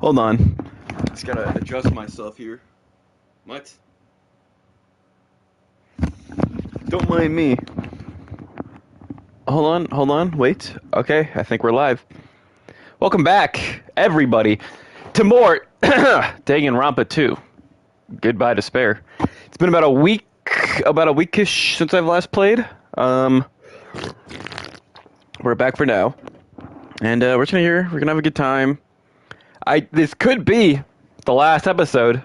Hold on. Just gotta adjust myself here. What? Don't mind me. Hold on, wait. Okay, I think we're live. Welcome back, everybody, to more Danganronpa 2. Goodbye, Despair. It's been about a weekish since I've last played. We're back for now. And we're gonna have a good time. This could be the last episode.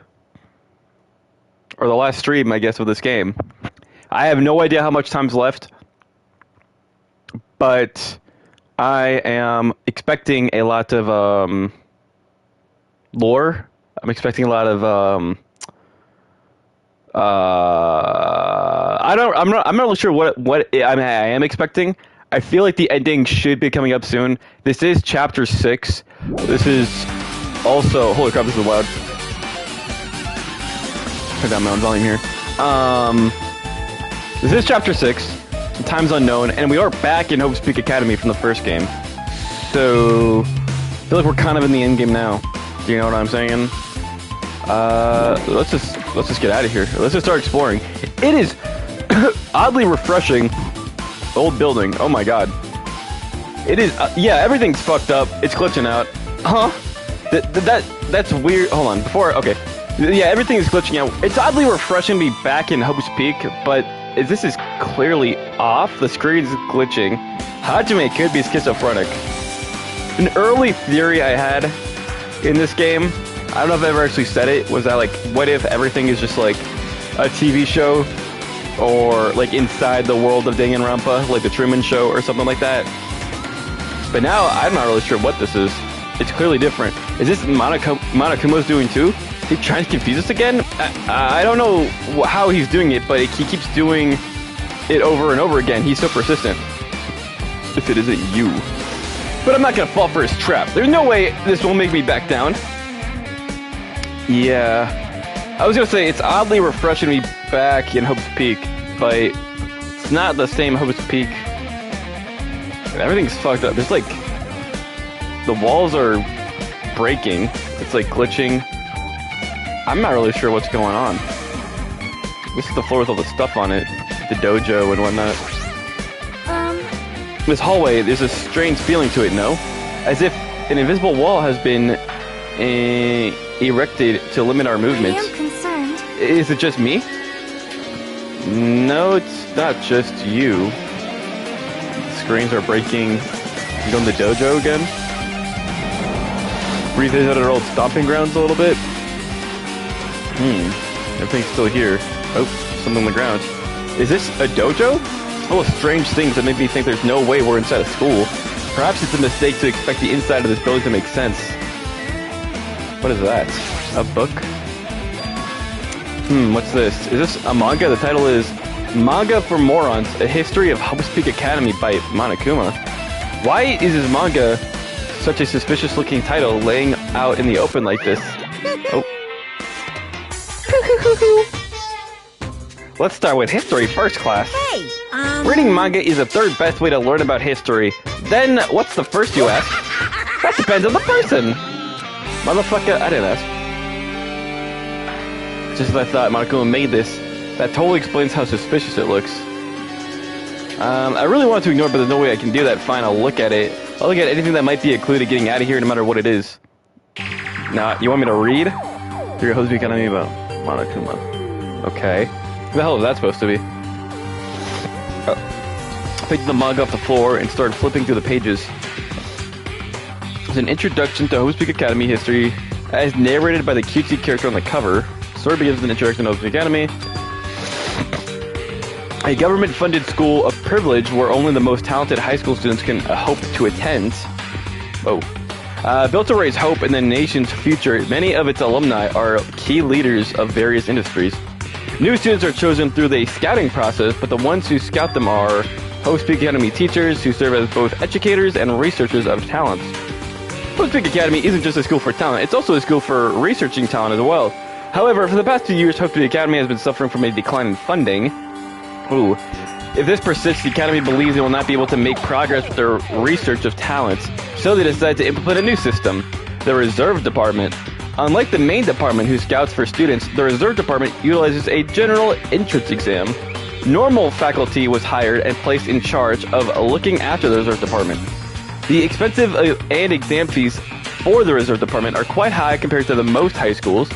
Or the last stream, I guess, of this game. I have no idea how much time's left. But I am expecting a lot of lore. I'm expecting a lot of I'm not really sure what I am expecting. I feel like the ending should be coming up soon. This is chapter 6. This is also, holy crap, this is loud. Turn down my own volume here. This is chapter 6. Time's unknown, and we are back in Hope's Peak Academy from the first game. So I feel like we're kind of in the end game now. Do you know what I'm saying? Let's just get out of here. Let's just start exploring. It is oddly refreshing. Old building. Oh my god. It is. Yeah, everything's fucked up. It's glitching out. Huh? That's weird. Hold on. Okay. Yeah, everything is glitching out. It's oddly refreshing to be back in Hope's Peak, but this is clearly off. The screen is glitching. Hajime could be schizophrenic. An early theory I had in this game, I don't know if I ever actually said it, was that like, what if everything is just like a TV show or like inside the world of Danganronpa, like the Truman Show or something like that. But now I'm not really sure what this is. It's clearly different. Is this Monokuma's doing too? Is he trying to confuse us again? I don't know how he's doing it, but he keeps doing it over and over again. He's so persistent. If it isn't you. But I'm not gonna fall for his trap. There's no way this will make me back down. Yeah. I was gonna say, it's oddly refreshing to be back in Hope's Peak, but it's not the same Hope's Peak. Everything's fucked up. There's like, the walls are breaking. It's like glitching. I'm not really sure what's going on. This is the floor with all the stuff on it. The dojo and whatnot. This hallway, there's a strange feeling to it, no? As if an invisible wall has been erected to limit our movements. I am concerned. Is it just me? No, it's not just you. Screens are breaking. You go in the dojo again? Revisit our old stomping grounds a little bit. Everything's still here. Oh, something on the ground. Is this a dojo? Full of strange things that make me think there's no way we're inside a school. Perhaps it's a mistake to expect the inside of this building to make sense. What is that? A book? What's this? Is this a manga? The title is Manga for Morons, A History of Hope's Peak Academy by Monokuma. Why is this manga such a suspicious looking title laying out in the open like this? Oh. Let's start with history first, class. Hey, Reading manga is the third best way to learn about history. Then, what's the first, you ask? That depends on the person. Motherfucker, I didn't ask. Just as I thought, Monokuma made this. That totally explains how suspicious it looks. I really want to ignore it, but there's no way I can do that. Fine, I'll look at it. I'll look at anything that might be a clue to getting out of here, no matter what it is. Now, you want me to read? Your Hope's Peak Academy about Monokuma. Okay. What the hell is that supposed to be? I picked the manga off the floor and started flipping through the pages. It's an introduction to Hope's Peak Academy history, as narrated by the cutesy character on the cover. The story begins with an introduction to Hope's Peak Academy. A government-funded school of privilege where only the most talented high school students can hope to attend. Built to raise hope in the nation's future, many of its alumni are key leaders of various industries. New students are chosen through the scouting process, but the ones who scout them are Hope's Peak Academy teachers who serve as both educators and researchers of talents. Hope's Peak Academy isn't just a school for talent, it's also a school for researching talent as well. However, for the past 2 years, Hope's Peak Academy has been suffering from a decline in funding. If this persists, the Academy believes it will not be able to make progress with their research of talents, so they decide to implement a new system. The Reserve Department. Unlike the main department who scouts for students, the Reserve Department utilizes a general entrance exam. Normal faculty was hired and placed in charge of looking after the Reserve Department. The expensive and exam fees for the Reserve Department are quite high compared to the most high schools.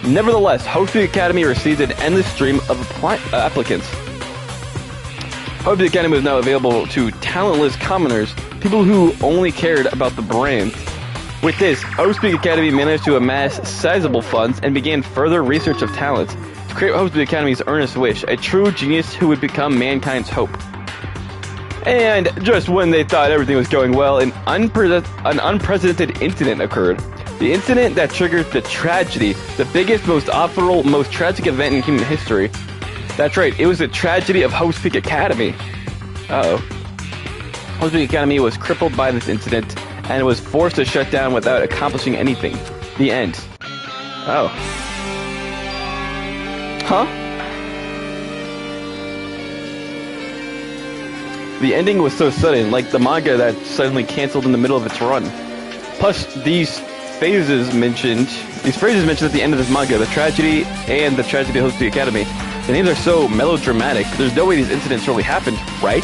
Nevertheless, Hope Peak Academy received an endless stream of applicants. Hope Peak Academy was now available to talentless commoners, people who only cared about the brand. With this, Hope Peak Academy managed to amass sizable funds and began further research of talent to create Hope Peak Academy's earnest wish, a true genius who would become mankind's hope. And just when they thought everything was going well, an unprecedented incident occurred. The incident that triggered the tragedy, the biggest, most awful, most tragic event in human history. That's right, it was the tragedy of Hope Peak Academy. Uh-oh. Hope Peak Academy was crippled by this incident and was forced to shut down without accomplishing anything. The end. Oh. Huh? The ending was so sudden, like the manga that suddenly canceled in the middle of its run. Plus, these phrases mentioned at the end of this manga, the tragedy and the tragedy of Hope Peak Academy. The names are so melodramatic, there's no way these incidents really happened, right?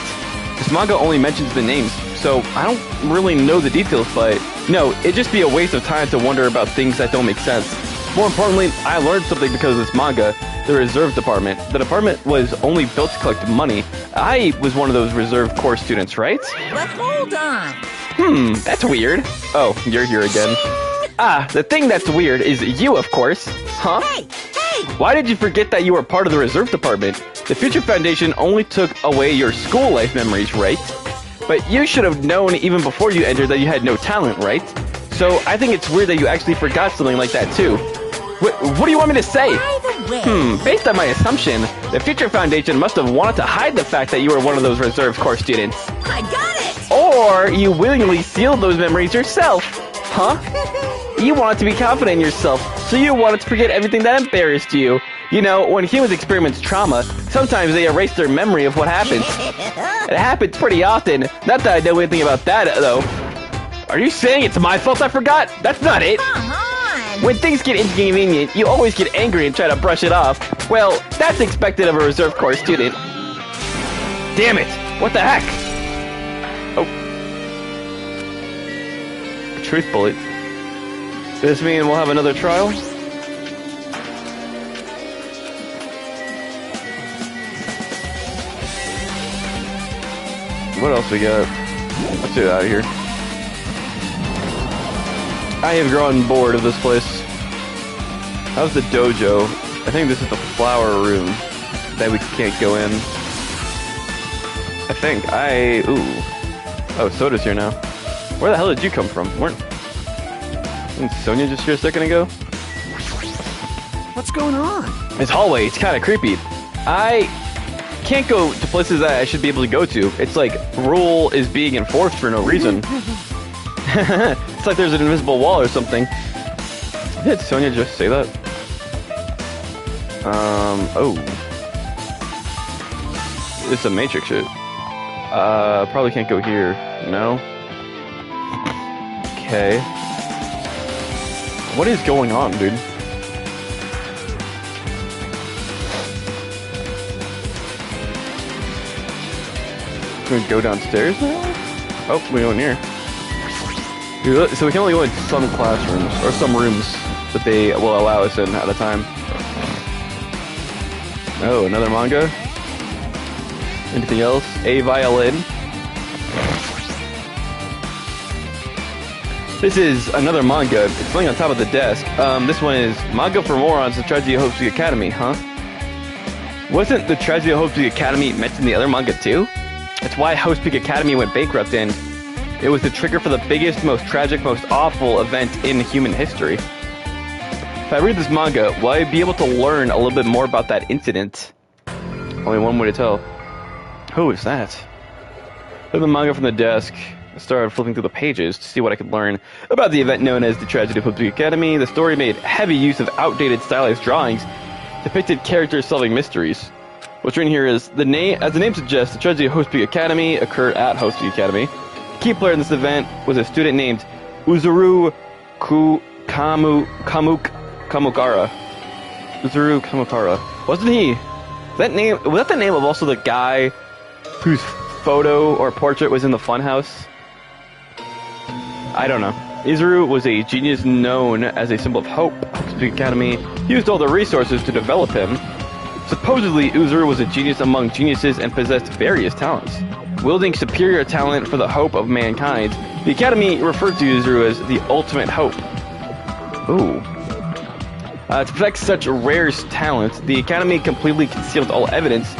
This manga only mentions the names, so I don't really know the details, but no, it'd just be a waste of time to wonder about things that don't make sense. More importantly, I learned something because of this manga. The Reserve Department. The department was only built to collect money. I was one of those Reserve Corps students, right? But hold on. That's weird. Oh, you're here again. Ah, the thing that's weird is you, of course. Huh? Hey! Why did you forget that you were part of the Reserve Department? The Future Foundation only took away your school life memories, right? But you should have known even before you entered that you had no talent, right? So I think it's weird that you actually forgot something like that too. What do you want me to say? By the way... Based on my assumption, the Future Foundation must have wanted to hide the fact that you were one of those Reserve Corps students. I got it! Or you willingly sealed those memories yourself. Huh? You wanted to be confident in yourself, so you wanted to forget everything that embarrassed you. You know, when humans experience trauma, sometimes they erase their memory of what happened. It happens pretty often. Not that I know anything about that, though. Are you saying it's my fault I forgot? That's not it. Come on! When things get inconvenient, you always get angry and try to brush it off. Well, that's expected of a Reserve Corps student. Damn it! What the heck? Oh. A truth bullet. Does this mean we'll have another trial? What else we got? Let's get out of here. I have grown bored of this place. How's the dojo? I think this is the flower room that we can't go in. I think ooh. Oh, Soda's here now. Where the hell did you come from? Didn't Sonia just here a second ago? What's going on? This hallway, it's kind of creepy. I can't go to places that I should be able to go to. It's like rule is being enforced for no reason. It's like there's an invisible wall or something. Did Sonia just say that? Oh. It's a Matrix shit. Probably can't go here. No? Okay. What is going on, dude? Can we go downstairs now? Oh, we go in here. So we can only go in some classrooms, or some rooms that they will allow us in at a time. Oh, another manga? Anything else? A violin. This is another manga. It's laying on top of the desk. This one is Manga for Morons, The Tragedy of Hope Peak Academy, huh? Wasn't The Tragedy of Hope Peak Academy mentioned in the other manga too? That's why Hope Peak Academy went bankrupt, and it was the trigger for the biggest, most tragic, most awful event in human history. If I read this manga, will I be able to learn a little bit more about that incident? Only one way to tell. Who is that? I took the manga from the desk. I started flipping through the pages to see what I could learn about the event known as the Tragedy of Hope Peak Academy. The story made heavy use of outdated stylized drawings, depicted characters solving mysteries. What's written here is, as the name suggests, the Tragedy of Hope Peak Academy occurred at Hope Peak Academy. The key player in this event was a student named Uzuru Kamukara. Uzuru Kamukara. Wasn't he? That name was that the name of also the guy whose photo or portrait was in the funhouse? I don't know. Uzuru was a genius known as a symbol of hope. The Academy used all the resources to develop him. Supposedly, Uzuru was a genius among geniuses and possessed various talents. Wielding superior talent for the hope of mankind, the Academy referred to Uzuru as the ultimate hope. Ooh. To protect such rare talents, the Academy completely concealed all evidence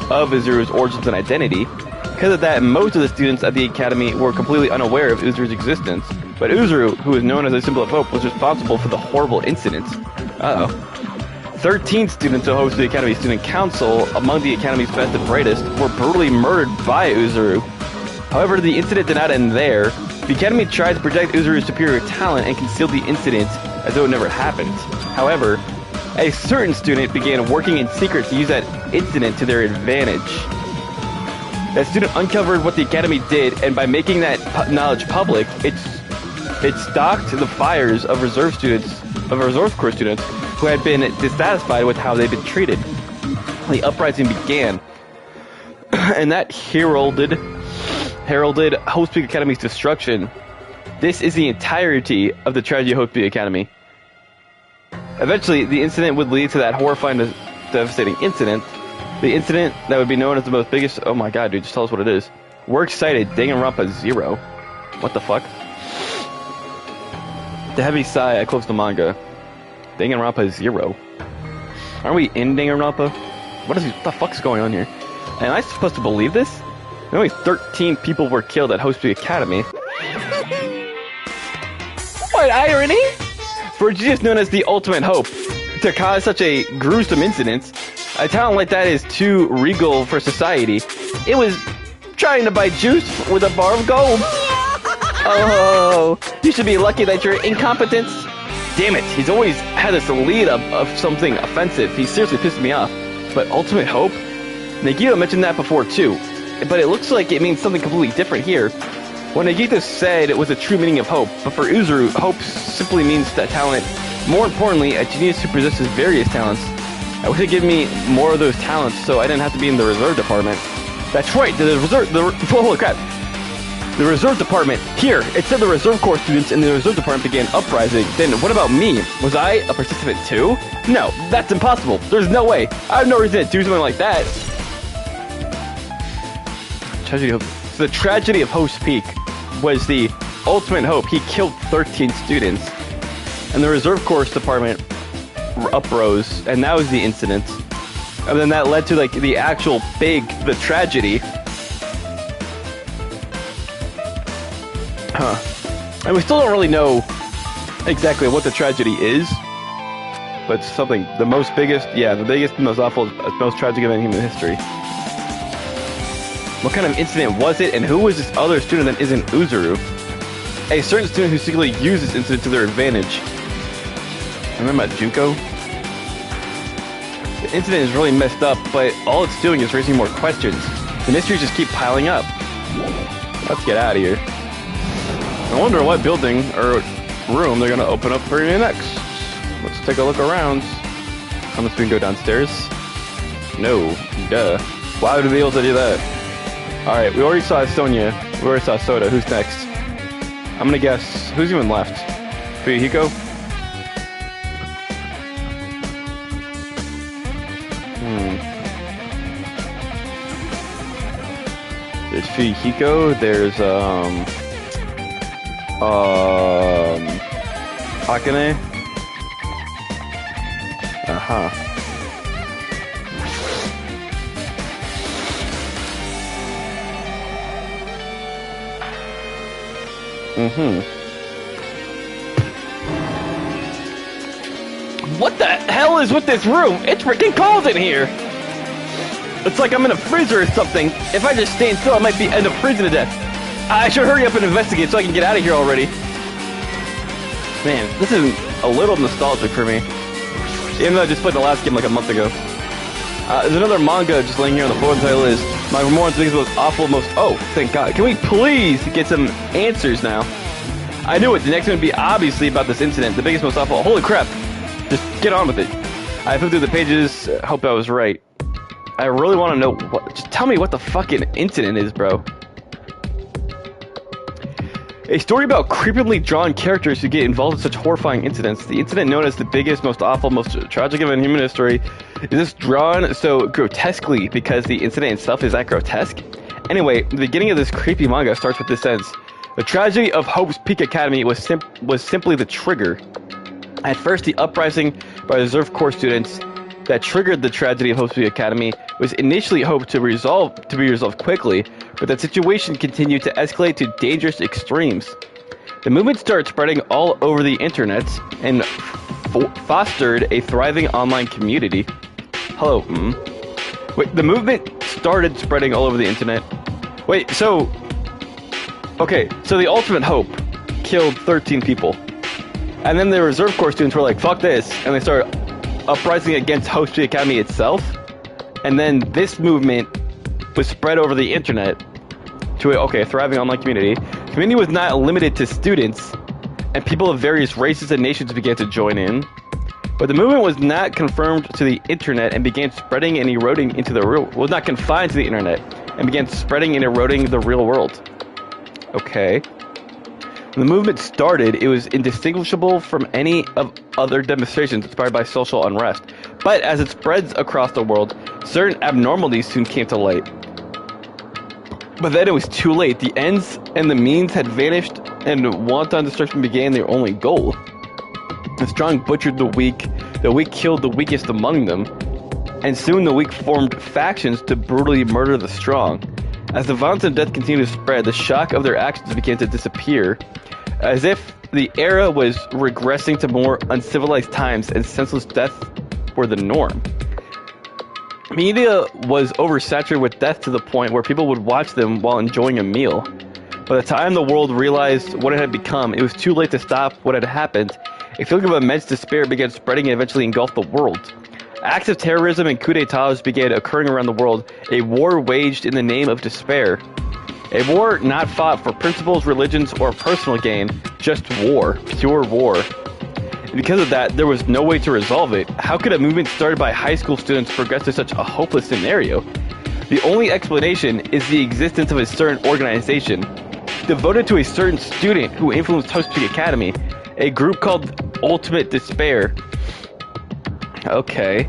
of Uzuru's origins and identity. Because of that, most of the students at the Academy were completely unaware of Uzuru's existence. But Uzuru, who is known as a symbol of hope, was responsible for the horrible incidents. 13 students who hosted the Academy Student Council, among the Academy's best and brightest, were brutally murdered by Uzuru. However, the incident did not end there. The Academy tried to protect Uzuru's superior talent and concealed the incident as though it never happened. However, a certain student began working in secret to use that incident to their advantage. That student uncovered what the Academy did, and by making that knowledge public, it stoked the fires of Reserve Corps students who had been dissatisfied with how they'd been treated. The uprising began, and that heralded Hope Peak Academy's destruction. This is the entirety of the tragedy of Hope Peak Academy. Eventually, the incident would lead to that horrifying, devastating incident. The incident that would be known as the most biggest... Oh my god, dude, just tell us what it is. We're excited. Danganronpa 0. What the fuck? The heavy sigh, I closed the manga. Danganronpa 0. Aren't we in Danganronpa? What the fuck's going on here? Am I supposed to believe this? Only 13 people were killed at Hope Peak Academy. What irony? For a genius known as the ultimate hope to cause such a gruesome incident, a talent like that is too regal for society. It was trying to buy juice with a bar of gold. Oh, you should be lucky that you're incompetent. Damn it, he's always had this lead of something offensive. He seriously pissed me off. But ultimate hope? Nagito mentioned that before too, but it looks like it means something completely different here. What Nagito said it was a true meaning of hope, but for Uzuru, hope simply means that talent. More importantly, a genius who possesses various talents. I wish they'd give me more of those talents so I didn't have to be in the reserve department. That's right, holy crap. The reserve department. Here, it said the reserve corps students in the reserve department began uprising. Then what about me? Was I a participant too? No, that's impossible. There's no way. I have no reason to do something like that. The tragedy of Hope's Peak was the ultimate hope. He killed 13 students. And the reserve corps department uprose, and that was the incident. And then that led to like the actual the tragedy. And we still don't really know exactly what the tragedy is, but it's something, the biggest, most awful, most tragic event in human history. What kind of incident was it, and who was this other student that isn't Uzuru? A certain student who secretly used this incident to their advantage. Remember about Junko? The incident is really messed up, but all it's doing is raising more questions. The mysteries just keep piling up. Let's get out of here. I wonder what building or room they're gonna open up for you next. Let's take a look around. Unless we can go downstairs. No, duh. Why would we be able to do that? Alright, we already saw Sonia. We already saw Soda. Who's next? I'm gonna guess. Who's even left? Fuyuhiko? There's Fuyuhiko. There's, Akane? What the hell is with this room? It's freaking cold in here! It's like I'm in a freezer or something. If I just stay still, I might end up freezing to death. I should hurry up and investigate so I can get out of here already. Man, this is a little nostalgic for me. Even though I just played the last game like a month ago. There's another manga just laying here on the floor. The title is My Remorse Things Most Awful Most... Oh, thank God. Can we please get some answers now? I knew it. The next one would be obviously about this incident. The biggest, most awful. Holy crap. Just get on with it. I flipped through the pages. Hope I was right. I really want to know what. Just tell me what the fucking incident is, bro. A story about creepily drawn characters who get involved in such horrifying incidents. The incident known as the biggest, most awful, most tragic event in human history. Is this drawn so grotesquely because the incident itself is that grotesque? Anyway, the beginning of this creepy manga starts with this sentence. The tragedy of Hope's Peak Academy was simply the trigger. At first, the uprising by Reserve Corps students that triggered the tragedy of Hope's Peak Academy was initially hoped to be resolved quickly, but that situation continued to escalate to dangerous extremes. The movement started spreading all over the internet and fostered a thriving online community. Hello, Wait, the movement started spreading all over the internet. Wait, so... Okay, so the Ultimate Hope killed 13 people. And then the Reserve Corps students were like, fuck this, and they started uprising against Hope's Peak Academy itself. And then this movement was spread over the internet to a thriving online community. The community was not limited to students, and people of various races and nations began to join in. But the movement was not confirmed to the internet and began spreading and eroding into the real... Was not confined to the internet and began spreading and eroding the real world. Okay. When the movement started, it was indistinguishable from any of other demonstrations inspired by social unrest. But as it spreads across the world, certain abnormalities soon came to light. But then it was too late. The ends and the means had vanished, and wanton destruction became their only goal. The strong butchered the weak killed the weakest among them, and soon the weak formed factions to brutally murder the strong. As the violence and death continued to spread, the shock of their actions began to disappear, as if the era was regressing to more uncivilized times and senseless death were the norm. Media was oversaturated with death to the point where people would watch them while enjoying a meal. By the time the world realized what it had become, it was too late to stop what had happened. A feeling of immense despair began spreading and eventually engulfed the world. Acts of terrorism and coups d'etats began occurring around the world, a war waged in the name of despair. A war not fought for principles, religions, or personal gain, just war, pure war. And because of that, there was no way to resolve it. How could a movement started by high school students progress to such a hopeless scenario? The only explanation is the existence of a certain organization, devoted to a certain student who influenced Hope's Peak Academy, a group called Ultimate Despair. Okay.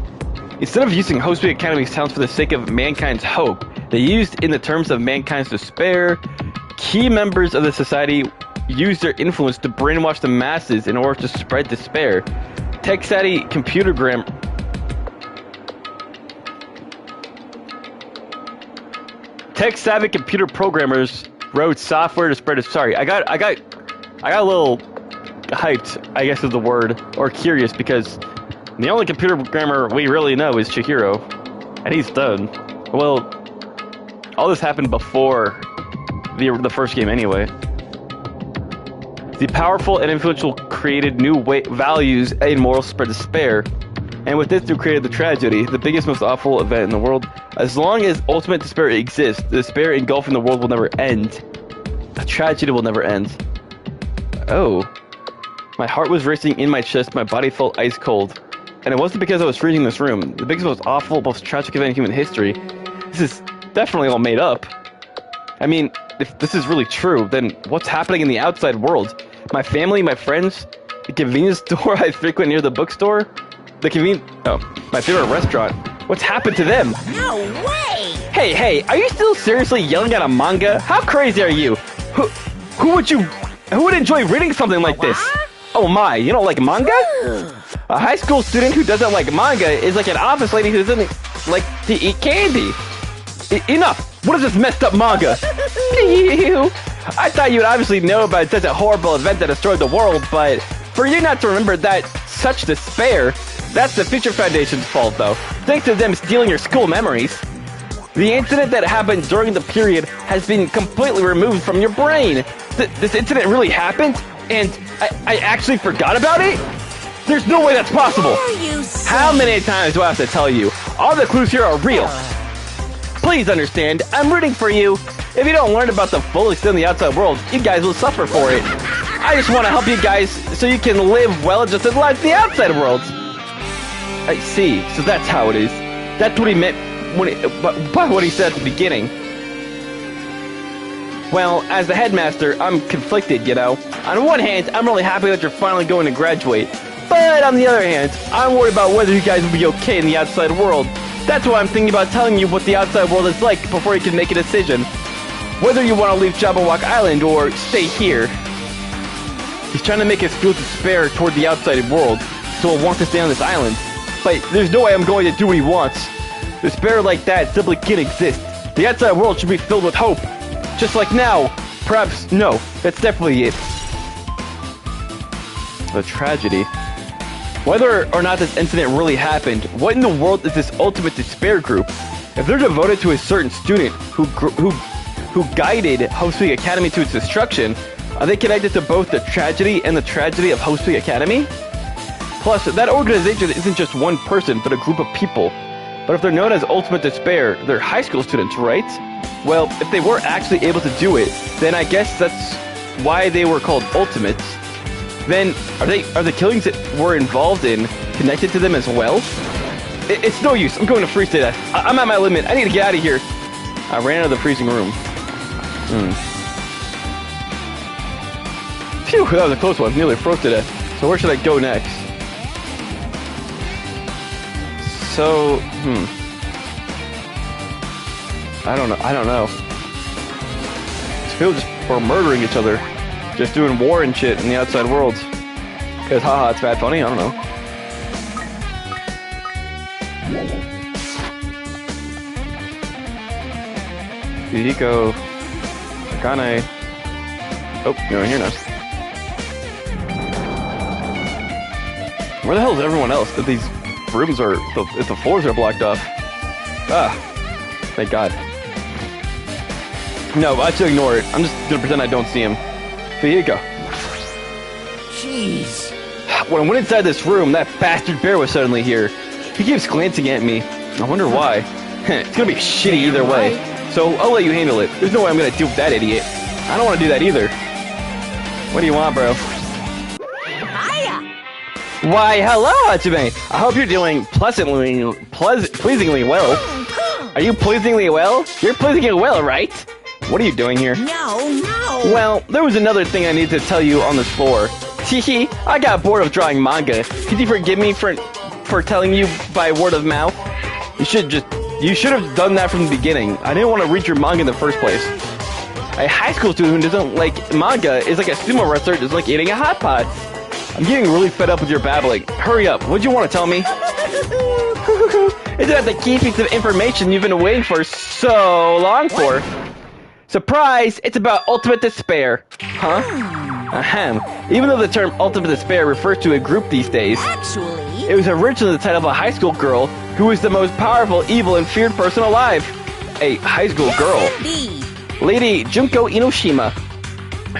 Instead of using Hope's Peak Academy's talents for the sake of mankind's hope, they used in the terms of mankind's despair. Key members of the society used their influence to brainwash the masses in order to spread despair. Tech-savvy computer programmers wrote software to spread it. Sorry, I got a little hyped, I guess is the word, or curious, because the only computer programmer we really know is Chihiro, and he's done. Well, all this happened before the first game anyway. The powerful and influential created new values and morals spread despair, and with this they created the tragedy, the biggest, most awful event in the world. As long as ultimate despair exists, the despair engulfing the world will never end. The tragedy will never end. Oh. My heart was racing in my chest, my body felt ice cold. And it wasn't because I was freezing in this room. The biggest, most awful, most tragic event in human history. This is definitely all made up. I mean, if this is really true, then what's happening in the outside world? My family, my friends, the convenience store I frequent near the bookstore, my favorite restaurant. What's happened to them? No way! Hey, are you still seriously yelling at a manga? How crazy are you? Who would enjoy reading something like this? Oh my, you don't like manga? A high school student who doesn't like manga is like an office lady who doesn't like to eat candy. Enough! What is this messed up manga? Ew. I thought you would obviously know about such a horrible event that destroyed the world, but for you not to remember that such despair, that's the Future Foundation's fault though. Thanks to them stealing your school memories. The incident that happened during the period has been completely removed from your brain. This incident really happened? And I actually forgot about it? There's no way that's possible. How many times do I have to tell you? All the clues here are real. Please understand, I'm rooting for you. If you don't learn about the full extent of the outside world, you guys will suffer for it. I just want to help you guys so you can live well-adjusted lives in the outside world. I see. So that's how it is. That's what he meant by what he said at the beginning. Well, as the headmaster, I'm conflicted, you know. On one hand, I'm really happy that you're finally going to graduate. But on the other hand, I'm worried about whether you guys will be okay in the outside world. That's why I'm thinking about telling you what the outside world is like before you can make a decision. Whether you want to leave Jabberwock Island or stay here. He's trying to make us feel despair toward the outside world, so he'll want to stay on this island. But there's no way I'm going to do what he wants. Despair like that simply can't exist. The outside world should be filled with hope. Just like now. Perhaps, no, that's definitely it. The tragedy. Whether or not this incident really happened, what in the world is this ultimate despair group? If they're devoted to a certain student who guided Hope's Peak Academy to its destruction, are they connected to both the tragedy and the tragedy of Hope's Peak Academy? Plus, that organization isn't just one person, but a group of people. But if they're known as Ultimate Despair, they're high school students, right? Well, if they were actually able to do it, then I guess that's why they were called Ultimates. Then, are the killings that we're involved in connected to them as well? It's no use. I'm going to freeze to death. I'm at my limit. I need to get out of here. I ran out of the freezing room. Phew, that was a close one. Nearly froze to death. So where should I go next? So, I don't know. These people just were murdering each other. Just doing war and shit in the outside world. Because, haha, it's bad funny? I don't know. Hihiko. Akane. Oh, you're in here now. Where the hell is everyone else? If these rooms are... If the floors are blocked off. Ah. Thank God. No, I should ignore it. I'm just gonna pretend I don't see him. So here you go. Jeez. When I went inside this room, that bastard bear was suddenly here. He keeps glancing at me. I wonder why. It's gonna be shitty either way. So I'll let you handle it. There's no way I'm gonna deal with that idiot. I don't want to do that either. What do you want, bro? Hiya. Why, hello, Hachime. I hope you're doing pleasingly well. Are you pleasingly well? You're pleasingly well, right? What are you doing here? No. Well, there was another thing I need to tell you on this floor. Teehee, I got bored of drawing manga. Could you forgive me for telling you by word of mouth? You should have done that from the beginning. I didn't want to read your manga in the first place. A high school student who doesn't like manga is like a sumo wrestler just like eating a hot pot. I'm getting really fed up with your babbling. Hurry up, what do you want to tell me? Isn't that the key piece of information you've been waiting for so long for? Surprise! It's about ultimate despair. Huh? Ahem. Even though the term ultimate despair refers to a group these days, Actually, it was originally the title of a high school girl who was the most powerful, evil, and feared person alive. A high school girl. indeed. Lady Junko Inoshima.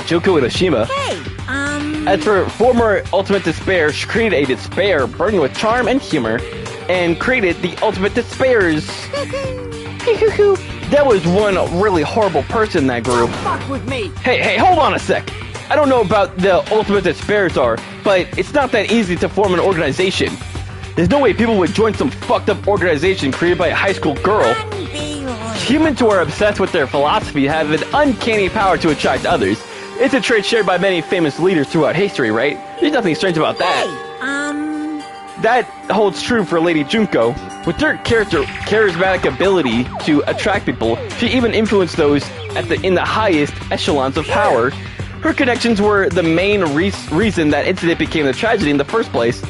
Junko Inoshima? Hey, As for former Ultimate Despair, she created a despair burning with charm and humor, and created the Ultimate Despairs. That was one really horrible person in that group. fuck with me. Hey, hold on a sec. I don't know about the Ultimate Despairs are, but it's not that easy to form an organization. There's no way people would join some fucked up organization created by a high school girl. Humans who are obsessed with their philosophy have an uncanny power to attract others. It's a trait shared by many famous leaders throughout history, right? There's nothing strange about that. That holds true for Lady Junko. With her charismatic ability to attract people, she even influenced those in the highest echelons of power. Her connections were the main reason that incident became a tragedy in the first place.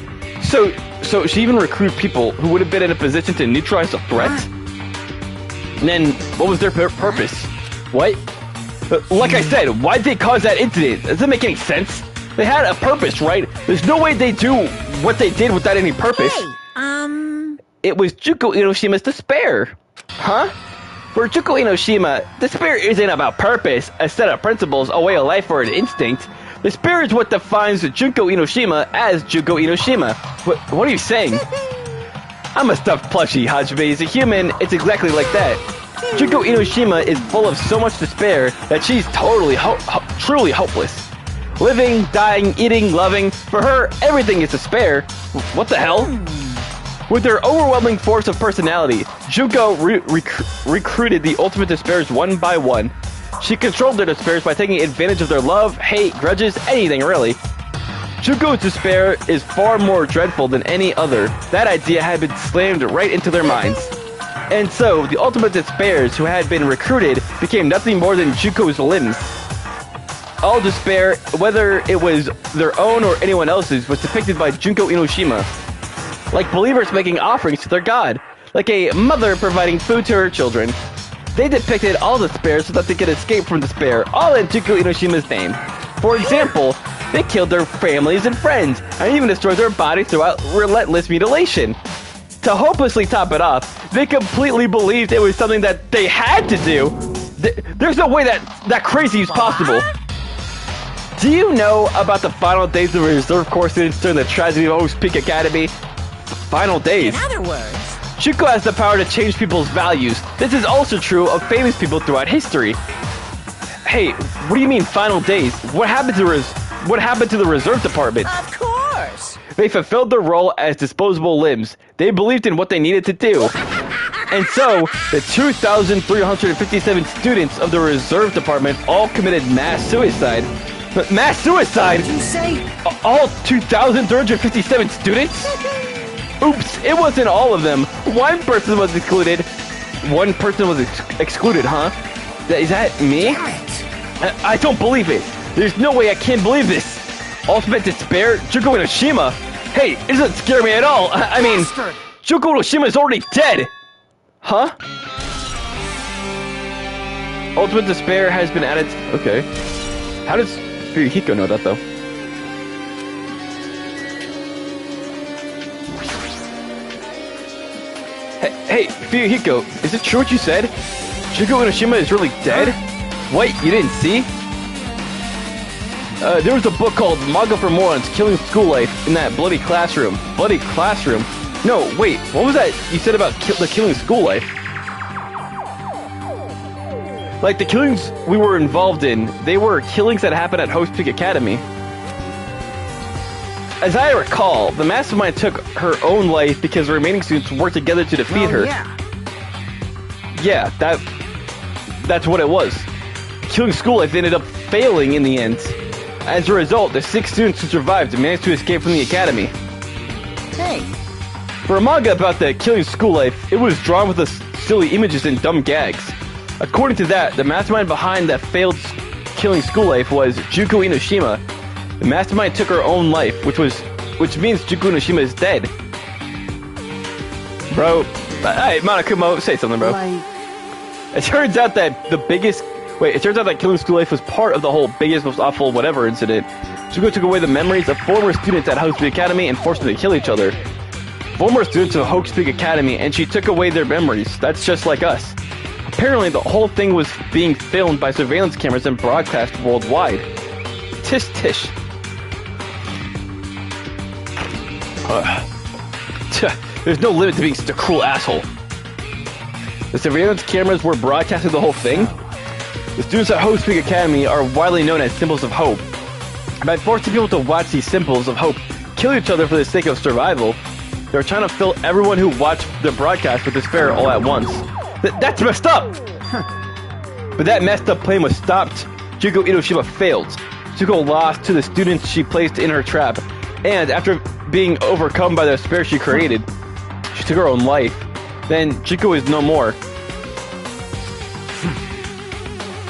So she even recruited people who would have been in a position to neutralize the threat? And then, what was their purpose? What? Like I said, why'd they cause that incident? Does that make any sense? They had a purpose, right? There's no way they do what they did without any purpose. Hey, It was Junko Inoshima's despair. Huh? For Junko Inoshima, despair isn't about purpose, a set of principles, a way of life, or an instinct. Despair is what defines Junko Inoshima as Junko Inoshima. What are you saying? I'm a stuffed plushie, Hajime is a human, it's exactly like that. Junko Inoshima is full of so much despair that she's totally, truly hopeless. Living, dying, eating, loving. For her, everything is despair. What the hell? With her overwhelming force of personality, Junko recruited the ultimate despairs one by one. She controlled their despairs by taking advantage of their love, hate, grudges, anything really. Junko's despair is far more dreadful than any other. That idea had been slammed right into their minds. And so, the ultimate despairs who had been recruited became nothing more than Junko's limbs. All despair, whether it was their own or anyone else's, was depicted by Junko Inoshima. Like believers making offerings to their god. Like a mother providing food to her children. They depicted all despair so that they could escape from despair, all in Junko Inoshima's name. For example, they killed their families and friends, and even destroyed their bodies throughout relentless mutilation. To hopelessly top it off, they completely believed it was something that they had to do. There's no way that crazy is possible. Do you know about the final days of the reserve corps students during the tragedy of Oaks Peak Academy? Final days. In other words, Junko has the power to change people's values. This is also true of famous people throughout history. Hey, what do you mean final days? What happened to the reserve department? of course. They fulfilled their role as disposable limbs. They believed in what they needed to do. And so, the 2,357 students of the reserve department all committed mass suicide. Mass suicide? Did you say? All 2,357 students? Oops, it wasn't all of them. One person was excluded. One person was excluded, huh? Is that me? Damn it. I don't believe it. There's no way I can't believe this. Ultimate despair? Junko Inoshima? Hey, it doesn't scare me at all. I mean, Bastard. Junko Inoshima is already dead. Huh? Ultimate despair has been added. Okay. How does Fuyuhiko know that, though? Hey, Fuyuhiko, is it true what you said? Junko Inoshima is really dead? Wait, you didn't see? There was a book called Manga for Morons, Killing School Life in that bloody classroom. Bloody classroom? No, wait, what was that you said about the killing school life? Like, the killings we were involved in, they were killings that happened at Host Peak Academy. As I recall, the mastermind took her own life because the remaining students worked together to defeat her. Yeah, that's what it was. Killing school life ended up failing in the end. As a result, the 6 students who survived managed to escape from the academy. Hey. For a manga about the killing school life, it was drawn with the silly images and dumb gags. According to that, the mastermind behind that failed killing school life was Junko Inoshima. The mastermind took her own life, which means Junko Inoshima is dead. Bro, hey, Monokumo, say something, bro. It turns out that killing school life was part of the whole biggest, most awful whatever incident. Junko took away the memories of former students at Hope's Peak Academy and forced them to kill each other. Former students of Hope's Peak Academy, and she took away their memories. That's just like us. Apparently, the whole thing was being filmed by surveillance cameras and broadcast worldwide. Tish tish. There's no limit to being such a cruel asshole. The surveillance cameras were broadcasting the whole thing. The students at Hope's Peak Academy are widely known as symbols of hope. By forcing people to watch these symbols of hope kill each other for the sake of survival, they're trying to fill everyone who watched the broadcast with despair all at once. That's messed up! But that messed up plan was stopped. Junko Inoshima failed. Junko lost to the students she placed in her trap, and after being overcome by the despair she created, she took her own life. Then Junko is no more.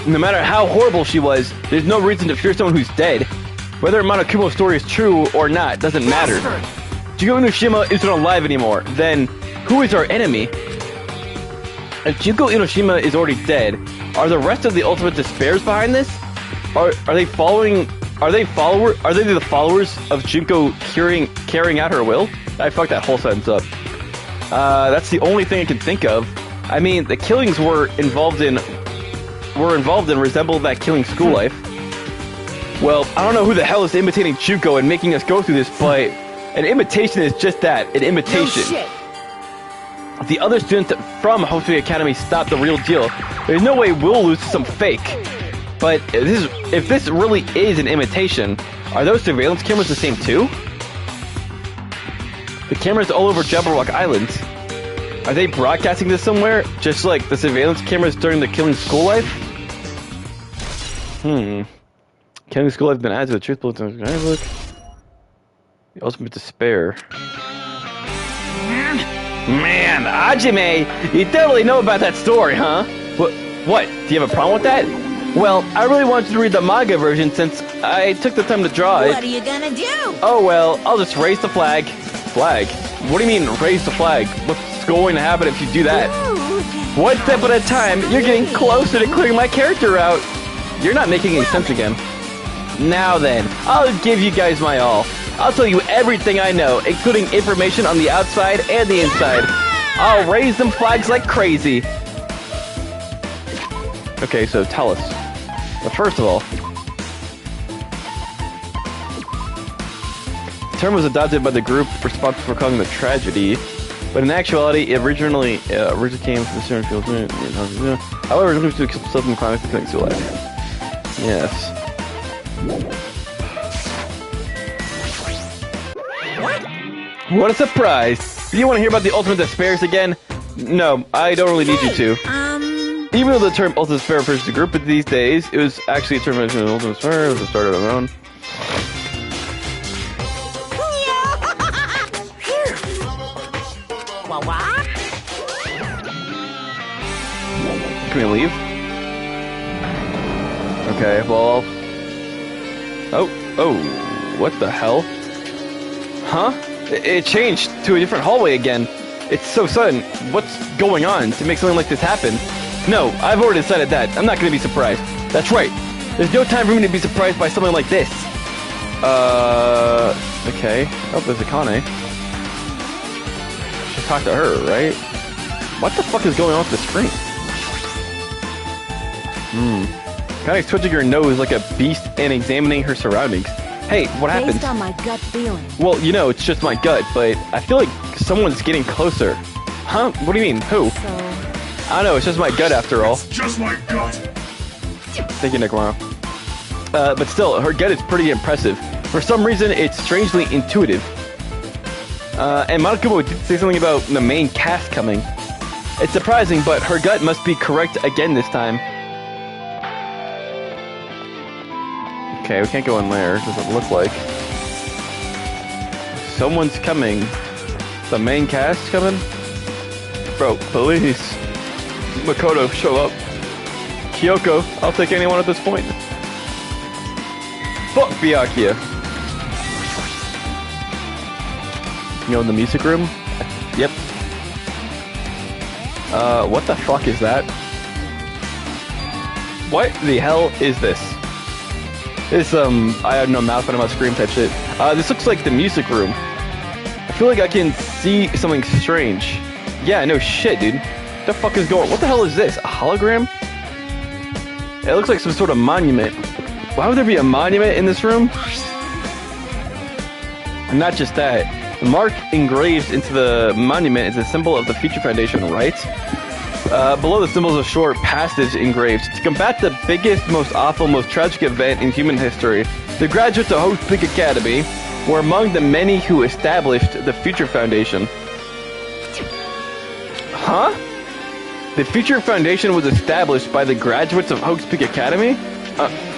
No matter how horrible she was, there's no reason to fear someone who's dead. Whether Monokumo's story is true or not doesn't matter. Junko Inoshima isn't alive anymore. Then, who is our enemy? If Junko Inoshima is already dead, are the rest of the Ultimate Despairs behind this? Are they the followers of Junko carrying out her will? I fucked that whole sentence up. That's the only thing I can think of. I mean, the killings were involved in resemble that killing school life. Well, I don't know who the hell is imitating Junko and making us go through this, but an imitation is just that, an imitation. No shit. If the other students from Hope's Peak Academy stop the real deal, there's no way we'll lose to some fake. But if this really is an imitation, are those surveillance cameras the same too? The cameras all over Jabberwock Island. Are they broadcasting this somewhere? Just like the surveillance cameras during the Killing School Life? Killing School Life has been added to the Truth Bulletin. Look. The Ultimate Despair. Man, Hajime, you totally know about that story, huh? What? Do you have a problem with that? Well, I really wanted to read the manga version since I took the time to draw it. What are you gonna do? Oh well, I'll just raise the flag. Flag? What do you mean, raise the flag? What's going to happen if you do that? Ooh. One step at a time, you're getting closer to clearing my character out. You're not making any sense again. Now then, I'll give you guys my all. I'll tell you everything I know, including information on the outside and the inside. I'll raise them flags like crazy. Okay, so tell us. But first of all, the term was adopted by the group responsible for calling the tragedy, but in actuality, it originally came from the certain field. However, it moved to accept something climax to Killing School Life. Yes. What a surprise! Do you want to hear about the Ultimate Despairs again? No, I don't really need you to. Even though the term Ultimate Despair refers to the group of these days, it was actually a term of Ultimate Despair. It was the start of our own. Can we leave? Okay, well... Oh, what the hell? Huh? It changed to a different hallway again. It's so sudden. What's going on to make something like this happen? No, I've already decided that. I'm not going to be surprised. That's right. There's no time for me to be surprised by something like this. Okay. Oh, there's Akane. Should talk to her, right? What the fuck is going on with the screen? Kind of twitching her nose like a beast and examining her surroundings. Hey, what happened? Based on my gut feeling. Well, you know, it's just my gut, but I feel like someone's getting closer. Huh? What do you mean? Who? So... I don't know, it's just my gut after all. It's just my gut. Thank you, Nicolano. But still, her gut is pretty impressive. For some reason, it's strangely intuitive. And Monokubo did say something about the main cast coming. It's surprising, but her gut must be correct again this time. Okay, we can't go in there, doesn't look like. Someone's coming. The main cast coming? Bro, please. Makoto, show up. Kyoko, I'll take anyone at this point. Fuck Byakuya. You know, in the music room? Yep. What the fuck is that? What the hell is this? This, I have no mouth when I'm on screen type shit. This looks like the music room. I feel like I can see something strange. Yeah, no shit, dude. What the fuck is going on? What the hell is this? A hologram? It looks like some sort of monument. Why would there be a monument in this room? And not just that. The mark engraved into the monument is a symbol of the Future Foundation, right? Below the symbol is a short passage engraved. To combat the biggest, most awful, most tragic event in human history, the graduates of Hope's Peak Academy were among the many who established the Future Foundation. Huh? The Future Foundation was established by the graduates of Hope's Peak Academy?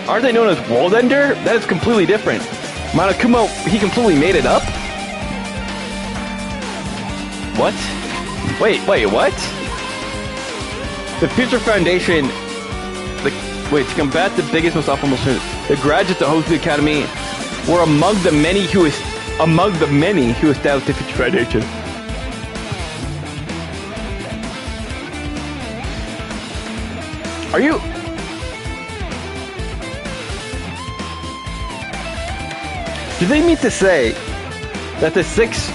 Aren't they known as World Ender? That is completely different. Monokubo, he completely made it up? What? Wait, what? The Future Foundation... to combat the biggest, most awful, most... The graduates of Hope's Peak Academy were among the many who established the Future Foundation. Are you... Do they mean to say that the six...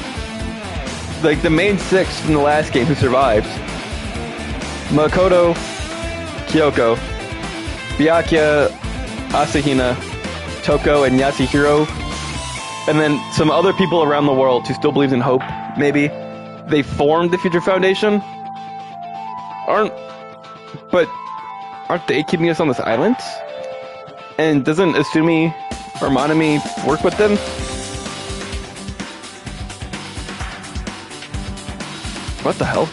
Like, the main six from the last game who survived... Makoto, Kyoko, Byakuya, Asahina, Toko, and Yasuhiro, and then some other people around the world who still believe in hope, maybe, they formed the Future Foundation? Aren't they keeping us on this island? And doesn't Asumi or Monami work with them? What the hell?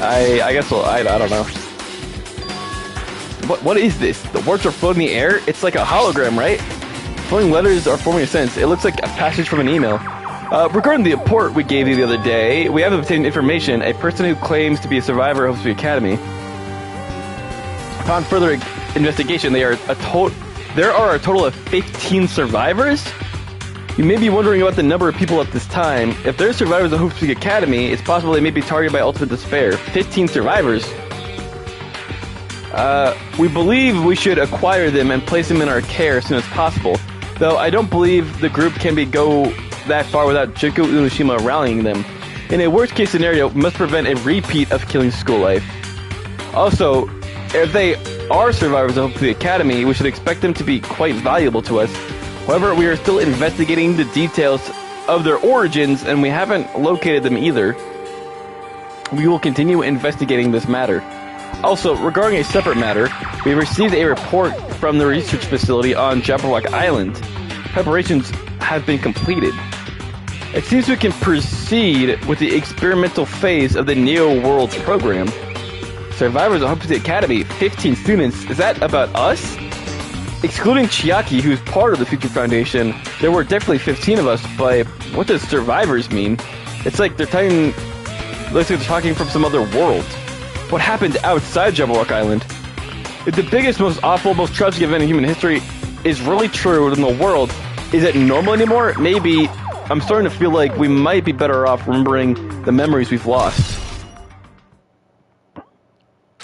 I guess I don't know. What is this? The words are floating in the air? It's like a hologram, right? Floating letters are forming a sense. It looks like a passage from an email. Regarding the report we gave you the other day, we have obtained information. A person who claims to be a survivor of the Academy. Upon further investigation, there are a total of 15 survivors? You may be wondering about the number of people at this time. If they're survivors of Hope Peak Academy, it's possible they may be targeted by ultimate despair. 15 survivors? We believe we should acquire them and place them in our care as soon as possible. Though I don't believe the group can go that far without Junko Unoshima rallying them. In a worst case scenario, we must prevent a repeat of Killing School Life. Also, if they are survivors of the Academy, we should expect them to be quite valuable to us. However, we are still investigating the details of their origins, and we haven't located them either. We will continue investigating this matter. Also, regarding a separate matter, we received a report from the research facility on Jabberwock Island. Preparations have been completed. It seems we can proceed with the experimental phase of the Neo Worlds program. Survivors of Hope City Academy, 15 students. Is that about us? Excluding Chiaki, who's part of the Future Foundation, there were definitely 15 of us, but what does survivors mean? It's like they're talking, looks like they're talking from some other world. What happened outside Jabberwock Island? If the biggest, most awful, most tragic event in human history is really true in the world, is it normal anymore? Maybe. I'm starting to feel like we might be better off remembering the memories we've lost.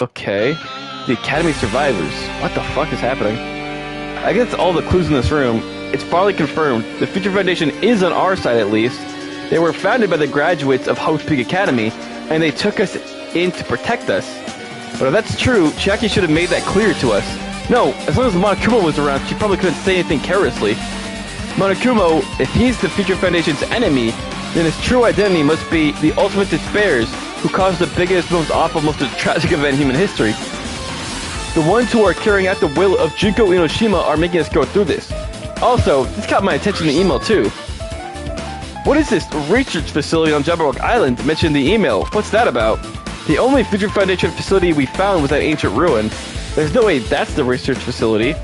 Okay. The Academy survivors. What the fuck is happening? I guess all the clues in this room. It's probably confirmed. The Future Foundation is on our side at least. They were founded by the graduates of Hope's Peak Academy, and they took us in to protect us. But if that's true, Chiaki should have made that clear to us. No, as long as Monokuma was around, she probably couldn't say anything carelessly. Monokuma, if he's the Future Foundation's enemy, then his true identity must be the ultimate despairs who caused the biggest, most awful, most tragic event in human history. The ones who are carrying out the will of Junko Inoshima are making us go through this. Also, this caught my attention in the email too. What is this research facility on Jabberwock Island mentioned in the email? What's that about? The only Future Foundation facility we found was that ancient ruin. There's no way that's the research facility.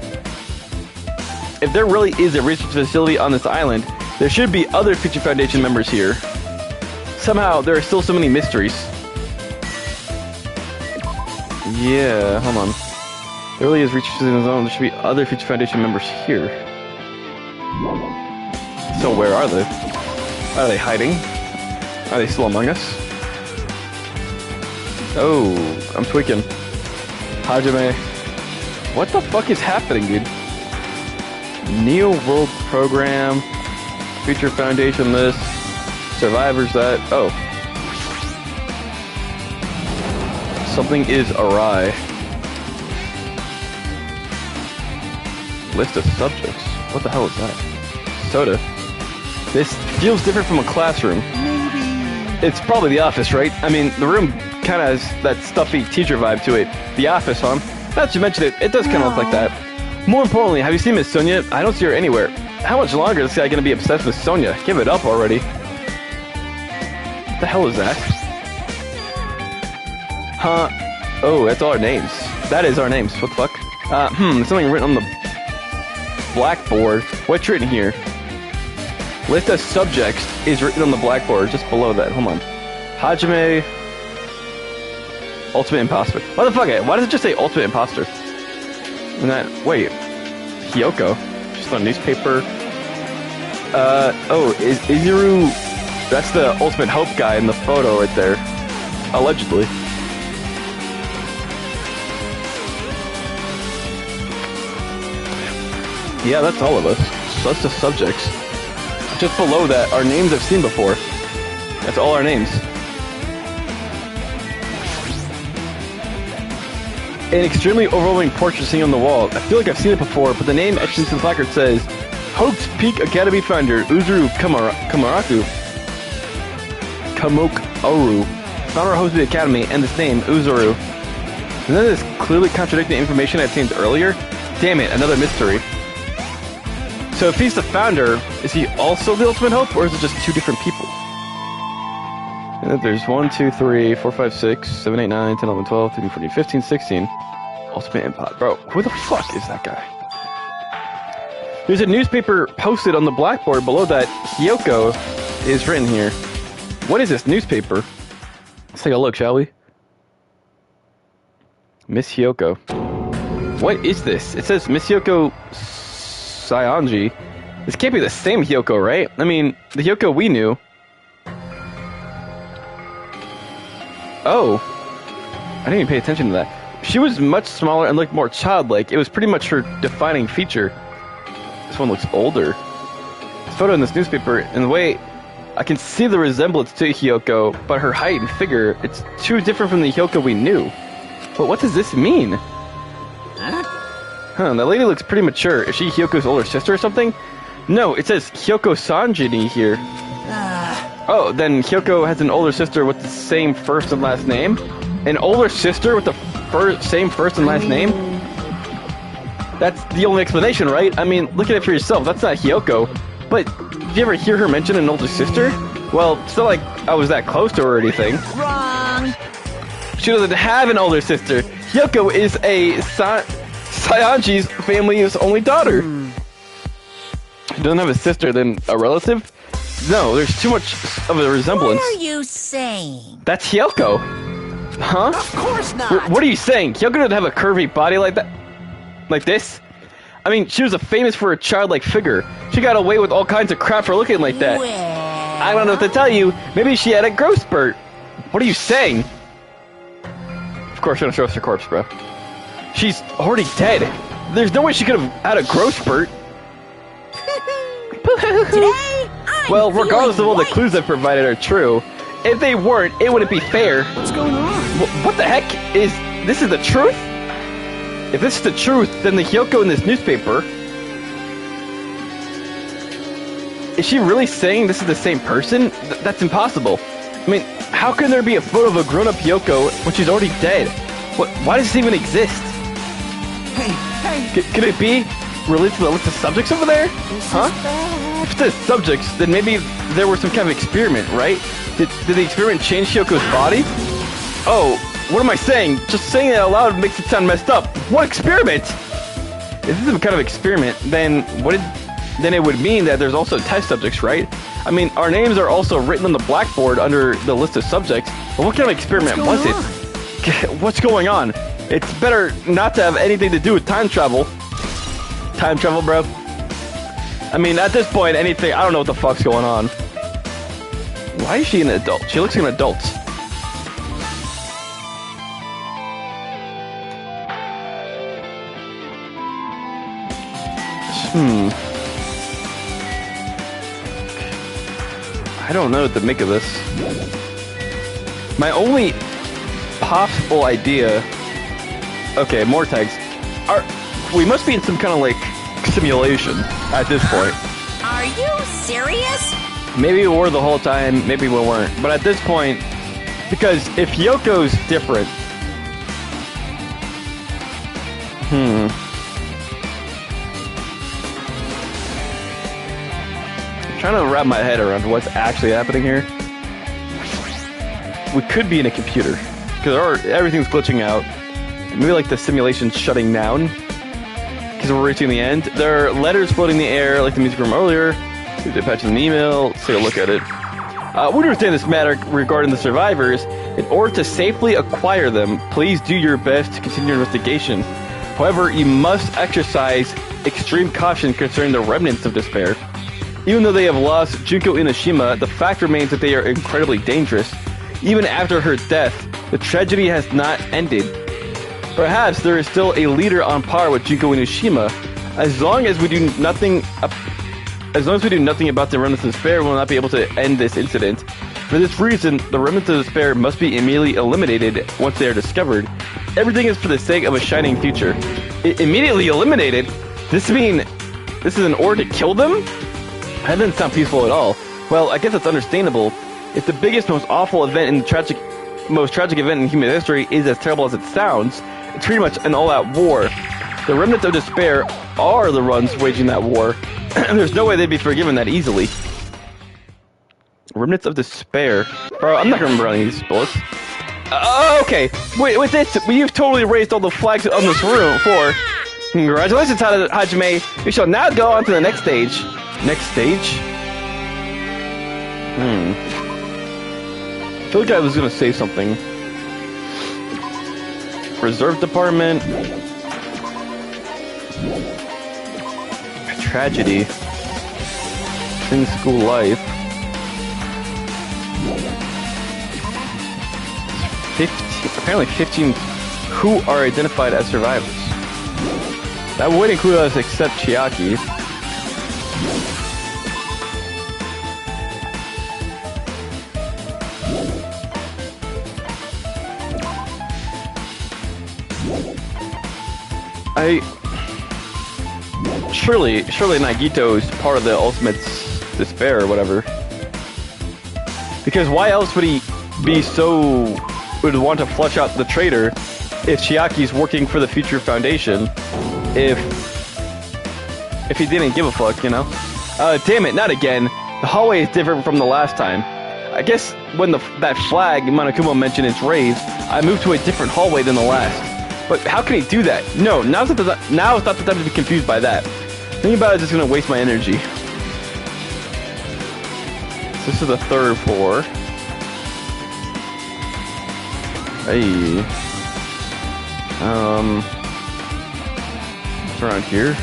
If there really is a research facility on this island, there should be other Future Foundation members here. Somehow, there are still so many mysteries. Yeah, hold on. There really is research facility on his own. There should be other Future Foundation members here. So where are they? Are they hiding? Are they still among us? Oh, I'm tweaking. Hajime. What the fuck is happening, dude? Neo World Program. Future Foundation list. Survivors that. Oh. Something is awry. List of subjects. What the hell is that? Soda. This feels different from a classroom. Maybe. It's probably the office, right? I mean, the room kind of has that stuffy teacher vibe to it. The office, huh? Now that you mention it, it does kind of look like that. More importantly, have you seen Miss Sonia? I don't see her anywhere. How much longer is this guy going to be obsessed with Sonia? Give it up already. What the hell is that? Huh? Oh, that's all our names. That is our names. What the fuck? Something written on the blackboard. What's written here? List of subjects is written on the blackboard just below that. Hold on. Hajime. Ultimate Imposter. What the fuck? Why does it just say Ultimate Imposter? And that. Wait. Hyoko. Just on newspaper. Oh, is Izuru. That's the Ultimate Hope guy in the photo right there. Allegedly. Yeah, that's all of us. So that's the subjects. Just below that, our names I've seen before. That's all our names. An extremely overwhelming portrait sitting on the wall. I feel like I've seen it before, but the name etched into the placard says, Hope's Peak Academy founder, Uzuru Kamokaru. Founder of Hope's Peak Academy, and this name, Uzuru. And then this clearly contradicting information I obtained earlier. Damn it, another mystery. So if he's the founder, is he also the ultimate hope, or is it just two different people? And there's 1, 2, 3, 4, 5, 6, 7, 8, 9, 10, 11, 12, 13, 14, 15, 16. Ultimate Empire. Bro, who the fuck is that guy? There's a newspaper posted on the blackboard below that. Hyoko is written here. What is this newspaper? Let's take a look, shall we? Miss Hyoko. What is this? It says Miss Hyoko Saionji. This can't be the same Hyoko, right? I mean, the Hyoko we knew. Oh. I didn't even pay attention to that. She was much smaller and looked more childlike. It was pretty much her defining feature. This one looks older. This photo in this newspaper, in the way I can see the resemblance to Hyoko, but her height and figure, it's too different from the Hyoko we knew. But what does this mean? Huh, that lady looks pretty mature. Is she Hyoko's older sister or something? No, it says Hyoko Sanjini here. Oh, then Hyoko has an older sister with the same first and last name? An older sister with the same first and last name? That's the only explanation, right? I mean, look at it for yourself. That's not Hyoko. But, did you ever hear her mention an older sister? Well, it's not like I was that close to her or anything. Wrong. She doesn't have an older sister. Hyoko is a Saionji's family's only daughter. She doesn't have a sister, then a relative? No, there's too much of a resemblance. What are you saying? That's Hyoko. Huh? Of course not. What are you saying? Hyoko doesn't have a curvy body like that? Like this? I mean, she was famous for a childlike figure. She got away with all kinds of crap for looking like that. Well... I don't know what to tell you. Maybe she had a growth spurt. What are you saying? Of course, you're gonna show us her corpse, bro. She's already dead. There's no way she could have had a growth spurt. Today, I'm Well, regardless of all the white. clues I've provided are true, if they weren't, it wouldn't be fair. What's going on? What the heck? This is the truth? If this is the truth, then the Hyoko in this newspaper... Is she really saying this is the same person? That's impossible. I mean, how can there be a photo of a grown-up Hyoko when she's already dead? Why does this even exist? Hey. Could it be related to the list of subjects over there? Huh? If it's the subjects, then maybe there was some kind of experiment, right? Did the experiment change Hyoko's body? Oh, what am I saying? Just saying it out loud makes it sound messed up. What experiment? If this is some kind of experiment, then then it would mean that there's also test subjects, right? I mean, our names are also written on the blackboard under the list of subjects, but what kind of experiment was it? What's going on? It's better not to have anything to do with time travel. Time travel, bro. I mean, at this point, anything, I don't know what the fuck's going on. Why is she an adult? She looks like an adult. I don't know what to make of this. My only possible idea... Okay, more tags. We must be in some kind of, like, simulation at this point. Are you serious? Maybe we were the whole time, maybe we weren't. But at this point, because if Yoko's different... I'm trying to wrap my head around what's actually happening here. We could be in a computer, because everything's glitching out. Maybe like the simulation's shutting down, because we're reaching the end. There are letters floating in the air, like the music from earlier. We did patch in the email. Let's take a look at it. We understand this matter regarding the survivors. In order to safely acquire them, please do your best to continue your investigation. However, you must exercise extreme caution concerning the remnants of despair. Even though they have lost Junko Inoshima, the fact remains that they are incredibly dangerous. Even after her death, the tragedy has not ended. Perhaps there is still a leader on par with Junko Inoshima. As long as we do nothing about the remnants of despair, we will not be able to end this incident. For this reason, the remnants of despair must be immediately eliminated once they are discovered. Everything is for the sake of a shining future. Immediately eliminated? This is in order to kill them? That doesn't sound peaceful at all. Well, I guess that's understandable. If the biggest, most awful event in most tragic event in human history is as terrible as it sounds, it's pretty much an all-out war. The remnants of despair are the ones waging that war. And there's no way they'd be forgiven that easily. Remnants of despair. Bro, I'm not gonna remember any of these bullets. Okay. Wait, with this, you've totally raised all the flags on this room floor. Congratulations, Hajime. We shall now go on to the next stage. Next stage? I feel like I was gonna say something. Reserve department. Tragedy. In school life. 15, apparently 15 who are identified as survivors. That would include us except Chiaki. Surely Nagito is part of the Ultimate's despair or whatever. Because why else would he would want to flush out the traitor if Chiaki's working for the Future Foundation? If he didn't give a fuck, you know? Damn it, not again. The hallway is different from the last time. I guess when that flag Monokuma mentioned is raised, I moved to a different hallway than the last. But how can he do that? No, now's not the time to be confused by that. Thinking about it is just gonna waste my energy. So this is the 3rd floor. Hey. What's around here?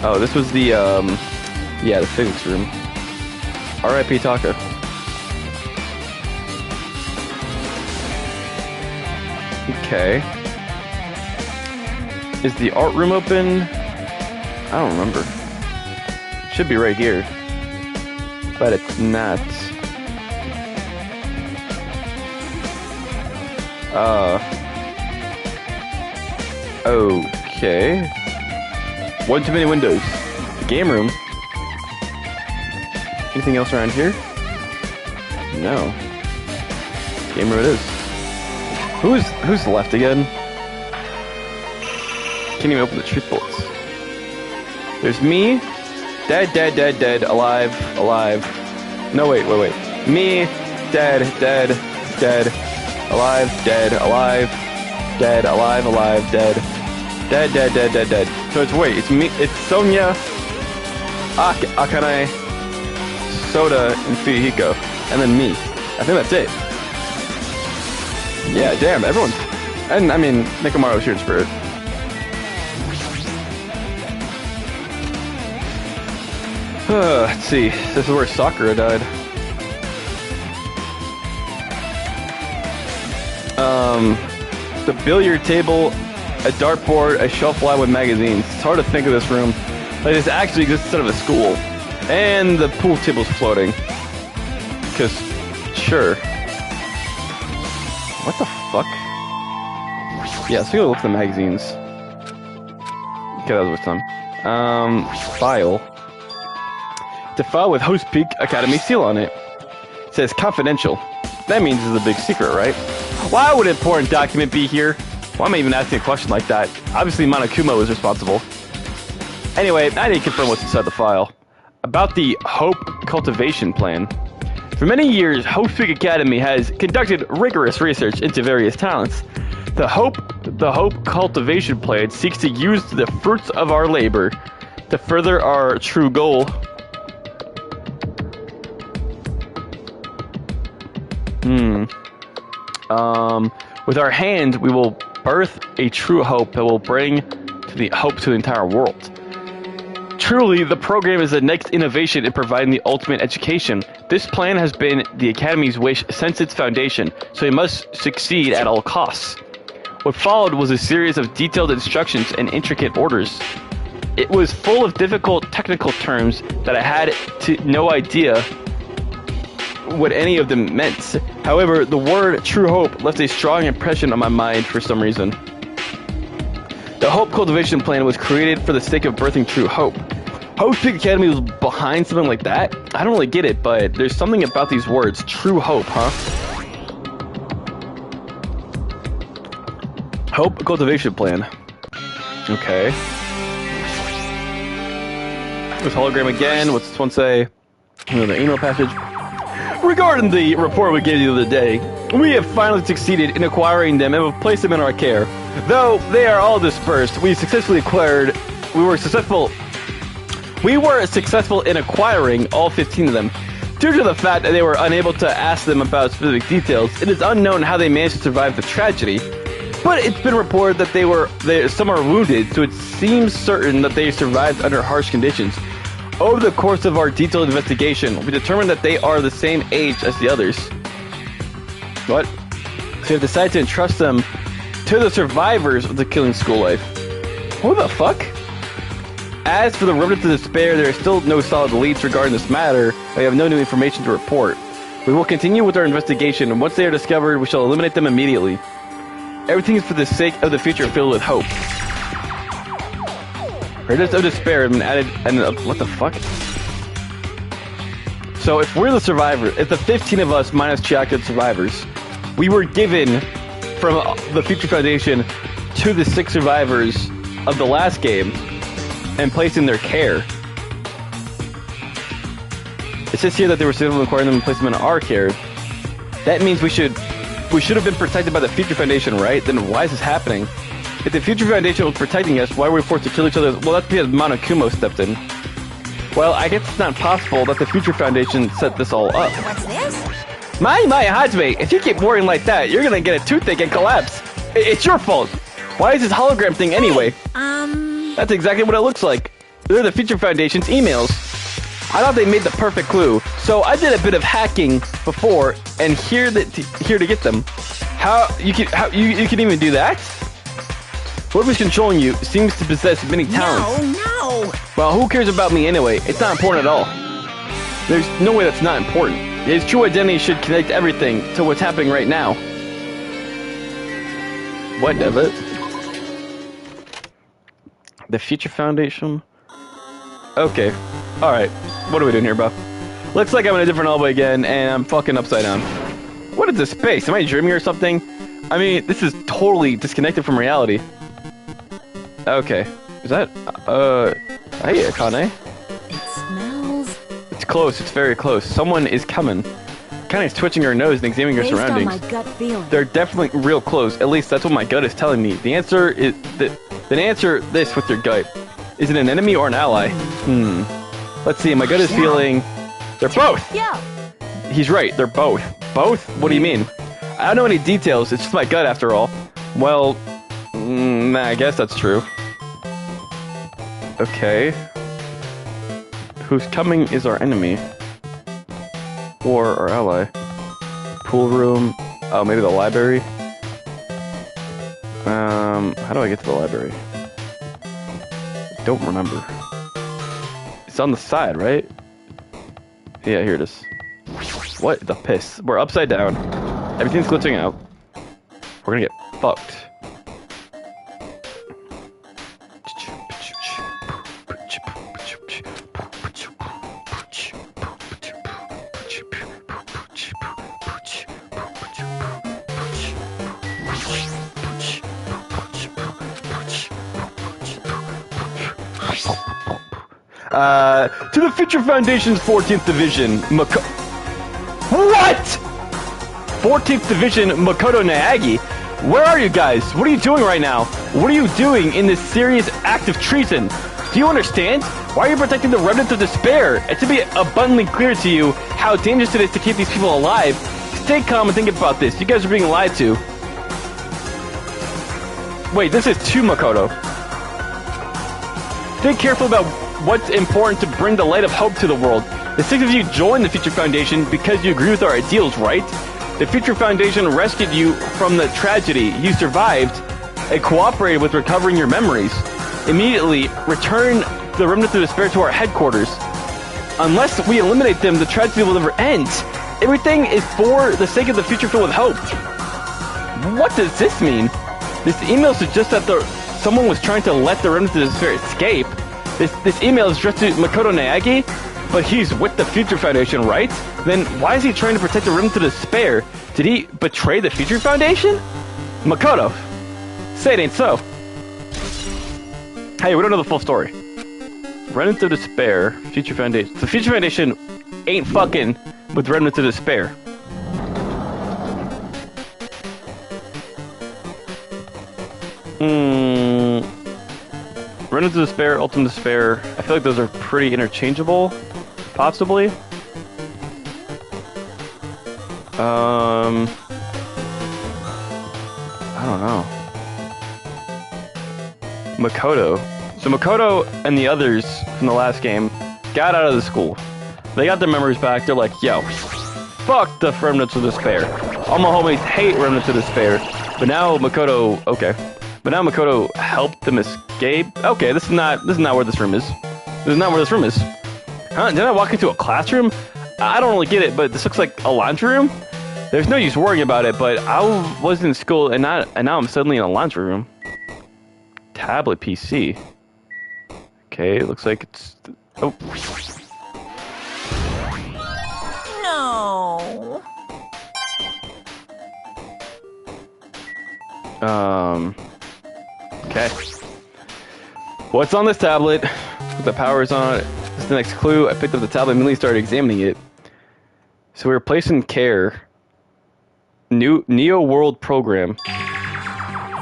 Oh, this was the, yeah, the physics room. R.I.P. Taka. Okay. Is the art room open? I don't remember. Should be right here. But it's not. Okay. One too many windows. The game room. Anything else around here? No. Game room it is. Who's left again? Can't even open the truth bullets. There's me, dead, alive. No, wait. Me, dead, alive, alive, dead. So it's me, it's Sonya, Akane, Soda, and Fuyuhiko, and then me. I think that's it. Yeah, damn, everyone's... And, I mean, Nekomaru's here in spirit. Let's see. This is where Sakura died. The billiard table, a dartboard, a shelf lined with magazines. It's hard to think of this room. Like, this actually exists instead of a school. And the pool table's floating. Because, sure. What the fuck? Yeah, let's take a look at the magazines. Okay, that was with time. File. It's a file with Host Peak Academy seal on it. It says confidential. That means it's a big secret, right? Why would an important document be here? Why am I even asking a question like that? Obviously Monokuma was responsible. Anyway, I need to confirm what's inside the file. About the Hope Cultivation Plan. For many years, Hope Peak Academy has conducted rigorous research into various talents. The Hope Cultivation Plan seeks to use the fruits of our labor to further our true goal. With our hand, we will birth a true hope that will bring hope to the entire world. Truly, the program is the next innovation in providing the ultimate education. This plan has been the Academy's wish since its foundation, so it must succeed at all costs. What followed was a series of detailed instructions and intricate orders. It was full of difficult technical terms that I had no idea what any of them meant. However, the word true hope left a strong impression on my mind for some reason. The Hope Cultivation Plan was created for the sake of birthing true hope. Hope Peak Academy was behind something like that? I don't really get it, but there's something about these words. True hope, huh? Hope Cultivation Plan. Okay. This hologram again. What's this one say? Another email passage. Regarding the report we gave you the other day, we have finally succeeded in acquiring them and have placed them in our care. Though they are all dispersed, we were successful in acquiring all 15 of them. Due to the fact that they were unable to ask them about specific details, it is unknown how they managed to survive the tragedy. But it's been reported that some are wounded, so it seems certain that they survived under harsh conditions. Over the course of our detailed investigation, we determined that they are the same age as the others. What? So we have decided to entrust them to the survivors of the killing school life. What the fuck? As for the remnants of despair, there are still no solid leads regarding this matter. We have no new information to report. We will continue with our investigation, and once they are discovered, we shall eliminate them immediately. Everything is for the sake of the future filled with hope. Remnants of despair have been added, and what the fuck? So if we're the survivors, if the 15 of us minus Chiaka survivors, we were given from the Future Foundation to the 6 survivors of the last game and placed in their care. It says here that they were successful in acquiring them and placed them in our care. That means we should have been protected by the Future Foundation, right? Then why is this happening? If the Future Foundation was protecting us, why were we forced to kill each other? Well, that's because Monokuma stepped in. Well, I guess it's not possible that the Future Foundation set this all up. What's this? My Hajime, if you keep worrying like that, you're gonna get a toothache and collapse. It's your fault. Why is this hologram thing anyway? That's exactly what it looks like. They're the Future Foundation's emails. I thought they made the perfect clue, so I did a bit of hacking before, and here to get them. You can even do that? Whoever's controlling you seems to possess many talents. No. Well, who cares about me anyway? It's not important at all. There's no way that's not important. His true identity should connect everything to what's happening right now. What of it? The Future Foundation? Okay. Alright. What are we doing here, bro? Looks like I'm in a different hallway again, and I'm fucking upside down. What is this space? Am I dreaming or something? I mean, this is totally disconnected from reality. Okay. Is that... Hey, Akane. It smells... It's close. It's very close. Someone is coming. Akane's twitching her nose and examining her surroundings. Based on my gut feeling. They're definitely real close. At least that's what my gut is telling me. The answer is... Then answer this with your gut. Is it an enemy or an ally? Let's see. My gut is feeling... They're both! Yeah. He's right. They're both. Both? What do you mean? I don't know any details. It's just my gut after all. Well... Nah, I guess that's true. Okay. Who's coming is our enemy. Or our ally. Pool room. Oh, maybe the library? How do I get to the library? Don't remember. It's on the side, right? Yeah, here it is. What the piss? We're upside down. Everything's glitching out. We're gonna get fucked. To the Future Foundation's 14th Division, What? 14th Division, Makoto Naegi? Where are you guys? What are you doing right now? What are you doing in this serious act of treason? Do you understand? Why are you protecting the remnants of despair? It should be abundantly clear to you how dangerous it is to keep these people alive. Stay calm and think about this. You guys are being lied to. Wait, this is to Makoto. Think carefully about what's important to bring the light of hope to the world. The 6 of you joined the Future Foundation because you agree with our ideals, right? The Future Foundation rescued you from the tragedy. You survived and cooperated with recovering your memories. Immediately, return the remnants of despair to our headquarters. Unless we eliminate them, the tragedy will never end. Everything is for the sake of the future filled with hope. What does this mean? This email suggests that someone was trying to let the remnants of despair escape. This email is addressed to Makoto Naegi, but he's with the Future Foundation, right? Then why is he trying to protect the remnants of despair? Did he betray the Future Foundation? Makoto, say it ain't so. Hey, we don't know the full story. Remnants of Despair, Future Foundation. The Future Foundation ain't fucking with Remnants of Despair. Remnants of Despair, Ultimate Despair. I feel like those are pretty interchangeable, possibly. I don't know. Makoto. So Makoto and the others from the last game got out of the school. They got their memories back. They're like, yo, fuck the Remnants of Despair. All my homies hate Remnants of Despair. But now Makoto, okay. But now Makoto helped them escape. Okay, this is not where this room is. This is not where this room is. Huh? Did I walk into a classroom? I don't really get it, but this looks like a laundry room. There's no use worrying about it, but I was in school and now I'm suddenly in a laundry room. Tablet PC. Okay, it looks like it's... Oh. No. Okay. What's on this tablet? Put the powers on it. This is the next clue. I picked up the tablet and immediately started examining it. So we were placed in care. New Neo World program.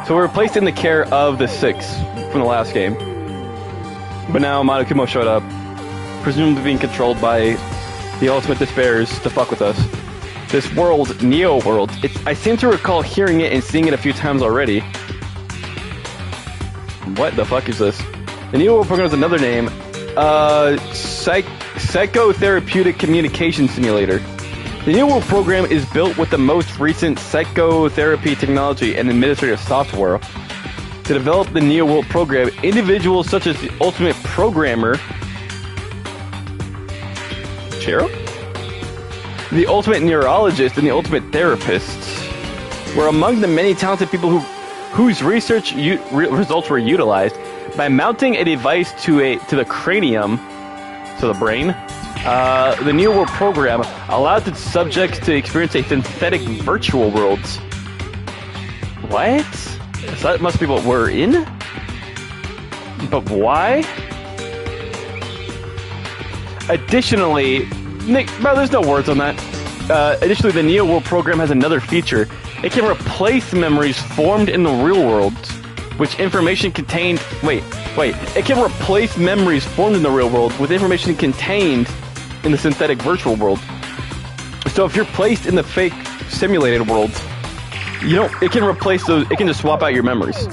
So we were placed in the care of the 6 from the last game. But now Monokuma showed up, presumably being controlled by the Ultimate Despairs to fuck with us. This world, Neo World, I seem to recall hearing it and seeing it a few times already. What the fuck is this? The Neo World program is another name. Psychotherapeutic Communication Simulator. The Neo World program is built with the most recent psychotherapy technology and administrative software. To develop the Neo World program, individuals such as the Ultimate Programmer, Chiro? The Ultimate Neurologist, and the Ultimate Therapist were among the many talented people whose research results were utilized. By mounting a device to the cranium, to the brain, the Neo World program allowed its subjects to experience a synthetic virtual world. What? So that must be what we're in? But why? Additionally, Nick, bro, there's no words on that. Additionally, the Neo World program has another feature. It can replace memories formed in the real world, which information contained... Wait. It can replace memories formed in the real world with information contained in the synthetic virtual world. So if you're placed in the fake simulated world, it can replace those, it can just swap out your memories.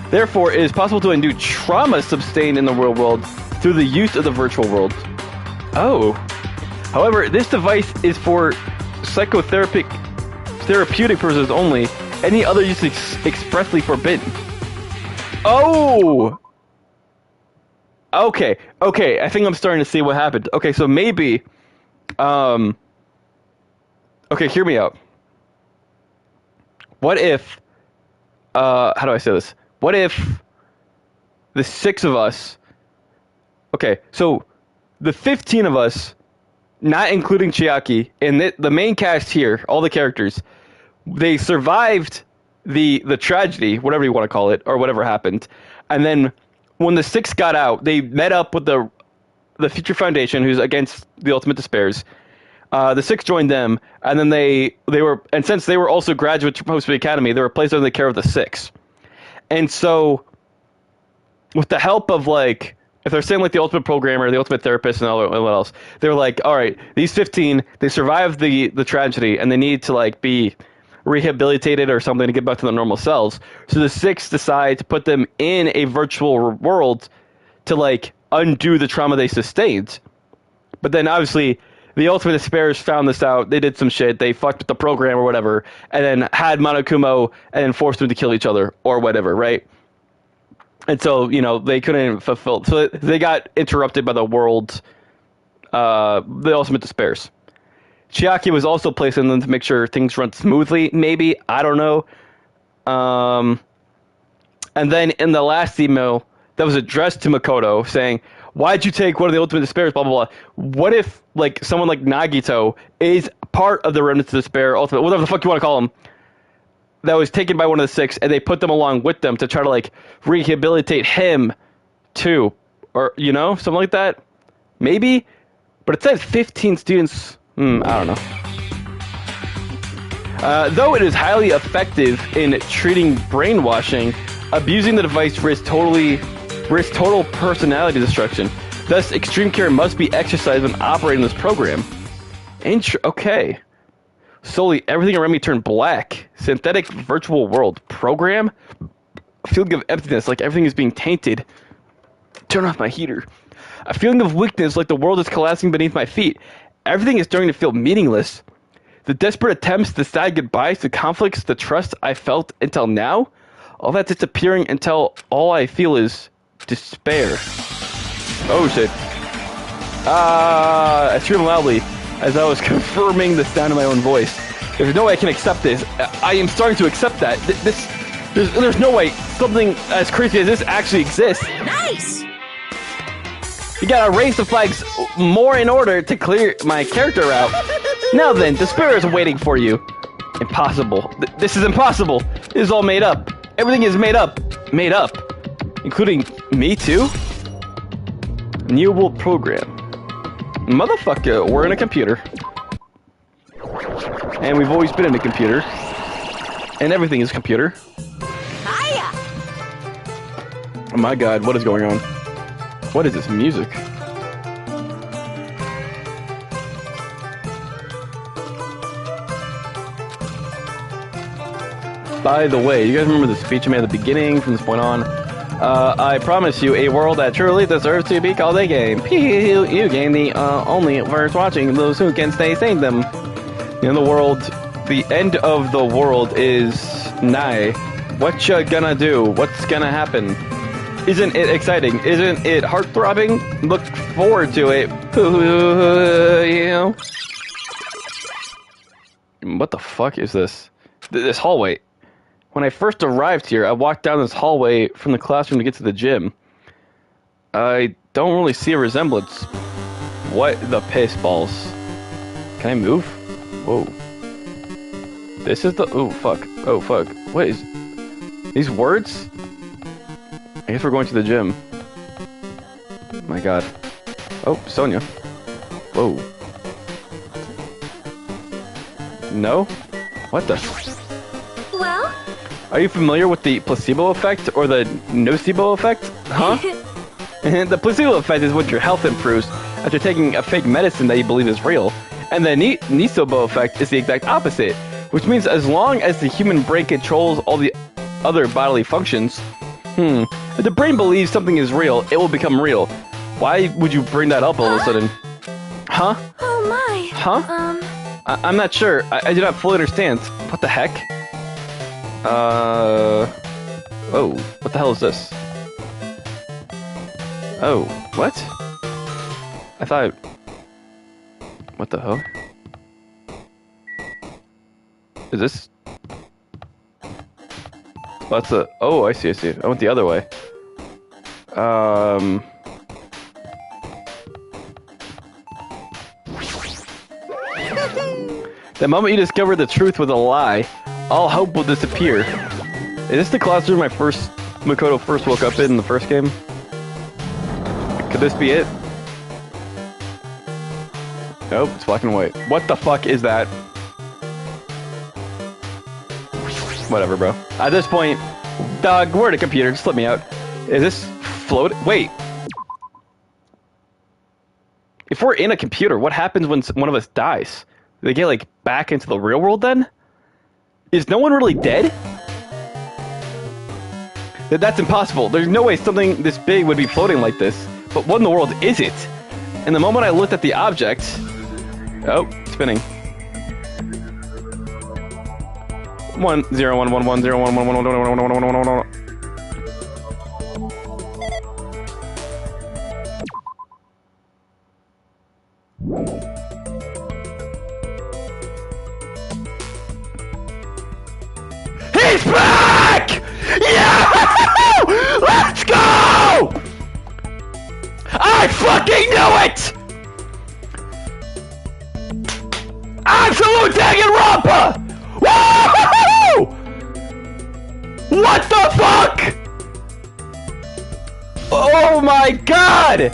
Therefore, it is possible to undo trauma sustained in the real world through the use of the virtual world. Oh. However, this device is for therapeutic purposes only. Any other use is expressly forbidden. Oh! Okay, I think I'm starting to see what happened. Okay, so maybe... Okay, hear me out. What if... how do I say this? What if the 6 of us... Okay, so the 15 of us, not including Chiaki, and the main cast here, all the characters, they survived the tragedy, whatever you want to call it, or whatever happened. And then when the 6 got out, they met up with the Future Foundation, who's against the Ultimate Despairs. The 6 joined them, and then they were, and since they were also graduates from Hope Academy, they were placed under the care of the 6. And so, with the help of, like, if they're saying, like, the Ultimate Programmer, the Ultimate Therapist, and all what else, they were like, all right, these 15, they survived the tragedy, and they need to, like, be rehabilitated or something to get back to their normal selves. So the 6 decide to put them in a virtual world to, like, undo the trauma they sustained. But then, obviously, the Ultimate Despairs found this out. They did some shit. They fucked with the program or whatever, and then had Monokuma and then forced them to kill each other or whatever, right? And so, they couldn't fulfill... So they got interrupted by the world, the Ultimate Despairs. Chiaki was also placed in them to make sure things run smoothly, maybe. I don't know. And then in the last email that was addressed to Makoto saying, why'd you take one of the Ultimate Despairs, blah, blah, blah. What if, like, someone like Nagito is part of the Remnants of Despair, Ultimate, whatever the fuck you want to call him, that was taken by one of the 6, and they put them along with them to try to, like, rehabilitate him, too. Or, you know, something like that. Maybe? But it said 15 students. I don't know. Though it is highly effective in treating brainwashing, abusing the device risks total personality destruction. Thus, extreme care must be exercised when operating this program. Okay. Slowly, everything around me turned black. Synthetic virtual world. Program? A feeling of emptiness, like everything is being tainted. Turn off my heater. A feeling of weakness, like the world is collapsing beneath my feet. Everything is starting to feel meaningless. The desperate attempts, the sad goodbyes, the conflicts, the trust I felt until now, all that's disappearing until all I feel is despair. Oh shit. I screamed loudly as I was confirming the sound of my own voice. There's no way I can accept this. I am starting to accept that. There's no way something as crazy as this actually exists. Nice! You gotta raise the flags more in order to clear my character out. Now then, despair is waiting for you. Impossible. This is impossible. This is all made up. Everything is made up. Made up. Including me too? New world program. Motherfucker, we're in a computer. And we've always been in a computer. And everything is computer. Hiya! Oh my god, what is going on? What is this music? By the way, you guys remember the speech I made at the beginning? From this point on, I promise you a world that truly deserves to be called a game. You game the only worth watching those who can stay sane them. In the world, the end of the world is nigh. What you gonna do? What's gonna happen? Isn't it exciting? Isn't it heart-throbbing? Look forward to it. You know? What the fuck is this? This hallway. When I first arrived here, I walked down this hallway from the classroom to get to the gym. I don't really see a resemblance. What the piss balls? Can I move? Whoa. This is the... Oh, fuck. Oh, fuck. What is... These words? I guess we're going to the gym. My god. Oh, Sonia. Whoa. No? What the... Well? Are you familiar with the placebo effect or the nocebo effect? Huh? The placebo effect is when your health improves after taking a fake medicine that you believe is real. And the nocebo effect is the exact opposite, which means as long as the human brain controls all the other bodily functions, if the brain believes something is real, it will become real. Why would you bring that up all of a sudden? Huh? Oh my. Huh? I'm not sure. I do not fully understand. What the heck? Oh, what the hell is this? Oh, what? I thought... What the hell? Is this... That's the... Oh, I see. I went the other way. The moment you discover the truth with a lie, all hope will disappear. Is this the classroom Makoto first woke up in the first game? Could this be it? Nope, it's black and white. What the fuck is that? Whatever, bro. At this point, dog, we're at a computer. Just let me out. Is this float? Wait. If we're in a computer, what happens when one of us dies? Do they get, like, back into the real world then? Is no one really dead? That's impossible. There's no way something this big would be floating like this. But what in the world is it? And the moment I looked at the object... Oh, spinning. 1 0 1 1 1 0 1 1 1 1 1 1 1 1 1 1. He's back! Yeah! Let's go! I fucking knew it! Absolute Danganronpa! Woo! What the fuck? Oh my god!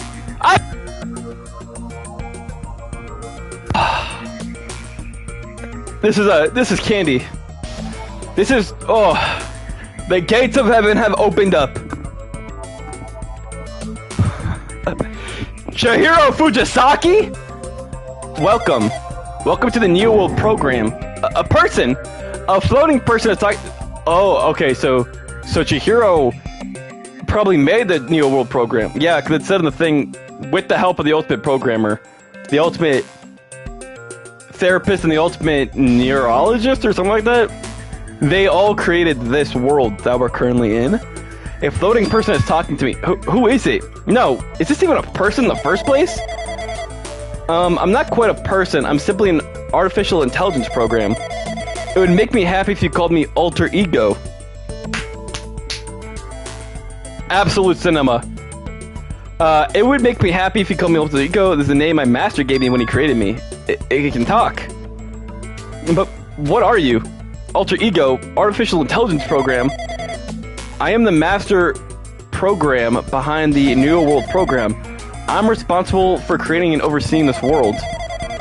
This is candy. This is, oh, the gates of heaven have opened up. Chihiro Fujisaki? Welcome. Welcome to the Neo World program. A person, a floating person is talking. Oh, okay, so Chihiro probably made the Neo World program. Yeah, because it said in the thing, with the help of the ultimate programmer, the ultimate therapist and the ultimate neurologist or something like that, they all created this world that we're currently in. A floating person is talking to me. Who is it? No, is this even a person in the first place? I'm not quite a person. I'm simply an artificial intelligence program. It would make me happy if you called me Alter Ego. Absolute cinema. It would make me happy if you called me Alter Ego. This is the name my master gave me when he created me. It can talk. But what are you? Alter Ego, artificial intelligence program. I am the master program behind the New World program. I'm responsible for creating and overseeing this world.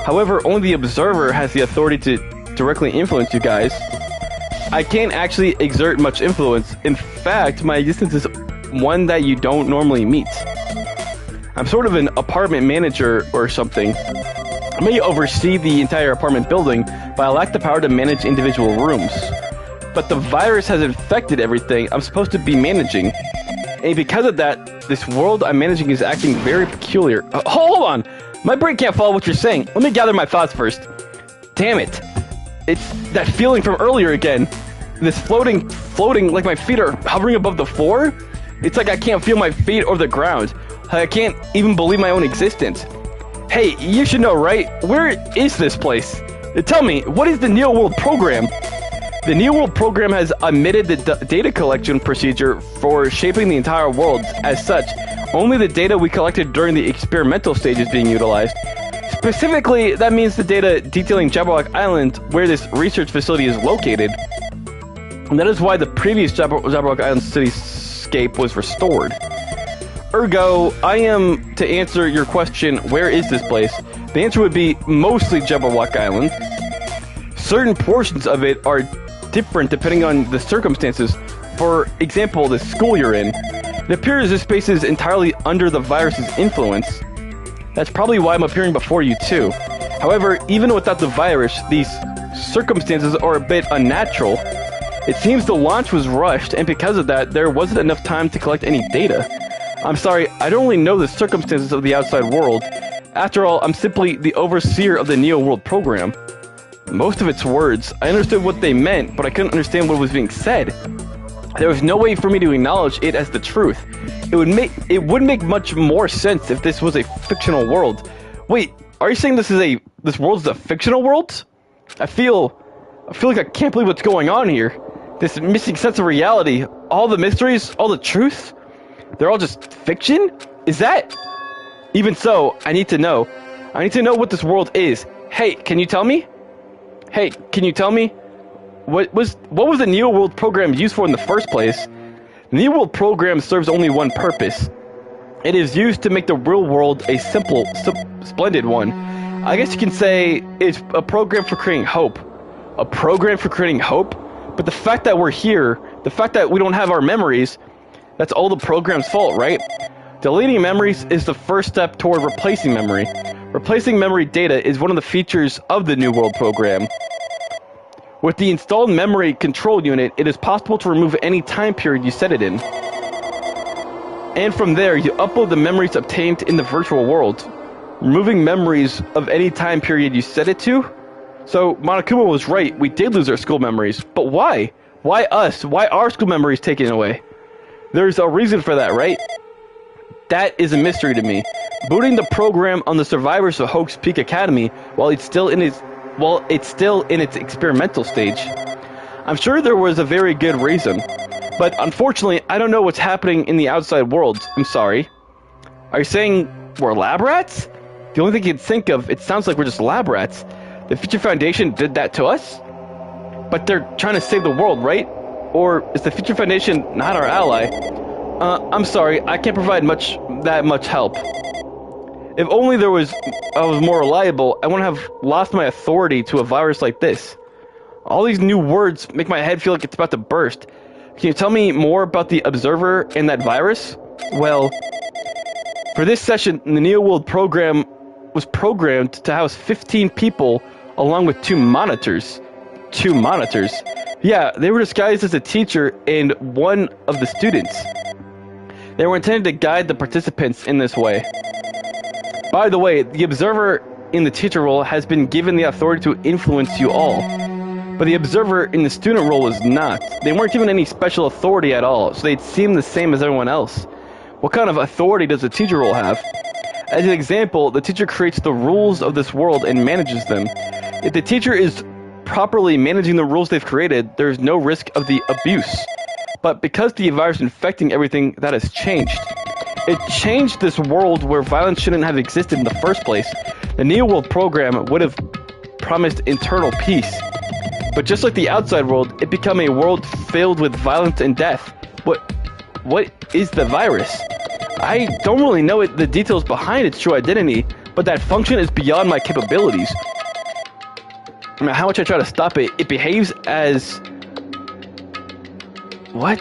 However, only the observer has the authority to directly influence you guys. I can't actually exert much influence. In fact, my existence is one that you don't normally meet. I'm sort of an apartment manager or something. I may oversee the entire apartment building, but I lack the power to manage individual rooms. But the virus has infected everything I'm supposed to be managing. And because of that, this world I'm managing is acting very peculiar. Hold on! My brain can't follow what you're saying. Let me gather my thoughts first. Damn it. It's that feeling from earlier again. This floating, like my feet are hovering above the floor. It's like I can't feel my feet or the ground. I can't even believe my own existence. Hey, you should know, right? Where is this place? Tell me, what is the Neo World program? The Neo World program has omitted the data collection procedure for shaping the entire world. As such, only the data we collected during the experimental stage is being utilized. Specifically, that means the data detailing Jabberwock Island, where this research facility is located. And that is why the previous Jabberwock Island cityscape was restored. Ergo, I am to answer your question, where is this place? The answer would be mostly Jabberwock Island. Certain portions of it are different depending on the circumstances. For example, the school you're in. It appears this space is entirely under the virus's influence. That's probably why I'm appearing before you too. However, even without the virus, these circumstances are a bit unnatural. It seems the launch was rushed, and because of that, there wasn't enough time to collect any data. I'm sorry, I don't really know the circumstances of the outside world. After all, I'm simply the overseer of the Neo World program. Most of its words, I understood what they meant, but I couldn't understand what was being said. There was no way for me to acknowledge it as the truth. It would make much more sense if this was a fictional world. Wait, are you saying this world's a fictional world? I feel like I can't believe what's going on here. This missing sense of reality, all the mysteries, all the truth, they're all just fiction? Is that? Even so, I need to know. I need to know what this world is. Hey, can you tell me? Hey, can you tell me? What was the Neo World program used for in the first place? The Neo World program serves only one purpose. It is used to make the real world a simple, splendid one. I guess you can say it's a program for creating hope. A program for creating hope? But the fact that we're here, the fact that we don't have our memories, that's all the program's fault, right? Deleting memories is the first step toward replacing memory. Replacing memory data is one of the features of the New World program. With the installed memory control unit, it is possible to remove any time period you set it in. And from there, you upload the memories obtained in the virtual world. Removing memories of any time period you set it to? So, Monokuma was right, we did lose our school memories. But why? Why us? Why are school memories taken away? There's a reason for that, right? That is a mystery to me. Booting the program on the survivors of Hope's Peak Academy while it's still in its experimental stage. I'm sure there was a very good reason, but unfortunately, I don't know what's happening in the outside world. I'm sorry. Are you saying we're lab rats? The only thing you can think of, it sounds like we're just lab rats. The Future Foundation did that to us? But they're trying to save the world, right? Or is the Future Foundation not our ally? I'm sorry, I can't provide that much help. If only I was more reliable, I wouldn't have lost my authority to a virus like this. All these new words make my head feel like it's about to burst. Can you tell me more about the Observer and that virus? Well, for this session, the Neo World program was programmed to house 15 people along with 2 monitors. 2 monitors? Yeah, they were disguised as a teacher and one of the students. They were intended to guide the participants in this way. By the way, the Observer in the teacher role has been given the authority to influence you all. But the Observer in the student role was not. They weren't given any special authority at all, so they'd seem the same as everyone else. What kind of authority does the teacher role have? As an example, the teacher creates the rules of this world and manages them. If the teacher is properly managing the rules they've created, there is no risk of the abuse. But because the virus infecting everything, that has changed. It changed this world where violence shouldn't have existed in the first place. The Neo World program would have promised internal peace. But just like the outside world, it became a world filled with violence and death. What is the virus? I don't really know the details behind its true identity, but that function is beyond my capabilities. I mean, how much I try to stop it, it behaves as... What?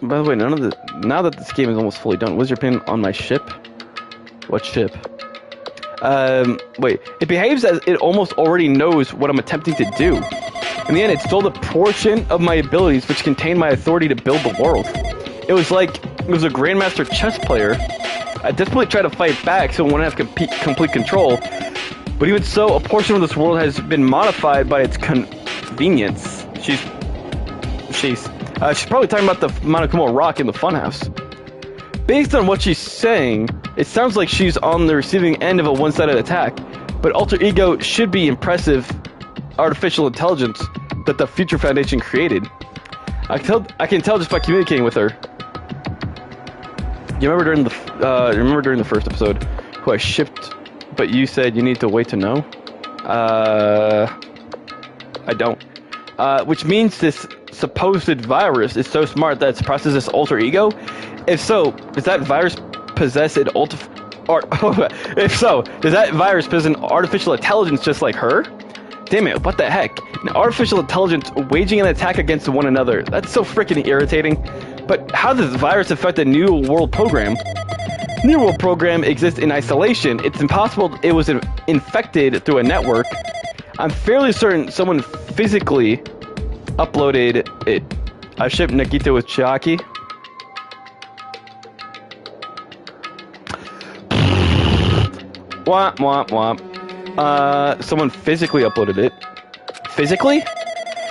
By the way, now that this game is almost fully done, what's your opinion on my ship? What ship? Wait. It behaves as it almost already knows what I'm attempting to do. In the end, it stole the portion of my abilities which contained my authority to build the world. It was like it was a grandmaster chess player. I desperately tried to fight back so it wouldn't have complete control. But even so, a portion of this world has been modified by its convenience. She's probably talking about the Monokuma Rock in the funhouse. Based on what she's saying, it sounds like she's on the receiving end of a one-sided attack. But Alter Ego should be impressive artificial intelligence that the Future Foundation created. I can tell just by communicating with her. You remember during the first episode who I shipped, but you said you need to wait to know? I don't. Which means this supposed virus is so smart that it processes alter ego? If so, does that virus possess an if so, does that virus possess an artificial intelligence just like her? Damn it, what the heck? An artificial intelligence waging an attack against one another. That's so freaking irritating. But how does this virus affect the New World program? The New World program exists in isolation. It's impossible it was infected through a network. I'm fairly certain someone physically uploaded it. I shipped Nagito with Chiaki. Womp womp womp. Someone physically uploaded it. Physically?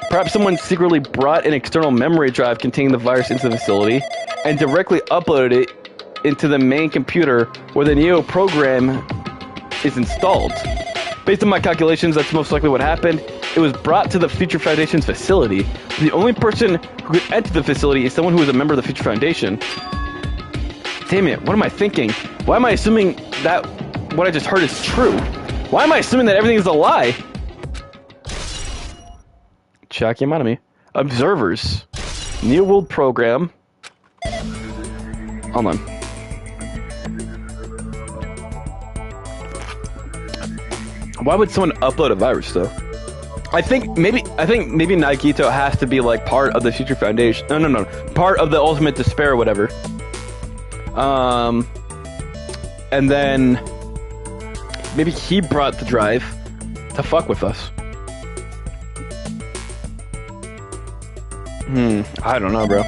Perhaps someone secretly brought an external memory drive containing the virus into the facility and directly uploaded it into the main computer where the Neo program is installed. Based on my calculations, that's most likely what happened. It was brought to the Future Foundation's facility. The only person who could enter the facility is someone who is a member of the Future Foundation. Damn it, what am I thinking? Why am I assuming that what I just heard is true? Why am I assuming that everything is a lie? Shakyamani. Observers. New World program. Hold on. Why would someone upload a virus though? I think maybe Nagito has to be like part of the Future Foundation. No. Part of the Ultimate Despair or whatever. And then maybe he brought the drive to fuck with us. I don't know, bro.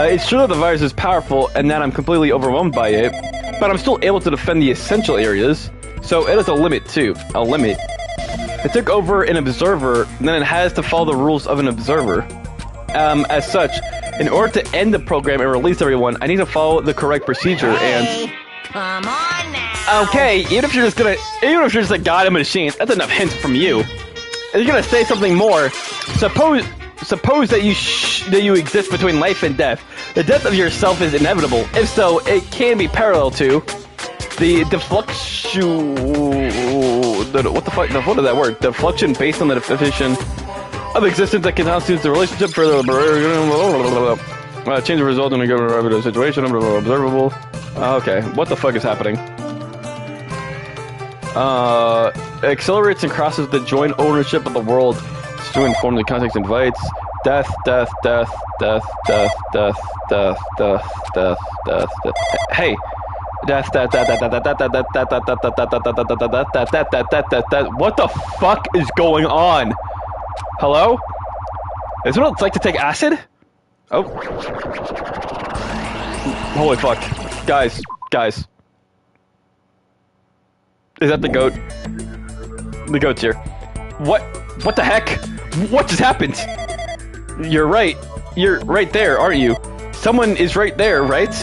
It's true that the virus is powerful and that I'm completely overwhelmed by it, but I'm still able to defend the essential areas, so it has a limit too. A limit. It took over an observer, and then it has to follow the rules of an observer. As such, in order to end the program and release everyone, I need to follow the correct procedure and... Come on now! Okay, even if you're just a god of machines, that's enough hint from you. And you're gonna say something more. Suppose that you exist between life and death. The death of yourself is inevitable. If so, it can be parallel to the deflection. What the fuck? What is that word? Deflection based on the definition of existence that constitutes the relationship further. Change the result in a given situation. Observable. Okay, what the fuck is happening? Accelerates and crosses the joint ownership of the world. To inform the context invites. Death. Hey. Death. What the fuck is going on? Hello? Is it what it's like to take acid? Oh. Holy fuck. Guys. Is that the goat? The goat's here. What the heck? What just happened? You're right. You're right there, aren't you? Someone is right there, right?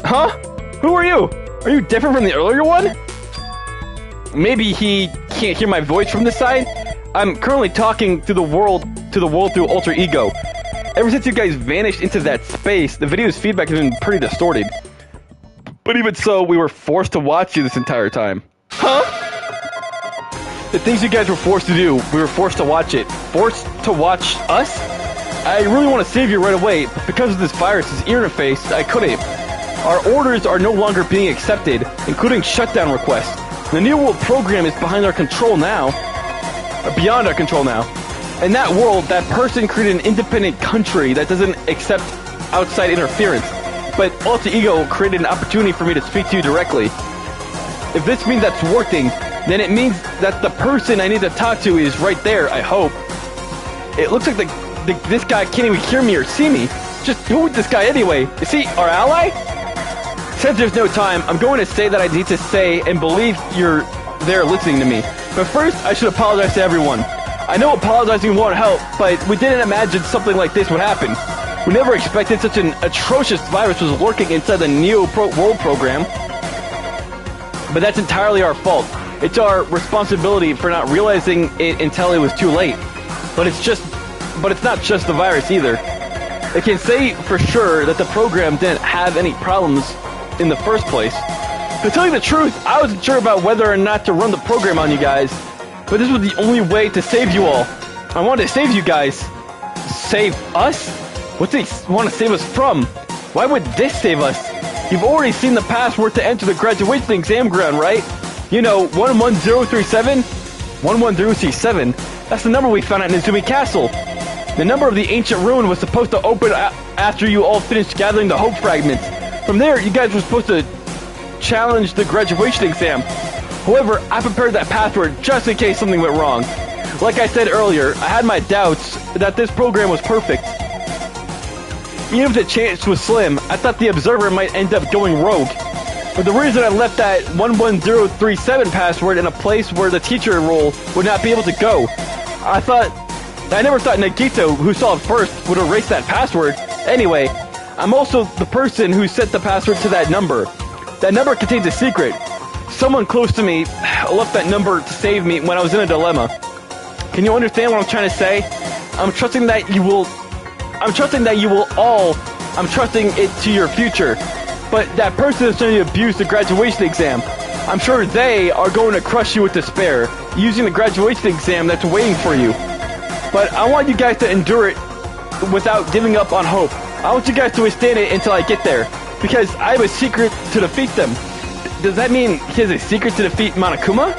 Huh? Who are you? Are you different from the earlier one? Maybe he can't hear my voice from this side? I'm currently talking to the world through alter ego. Ever since you guys vanished into that space, the video's feedback has been pretty distorted. But even so, we were forced to watch you this entire time. Huh? The things you guys were forced to do, we were forced to watch it. Forced to watch us? I really want to save you right away, but because of this virus's interface, I couldn't. Our orders are no longer being accepted, including shutdown requests. The New World program is behind our control now. Beyond our control now. In that world, that person created an independent country that doesn't accept outside interference. But Alter Ego created an opportunity for me to speak to you directly. If this means that's working, then it means that the person I need to talk to is right there, I hope. It looks like this guy can't even hear me or see me. Just who is this guy anyway? Is he our ally? Since there's no time, I'm going to say that I need to say and believe you're there listening to me. But first, I should apologize to everyone. I know apologizing won't help, but we didn't imagine something like this would happen. We never expected such an atrocious virus was lurking inside the World program. But that's entirely our fault. It's our responsibility for not realizing it until it was too late. But it's not just the virus either. I can say for sure that the program didn't have any problems in the first place. To tell you the truth, I wasn't sure about whether or not to run the program on you guys. But this was the only way to save you all. I wanted to save you guys. Save us? What do they want to save us from? Why would this save us? You've already seen the password to enter the graduation exam ground, right? You know, 11037? 11037? That's the number we found at Nezumi Castle. The number of the ancient ruin was supposed to open after you all finished gathering the hope fragments. From there, you guys were supposed to challenge the graduation exam. However, I prepared that password just in case something went wrong. Like I said earlier, I had my doubts that this program was perfect. Even if the chance was slim, I thought the observer might end up going rogue. But the reason I left that 11037 password in a place where the teacher role would not be able to go. I never thought Nagito, who saw it first, would erase that password. Anyway, I'm also the person who set the password to that number. That number contains a secret. Someone close to me left that number to save me when I was in a dilemma. Can you understand what I'm trying to say? I'm trusting it to your future. But that person is trying to abuse the graduation exam. I'm sure they are going to crush you with despair, using the graduation exam that's waiting for you. But I want you guys to endure it without giving up on hope. I want you guys to withstand it until I get there, because I have a secret to defeat them. Does that mean he has a secret to defeat Monokuma?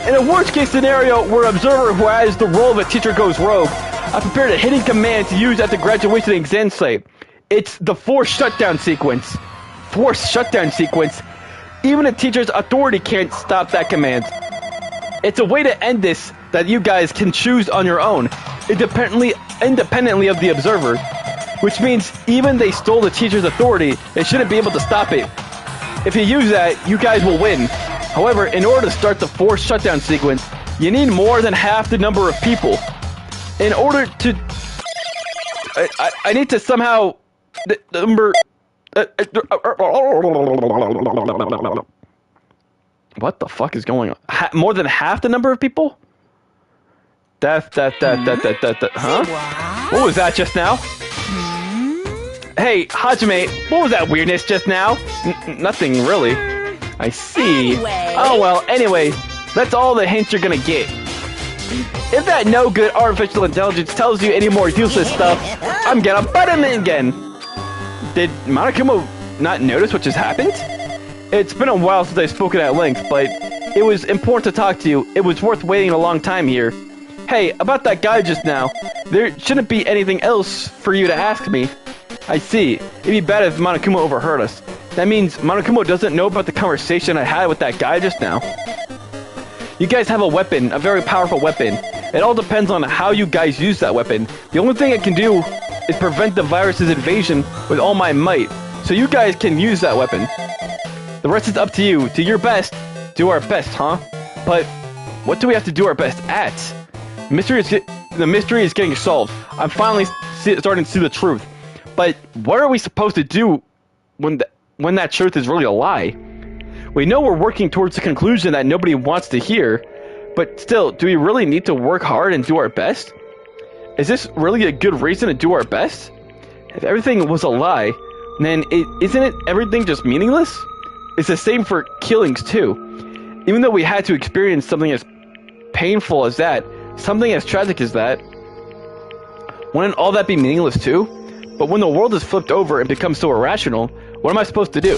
In a worst case scenario where an observer who has the role of a teacher goes rogue, I prepared a hidden command to use at the graduation exam site. It's the forced shutdown sequence. Forced shutdown sequence. Even a teacher's authority can't stop that command. It's a way to end this that you guys can choose on your own, independently of the observer. Which means even they stole the teacher's authority, they shouldn't be able to stop it. If you use that, you guys will win. However, in order to start the forced shutdown sequence, you need more than half the number of people. In order to... I need to somehow... The number... What the fuck is going on? More than half the number of people? Huh? What was that just now? Hey, Hajime, what was that weirdness just now? Nothing, really. I see. Anyway. Oh, well, anyway, that's all the hints you're gonna get. If that no-good artificial intelligence tells you any more useless stuff, I'm gonna butt him again. Did Monokuma not notice what just happened? It's been a while since I've spoken at length, but it was important to talk to you. It was worth waiting a long time here. Hey, about that guy just now, there shouldn't be anything else for you to ask me. I see. It'd be bad if Monokuma overheard us. That means Monokuma doesn't know about the conversation I had with that guy just now. You guys have a weapon, a very powerful weapon. It all depends on how you guys use that weapon. The only thing I can do is prevent the virus's invasion with all my might. So you guys can use that weapon. The rest is up to you. Do your best. Do our best, huh? But what do we have to do our best at? The mystery is getting solved. I'm finally starting to see the truth. But what are we supposed to do when that truth is really a lie? We know we're working towards the conclusion that nobody wants to hear, but still, do we really need to work hard and do our best? Is this really a good reason to do our best? If everything was a lie, then isn't it everything just meaningless? It's the same for killings too. Even though we had to experience something as painful as that, something as tragic as that, wouldn't all that be meaningless too? But when the world is flipped over and becomes so irrational, what am I supposed to do?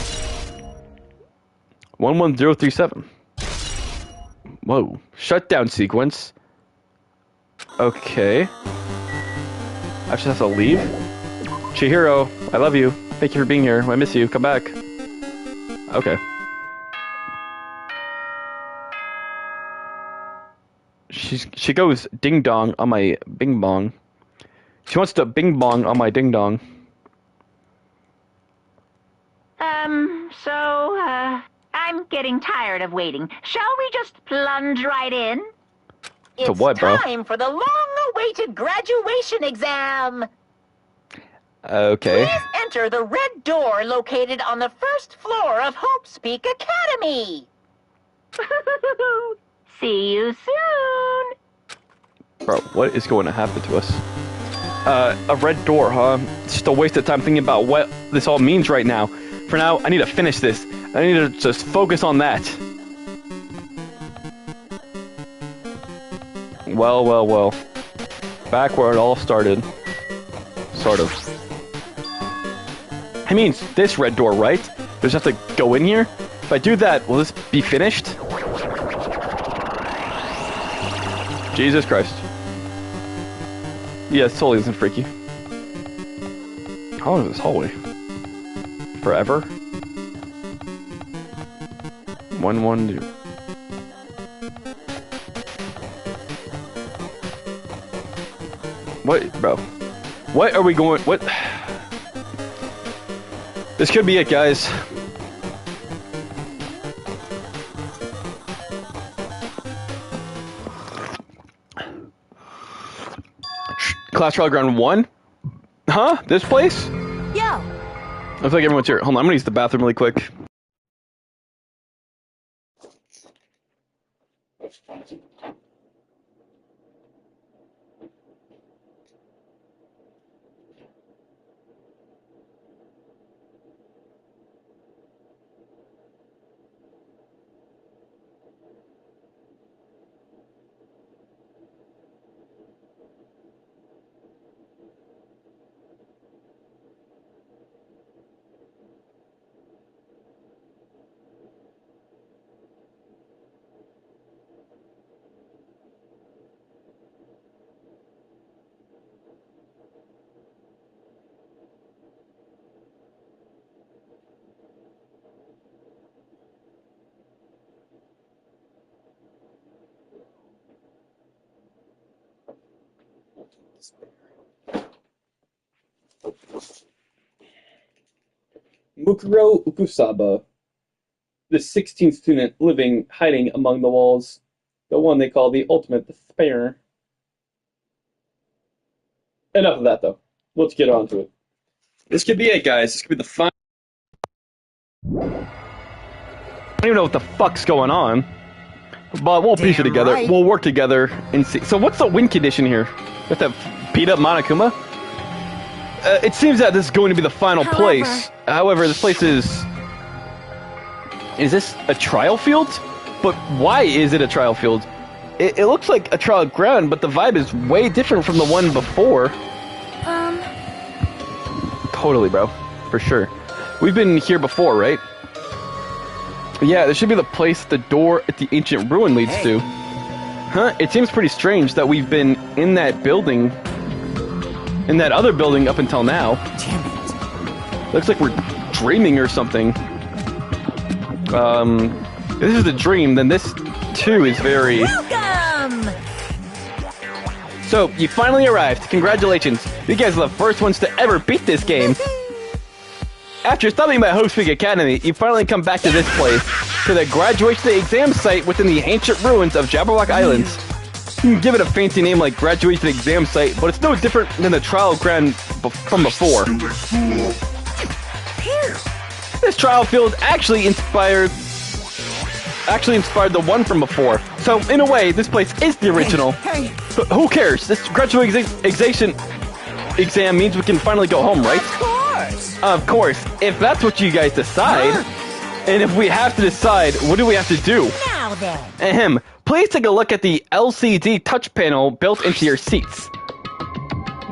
11037. Whoa. Shutdown sequence. Okay. I just have to leave? Chihiro, I love you. Thank you for being here. I miss you. Come back. Okay. She goes ding dong on my bing bong. She wants to bing bong on my ding dong. I'm getting tired of waiting. Shall we just plunge right in? To what, bro? It's time for the long-awaited graduation exam. Okay. Please enter the red door located on the first floor of Hope's Peak Academy. See you soon. Bro, what is going to happen to us? A red door, huh? It's just a waste of time thinking about what this all means right now. For now, I need to finish this. I need to just focus on that. Well. Back where it all started. Sort of. It means this red door, right? There's have to go in here? If I do that, will this be finished? Jesus Christ. Yeah, this totally isn't freaky. How long is this hallway? Forever? 112. What, bro? What are we going? What? This could be it, guys. Class Trial Ground 1? Huh? This place? Yeah. Looks like everyone's here. Hold on, I'm gonna use the bathroom really quick. Mukuro Ukusaba, the 16th student hiding among the walls, the one they call the ultimate despair. Enough of that, though. Let's get on to it. This could be it, guys. This could be the fun. I don't even know what the fuck's going on, but we'll piece it together. Right. We'll work together and see. So what's the win condition here? We have to beat up Monokuma? It seems that this is going to be the final place. However, this place is... Is this a trial field? But why is it a trial field? It looks like a trial ground, but the vibe is way different from the one before. Totally, bro. For sure. We've been here before, right? Yeah, this should be the place the door at the ancient ruin leads to. Huh? It seems pretty strange that we've been in that building, in that other building up until now. Damn it. Looks like we're dreaming or something. If this is a dream, then this too is very... Welcome! So, you finally arrived. Congratulations. You guys are the first ones to ever beat this game. After stopping by Hope Speak Academy, you finally come back to this place, to the graduation exam site within the ancient ruins of Jabberwock Islands. You can give it a fancy name like graduation exam site, but it's no different than the trial ground from before. This trial field actually inspired the one from before. So, in a way, this place is the original. But who cares? This graduation exam means we can finally go home, right? Of course! Of course. If that's what you guys decide, and if we have to decide, what do we have to do? Now then. Ahem. Please take a look at the LCD touch panel built into your seats.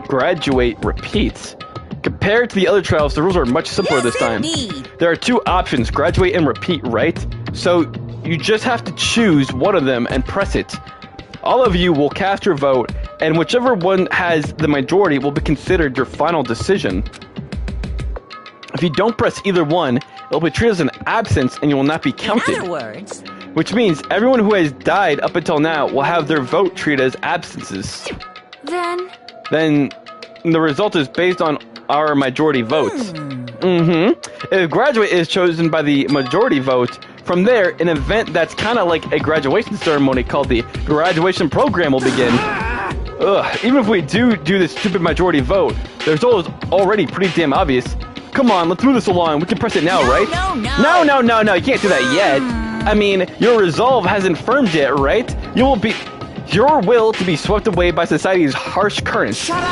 Graduate repeats. Compared to the other trials, the rules are much simpler this time. Indeed. There are two options, graduate and repeat, right? So you just have to choose one of them and press it. All of you will cast your vote, and whichever one has the majority will be considered your final decision. If you don't press either one, it will be treated as an absence and you will not be counted. In other words, Which means everyone who has died up until now will have their vote treated as absences. Then the result is based on our majority votes. If graduate is chosen by the majority vote, from there, an event that's kind of like a graduation ceremony called the graduation program will begin. Even if we do this stupid majority vote, the result is already pretty damn obvious. Come on, let's move this along. We can press it now, right? No, you can't do that yet. I mean, your resolve hasn't firmed yet, right? Your will to be swept away by society's harsh currents. shut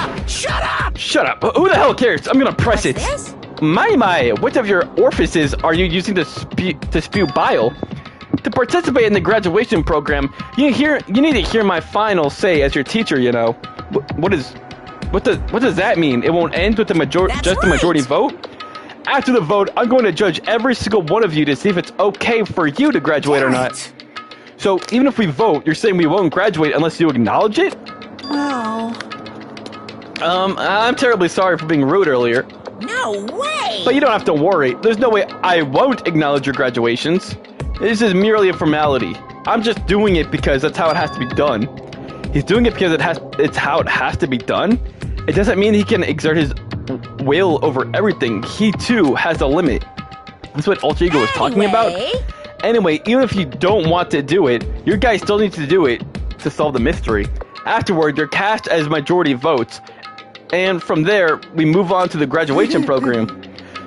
up! Shut up. Who the hell cares? I'm gonna press it. This? My, which of your orifices are you using to spew bile? To participate in the graduation program, you need to hear my final say as your teacher, you know. What does that mean? It won't end with the majority vote? After the vote, I'm going to judge every single one of you to see if it's okay for you to graduate or not. So, even if we vote, you're saying we won't graduate unless you acknowledge it? Oh. I'm terribly sorry for being rude earlier. No way! But you don't have to worry. There's no way I won't acknowledge your graduations. This is merely a formality. I'm just doing it because that's how it has to be done. He's doing it because it's how it has to be done. It doesn't mean he can exert his will over everything. He too has a limit. That's what Alter Ego was talking about. Anyway, even if you don't want to do it, your guys still need to do it to solve the mystery. Afterward, you're cast as majority votes, and from there, we move on to the graduation program.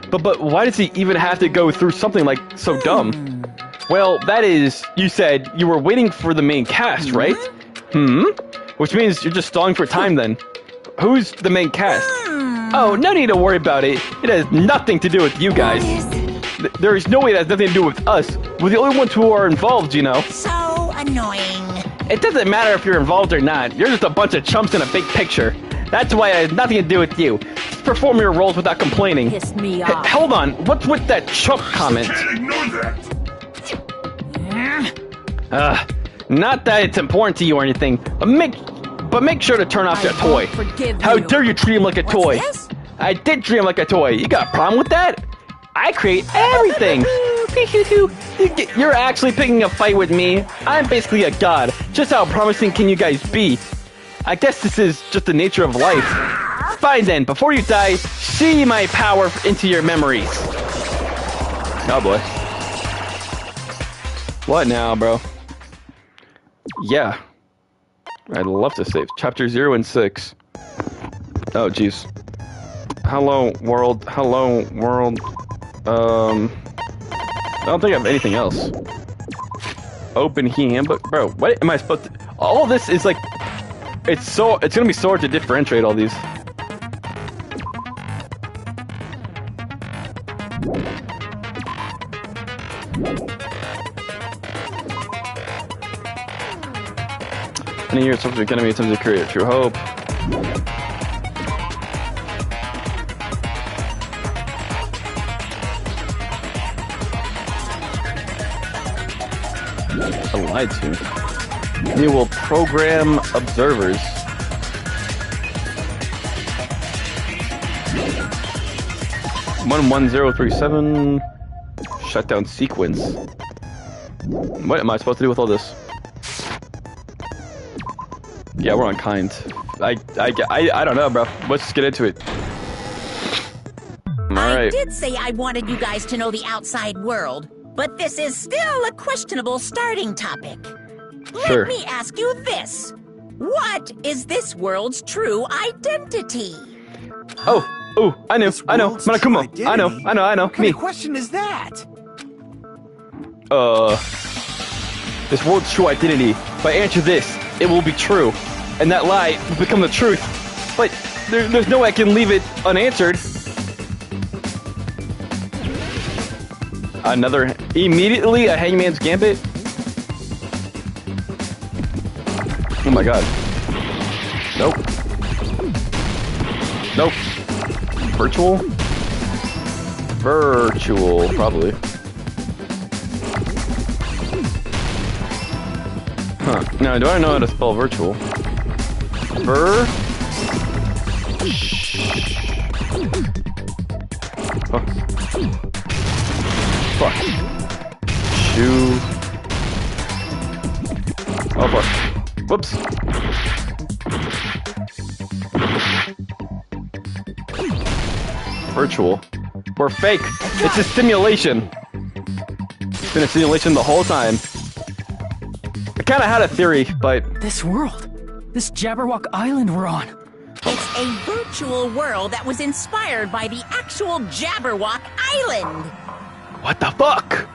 But why does he even have to go through something like so dumb? Well, that is, you said you were waiting for the main cast, right? Which means you're just stalling for time then. Who's the main cast? Oh, no need to worry about it. It has nothing to do with you guys. There is no way that has nothing to do with us. We're the only ones who are involved, you know. So annoying. It doesn't matter if you're involved or not. You're just a bunch of chumps in a big picture. That's why it has nothing to do with you. Just perform your roles without complaining. Pissed me off. Hold on. What's with that chump comment? Not that it's important to you or anything, but make sure to turn off that toy. How dare you treat him like a toy? This? I did treat him like a toy. You got a problem with that? I create everything. You're actually picking a fight with me. I'm basically a god. Just how promising can you guys be? I guess this is just the nature of life. Fine then, before you die, see my power into your memories. Oh boy. What now, bro? Yeah. I'd love to save. Chapter 0 and 6. Oh, jeez. Hello, world. Hello, world. I don't think I have anything else. Open here, but bro, what am I supposed to... All this is like... It's gonna be so hard to differentiate all these. Any year, something enemy attempts to create true hope. I lied to. You will program observers. (11037) shutdown sequence. What am I supposed to do with all this? Yeah, we're on kind. I don't know, bro. Let's just get into it. All right. I did say I wanted you guys to know the outside world, but this is still a questionable starting topic. Sure. Let me ask you this. What is this world's true identity? Oh, I know. Manakumo. I know. What kind Me. of question is that? This world's true identity. If I answer this, it will be true. And that lie will become the truth. But there's no way I can leave it unanswered. Immediately a hangman's gambit? Oh my god. Nope. Nope. Virtual, probably. Huh. Now, do I know how to spell virtual? Oh. Fuck. Shoe. Oh, fuck. Whoops. Virtual. We're fake. It's a simulation. It's been a simulation the whole time. I kind of had a theory, but This world. This Jabberwock Island we're on. It's a virtual world that was inspired by the actual Jabberwock Island. what the fuck?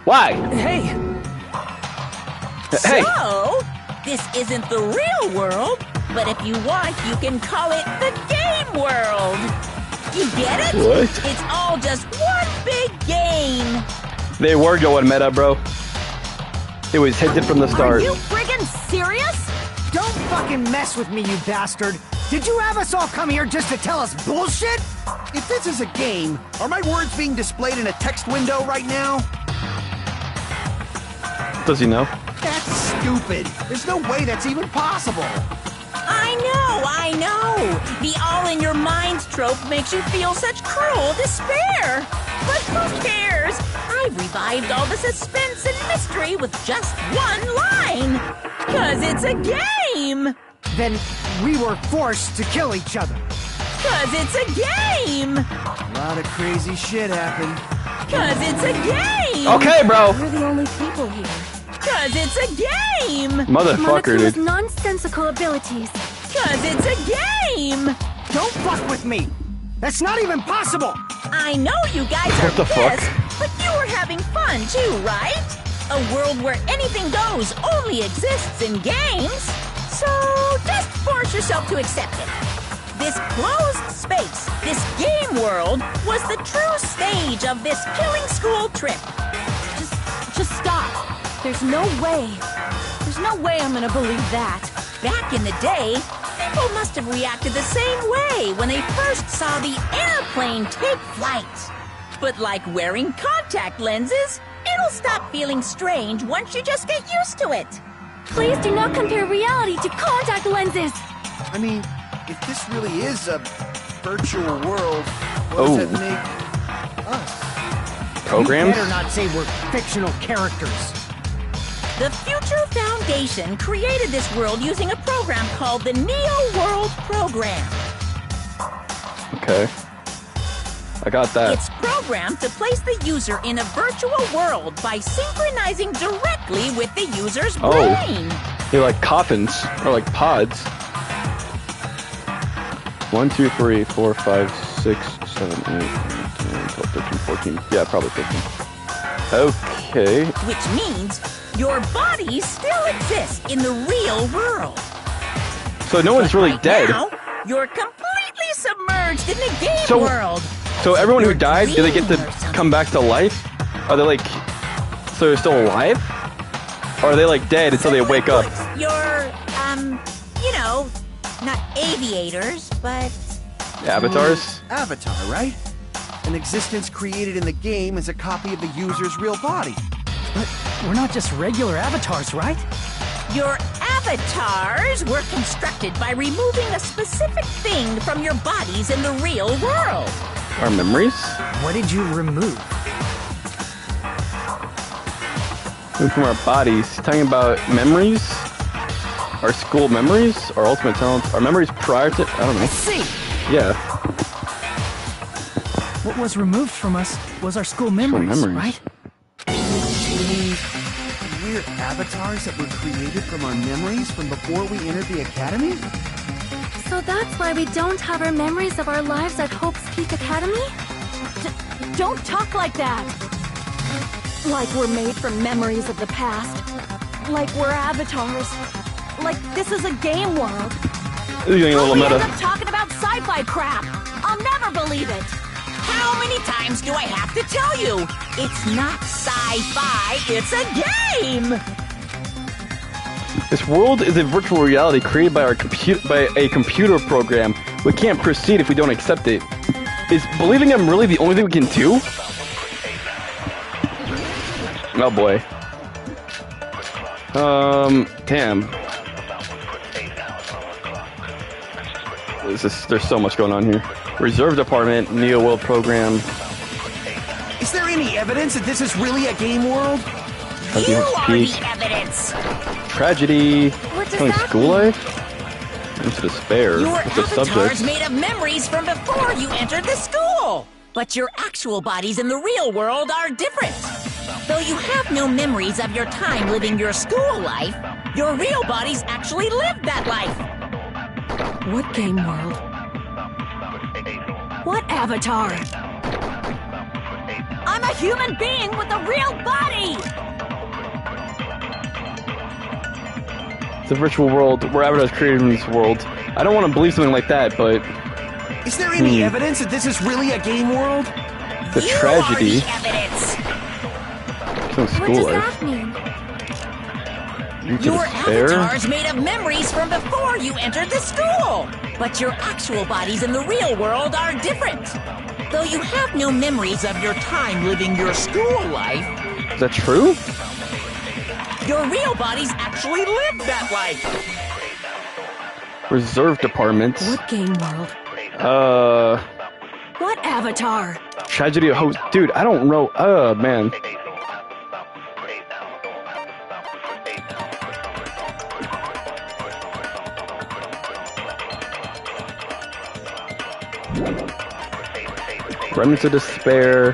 Why? Hey, Hey. So, this isn't the real world, but if you want, you can call it the game world. You get it? What? It's all just one big game. They were going meta, bro. It was hinted from the Are start. you friggin' serious? Don't fucking mess with me, you bastard! Did you have us all come here just to tell us bullshit? If this is a game, are my words being displayed in a text window right now? Does he know? That's stupid. There's no way that's even possible. I know. The all-in-your-minds trope makes you feel such cruel despair. But who cares? I've revived all the suspense and mystery with just one line. 'Cause it's a game. Then we were forced to kill each other. 'Cause it's a game. A lot of crazy shit happened. 'Cause it's a game. Okay, bro. We're the only people here. 'Cause it's a game. Motherfucker, Monokuma's dude. nonsensical abilities. 'Cause it's a game. Don't fuck with me! That's not even possible! I know you guys are What the fuck? pissed, but you were having fun too, right? A world where anything goes only exists in games. So just force yourself to accept it. This closed space, this game world, was the true stage of this killing school trip. Just stop. There's no way. There's no way I'm gonna believe that. Back in the day, people must have reacted the same way when they first saw the airplane take flight. But like wearing contact lenses, it'll stop feeling strange once you just get used to it. Please do not compare reality to contact lenses. I mean, if this really is a virtual world, what Oh. does that make us? Programs? You better not say we're fictional characters. The Future Foundation created this world using a program called the Neo World Program. Okay. I got that. It's programmed to place the user in a virtual world by synchronizing directly with the user's brain. They're like coffins, or like pods. 1, 2, 3, 4, 5, 6, 7, 8, 9, 10, 12, 13, 14. Yeah, probably 15. Okay. Which means your body still exists in the real world. So no one's really Right dead. Now, you're completely submerged in the game So- world. So everyone who You're died, do they get to dreaming or something. come back to life? Are they like, so they're still alive? Or are they like dead until they wake up? You're Not aviators, but... Avatars? Avatar, right? An existence created in the game is a copy of the user's real body. But we're not just regular avatars, right? Your avatars were constructed by removing a specific thing from your bodies in the real world. Our memories? What did you remove? From our bodies. Talking about memories? Our school memories? Our ultimate talents? Our memories prior to... I don't know. See! Yeah. What was removed from us was our school memories, right? We're avatars that were created from our memories from before we entered the academy? So that's why we don't have our memories of our lives at Hope's Peak Academy? Don't talk like that! Like we're made from memories of the past. Like we're avatars. Like this is a game world. This is getting a little We meta. end up talking about sci-fi crap. I'll never believe it. How many times do I have to tell you? It's not sci-fi, it's a game! This world is a virtual reality created by a computer program. We can't proceed if we don't accept it. Is believing them really the only thing we can do? Oh boy. Damn. There's so much going on here. Reserve Department, Neo World Program. Is there any evidence that this is really a game world? You are the Peak. evidence! Tragedy. What does Telling that school mean? life? Into despair. Your What's the avatars subject? made of memories from before you entered the school! But your actual bodies in the real world are different. Though you have no memories of your time living your school life, your real bodies actually lived that life. What game world? What avatar? I'm a human being with a real body! It's a virtual world where avatars created in this world. I don't want to believe something like that, but Is there any evidence that this is really a game world? the You tragedy. are the evidence. Some What school does life. that mean? Into Your despair. avatars made of memories from before you entered the school. But your actual bodies in the real world are different. Though you have no memories of your time living your school life, Is that true? your real bodies actually lived that life. Reserve Department. What game world? What avatar? Tragedy of hope. Dude, I don't know. Man. Remnants of despair.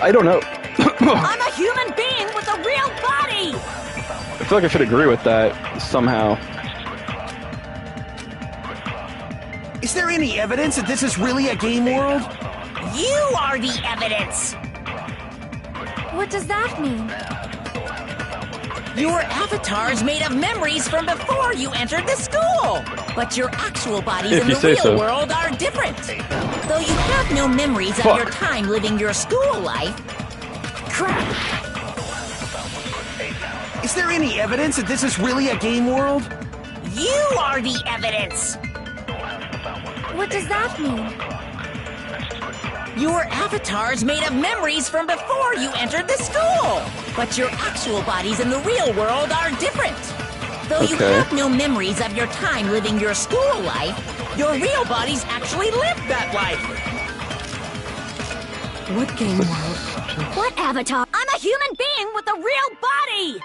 I don't know. I'm a human being with a real body! I feel like I should agree with that somehow. Is there any evidence that this is really a game world? You are the evidence. What does that mean? Your avatars made of memories from before you entered the school. But your actual bodies If in you the say real so. world are different. Though you have no memories of Fuck. your time living your school life. Crap. Is there any evidence that this is really a game world? You are the evidence. What does that mean? Your avatars made of memories from before you entered the school. But your actual bodies in the real world are different. Though you Okay. have no memories of your time living your school life, your real bodies actually lived that life. What game world? What avatar? I'm a human being with a real body!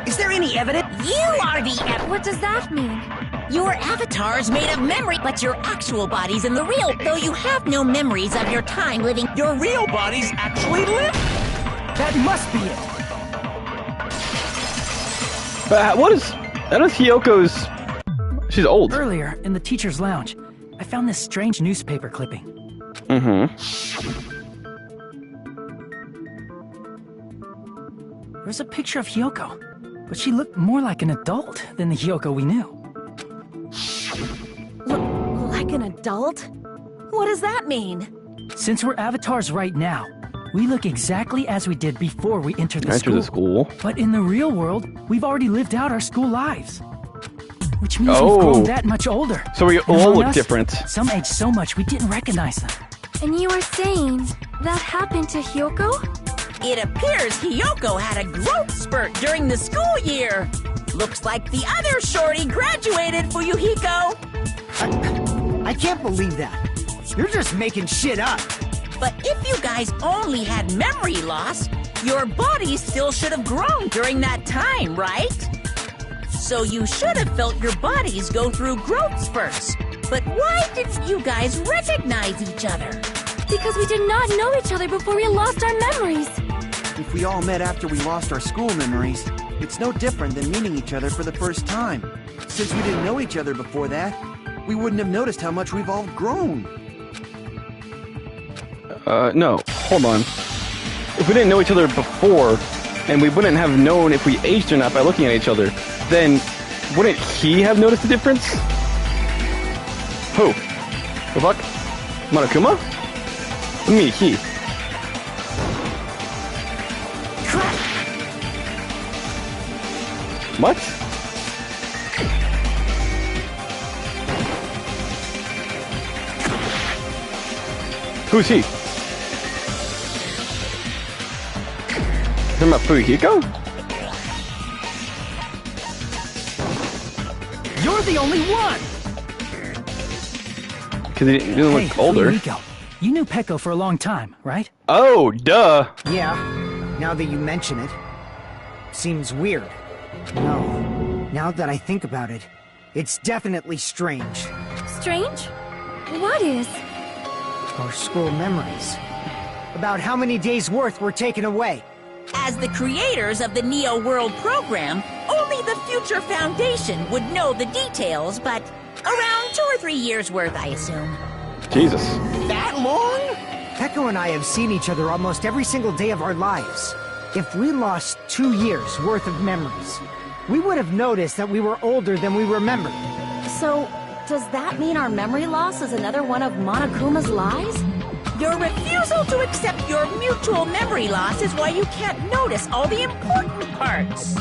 Is there any evidence? You are the evidence. What does that mean? Your avatars made of memory, but your actual bodies in the real. Though you have no memories of your time living, your real bodies actually live. That must be it! But what is... That is Hiyoko's... She's old. Earlier, in the teacher's lounge, I found this strange newspaper clipping. Mm-hmm. There was a picture of Hiyoko, but she looked more like an adult than the Hiyoko we knew. Like an adult? What does that mean? Since we're avatars right now, we look exactly as we did before we entered the Enter school. the school. But in the real world, we've already lived out our school lives. Which means we've grown that much older. So we And all among look us, different. Some aged so much we didn't recognize them. And you are saying that happened to Hyoko? It appears Hiyoko had a growth spurt during the school year. Looks like the other shorty graduated, Fuyuhiko. I can't believe that. You're just making shit up. But if you guys only had memory loss, your body still should have grown during that time, right? So you should have felt your bodies go through growth spurts. But why didn't you guys recognize each other? Because we did not know each other before we lost our memories. If we all met after we lost our school memories, it's no different than meeting each other for the first time. Since we didn't know each other before that, we wouldn't have noticed how much we've all grown. No, hold on. If we didn't know each other before, and we wouldn't have known if we aged or not by looking at each other, then wouldn't he have noticed the difference? Who? The fuck? Monokuma? Me, he. What? Who's he? Talking about Fuyuhiko? You're the only one! Because he didn't look older. Fuyuhiko, you knew Peko for a long time, right? Oh, duh! Yeah, now that you mention it. Seems weird. No, now that I think about it, it's definitely strange. Strange? What is? Our school memories. About how many days' worth were taken away. As the creators of the Neo World program, only the Future Foundation would know the details, but around 2 or 3 years worth, I assume. Jesus. That long? Peko and I have seen each other almost every single day of our lives. If we lost 2 years worth of memories, we would have noticed that we were older than we remembered. So, does that mean our memory loss is another one of Monokuma's lies? Your refusal to accept your mutual memory loss is why you can't notice all the important parts.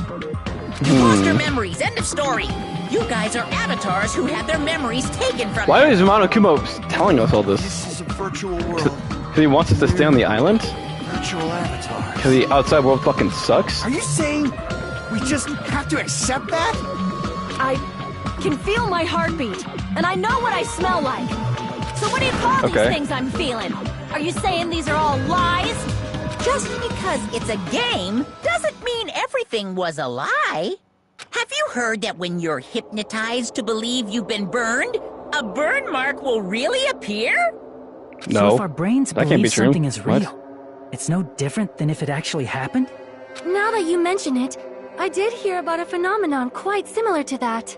You lost your memories, end of story. You guys are avatars who had their memories taken from Why you. is Monokuma telling us all this? This is a virtual world. Because he wants us to stay on the island? Virtual avatars. Because the outside world fucking sucks? Are you saying we just have to accept that? I can feel my heartbeat, and I know what I smell like. So what do you call these things I'm feeling? Are you saying these are all lies? Just because it's a game doesn't mean everything was a lie. Have you heard that when you're hypnotized to believe you've been burned, a burn mark will really appear? No. So if our brains that can't be believe true. something is What? real, it's no different than if it actually happened? Now that you mention it, I did hear about a phenomenon quite similar to that.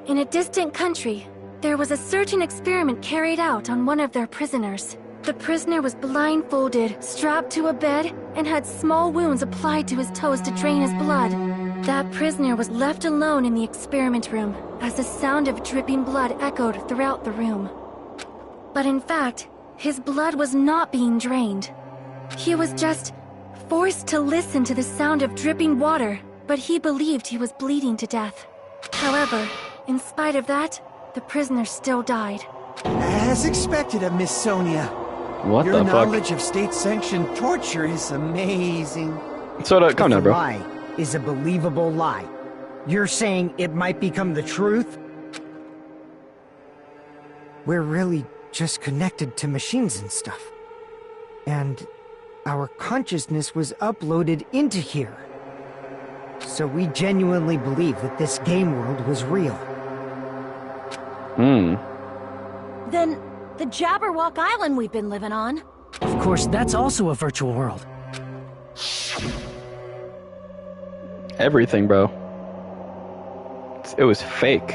In a distant country, there was a certain experiment carried out on one of their prisoners. The prisoner was blindfolded, strapped to a bed, and had small wounds applied to his toes to drain his blood. That prisoner was left alone in the experiment room, as the sound of dripping blood echoed throughout the room. But in fact, his blood was not being drained. He was just forced to listen to the sound of dripping water, but he believed he was bleeding to death. However, in spite of that, the prisoner still died. As expected of Miss Sonia. What Your the fuck? knowledge of state-sanctioned torture is amazing. So, calm down, The bro. lie is a believable lie. You're saying it might become the truth? We're really just connected to machines and stuff. And our consciousness was uploaded into here. So we genuinely believe that this game world was real. Then, the Jabberwock Island we've been living on. Of course, that's also a virtual world. Everything, bro. It was fake.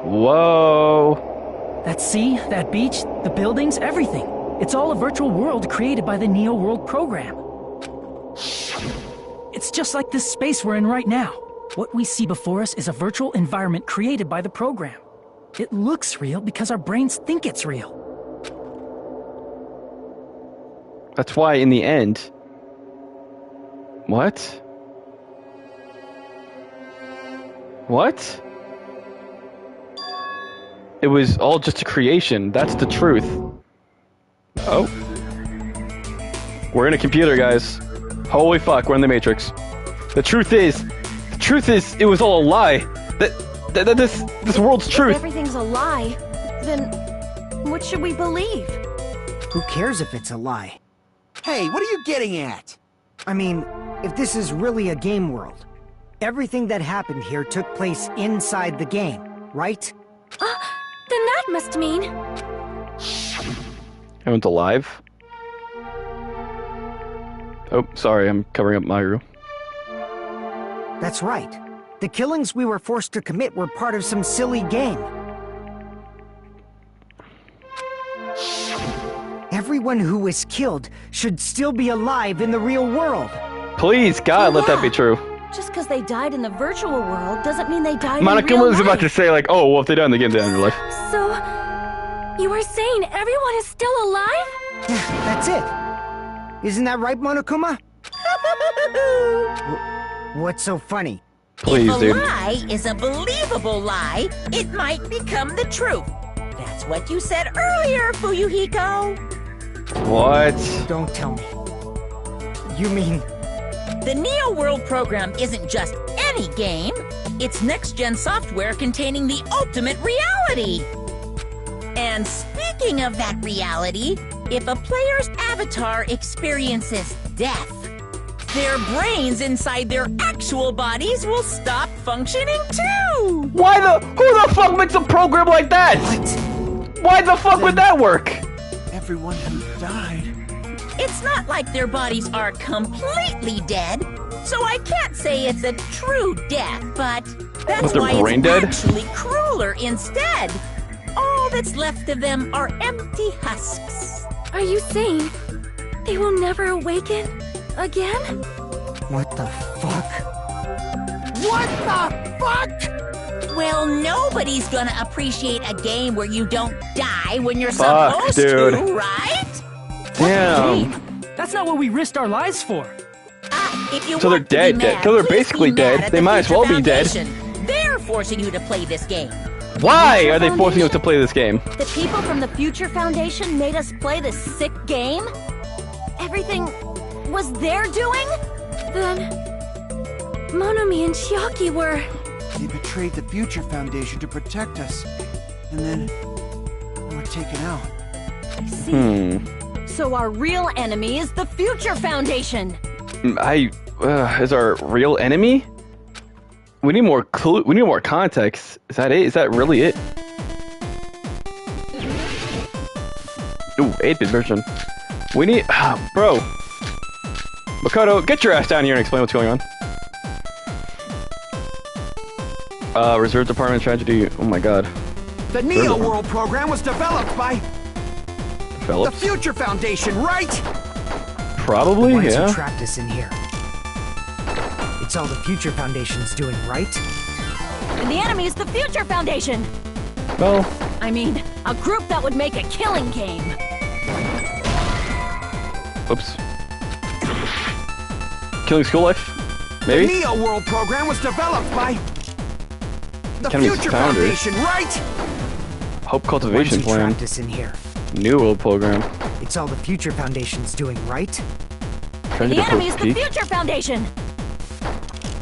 Whoa. That sea, that beach, the buildings, everything. It's all a virtual world created by the Neo World program. It's just like this space we're in right now. What we see before us is a virtual environment created by the program. It looks real because our brains think it's real. That's why in the end... What? What? It was all just a creation. That's the truth. Oh. We're in a computer, guys. Holy fuck, we're in the Matrix. The truth is, it was all a lie. This world's truth. If everything's a lie, then what should we believe? Who cares if it's a lie? Hey, what are you getting at? I mean, if this is really a game world, everything that happened here took place inside the game, right? Then that must mean... Everyone's alive? Oh, sorry, I'm covering up Maru. That's right. The killings we were forced to commit were part of some silly game. Everyone who was killed should still be alive in the real world. Please, God, let that be true. Just because they died in the virtual world doesn't mean they died Monica in real was life. about to say, like, oh, well, if they die in the game, they die in real life. So... you are saying everyone is still alive? Yeah, that's it. Isn't that right, Monokuma? What's so funny? Please, if a dude. lie is a believable lie, it might become the truth. That's what you said earlier, Fuyuhiko. What? Don't tell me. You mean... The Neo World program isn't just any game. It's next-gen software containing the ultimate reality. And speaking of that reality, if a player's avatar experiences death, their brains inside their actual bodies will stop functioning too! Who the fuck makes a program like that? What? Why the fuck would that work? Everyone who died. It's not like their bodies are completely dead, so I can't say it's a true death, but that's Was their why brain it's dead? actually crueler instead. All that's left of them are empty husks. Are you saying they will never awaken again? What the fuck? What the fuck? Well, nobody's gonna appreciate a game where you don't die when you're Fuck, supposed dude. to, right? Damn. Game. That's not what we risked our lives for. If you So they're want to be dead, mad, so they're please basically be mad dead. at They the might as well Future be dead. Foundation. They're forcing you to play this game. Why are they forcing us to play this game? The people from the Future Foundation made us play this sick game? Everything was their doing? Then... Monomi and Chiaki were... They betrayed the Future Foundation to protect us. And then... we were taken out. I see. So our real enemy is the Future Foundation! Is our real enemy? We need more clue. We need more context. Is that it? Is that really it? Ooh, 8-bit version. We need, bro. Makoto, get your ass down here and explain what's going on. Reserve Department Tragedy. Oh my god. The Neo World program was developed by the Phillips? Future Foundation, right? Probably, The ones yeah. who trapped us in here. It's all the Future Foundation's doing, right? And the enemy is the Future Foundation! Well, I mean, a group that would make a killing game. oops. Killing School Life? The Maybe? Neo World program was developed by the Academy's Future founders. Foundation, right? Hope The ones Cultivation who Plan. trapped us in here. New World Program. It's all the Future Foundation's doing, right? Tragedy The enemy is the Post-Peak. Future Foundation!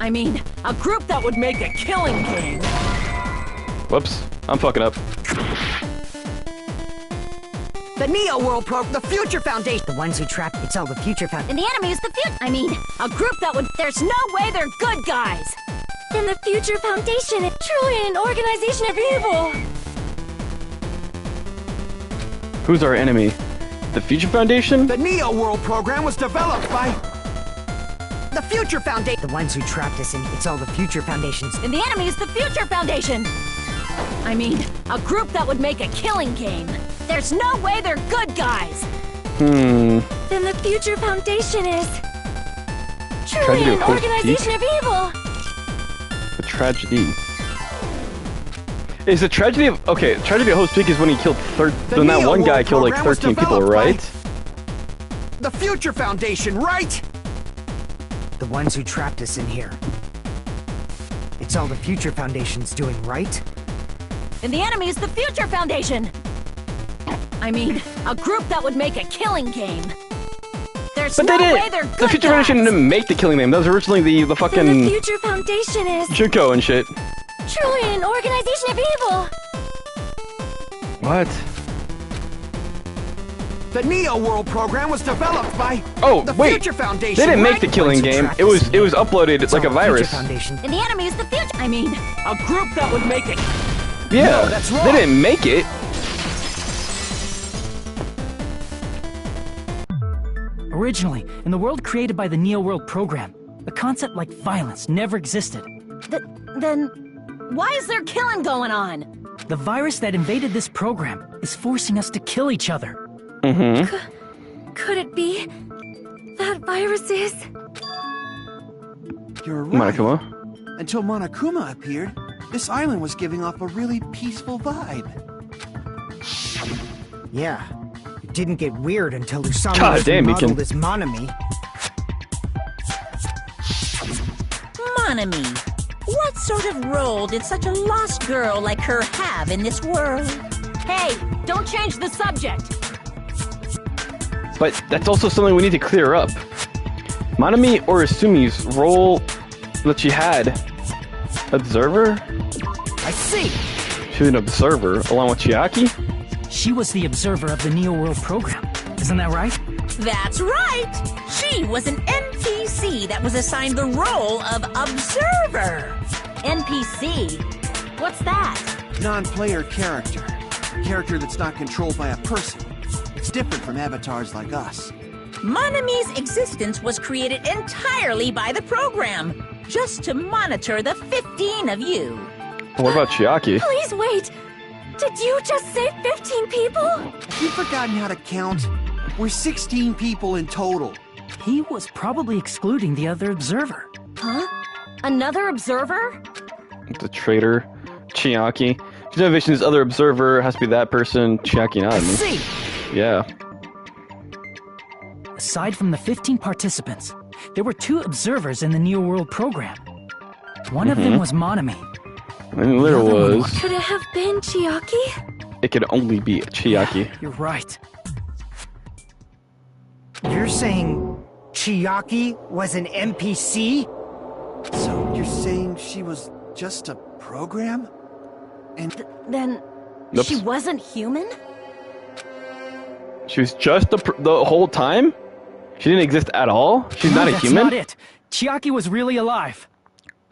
I mean, a group that would make a killing game. Whoops. I'm fucking up. The Neo World the Future Foundation. The ones who trapped... It's all the Future Foundation. And the enemy is the Future... I mean, a group that would... There's no way they're good guys! Then the Future Foundation is truly an organization of evil! Who's our enemy? The Future Foundation? The Neo World program was developed by the Future Foundation. The ones who trapped us in... It's all the Future Foundation's... And the enemy is the Future Foundation! I mean, a group that would make a killing game. There's no way they're good guys! Hmm. Then the Future Foundation is... truly Tragedy an of Post-Peak? organization of evil! The tragedy. Is the tragedy of... Okay, tragedy of Host Peak is when he killed... When that Neo one guy World killed like program was 13 people, developed by right? The Future Foundation, right? The ones who trapped us in here. It's all the Future Foundation's doing, right? And the enemy is the Future Foundation! I mean, a group that would make a killing game. There's But no they way didn't. they're good The Future guys. Foundation didn't make the killing name. That was originally the Then the fucking Future Foundation is Juco and shit. truly an organization of evil. What? The Neo World program was developed by Oh, the wait. Future Foundation. They didn't make right? the killing Ones who game. trapped It us was in it was here. uploaded It's like a all the Future virus. Foundation. And the enemy is the future. I mean, a group that would make it. Yeah, No, that's wrong. they didn't make it. Originally, in the world created by the Neo World program, a concept like violence never existed. Then, why is there killing going on? The virus that invaded this program is forcing us to kill each other. Could it be that virus is? You're right. Monokuma. Until Monokuma appeared, this island was giving off a really peaceful vibe. Yeah. It didn't get weird until Usami God was damn, remodeled Mikan. as Monami. Monami, what sort of role did such a lost girl like her have in this world? Hey, don't change the subject. But that's also something we need to clear up. Manami or Asumi's role that she had. Observer? I see. She was an observer along with Chiaki? She was the observer of the Neo World program. Isn't that right? That's right! She was an NPC that was assigned the role of observer. NPC? What's that? Non-player character. A character that's not controlled by a person. It's different from avatars like us. Monami's existence was created entirely by the program, just to monitor the 15 of you. What about Chiaki? Please wait. Did you just say 15 people? Have you forgotten how to count? We're 16 people in total. He was probably excluding the other observer. Huh? Another observer? The traitor. Chiaki. She's innovation, this other observer has to be that person. Chiaki, not I me. see! Yeah. Aside from the 15 participants, there were 2 observers in the Neo World program. One of them was Monami. And there The other one was. Could it have been Chiaki? It could only be Chiaki. You're right. You're saying Chiaki was an NPC? So you're saying she was just a program? And Then, Oops. she wasn't human? She was just the whole time? She didn't exist at all? She's No, not a that's human? not it. Chiaki was really alive.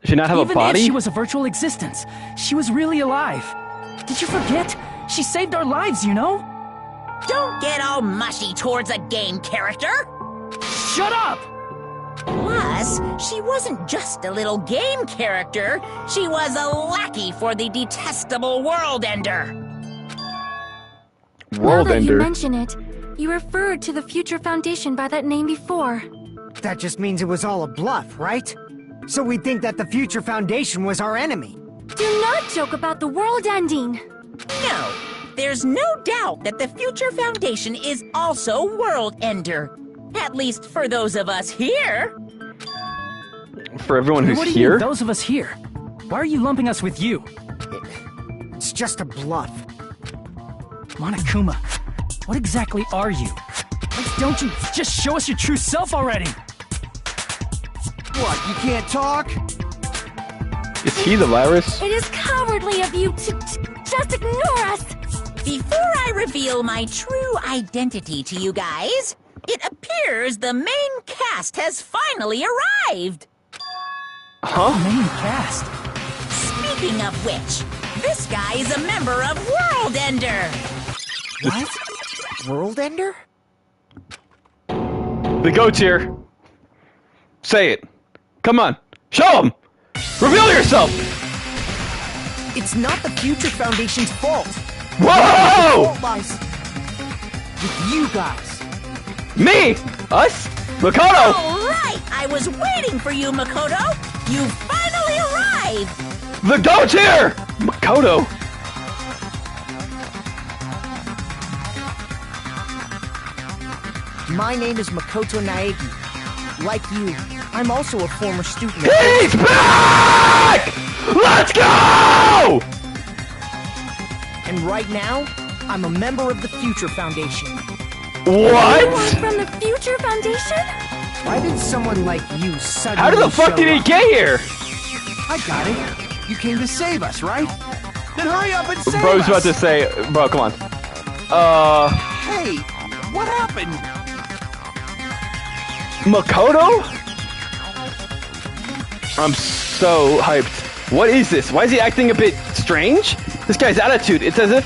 Does she not have Even a body? if she was a virtual existence, she was really alive. Did you forget? She saved our lives, you know? Don't get all mushy towards a game character! Shut up! Plus, she wasn't just a little game character, she was a lackey for the detestable World Ender. World Now that you Ender. mention it, you referred to the Future Foundation by that name before. That just means it was all a bluff, right? So we think that the Future Foundation was our enemy. Do not joke about the world ending. No, there's no doubt that the Future Foundation is also World Ender. At least for those of us here. For everyone who's What do you here? mean, those of us here? Why are you lumping us with you? It's just a bluff. Monokuma, what exactly are you? Why don't you just show us your true self already? what, you can't talk? Is he the virus? It is cowardly of you to just ignore us. Before I reveal my true identity to you guys, it appears the main cast has finally arrived. Huh? Main cast. Speaking of which, this guy is a member of World Ender. What? World Ender? The goat's here. Say it. Come on. Show him! Reveal yourself! It's not the Future Foundation's fault. Whoa! Fault lies with you guys. Me! Us? Makoto! All right, I was waiting for you, Makoto. You finally arrived. The goat's here! Makoto! My name is Makoto Naegi. Like you, I'm also a former student. He's back! Let's go! And right now, I'm a member of the Future Foundation. What? You're from the Future Foundation? Why did someone like you suddenly How the fuck did he get here? I got it. You came to save us, right? Then hurry up and save Bro's us! about to say, bro, come on. Hey, what happened? Makoto? I'm so hyped. What is this? Why is he acting a bit strange? This guy's attitude, it's as if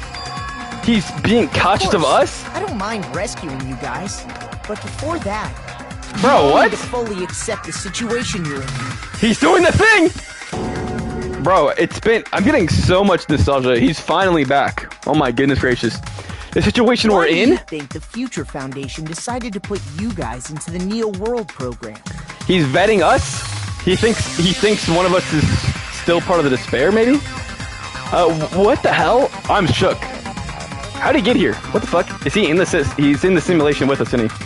he's being cautious of us? I don't mind rescuing you guys, but before that, Bro, you what? need to fully accept the situation you're in. He's doing the thing! Bro, I'm getting so much nostalgia. He's finally back. Oh my goodness gracious. The situation Why we're do in? you think the Future Foundation decided to put you guys into the Neo World program? He's vetting us? He thinks one of us is still part of the despair, maybe? What the hell? I'm shook. How'd he get here? What the fuck? Is he in he's in the simulation with us, isn't he?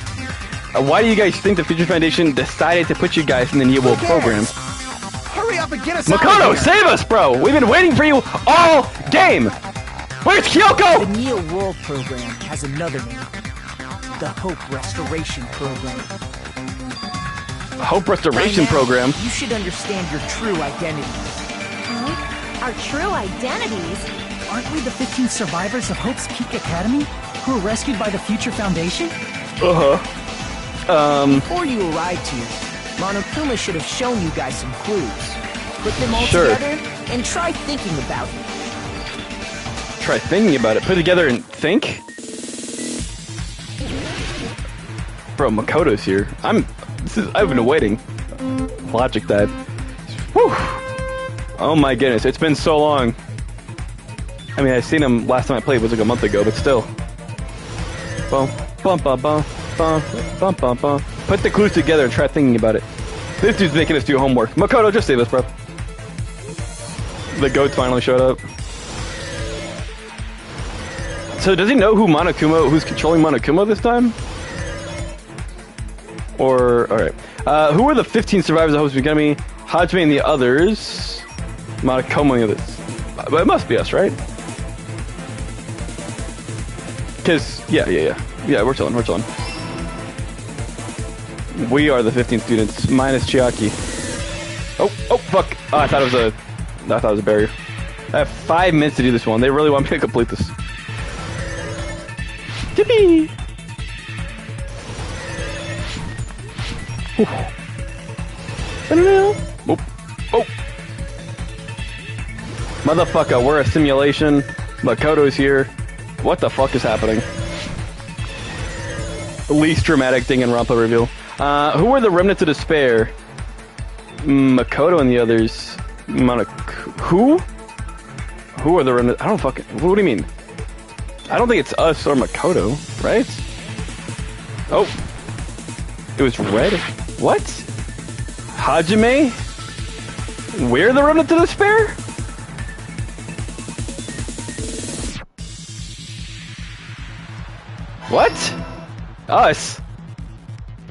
Why do you guys think the Future Foundation decided to put you guys in the Neo World program? Hurry up and get us out of Makoto, here! save us, bro! We've been waiting for you all game! Where's The Kyoko? Neo World program has another name. The Hope Restoration Program. Hope Restoration By now, Program? You should understand your true identity. Our true identities? Aren't we the 15 survivors of Hope's Peak Academy who were rescued by the Future Foundation? Before you arrived here, Monokuma should have shown you guys some clues. Put them all Sure. together and try thinking about it. Try thinking about it. Put it together and think? Bro, Makoto's here. I've been waiting. Logic that. Whew. Oh my goodness, it's been so long. I mean, I seen him last time I played was like a month ago, but still. Bum, bum, bum, bum, bum, bum, bum, bum. Put the clues together and try thinking about it. This dude's making us do homework. Makoto, just save us, bro. The goats finally showed up. So does he know who's controlling Monokuma this time? Or, alright. Who are the 15 survivors of Hope's Academy? Hajime and the others. Monokuma and the others. But it must be us, right? Because, yeah, we're chilling. We are the 15 students, minus Chiaki. Oh, fuck. Oh, I thought it was a barrier. I have 5 minutes to do this one. They really want me to complete this. Yippee! Oh. Motherfucker, we're a simulation. Makoto's here. What the fuck is happening? Least dramatic Danganronpa reveal. Who are the remnants of despair? Makoto and the others. Who? Who are the remnants? I don't fucking... What do you mean? I don't think it's us or Makoto, right? Oh. It was red? What? Hajime? We're the remnant to despair? What? Us?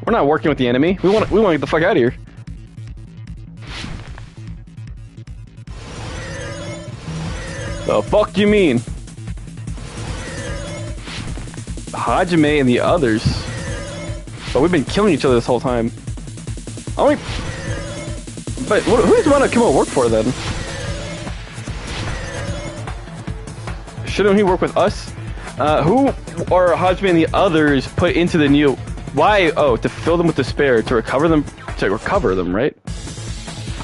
We're not working with the enemy. We want to get the fuck out of here. The fuck do you mean? Hajime and the others. But we've been killing each other this whole time. But who does Monokuma work for then? Shouldn't he work with us? Who are Hajime and the others put into the Neo? Why? Oh, to fill them with despair, to recover them, right?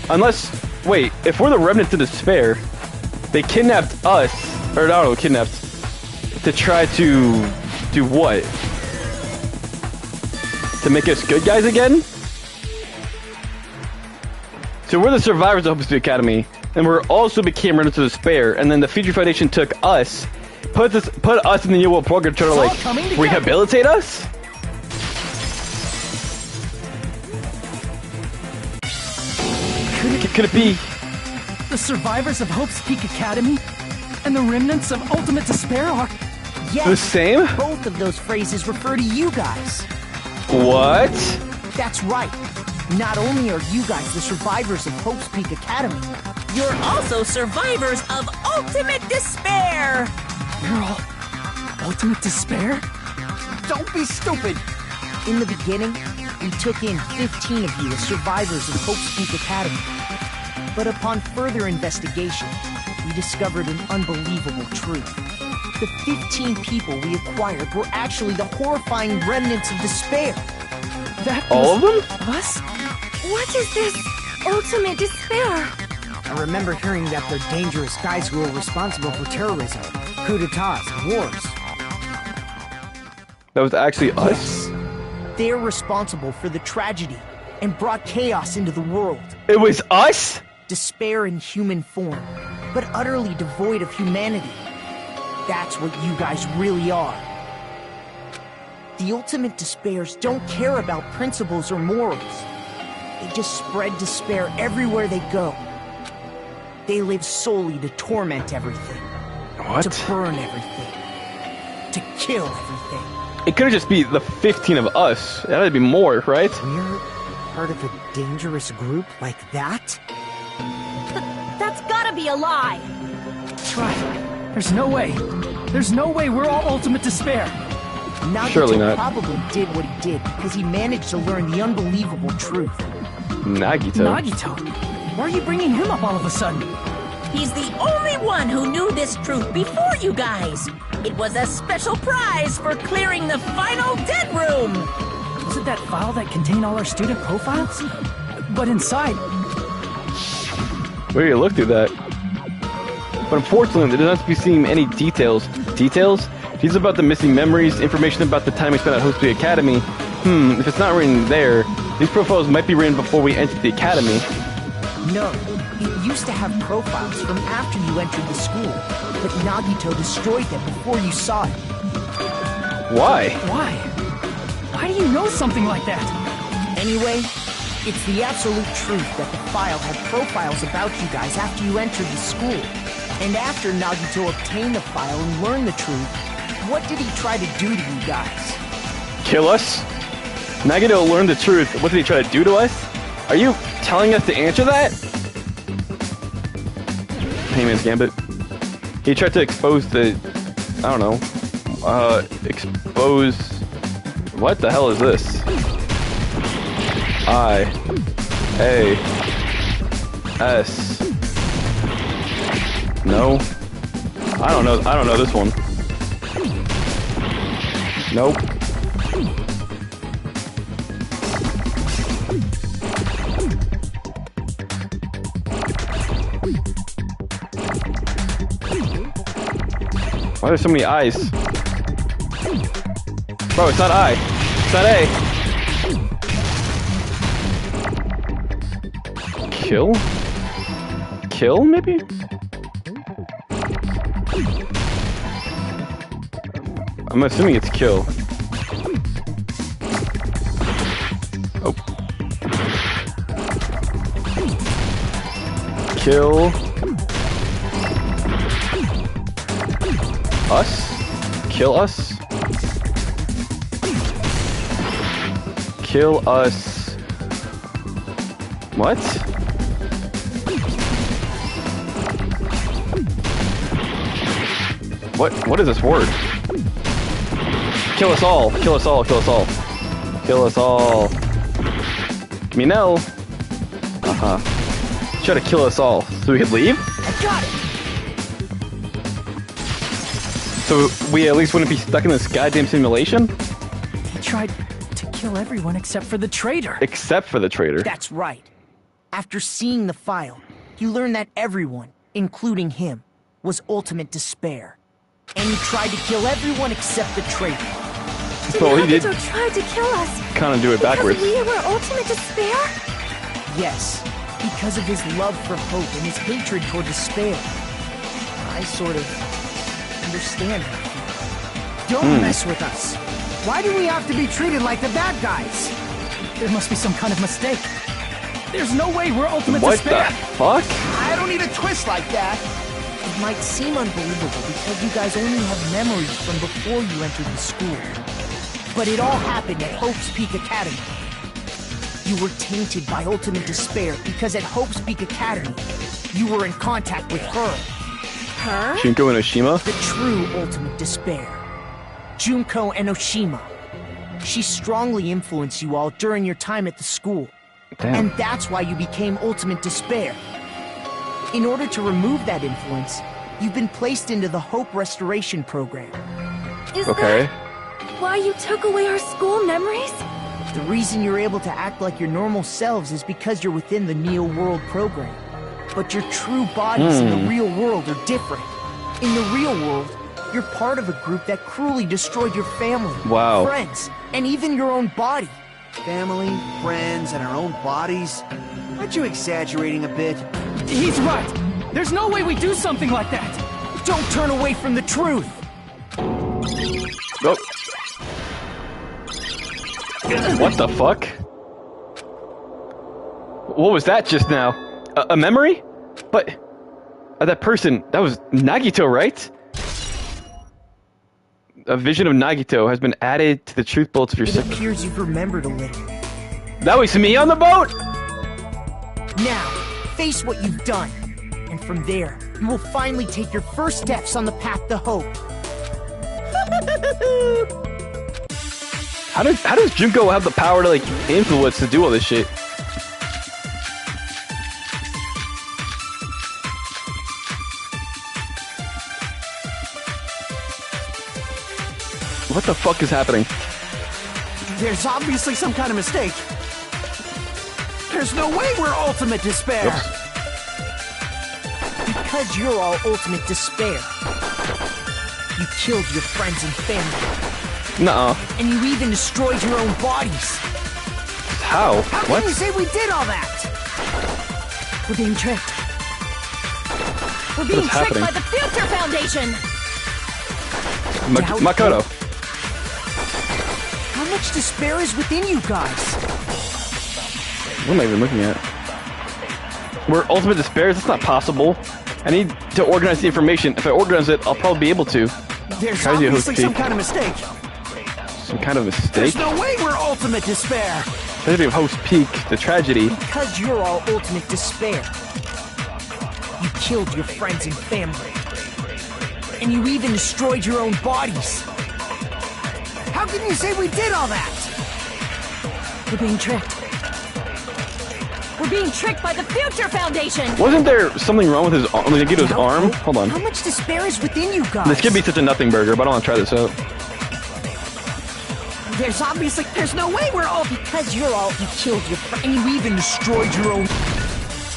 Unless, wait, if we're the remnant to despair, they kidnapped us, or no, kidnapped, to try to do what? To make us good guys again? So we're the survivors of Hope's Academy, and we also became remnants to despair, and then the Future Foundation took us, put us in the New World program to try to, like, rehabilitate us? Could it be The survivors of Hope's Peak Academy and the remnants of Ultimate Despair are... Yes, the same? both of those phrases refer to you guys. What? That's right. Not only are you guys the survivors of Hope's Peak Academy, You're also survivors of ultimate despair. You're all ultimate despair? don't be stupid. In the beginning, we took in 15 of you as survivors of Hope's Peak Academy. But upon further investigation, we discovered an unbelievable truth. The 15 people we acquired were actually the horrifying remnants of despair. That All of them? us? What is this ultimate despair? I remember hearing that they're dangerous guys who are responsible for terrorism, coup d'etats, and wars. That was actually us? Yes. They're responsible for the tragedy and brought chaos into the world. It was us? Despair in human form, but utterly devoid of humanity. That's what you guys really are. The ultimate despairs don't care about principles or morals. They just spread despair everywhere they go. They live solely to torment everything. What? To burn everything. To kill everything. It couldn't just be the 15 of us. It had to be more, right? We're part of a dangerous group like that? That's gotta be a lie. That's right. There's no way. There's no way we're all ultimate despair. Nagito Surely not. probably did what he did because he managed to learn the unbelievable truth. Nagito. Nagito? Why are you bringing him up all of a sudden? He's the only one who knew this truth before you guys. It was a special prize for clearing the final dead room. Was it that file that contained all our student profiles? But inside... We already looked through that. But unfortunately, there doesn't seem any details. Details? These about the missing memories, information about the time we spent at Hope's Peak Academy. If it's not written there, these profiles might be written before we entered the academy. No, it used to have profiles from after you entered the school, but Nagito destroyed them before you saw it. Why? Why? Why do you know something like that? Anyway, it's the absolute truth that the file had profiles about you guys after you entered the school. And after Nagito obtained the file and learned the truth, what did he try to do to you guys? Kill us? Nagito learned the truth. What did he try to do to us? Are you telling us to answer that? Heyman's Gambit. He tried to expose the... I don't know. Expose... What the hell is this? I-A-S... No. I don't know this one. Nope. Why are there so many eyes? Bro, it's not I. It's not A. Kill? Kill, maybe? I'm assuming it's kill. Oh. Kill. Us? Kill us? Kill us. What? What is this word? Kill us all. Kill us all. Kill us all. Kill us all. Give me no. Try to kill us all so we could leave? I got it! So we at least wouldn't be stuck in this goddamn simulation? He tried to kill everyone except for the traitor. Except for the traitor. That's right. After seeing the file, you learned that everyone, including him, was ultimate despair. And he tried to kill everyone except the traitor. Well, he did Nagito tried to kill us. kind of do it backwards. Because we were ultimate despair? Yes, because of his love for hope and his hatred toward despair. I sort of understand that. Don't mess with us. Why do we have to be treated like the bad guys? There must be some kind of mistake. There's no way we're ultimate What despair. the fuck? I don't need a twist like that. It might seem unbelievable because you guys only have memories from before you entered the school. But it all happened at Hope's Peak Academy. You were tainted by ultimate despair because at Hope's Peak Academy, you were in contact with her. Her? Junko and Oshima? The true ultimate despair. Junko and Oshima. She strongly influenced you all during your time at the school. Damn. And that's why you became ultimate despair. In order to remove that influence, you've been placed into the Hope Restoration Program. Is Okay. that why you took away our school memories? The reason you're able to act like your normal selves is because you're within the Neo World program. But your true bodies in the real world are different. In the real world, you're part of a group that cruelly destroyed your family, Wow. friends, and even your own body. Family, friends, and our own bodies? Aren't you exaggerating a bit? He's right. There's no way we do something like that. Don't turn away from the truth. Oh. What the fuck? What was that just now? A memory? But that person, that was Nagito, right? A vision of Nagito has been added to the truth bullets of your It sick. appears you've remembered a little. That was me on the boat! Now, face what you've done. And from there, you will finally take your first steps on the path to hope. How does Junko have the power to, like, influence to do all this shit? What the fuck is happening? There's obviously some kind of mistake. There's no way we're ultimate despair. Oops. Because you're all ultimate despair. You killed your friends and family. Nuh-uh. And you even destroyed your own bodies. How? How What? can you say we did all that? We're being tricked. We're What being is tricked happening? by the Future Foundation! Doubt Makoto. How much despair is within you guys? What am I even looking at? We're ultimate despair? That's not possible. I need to organize the information. If I organize it, I'll probably be able to. There's How do you obviously host some tea? kind of mistake. Some kind of mistake? There's no way we're ultimate despair. Tragedy of Host Peak, the tragedy. Because you're all ultimate despair. You killed your friends and family. And you even destroyed your own bodies. How can you say we did all that? We're being tricked. We're being tricked by the Future Foundation! Wasn't there something wrong with his arm? Nagito's arm? Hold on. How much despair is within you guys? This could be such a nothing burger, but I want to try this out. There's no way we're all. Because you're all. You killed your friends. And you even destroyed your own.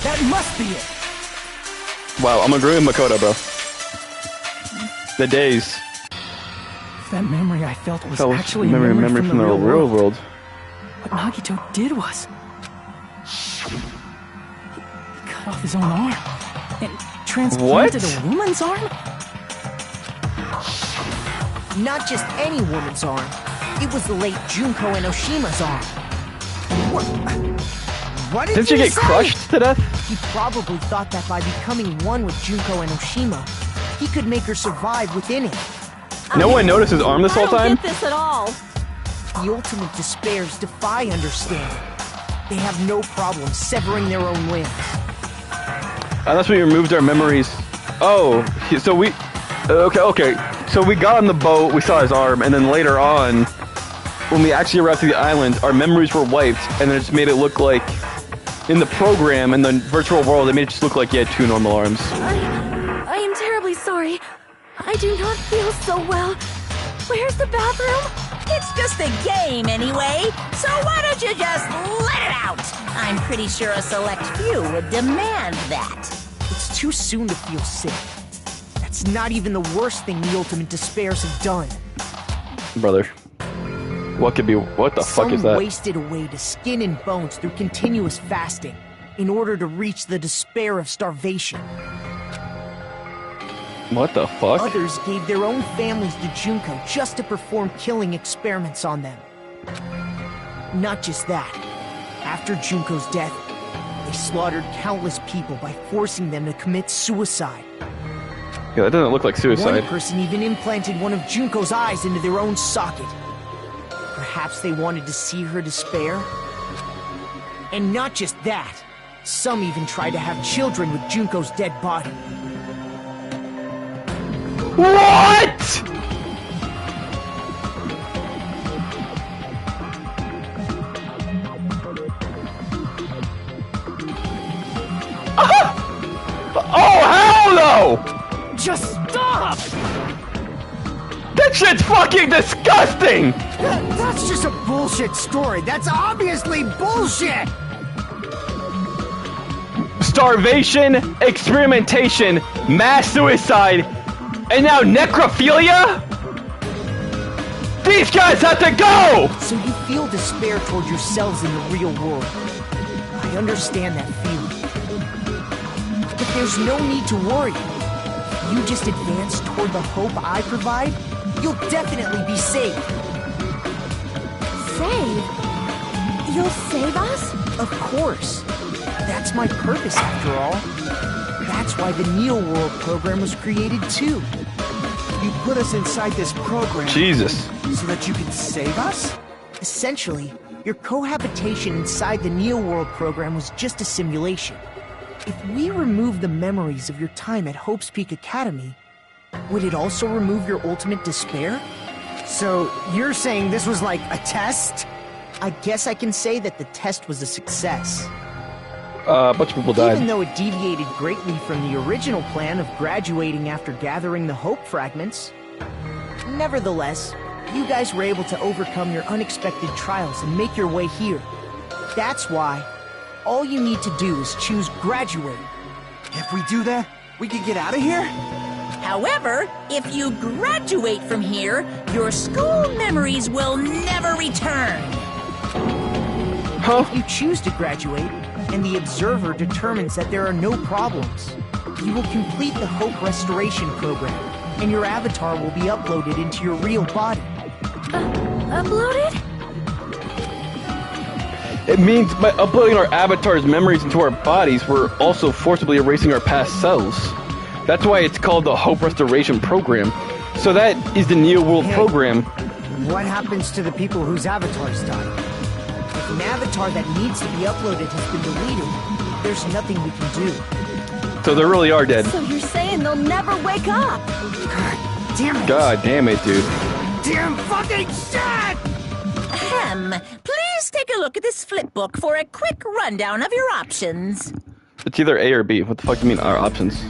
That must be it. Wow, I'm agreeing with Makoto, bro. The days. That memory I felt was Felt actually a memory memory from the real world. world. What Nagito did was... He cut off his own arm. And transplanted What? a woman's arm? Not just any woman's arm. It was the late Junko and Oshima's arm. What did Didn't you get say? crushed to death? He probably thought that by becoming one with Junko and Oshima, he could make her survive within him. No one noticed his arm this whole I don't time? get this at all! The ultimate despairs defy understanding. They have no problem severing their own limbs. Unless we removed our memories. Oh, so we... Okay. So we got on the boat, we saw his arm, and then later on, when we actually arrived to the island, our memories were wiped, and then it just made it look like... In the program, in the virtual world, it made it just look like he had two normal arms. I am terribly sorry. I do not feel so well. Where's the bathroom? It's just a game anyway, so why don't you just let it out? I'm pretty sure a select few would demand that. It's too soon to feel sick. That's not even the worst thing the ultimate despairs have done. Brother. What could be... What the fuck is Some that? wasted away to skin and bones through continuous fasting in order to reach the despair of starvation. What the fuck? Others gave their own families to Junko just to perform killing experiments on them. Not just that. After Junko's death, they slaughtered countless people by forcing them to commit suicide. Yeah, that doesn't look like One suicide. person even implanted one of Junko's eyes into their own socket. Perhaps they wanted to see her despair? And not just that. Some even tried to have children with Junko's dead body. What?! Oh, hell no! Just stop! That shit's fucking disgusting! That's just a bullshit story. That's obviously bullshit! Starvation, experimentation, mass suicide, and now necrophilia? These guys have to go! So you feel despair toward yourselves in the real world. I understand that feeling. But there's no need to worry. If you just advance toward the hope I provide, you'll definitely be saved. Save? You'll save us? Of course. That's my purpose, after all. That's why the Neo World program was created, too. You put us inside this program Jesus. so that you can save us? Essentially, your cohabitation inside the Neo World program was just a simulation. If we remove the memories of your time at Hope's Peak Academy, would it also remove your ultimate despair? So, you're saying this was like a test? I guess I can say that the test was a success. A bunch of people died. Even though it deviated greatly from the original plan of graduating after gathering the Hope fragments. Nevertheless, you guys were able to overcome your unexpected trials and make your way here. That's why all you need to do is choose graduate. If we do that, we can get out of here? However, if you graduate from here, your school memories will never return. Huh? If you choose to graduate, and the observer determines that there are no problems, you will complete the Hope Restoration Program, and your avatar will be uploaded into your real body. Uploaded? It means by uploading our avatar's memories into our bodies, we're also forcibly erasing our past selves. That's why it's called the Hope Restoration Program. So that is the Neo World program. What happens to the people whose avatars die? If an avatar that needs to be uploaded has been deleted, there's nothing we can do. So they really are dead. So you're saying they'll never wake up? God damn it! God damn it, dude. Damn fucking shit! Ahem. Please take a look at this flipbook for a quick rundown of your options. It's either A or B. What the fuck do you mean our options?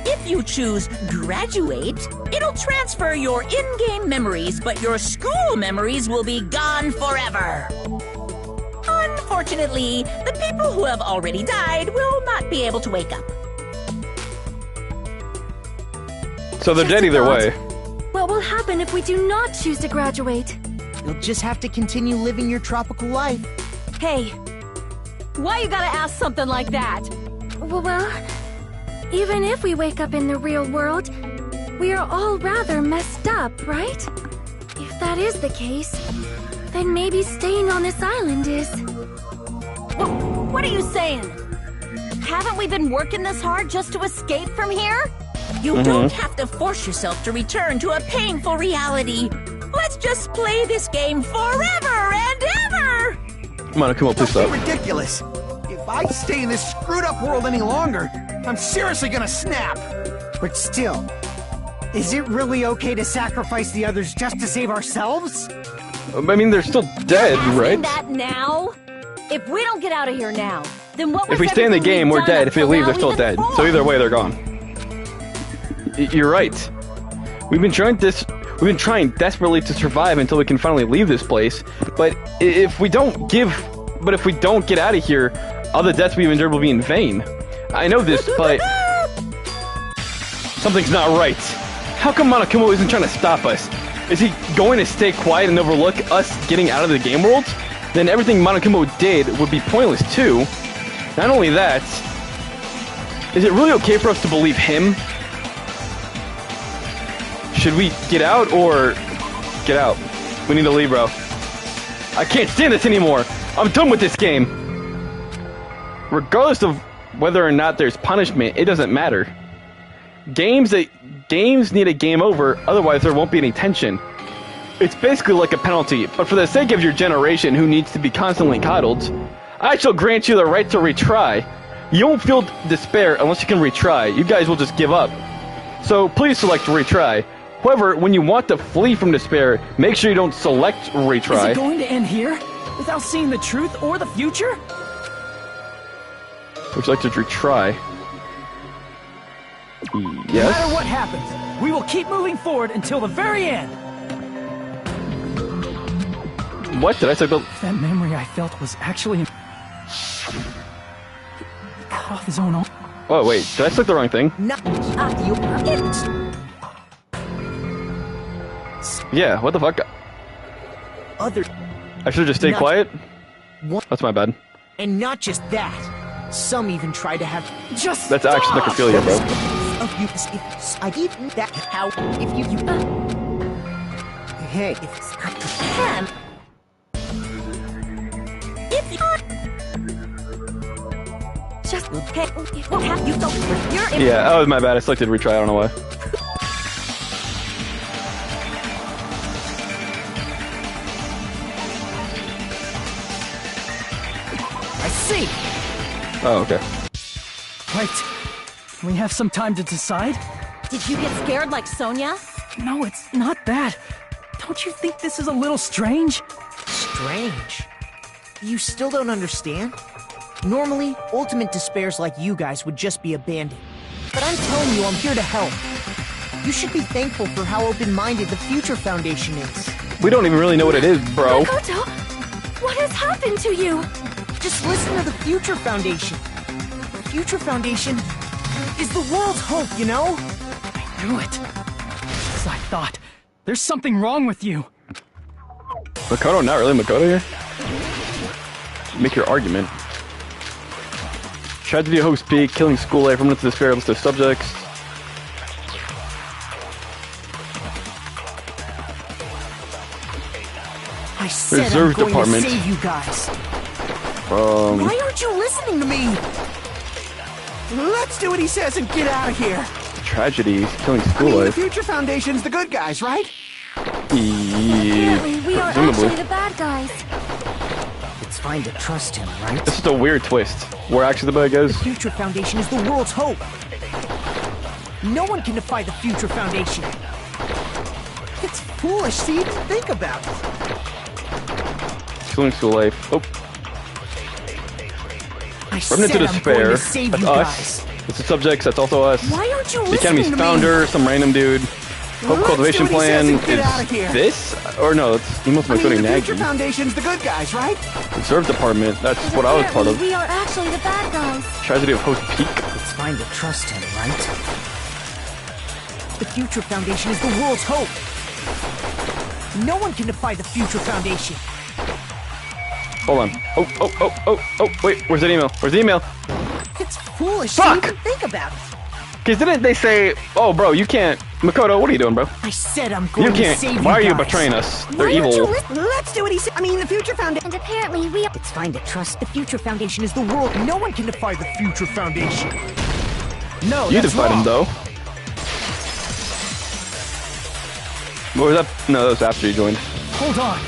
If you choose graduate, it'll transfer your in-game memories, but your school memories will be gone forever. Unfortunately, the people who have already died will not be able to wake up. So they're Just dead a either thought. way. What will happen if we do not choose to graduate? You'll just have to continue living your tropical life. Hey, why you gotta ask something like that? Well, even if we wake up in the real world, we are all rather messed up, right? If that is the case, then maybe staying on this island is... What are you saying? Haven't we been working this hard just to escape from here? You don't have to force yourself to return to a painful reality. Let's just play this game forever and ever! Come on, please Don't stop. be ridiculous. If I stay in this screwed up world any longer, I'm seriously gonna snap. But still, is it really okay to sacrifice the others just to save ourselves? I mean, they're still dead, Asking right? that now? If we don't get out of here now, then what was If we stay in the everything game, we've we're done dead. up If we till leave, now they're still even dead. for? So either way, they're gone. You're right. We've been trying desperately to survive until we can finally leave this place. But if we don't get out of here, all the deaths we've endured will be in vain. I know this, but something's not right. How come Monokuma isn't trying to stop us? Is he going to stay quiet and overlook us getting out of the game world? Then everything Monokuma did would be pointless too. Not only that, is it really okay for us to believe him? Should we get out or get out? We need to leave, bro. I can't stand this anymore. I'm done with this game. Regardless of whether or not there's punishment, it doesn't matter. Games need a game over, otherwise there won't be any tension. it's basically like a penalty, but for the sake of your generation who needs to be constantly coddled, I shall grant you the right to retry. You won't feel despair unless you can retry. You guys will just give up. So please select retry. However, when you want to flee from despair, make sure you don't select retry. Is it going to end here? Without seeing the truth or the future? Would you like to retry? No Yes. matter what happens, we will keep moving forward until the very end. What did I say? That memory I felt was actually... He cut off his own arm. Oh wait, did I select the wrong thing? Not you. Yeah, what the fuck? Other. I should have just stayed Not- quiet? What? That's my bad. And not just that. Some even try to have. Just That's actually stop! necrophilia, bro. Of you, if I even that how if you hey if I can If you just hey, what have you done? You're in. Yeah, that was my bad. I selected retry, I don't know why. I see. Oh, okay. Right. Can we have some time to decide? Did you get scared like Sonia? No, it's not that. Don't you think this is a little strange? strange. You still don't understand? Normally, ultimate despairs like you guys would just be abandoned. But I'm telling you, I'm here to help. You should be thankful for how open-minded the Future Foundation is. We don't even really know what it is, bro. Makoto, what has happened to you? Just listen to the Future Foundation. The Future Foundation is the world's hope, you know? I knew it. As I thought. There's something wrong with you. Makoto? Not really Makoto here? Make your argument. Tragedy of Hope's Peak, killing school life, remnants of despair, list of subjects. I said Reserve I'm going department. to save you guys. Why aren't you listening to me? Let's do what he says and get out of here. Tragedy, killing school The life. Future Foundation's the good guys, right? Apparently, we are Presumably. actually the bad guys. It's fine to trust him, right? This is a weird twist. We're actually the bad guys. The Future Foundation is the world's hope. No one can defy the Future Foundation. It's foolish to even think about it. Killing school life. Oh, I remnant said to I'm going despair. to save That's you us. guys. It's the subjects. That's also us. Why aren't you The listening Academy's to founder, some random dude. Hope Let's cultivation do what he says plan and get outta is here. this? Or no, it's Emos I mean, Makoni the Future Nagi. Foundation's the good guys, right? Reserve department. That's what I was part of. Apparently, we are actually the bad guys. Tragedy of Hope's Peak. It's fine to trust him, right? The Future Foundation is the world's hope. No one can defy the Future Foundation. Hold on. Oh, wait, where's that email? Where's the email? It's foolish Fuck! to even think about it. Because didn't they say, oh, bro, you can't. Makoto, what are you doing, bro? I said I'm going You to save can't. you Why are you guys. betraying us? They're Why aren't you evil. Let's do what he said. I mean, the Future Foundation. And apparently, we are. It's fine to trust The Future Foundation is the world. No one can defy the Future Foundation. No, You that's defied him, wrong. though. What was that? No, that was after you joined. Hold on.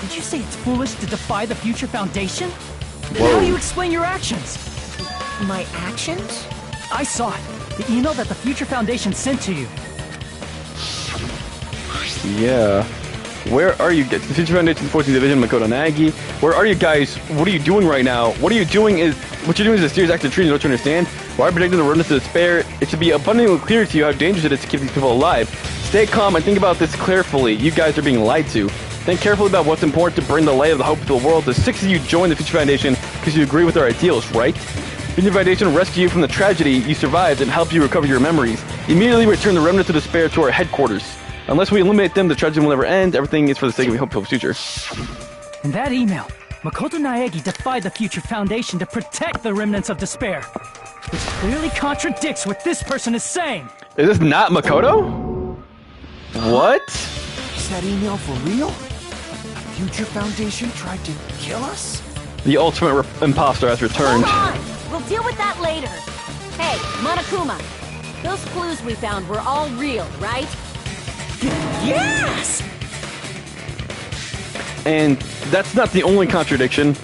Did you say it's foolish to defy the Future Foundation? Then Whoa. how do you explain your actions? My actions? I saw it. The email that the Future Foundation sent to you. Yeah. Where are you? The Future Foundation 14th Division, Makoto Nagi. Where are you guys? What are you doing right now? What you're doing is a serious act of treason. Don't you understand? Why protecting the remnants of despair? It should be abundantly clear to you how dangerous it is to keep these people alive. Stay calm and think about this carefully. You guys are being lied to. Think carefully about what's important to bring the light of the hope to the world. The 6 of you joined the Future Foundation because you agree with our ideals, right? The Future Foundation rescued you from the tragedy you survived and helped you recover your memories. Immediately return the remnants of despair to our headquarters. Unless we eliminate them, the tragedy will never end. Everything is for the sake of a hopeful future. In that email, Makoto Naegi defied the Future Foundation to protect the remnants of despair, which clearly contradicts what this person is saying. Is this not Makoto? What? Is that email for real? Future Foundation tried to kill us? The ultimate imposter has returned. Hold on! We'll deal with that later. Hey, Monokuma, those clues we found were all real, right? Yes! And that's not the only contradiction.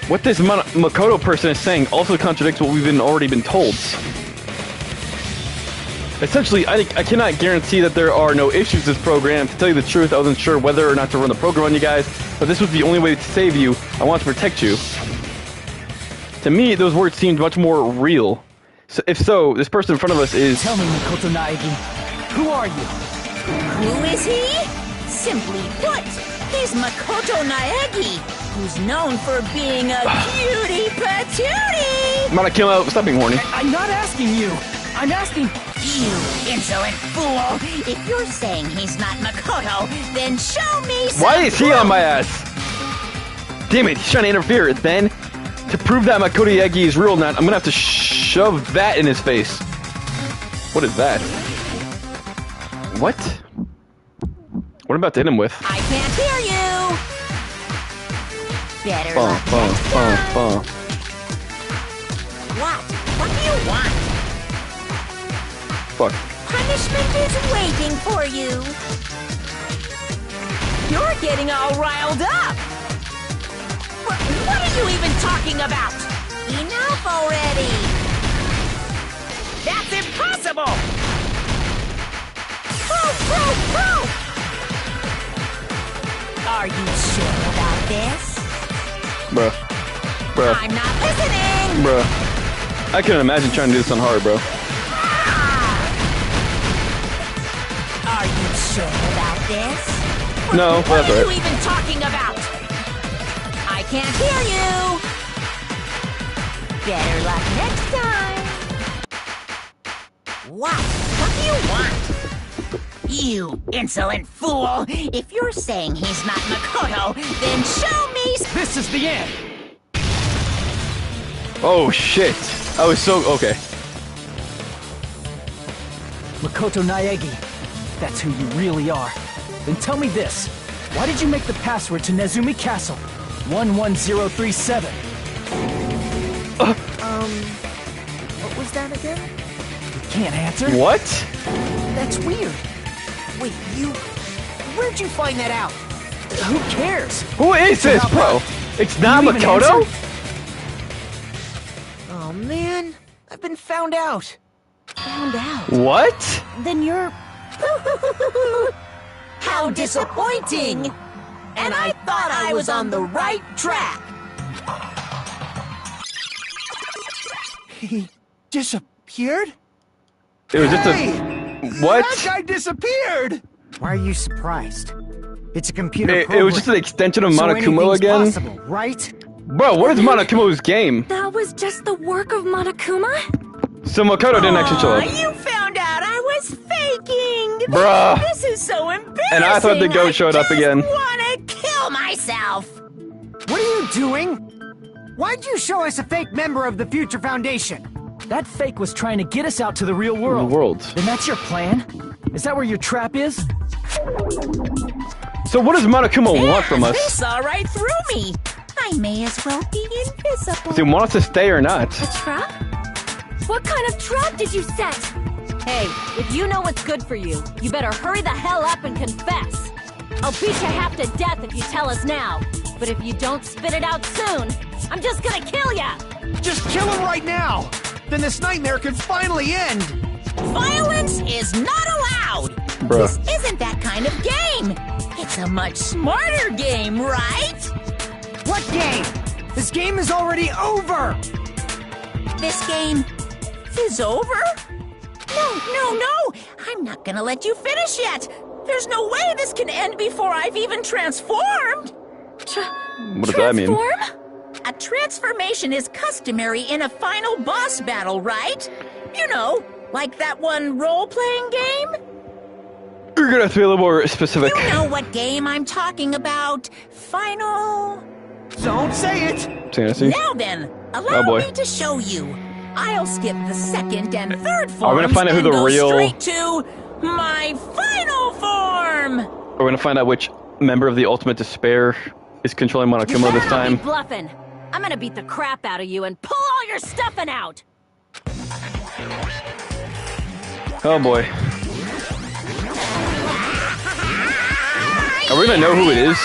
What this Makoto person is saying also contradicts what we've already been told. Essentially, I cannot guarantee that there are no issues with this program. To tell you the truth, I wasn't sure whether or not to run the program on you guys, but this was the only way to save you. I want to protect you. To me, those words seemed much more real. So, if so, this person in front of us is... Tell me, Makoto Naegi, who are you? Who is he? Simply put, he's Makoto Naegi, who's known for being a cutie patootie! Monokuma, stop being horny. I'm not asking you. I'm asking... You insolent fool! If you're saying he's not Makoto, then show me some Why is he proof. on my ass? Damn it, he's trying to interfere. Then, to prove that Makoto Naegi is real or not, I'm gonna have to shove that in his face. What is that? What? What am I about to hit him with? I can't hear you! Better Bum, luck bum, next bum, time. bum. What do you want? Fuck. Punishment is waiting for you. You're getting all riled up. What are you even talking about? Enough already. That's impossible. Proof! Are you sure about this? Bruh. Bruh. I'm not listening. Bruh. I couldn't imagine trying to do this on hard, bro. Are you sure about this? No, What that's are alright. you even talking about? I can't hear you. Better luck next time. What do you want? You insolent fool! If you're saying he's not Makoto, then show me. This is the end. Oh shit. I was so okay. Makoto Naegi, that's who you really are. Then tell me this. Why did you make the password to Nezumi Castle? 11037. What was that again? You can't answer? What? That's weird. Wait, where'd you find that out? Who cares? Who is this, bro? It's not You even Makoto? answer? Oh man, I've been found out. Found out. What? Then you're. How disappointing! And I thought I was on the right track. He disappeared? It was just Hey! What? That guy disappeared! Why are you surprised? It's a computer It was just an extension of so Monokuma anything's again? possible, right? Bro, what is Monokuma's game? That was just the work of Monokuma? So Makoto didn't actually show Aw, up. you found out I was faking! Bruh. This is so embarrassing! And I thought the goat showed up again. I wanna kill myself! What are you doing? Why'd you show us a fake member of the Future Foundation? That fake was trying to get us out to the real world. Then that's your plan? Is that where your trap is? So what does Monokuma want from They us? saw right through me! I may as well be invisible. Does he want us to stay or not? A trap? What kind of trap did you set? Hey, if you know what's good for you, you better hurry the hell up and confess. I'll beat you half to death if you tell us now. But if you don't spit it out soon, I'm just gonna kill ya! Just kill him right now! Then this nightmare can finally end! Violence is not allowed! Bruh. This isn't that kind of game! It's a much smarter game, right? What game? This game is already over! This game is over? No! I'm not gonna let you finish yet! There's no way this can end before I've even transformed! What does that mean? Transform? A transformation is customary in a final boss battle, right? You know, like that one role-playing game? You're gonna have to be a little more specific. You know what game I'm talking about. Final... Don't say it! Fantasy. Now then, allow boy. me to show you. I'll skip the second and third forms Are we gonna find out who and the go real- straight to my final form! We're gonna find out which member of the Ultimate Despair is controlling Monokuma this Be time. bluffing. I'm gonna beat the crap out of you and pull all your stuffing out! Oh boy. we gonna know who it is?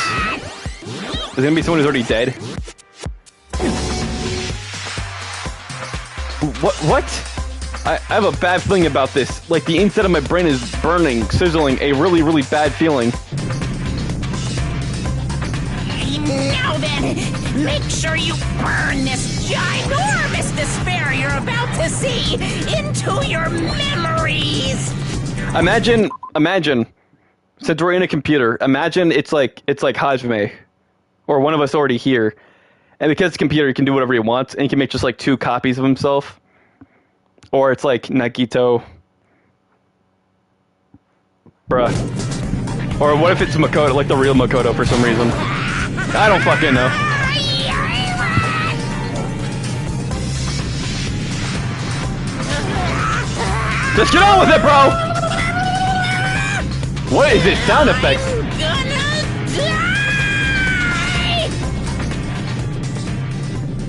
Is it gonna be someone who's already dead? What? I have a bad feeling about this. Like, the inside of my brain is burning, sizzling, a really, really bad feeling. Now then, make sure you burn this ginormous despair you're about to see into your memories. Imagine, since we're in a computer, imagine it's like Hajime, or one of us already here, and because it's a computer, he can do whatever he wants, and he can make just like 2 copies of himself. Or it's like Nagito. Bruh. Or what if it's Makoto, like the real Makoto for some reason? I don't fucking know. Just get on with it, bro! What is this sound effect?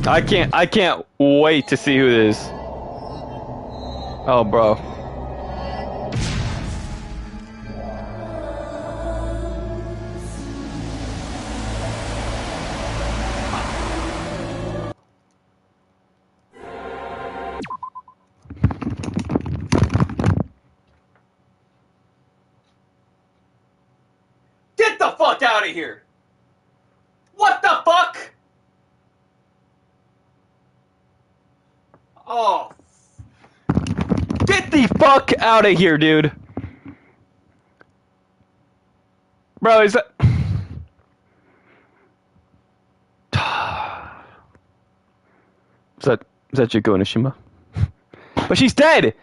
I can't wait to see who it is. Oh, bro. Get the fuck out of here! What the fuck? Oh. Get the fuck out of here, dude. Bro, is that... Is that Juko Nishima? But she's dead!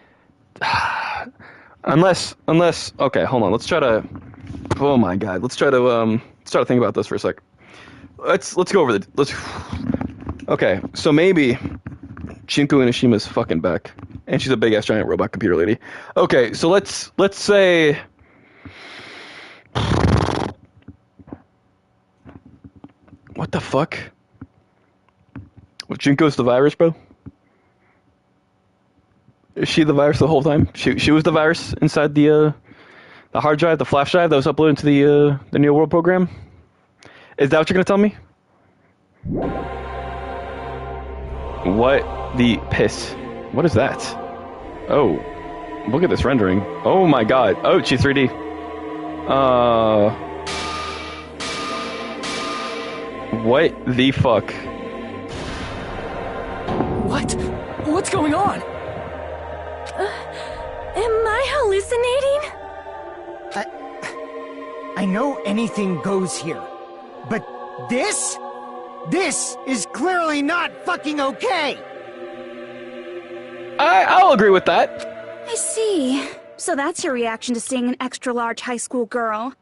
Unless... Okay, hold on, let's try to... Oh my god, let's try to think about this for a sec. Let's go over the... Okay, so maybe... Junko Inishima's fucking back. And she's a big-ass giant robot computer lady. Okay, so let's say... What the fuck? Was Junko's the virus, bro? Is she the virus the whole time? She was the virus inside the hard drive, the flash drive that was uploaded to the Neo World program? Is that what you're gonna tell me? What the piss? What is that? Oh, look at this rendering. Oh my god. Oh, she's 3D. What the fuck? What? What's going on? Am I hallucinating? I know anything goes here, but this is clearly not fucking okay! I'll agree with that. I see. So that's your reaction to seeing an extra-large high school girl.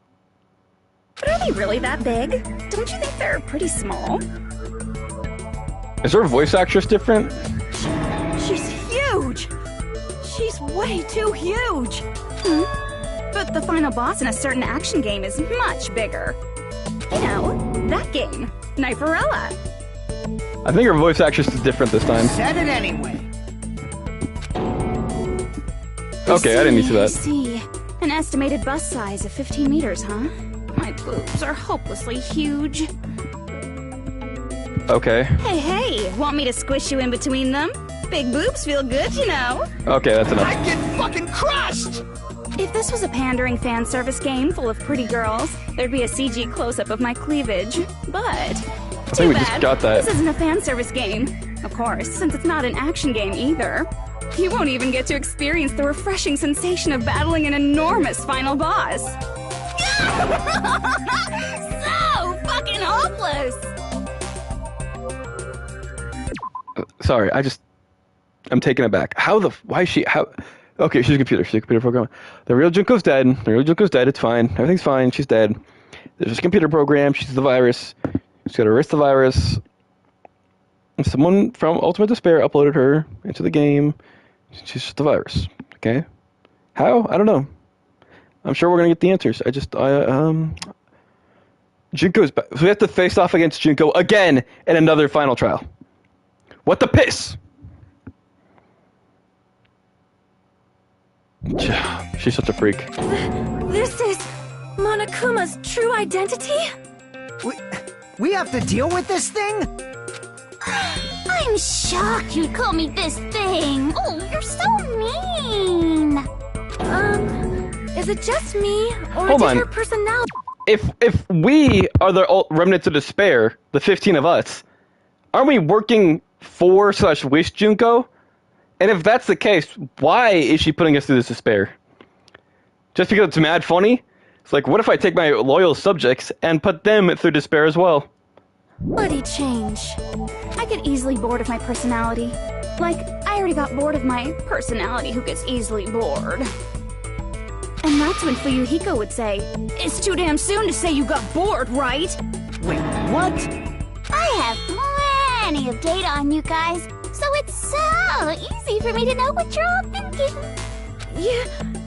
But are they really that big? Don't you think they're pretty small? Is her voice actress different? She's huge! She's way too huge! But the final boss in a certain action game is much bigger. You know, that game, Kniferella. I think her voice actress is different this time. Said it anyway. Okay, I didn't need to that. See, an estimated bust size of 15 meters, huh? My boobs are hopelessly huge. Okay. Hey, want me to squish you in between them? Big boobs feel good, you know. Okay, that's enough. I get fucking crushed! If this was a pandering fan service game full of pretty girls, there'd be a CG close-up of my cleavage. But I think we just got that. This isn't a fan service game. Of course, since it's not an action game either. You won't even get to experience the refreshing sensation of battling an enormous final boss. So fucking hopeless! Sorry, I'm taken aback. Why is she, okay, she's a computer program. The real Junko's dead, it's fine, everything's fine, she's dead. There's just a computer program, she's the virus, she's got to erase the virus. Someone from Ultimate Despair uploaded her into the game, she's just the virus, okay? How? I don't know. I'm sure we're gonna get the answers. Junko's back. So we have to face off against Junko again in another final trial. What the piss? She's such a freak. This is Monokuma's true identity? We have to deal with this thing? I'm shocked you'd call me this thing. Oh, you're so mean. Is it just me, or Hold did on. her personality? If we are the remnants of despair, the 15 of us, aren't we working for/wish Junko? And if that's the case, why is she putting us through this despair? Just because it's mad funny? It's like, what if I take my loyal subjects and put them through despair as well? Bloody change. I get easily bored of my personality. Like, I already got bored of my personality who gets easily bored. And that's when Fuyuhiko would say, "It's too damn soon to say you got bored, right?" Wait, what? I have plenty of data on you guys, so it's so easy for me to know what you're all thinking.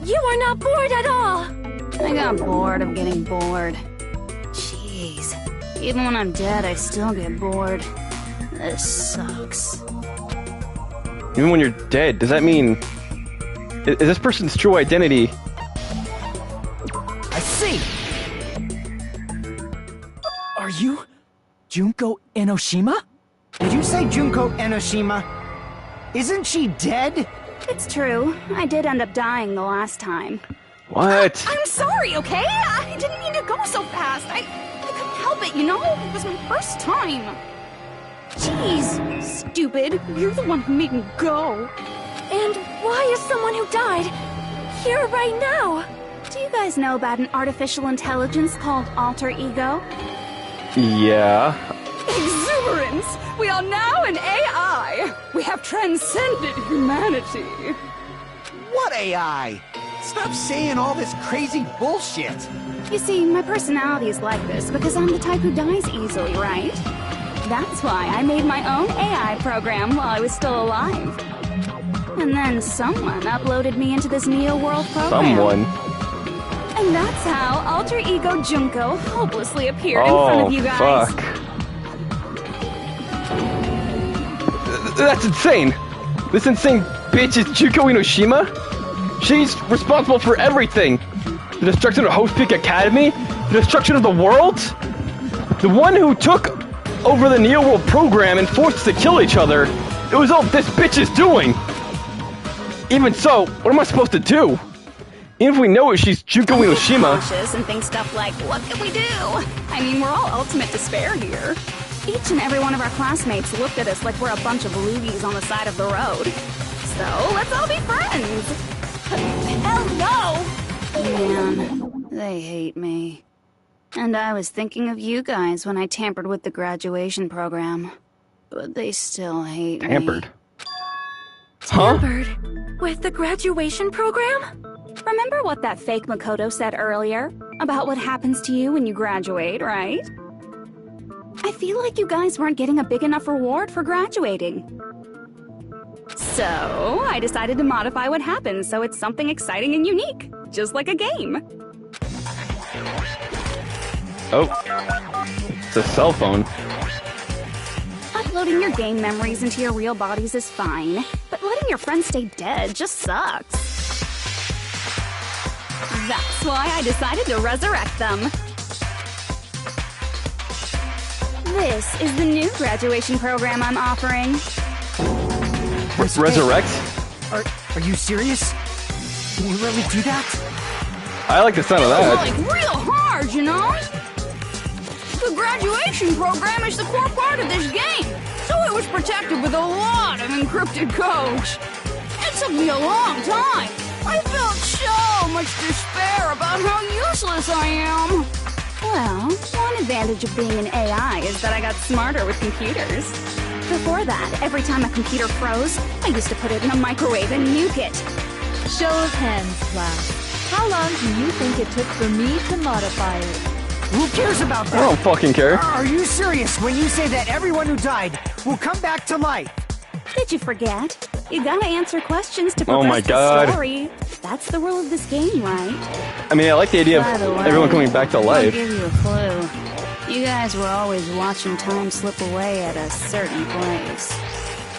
You are not bored at all. I got bored of getting bored. Jeez. Even when I'm dead, I still get bored. This sucks. Even when you're dead, does that mean... Is this person's true identity... I see! Are you Junko Enoshima? Did you say Junko Enoshima? Isn't she dead? It's true. I did end up dying the last time. What? I'm sorry, okay? I didn't mean to go so fast. I couldn't help it, you know? It was my first time. Jeez, stupid. You're the one who made me go. And why is someone who died here right now? Do you guys know about an artificial intelligence called alter ego? Yeah. Exuberance! We are now an AI! We have transcended humanity! What AI? Stop saying all this crazy bullshit! You see, my personality is like this because I'm the type who dies easily, right? That's why I made my own AI program while I was still alive. And then someone uploaded me into this Neo World program. Someone. And that's how Alter Ego Junko hopelessly appeared in front of you guys. Fuck. That's insane! This insane bitch is Junko Enoshima? She's responsible for everything! The destruction of Host Peak Academy? The destruction of the world? The one who took over the Neo World program and forced us to kill each other. It was all this bitch is doing! Even so, what am I supposed to do? Even if we know it, she's Junko Enoshima. Cautious and think stuff like, what can we do? I mean, we're all ultimate despair here. Each and every one of our classmates looked at us like we're a bunch of loogies on the side of the road. So, let's all be friends. Hell no! Man, they hate me. And I was thinking of you guys when I tampered with the graduation program. But they still hate me. Tampered? Huh? Tampered? With the graduation program? Remember what that fake Makoto said earlier? About what happens to you when you graduate, right? I feel like you guys weren't getting a big enough reward for graduating. So, I decided to modify what happens so it's something exciting and unique. Just like a game. Oh. It's a cell phone. Uploading your game memories into your real bodies is fine, but letting your friends stay dead just sucks. That's why I decided to resurrect them. This is the new graduation program I'm offering. Resurrect? Are you serious? Can you really do that? I like the sound of that. Like real hard, you know? The graduation program is the core part of this game, so it was protected with a lot of encrypted codes. It took me a long time. I felt so much despair about how useless I am. Well, one advantage of being an AI is that I got smarter with computers. Before that, every time a computer froze, I used to put it in a microwave and nuke it. Show of hands, class. How long do you think it took for me to modify it? Who cares about I that? don't fucking care. Are you serious when you say that everyone who died will come back to life? Did you forget? You gotta answer questions to Oh my progress God. the story. That's the rule of this game, right? I mean, I like the idea of By the way, everyone coming back to I'll life. give you a clue. You guys were always watching time slip away at a certain place.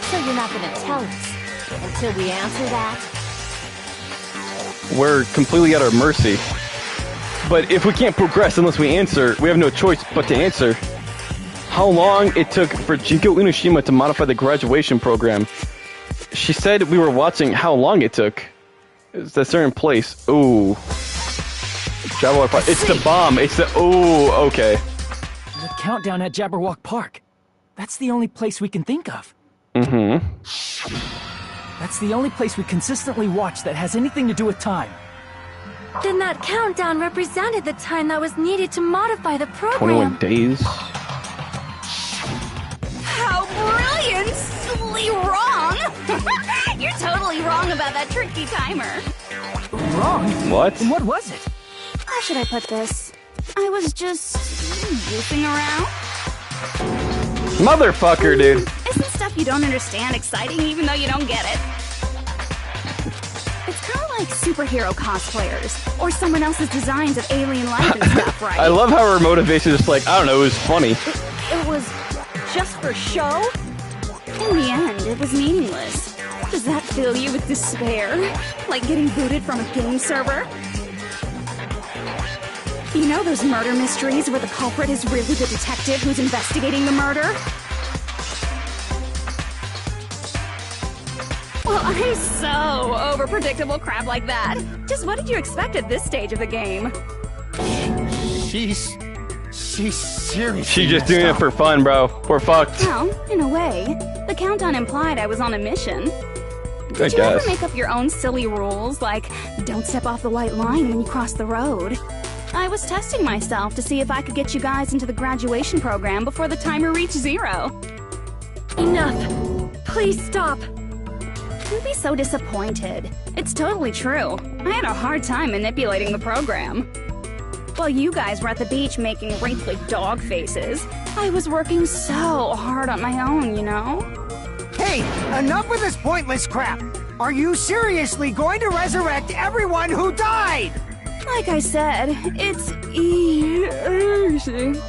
So you're not gonna tell us until we answer that? We're completely at our mercy. But if we can't progress unless we answer, we have no choice but to answer. How long it took for Jinko Unoshima to modify the graduation program? She said we were watching how long it took. It's a certain place. Ooh. Jabberwock Park. It's the bomb. It's the... Ooh, okay. The countdown at Jabberwock Park. That's the only place we can think of. Mm-hmm. That's the only place we consistently watch that has anything to do with time. Then that countdown represented the time that was needed to modify the 21 program. days. How brilliantly wrong! You're totally wrong about that tricky timer. Wrong? What? And what was it? How should I put this? I was just goofing around. Motherfucker, dude. Isn't stuff you don't understand exciting even though you don't get it? It's kind of like superhero cosplayers or someone else's designs of alien life and stuff, right? I love how her motivation is just like, I don't know, it was funny. It was just for show? In the end, it was meaningless. Does that fill you with despair? Like getting booted from a game server? You know those murder mysteries where the culprit is really the detective who's investigating the murder? Well, I'm so over predictable crap like that. Just what did you expect at this stage of the game? She's serious. She's just doing it for fun, bro. We're fucked. Well, in a way. The countdown implied I was on a mission. Did you ever make up your own silly rules, like don't step off the white line when you cross the road? I was testing myself to see if I could get you guys into the graduation program before the timer reached 0. Enough. Please stop. You'd be so disappointed. It's totally true. I had a hard time manipulating the program. While you guys were at the beach making wrinkly dog faces, I was working so hard on my own, you know? Hey, enough with this pointless crap! Are you seriously going to resurrect everyone who died? Like I said, it's easy.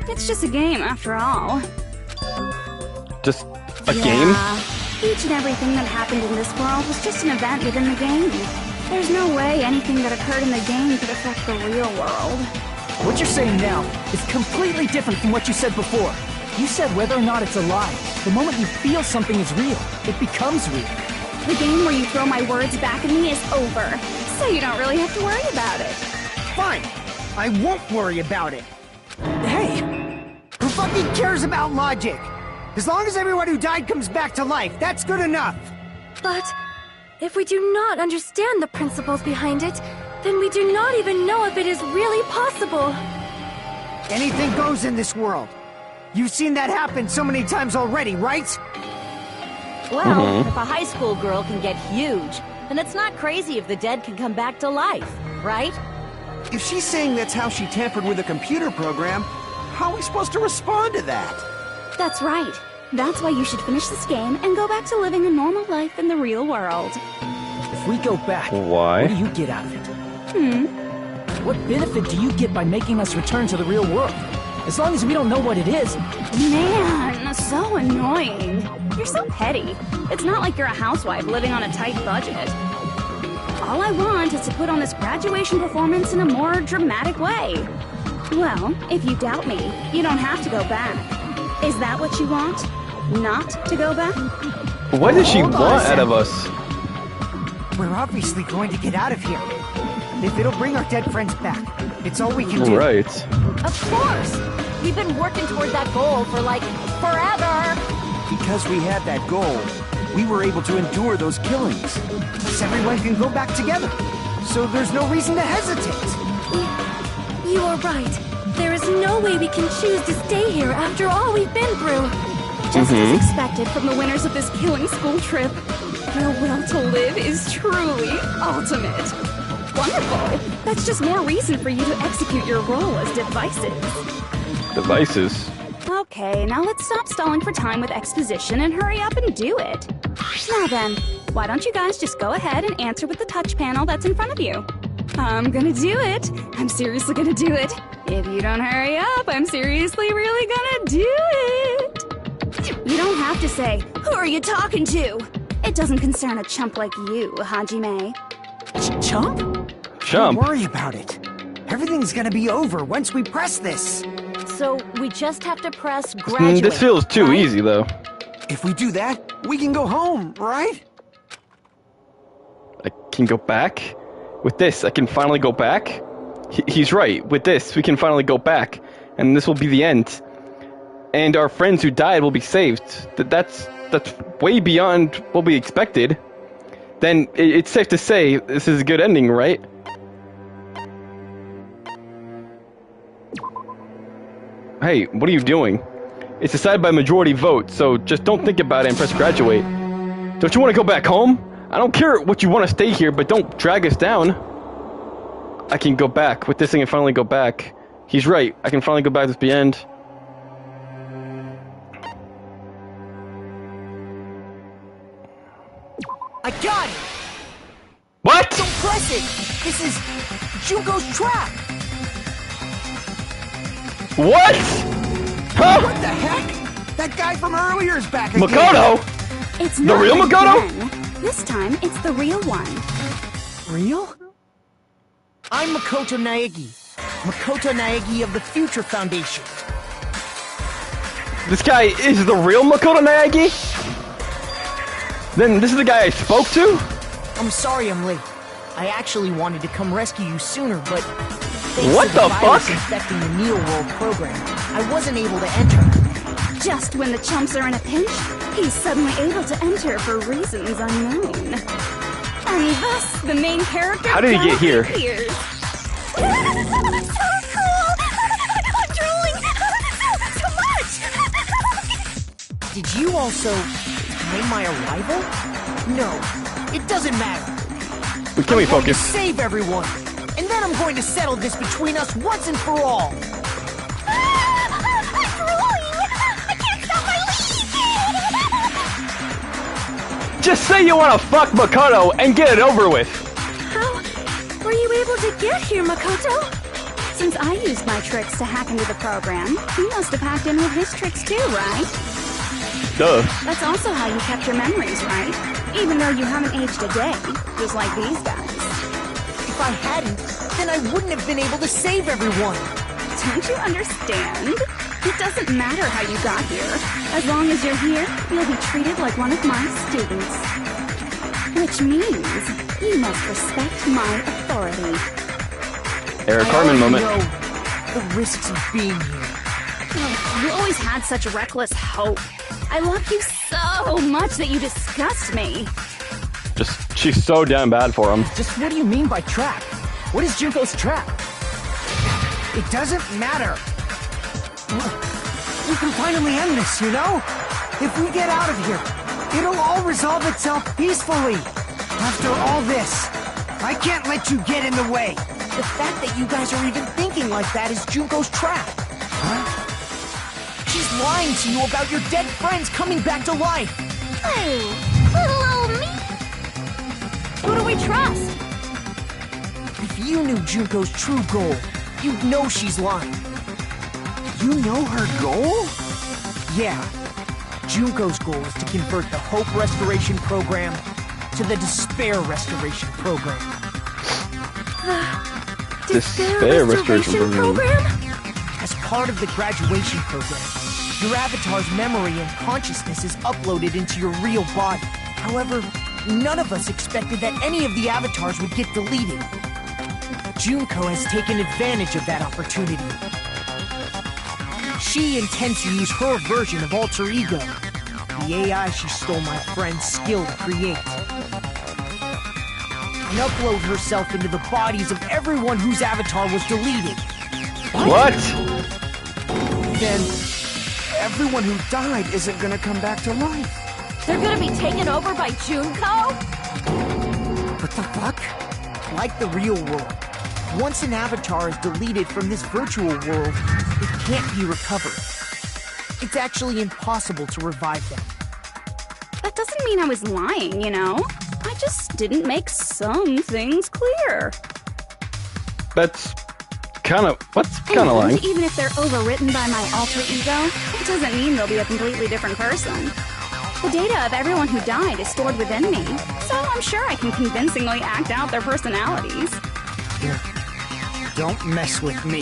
It's just a game after all. Just a game? Each and everything that happened in this world was just an event within the game. There's no way anything that occurred in the game could affect the real world. What you're saying now is completely different from what you said before. You said whether or not it's a lie. The moment you feel something is real, it becomes real. The game where you throw my words back at me is over, so you don't really have to worry about it. Fine. I won't worry about it. Hey! Who fucking cares about logic? As long as everyone who died comes back to life, that's good enough. But if we do not understand the principles behind it, then we do not even know if it is really possible. Anything goes in this world. You've seen that happen so many times already, right? Well, if a high school girl can get huge, then it's not crazy if the dead can come back to life, right? If she's saying that's how she tampered with a computer program, how are we supposed to respond to that? That's right. That's why you should finish this game and go back to living a normal life in the real world. If we go back, Why? what do you get out of it? What benefit do you get by making us return to the real world? As long as we don't know what it is. Man, so annoying. You're so petty. It's not like you're a housewife living on a tight budget. All I want is to put on this graduation performance in a more dramatic way. Well, if you doubt me, you don't have to go back. Is that what you want? Not to go back? What does she want out of us? We're obviously going to get out of here. If it'll bring our dead friends back, it's all we can do. Right. Of course! We've been working toward that goal for, like, forever! Because we had that goal, we were able to endure those killings. Thus everyone can go back together. So there's no reason to hesitate. You are right. There is no way we can choose to stay here after all we've been through. Just as expected from the winners of this killing school trip, your will to live is truly ultimate. Wonderful. That's just more reason for you to execute your role as devices. Devices? Okay, now let's stop stalling for time with exposition and hurry up and do it. Now then, why don't you guys just go ahead and answer with the touch panel that's in front of you? I'm gonna do it. I'm seriously gonna do it. If you don't hurry up, I'm seriously really gonna do it. You don't have to say, who are you talking to? It doesn't concern a chump like you, Hajime. Chump? Chump? Don't worry about it. Everything's gonna be over once we press this. So we just have to press graduate. This feels too right? easy, though. If we do that, we can go home, right? I can go back? With this, I can finally go back? He's right. With this, we can finally go back. And this will be the end. And our friends who died will be saved. That's way beyond what we expected. Then it's safe to say this is a good ending, right? Hey, what are you doing? It's decided by majority vote, so just don't think about it and press graduate. Don't you want to go back home? I don't care what you want to stay here, but don't drag us down. I can go back. With this thing, I can finally go back. He's right. I can finally go back to the end. I got it! What? Don't press it! This is Junko's trap! What? Huh? What the heck? That guy from earlier is back again. Makoto? It's The not real Makoto? again. This time, it's the real one. Real? I'm Makoto Naegi. Makoto Naegi of the Future Foundation. This guy is the real Makoto Naegi? Then this is the guy I spoke to? I'm sorry I'm late. I actually wanted to come rescue you sooner, but thanks What to the virus fuck? infecting the Neo World program, I wasn't able to enter. Just when the chumps are in a pinch, he's suddenly able to enter for reasons unknown. And thus, the main character How did he get here? appears. So cool! I'm drooling so much! Did you also time my arrival? No, it doesn't matter. Can we I'm going to focus? save everyone, and then I'm going to settle this between us once and for all. I'm drooling! I can't stop my leak! Just say you want to fuck Makoto and get it over with. How were you able to get here, Makoto? Since I used my tricks to hack into the program, you must have hacked in with his tricks too, right? Duh. That's also how you kept your memories, right? Even though you haven't aged a day, just like these guys. If I hadn't, then I wouldn't have been able to save everyone. Don't you understand? It doesn't matter how you got here. As long as you're here, you'll be treated like one of my students. Which means you must respect my authority. Eric I Carmen already moment. know the risks of being here. You always had such reckless hope. I love you so much that you disgust me. She's so damn bad for him. Just what do you mean by trap? What is Junko's trap? It doesn't matter. We can finally end this, you know? If we get out of here, it'll all resolve itself peacefully. After all this, I can't let you get in the way. The fact that you guys are even thinking like that is Junko's trap. Huh? She's lying to you about your dead friends coming back to life. Oh, little old me. Who do we trust? If you knew Junko's true goal, you'd know she's lying. You know her goal? Yeah. Junko's goal is to convert the Hope Restoration Program to the Despair Restoration Program. Despair Restoration Program. As part of the graduation program, your avatar's memory and consciousness is uploaded into your real body. However, none of us expected that any of the avatars would get deleted. Junko has taken advantage of that opportunity. She intends to use her version of Alter Ego, the AI she stole my friend's skill to create, and upload herself into the bodies of everyone whose avatar was deleted. What? Then everyone who died isn't gonna come back to life. They're gonna be taken over by Junko? What the fuck? Like the real world, once an avatar is deleted from this virtual world, it can't be recovered. It's actually impossible to revive them. That doesn't mean I was lying, you know? I just didn't make some things clear. That's what's kind of And lying. even if they're overwritten by my alter ego, it doesn't mean they'll be a completely different person. The data of everyone who died is stored within me, so I'm sure I can convincingly act out their personalities. Here. Don't mess with me.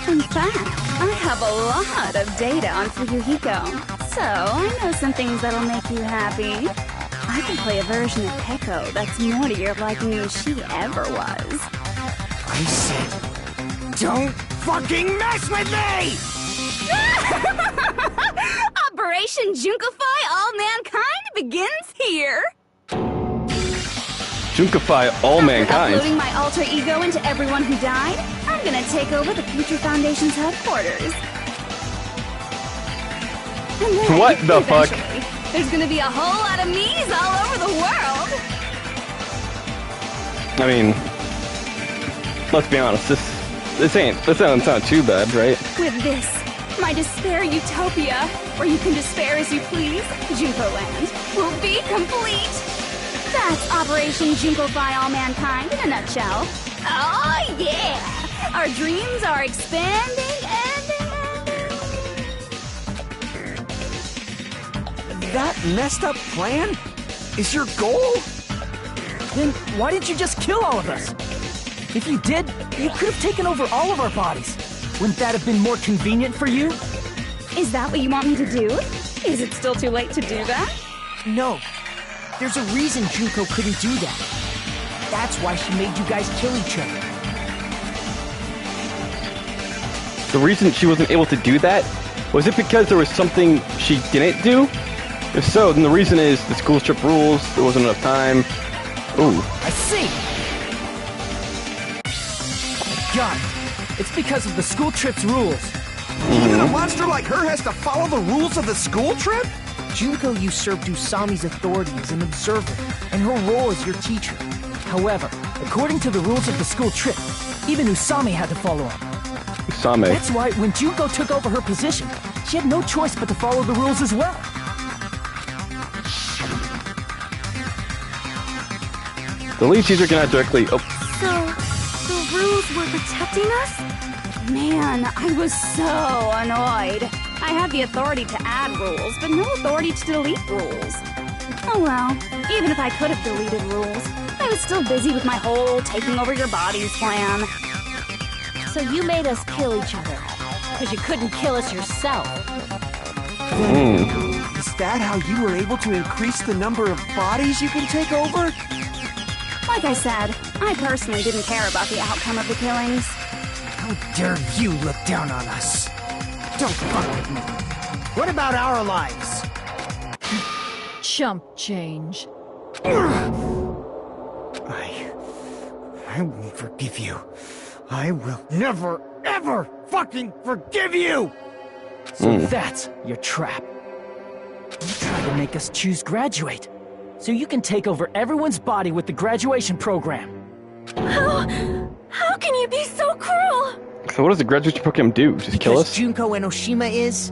In fact, I have a lot of data on Fuyuhiko, so I know some things that'll make you happy. I can play a version of Peko that's more to your liking than she ever was. I said, don't fucking mess with me! Operation Junkify All Mankind begins here! Junkify all mankind. Uploading my alter ego into everyone who died, I'm gonna take over the Future Foundation's headquarters. And then, What the fuck? There's gonna be a whole lot of me's all over the world! I mean, let's be honest, this doesn't sound too bad, right? With this, my despair utopia, where you can despair as you please, Junko Land, will be complete! That's Operation Junkify All Mankind in a nutshell. Oh yeah! Our dreams are expanding and That messed up plan is your goal? Then why didn't you just kill all of us? If you did, you could have taken over all of our bodies. Wouldn't that have been more convenient for you? Is that what you want me to do? Is it still too late to do that? No. There's a reason Junko couldn't do that. That's why she made you guys kill each other. The reason she wasn't able to do that, was it because there was something she didn't do? If so, then the reason is the school trip rules, there wasn't enough time. Ooh. I see! Got it. It's because of the school trip's rules. Even a monster like her has to follow the rules of the school trip? Junko usurped Usami's authority as an observer, and her role as your teacher. However, according to the rules of the school trip, even Usami had to follow them. Usami. That's why when Junko took over her position, she had no choice but to follow the rules as well. The lead teacher cannot directly... Oh. So, the rules were protecting us? Man, I was so annoyed. I had the authority to add rules, but no authority to delete rules. Oh well, even if I could have deleted rules, I was still busy with my whole taking over your bodies plan. So you made us kill each other, because you couldn't kill us yourself. Is that how you were able to increase the number of bodies you can take over? Like I said, I personally didn't care about the outcome of the killings. How dare you look down on us? Don't fuck with me. What about our lives? Chump change. I won't forgive you. I will never, ever fucking forgive you! So that's your trap. You tried to make us choose graduate, so you can take over everyone's body with the graduation program. How can you be so cruel? So what does the graduation program do? Just kill Because us? Junko Enoshima is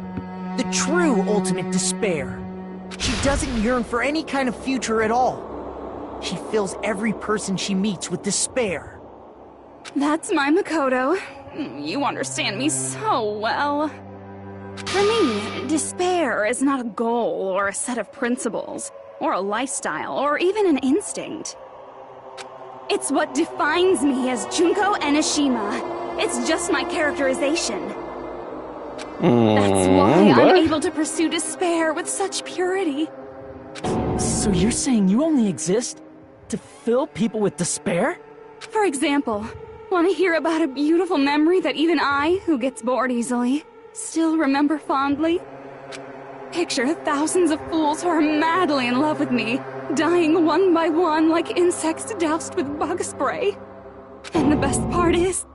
the true ultimate despair. She doesn't yearn for any kind of future at all. She fills every person she meets with despair. That's my Makoto. You understand me so well. For me, despair is not a goal or a set of principles, or a lifestyle, or even an instinct. It's what defines me as Junko Enoshima. It's just my characterization. That's why I'm able to pursue despair with such purity. So you're saying you only exist to fill people with despair? For example, want to hear about a beautiful memory that even I, who gets bored easily, still remember fondly? Picture thousands of fools who are madly in love with me, dying one by one like insects doused with bug spray. And the best part is,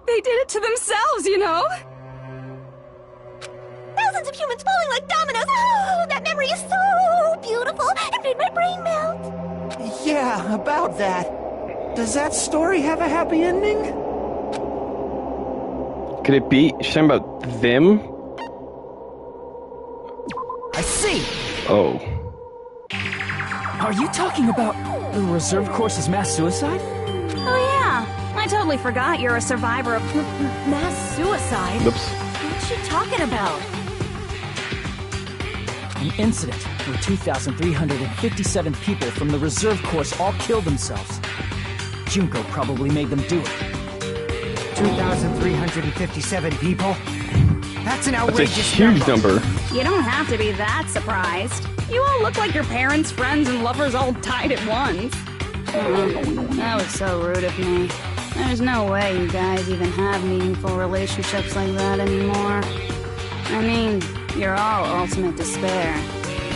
they did it to themselves, you know? Thousands of humans falling like dominoes. Oh, that memory is so beautiful. It made my brain melt. Yeah, about that. Does that story have a happy ending? Could it be? She's talking about them? I see! Oh. Are you talking about the reserve course's mass suicide? Oh yeah, I totally forgot you're a survivor of Mass suicide? Oops. What's she talking about? An incident where 2,357 people from the reserve course all killed themselves. Junko probably made them do it. 2,357 people? That's an That's a outrageous huge number. You don't have to be that surprised. You all look like your parents, friends, and lovers all died at once. That was so rude of me. There's no way you guys even have meaningful relationships like that anymore. I mean, you're all ultimate despair.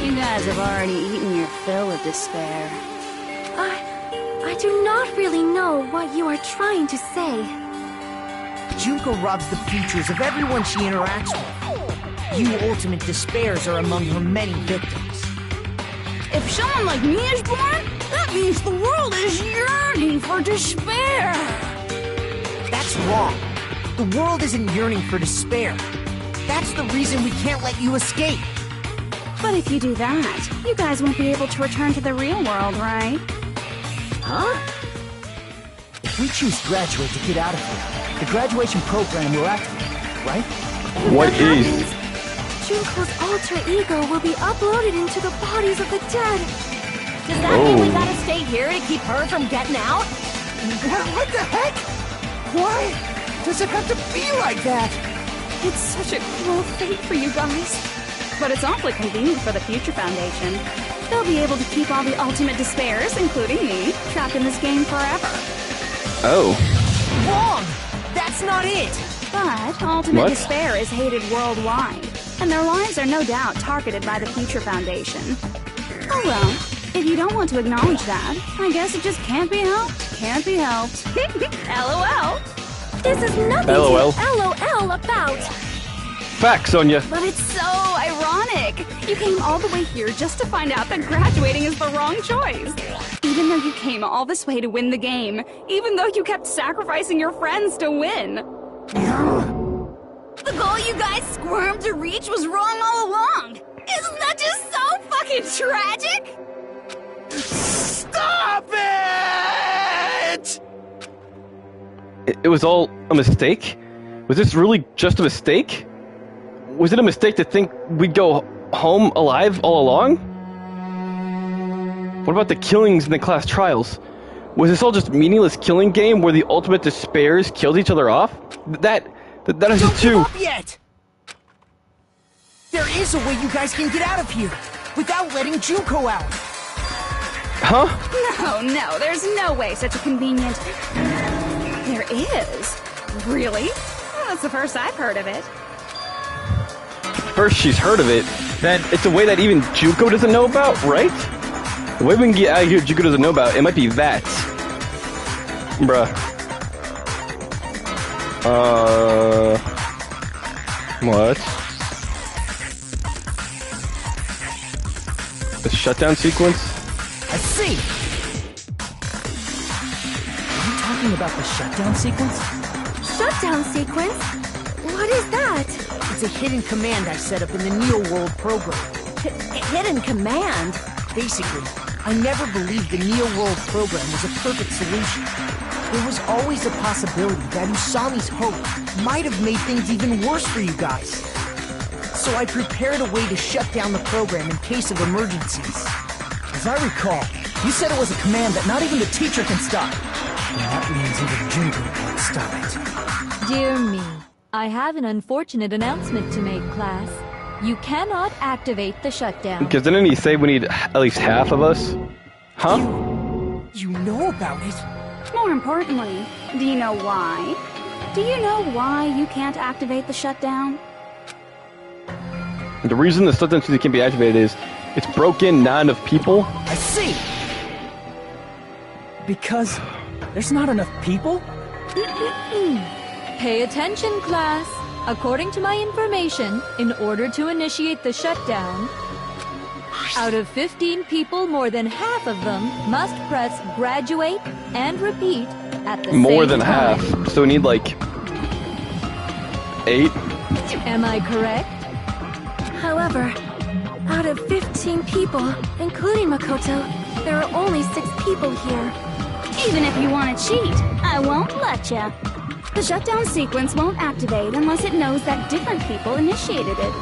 You guys have already eaten your fill of despair. I do not really know what you are trying to say. Junko robs the futures of everyone she interacts with. You ultimate despairs are among her many victims. If someone like me is born, that means the world is yearning for despair. That's wrong. The world isn't yearning for despair. That's the reason we can't let you escape. But if you do that, you guys won't be able to return to the real world, right? Huh? If we choose to graduate to get out of here, the graduation program will activate, right? What is? Junko's alter ego will be uploaded into the bodies of the dead. Does that mean we gotta stay here to keep her from getting out? What the heck? Why does it have to be like that? It's such a cruel fate for you guys. But it's awfully convenient for the Future Foundation. They'll be able to keep all the ultimate despairs, including me, trapped in this game forever. Oh. Wrong! That's not it! But ultimate What? despair is hated worldwide, and their lives are no doubt targeted by the Future Foundation. Oh well, if you don't want to acknowledge that, I guess it just can't be helped. Can't be helped. LOL. This is nothing LOL. to LOL about. Facts, Sonia. But it's so ironic. You came all the way here just to find out that graduating is the wrong choice. Even though you came all this way to win the game, even though you kept sacrificing your friends to win. The goal you guys squirmed to reach was wrong all along. Isn't that just so fucking tragic? Stop it! It was all a mistake? Was this really just a mistake? Was it a mistake to think we'd go home alive all along? What about the killings in the class trials? Was this all just meaningless killing game where the ultimate despairs killed each other off? That is Don't just give too... up yet! There is a way you guys can get out of here without letting Junko out. Huh? No, there's no way such a convenient... There is. Really? Well, that's the first I've heard of it. First she's heard of it, then it's a way that even Junko doesn't know about, right? The way we can get out of here Junko doesn't know about, it might be that. Bruh. What? The shutdown sequence? I see! Are you talking about the shutdown sequence? Shutdown sequence? What is that? It's a hidden command I set up in the Neo World program. Hidden command? Basically, I never believed the Neo World program was a perfect solution. There was always a possibility that Usami's hope might have made things even worse for you guys. So I prepared a way to shut down the program in case of emergencies. As I recall, you said it was a command that not even the teacher can stop. And that means even Junko can't stop it. Dear me, I have an unfortunate announcement to make, class. You cannot activate the shutdown. Because didn't he say we need at least half of us? Huh? You know about it? More importantly, do you know why? Do you know why you can't activate the shutdown? The reason the shutdown sequence can't be activated is it's broken, not enough people. I see! Because there's not enough people? Pay attention, class. According to my information, in order to initiate the shutdown, out of 15 people, more than half of them must press graduate and repeat at the same time. More than half. So we need like 8. Am I correct? However, out of 15 people, including Makoto, there are only 6 people here. Even if you want to cheat, I won't let ya. The shutdown sequence won't activate unless it knows that different people initiated it.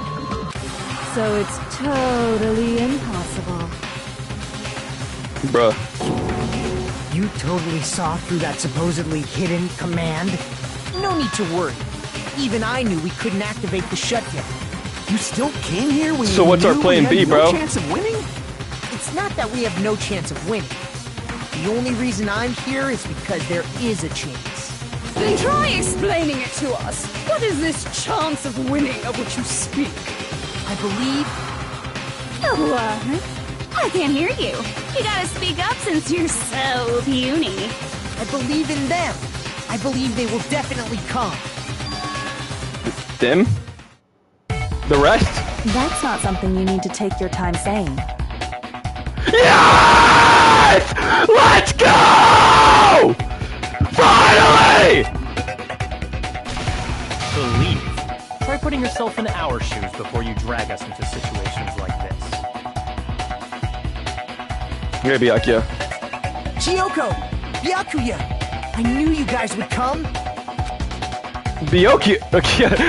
So it's totally impossible. Bruh. You totally saw through that supposedly hidden command? no need to worry. Even I knew we couldn't activate the shutdown. You still came here when So you what's our knew plan we B, had bro? No chance of winning? It's not that we have no chance of winning. The only reason I'm here is because there is a chance. Then try explaining it to us. What is this chance of winning of which you speak? I believe I can't hear you. You gotta speak up since you're so puny. I believe in them. I believe they will definitely come. Them? The rest? That's not something you need to take your time saying. Yes! Let's go! Finally! Believe. Try putting yourself in our shoes before you drag us into situations like this. Yeah, Byakuya. Chiyoko! Byakuya! I knew you guys would come! Byakuya.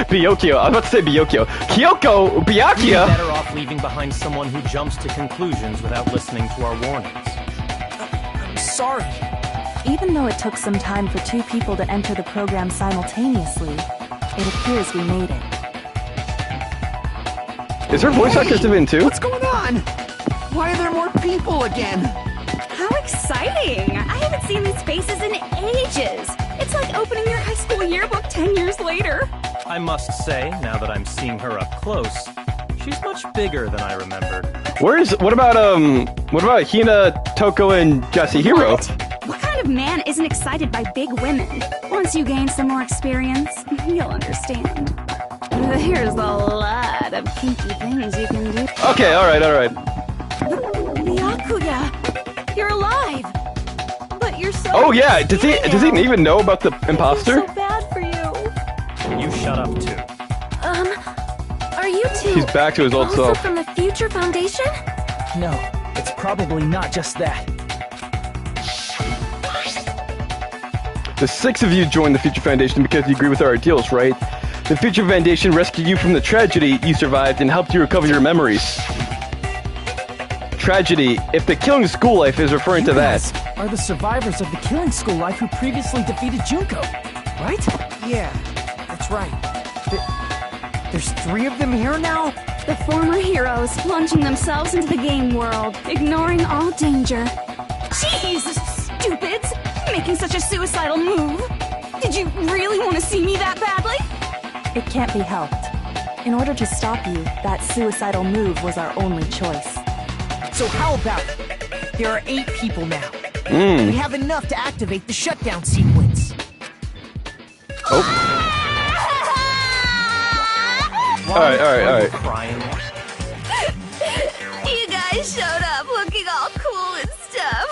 Byakuya. I was about to say Byakuya. Kyoko! You'd be Byakuya! better off leaving behind someone who jumps to conclusions without listening to our warnings. I'm sorry. Even though it took some time for two people to enter the program simultaneously, it appears we made it. Is her voice actress in too? What's going on? Why are there more people again? How exciting! I haven't seen these faces in ages. It's like opening your high school yearbook 10 years later. I must say, now that I'm seeing her up close, she's much bigger than I remembered. What about Hina, Toko, and Yasuhiro? What kind of man isn't excited by big women? Once you gain some more experience, you'll understand. There's a lot of kinky things you can do. Okay, alright. Byakuya, you're alive. But you're so... Oh yeah, does he even know about the imposter? So bad for you. You shut up too. Are you two He's back to his old also self. from the Future Foundation? No, it's probably not just that. The 6 of you joined the Future Foundation because you agree with our ideals, right? The Future Foundation rescued you from the tragedy you survived and helped you recover your memories. Tragedy, if the killing school life is referring to that. Are the survivors of the killing school life who previously defeated Junko, right? Yeah, that's right. There's 3 of them here now? The former heroes plunging themselves into the game world, ignoring all danger. Jeez, stupids! Making such a suicidal move. Did you really want to see me that badly? It can't be helped. In order to stop you, that suicidal move was our only choice. So how about it? There are 8 people now. We have enough to activate the shutdown sequence. Oh. Alright. Crying. You guys showed up looking all cool and stuff,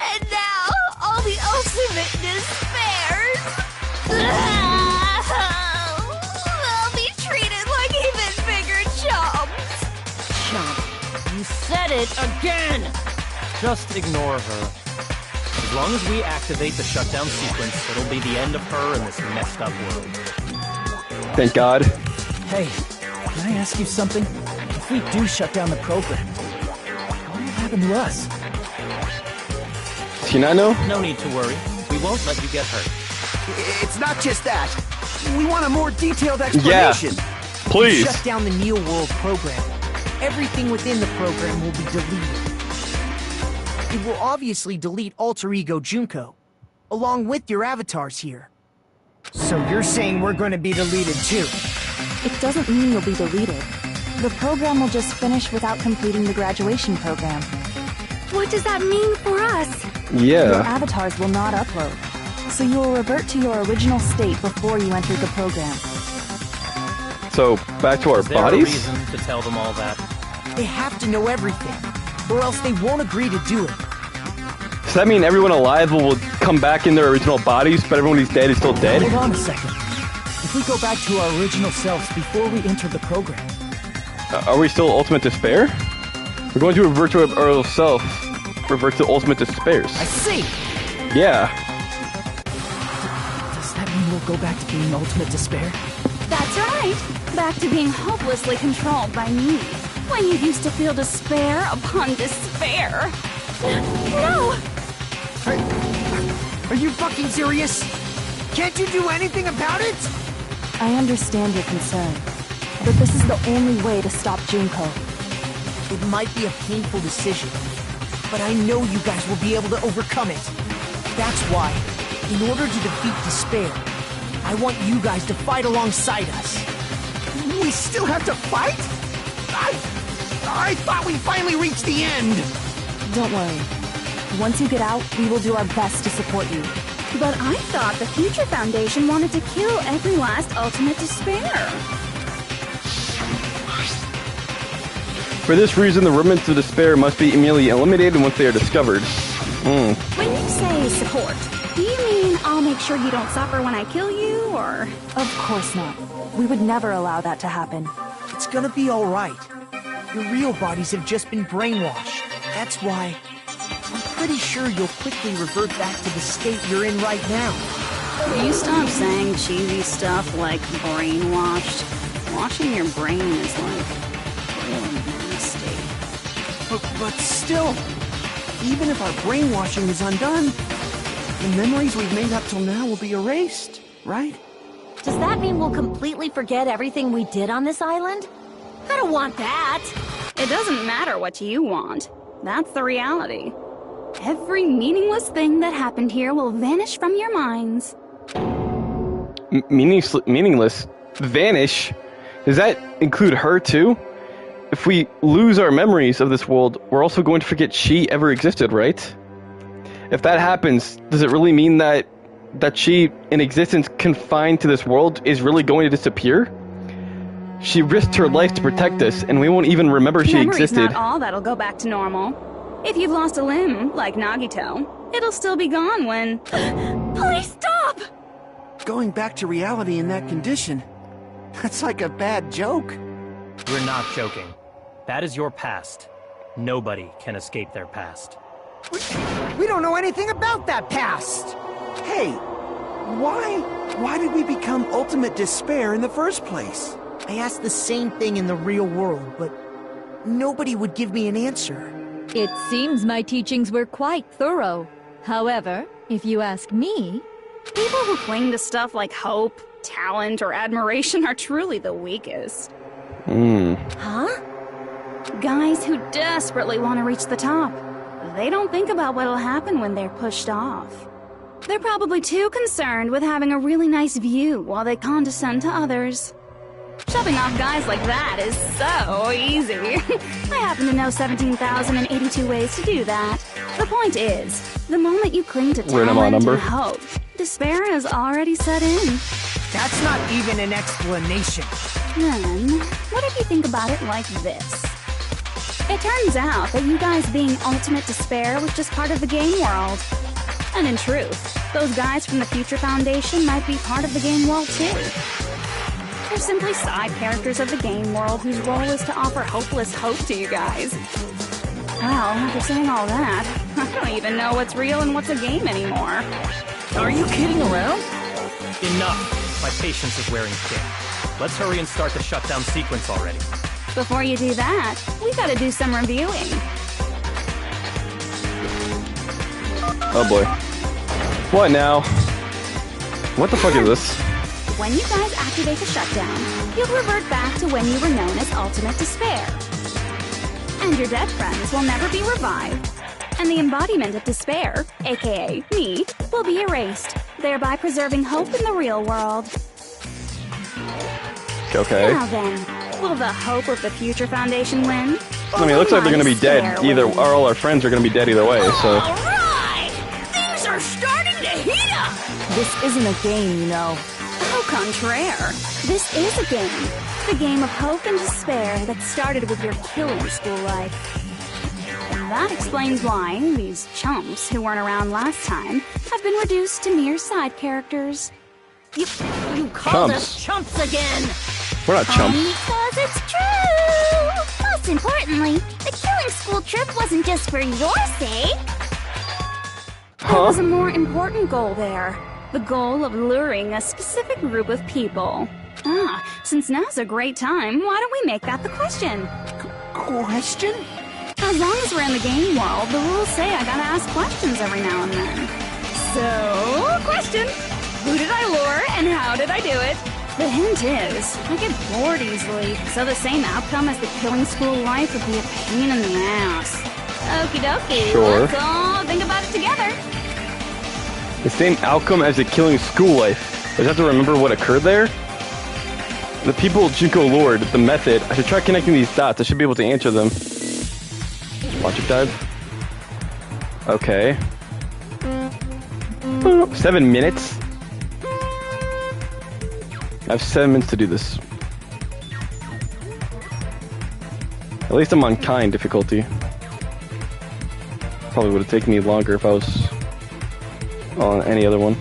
and now all the ultimate despairs. They'll be treated like even bigger chumps. You said it again! Just ignore her. As long as we activate the shutdown sequence, it'll be the end of her in this messed up world. Thank God. Hey, can I ask you something? If we do shut down the program, what will happen to us? Does he not know? No need to worry. We won't let you get hurt. It's not just that. We want a more detailed explanation. Please. Shut down the Neo World program. Everything within the program will be deleted. It will obviously delete Alter Ego Junko, along with your avatars here. So you're saying we're going to be deleted too? It doesn't mean you'll be deleted. The program will just finish without completing the graduation program. What does that mean for us? Your Yeah. avatars will not upload, so you will revert to your original state before you enter the program. So, back to our Is there a bodies? reason to tell them all that? They have to know everything, or else they won't agree to do it. Does that mean everyone alive will come back in their original bodies, but everyone who's dead is still dead? Hold on a second. If we go back to our original selves before we enter the program, Are we still Ultimate Despair? We're going to revert to our self. Revert to Ultimate Despairs. I see! Yeah. does that mean we'll go back to being Ultimate Despair? That's right. Back to being hopelessly controlled by me. When you used to feel despair upon despair. No! Are you fucking serious? Can't you do anything about it? I understand your concern, but this is the only way to stop Junko. It might be a painful decision, but I know you guys will be able to overcome it. That's why, in order to defeat despair, I want you guys to fight alongside us. We still have to fight? I thought we finally reached the end! Don't worry. Once you get out, we will do our best to support you. But I thought the Future Foundation wanted to kill every last Ultimate Despair. For this reason, the remnants of despair must be immediately eliminated once they are discovered. When you say support, do you mean I'll make sure you don't suffer when I kill you, or...? Of course not. We would never allow that to happen. It's gonna be alright. Your real bodies have just been brainwashed. That's why I'm pretty sure you'll quickly revert back to the state you're in right now. Will you stop saying cheesy stuff like brainwashed? Washing your brain is like really nasty. But still, even if our brainwashing is undone, the memories we've made up till now will be erased, right? Does that mean we'll completely forget everything we did on this island? I don't want that! It doesn't matter what you want. That's the reality. Every meaningless thing that happened here will vanish from your minds. Meaningless? Vanish? Does that include her too? If we lose our memories of this world, we're also going to forget she ever existed, right? If that happens, does it really mean that she, in existence confined to this world, is really going to disappear? She risked her life to protect us, and we won't even remember she existed. Memory's not all that'll go back to normal. If you've lost a limb, like Nagito, it'll still be gone when... Please stop! Going back to reality in that condition, that's like a bad joke. We're not joking. That is your past. Nobody can escape their past. We don't know anything about that past! Hey, why did we become Ultimate Despair in the first place? I asked the same thing in the real world, but nobody would give me an answer. It seems my teachings were quite thorough. However, if you ask me... People who cling to stuff like hope, talent, or admiration are truly the weakest. Huh? Guys who desperately want to reach the top. They don't think about what'll happen when they're pushed off. They're probably too concerned with having a really nice view while they condescend to others. Shoving off guys like that is so easy. I happen to know 17,082 ways to do that. The point is, the moment you cling to talent and hope, despair has already set in. That's not even an explanation. Then, what if you think about it like this? It turns out that you guys being Ultimate Despair was just part of the game world. And in truth, those guys from the Future Foundation might be part of the game world too. They're simply side characters of the game world whose role is to offer hopeless hope to you guys. Well, after saying all that, I don't even know what's real and what's a game anymore. Are you kidding around? Enough! My patience is wearing thin. Let's hurry and start the shutdown sequence already. Before you do that, we gotta do some reviewing. Oh boy. What now? What the fuck is this? When you guys activate the shutdown, you'll revert back to when you were known as Ultimate Despair. And your dead friends will never be revived. And the embodiment of despair, aka me, will be erased, thereby preserving hope in the real world. Okay. Now then, will the hope of the Future Foundation win? I mean, it looks like they're gonna be dead either, or all our friends are gonna be dead either way, so... Alright! Things are starting to heat up! This isn't a game, you know. Au contraire, this is a game. The game of hope and despair that started with your killing school life. And that explains why these chumps who weren't around last time have been reduced to mere side characters. You called us chumps again! We're not chumps. Because it's true! Most importantly, the killing school trip wasn't just for your sake. There was a more important goal there. The goal of luring a specific group of people. Since now's a great time, why don't we make that the question? Question? As long as we're in the game world, the rules say I gotta ask questions every now and then. So, question. Who did I lure, and how did I do it? The hint is, I get bored easily, so the same outcome as the killing school life would be a pain in the ass. Okie dokie, Sure. let's all think about it together. The same outcome as the killing school life. I just have to remember what occurred there. The people Junko lured, the method. I should try connecting these dots. I should be able to answer them. Logic dive. Okay. 7 minutes? I have 7 minutes to do this. At least I'm on kind difficulty. Probably would have taken me longer if I was on any other one.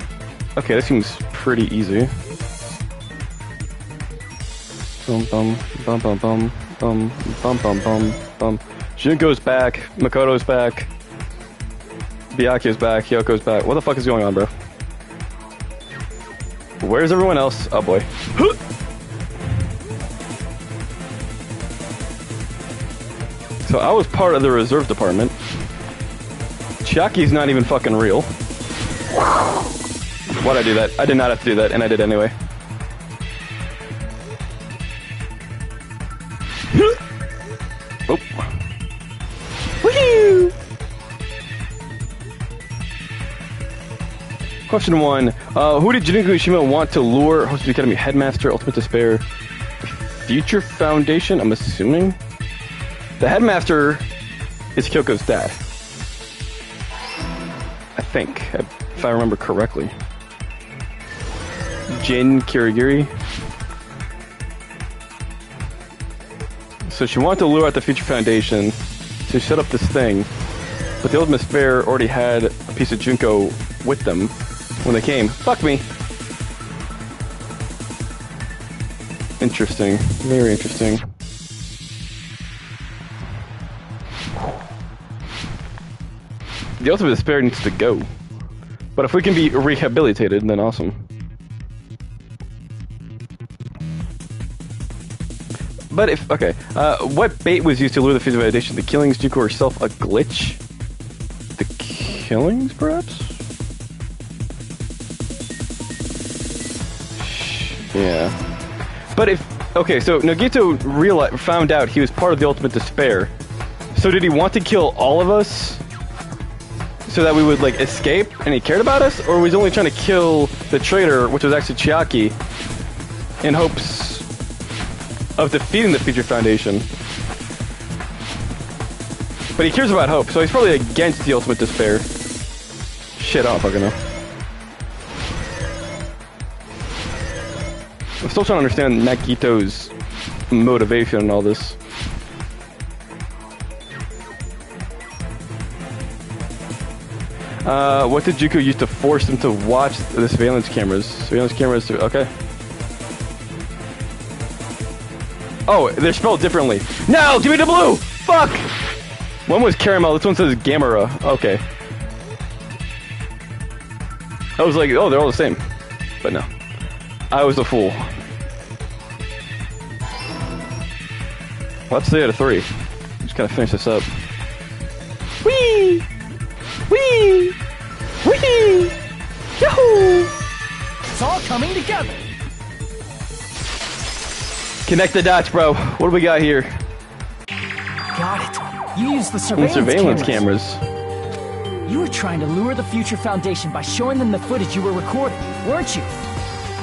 Okay, this seems pretty easy. Bum bum bum bum bum bum bum bum bum bum. Junko's back. Makoto's back. Byakuya's back. Hyoko's back. What the fuck is going on, bro? Where's everyone else? Oh boy. So I was part of the reserve department. Chiaki's not even fucking real. Why'd I do that? I did not have to do that, and I did anyway. Oh. Woohoo! Question 1. Who did Junko Ishima want to lure? Host of the Academy Headmaster, Ultimate Despair, Future Foundation, I'm assuming? The Headmaster is Kyoko's dad. I think, if I remember correctly. Jin Kirigiri. So she wanted to lure out the Future Foundation to set up this thing, but the Ultimate Despair already had a piece of Junko with them when they came. Fuck me. Interesting. Very interesting. The Ultimate Despair needs to go. But if we can be rehabilitated, then awesome. But if, okay, what bait was used to lure the Future Foundation? The killings, Junko herself, a glitch? The killings, perhaps? Yeah. But if, okay, so Nagito found out he was part of the Ultimate Despair. So did he want to kill all of us so that we would, like, escape and he cared about us? Or was he only trying to kill the traitor, which was actually Chiaki, in hopes of defeating the Future Foundation? But he cares about Hope, so he's probably against the Ultimate Despair. Shit, I don't fucking know. I'm still trying to understand Nagito's motivation in all this. What did Junko use to force them to watch the surveillance cameras? Surveillance cameras, okay. Oh, they're spelled differently. No, give me the blue! Fuck! One was caramel, this one says Gamera. Okay. I was like, oh, they're all the same. But no. I was a fool. Well, that's 3 out of 3. Just gotta finish this up. Whee! Whee! Whee! Yahoo! It's all coming together. Connect the dots, bro. What do we got here? Got it. You used the surveillance cameras. You were trying to lure the Future Foundation by showing them the footage you were recording, weren't you?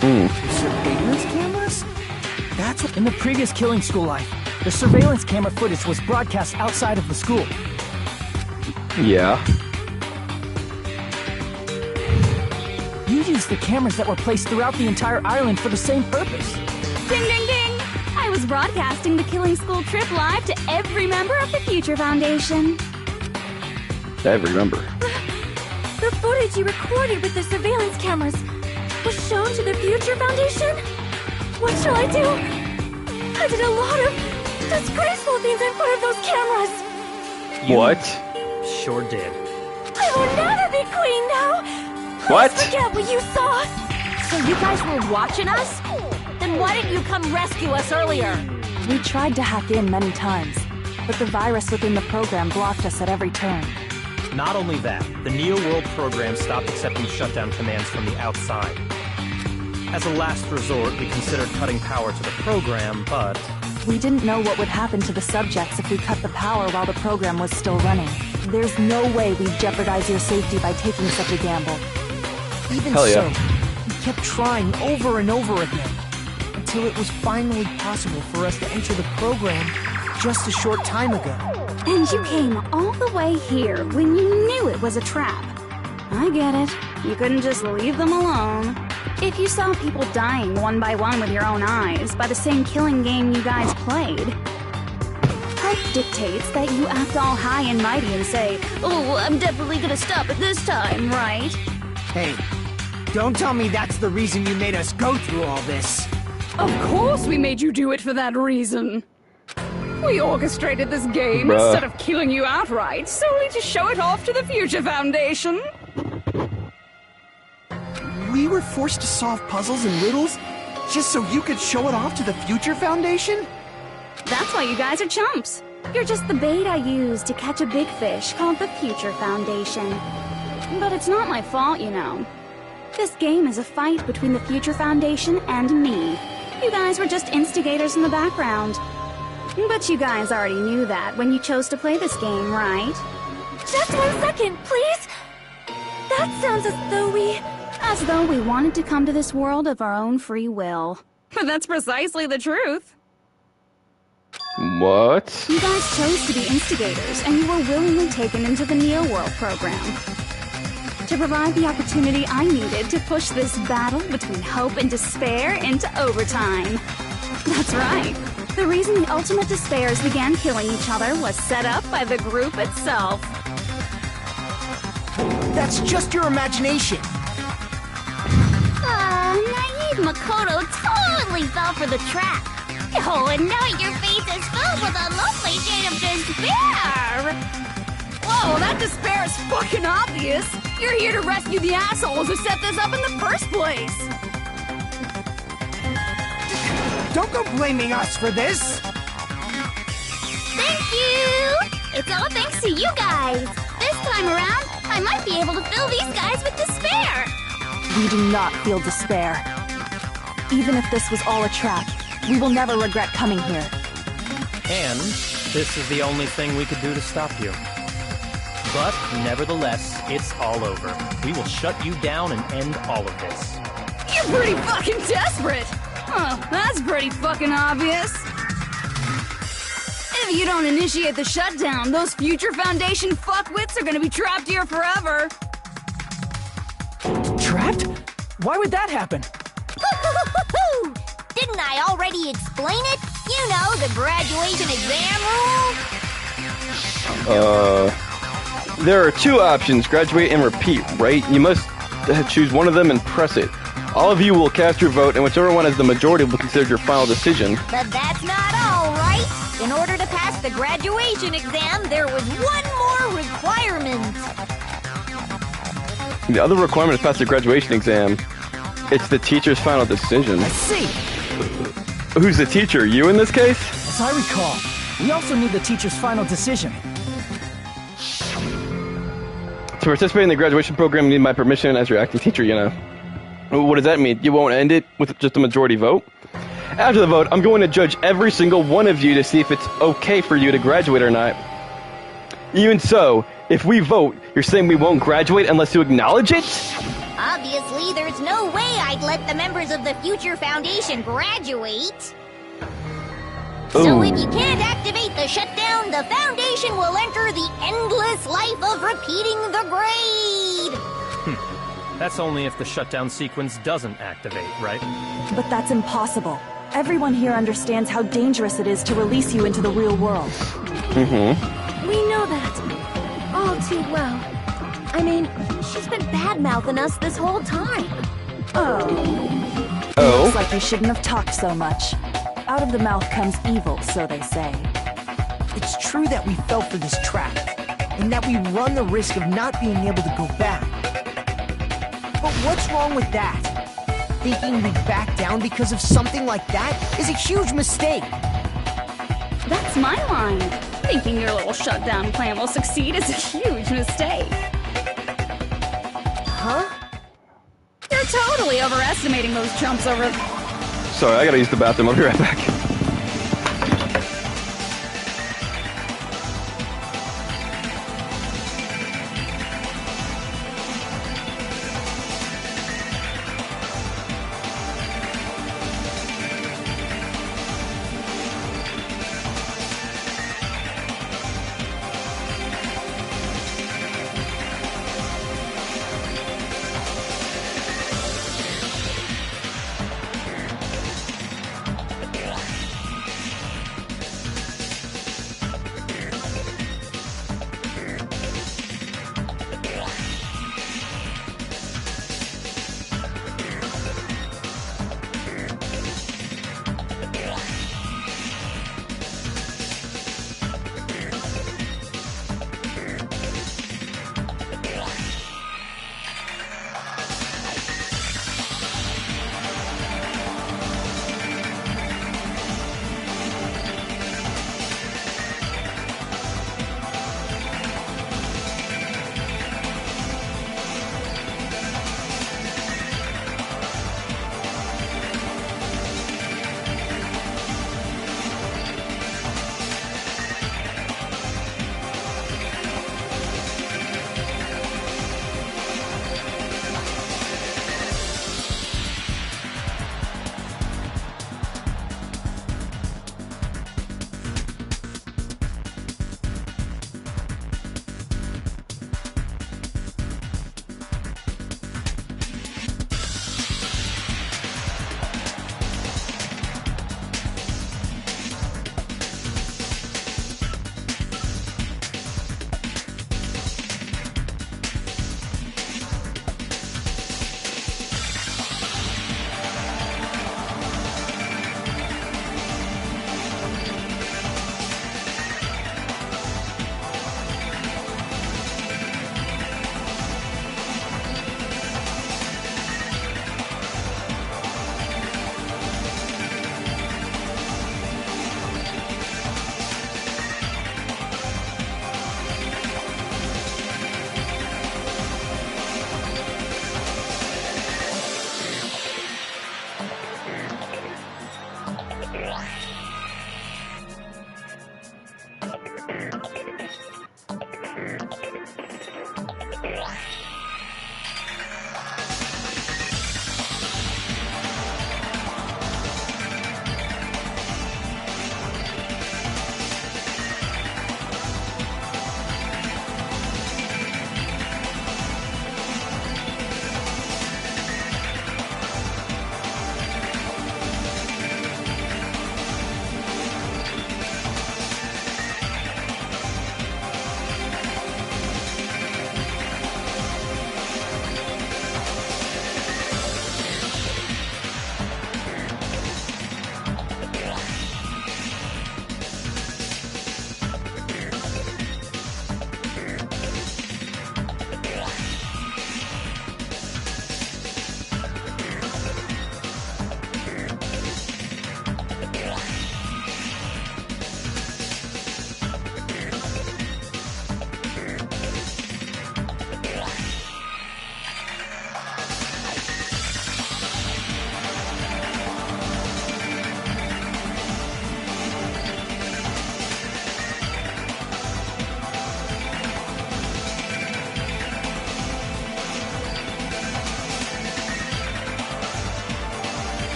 Surveillance cameras? That's what... In the previous killing school life, the surveillance camera footage was broadcast outside of the school. Yeah. You used the cameras that were placed throughout the entire island for the same purpose. Ding, ding, ding! I was broadcasting the Killing School trip live to every member of the Future Foundation. Every member. The footage you recorded with the surveillance cameras was shown to the Future Foundation? What shall I do? I did a lot of disgraceful things in front of those cameras. What? Sure did. I will never be queen now. What? Please forget what you saw. So you guys were watching us? Then why didn't you come rescue us earlier? We tried to hack in many times, but the virus within the program blocked us at every turn. Not only that, the Neo World program stopped accepting shutdown commands from the outside. As a last resort, we considered cutting power to the program, but... We didn't know what would happen to the subjects if we cut the power while the program was still running. There's no way we'd jeopardize your safety by taking such a gamble. Even Hell so, yeah. we kept trying over and over again, until it was finally possible for us to enter the program just a short time ago. And you came all the way here when you knew it was a trap. I get it. You couldn't just leave them alone. If you saw people dying one by one with your own eyes by the same killing game you guys played, health dictates that you act all high and mighty and say, "Oh, I'm definitely gonna stop it this time, right?" Hey, don't tell me that's the reason you made us go through all this. Of course we made you do it for that reason. We orchestrated this game Bruh. instead of killing you outright, solely to show it off to the Future Foundation. We were forced to solve puzzles and riddles just so you could show it off to the Future Foundation? That's why you guys are chumps. You're just the bait I used to catch a big fish called the Future Foundation. But it's not my fault, you know. This game is a fight between the Future Foundation and me. You guys were just instigators in the background. But you guys already knew that when you chose to play this game, right? Just 1 second, please! That sounds As though we wanted to come to this world of our own free will. But that's precisely the truth. What? You guys chose to be instigators, and you were willingly taken into the Neo World program to provide the opportunity I needed to push this battle between hope and despair into overtime. That's right. The reason the Ultimate Despairs began killing each other was set up by the group itself. That's just your imagination. Naive Makoto totally fell for the trap. Oh, and now your face is filled with a lovely shade of despair! Whoa, that despair is fucking obvious! You're here to rescue the assholes who set this up in the first place! Don't go blaming us for this! Thank you! It's all thanks to you guys! This time around, I might be able to fill these guys with despair! We do not feel despair. Even if this was all a trap, we will never regret coming here. And this is the only thing we could do to stop you. But nevertheless, it's all over. We will shut you down and end all of this. You're pretty fucking desperate! Oh, that's pretty fucking obvious. If you don't initiate the shutdown, those Future Foundation fuckwits are gonna be trapped here forever. Trapped? Why would that happen? Didn't I already explain it? You know, the graduation exam rule? There are two options, graduate and repeat, right? You must choose one of them and press it. All of you will cast your vote, and whichever one has the majority will be considered your final decision. But that's not all, right? In order to pass the graduation exam, there was one more requirement. The other requirement to pass the graduation exam, it's the teacher's final decision. I see. Who's the teacher? You in this case? As I recall, we also need the teacher's final decision. To participate in the graduation program, you need my permission as your acting teacher, you know. What does that mean? You won't end it with just a majority vote? After the vote, I'm going to judge every single one of you to see if it's okay for you to graduate or not. Even so, if we vote, you're saying we won't graduate unless you acknowledge it? Obviously, there's no way I'd let the members of the Future Foundation graduate. So if you can't activate the shutdown, the Foundation will enter the endless life of repeating the grade! That's only if the shutdown sequence doesn't activate, right? But that's impossible. Everyone here understands how dangerous it is to release you into the real world. We know that. All too well. I mean, she's been bad-mouthing us this whole time. Oh. Looks like you shouldn't have talked so much. Out of the mouth comes evil, so they say. It's true that we fell for this trap, and that we run the risk of not being able to go back. But what's wrong with that? Thinking we'd back down because of something like that is a huge mistake. That's my line. Thinking your little shutdown plan will succeed is a huge mistake. Huh? You're totally overestimating those chumps over... Sorry, I gotta use the bathroom. I'll be right back.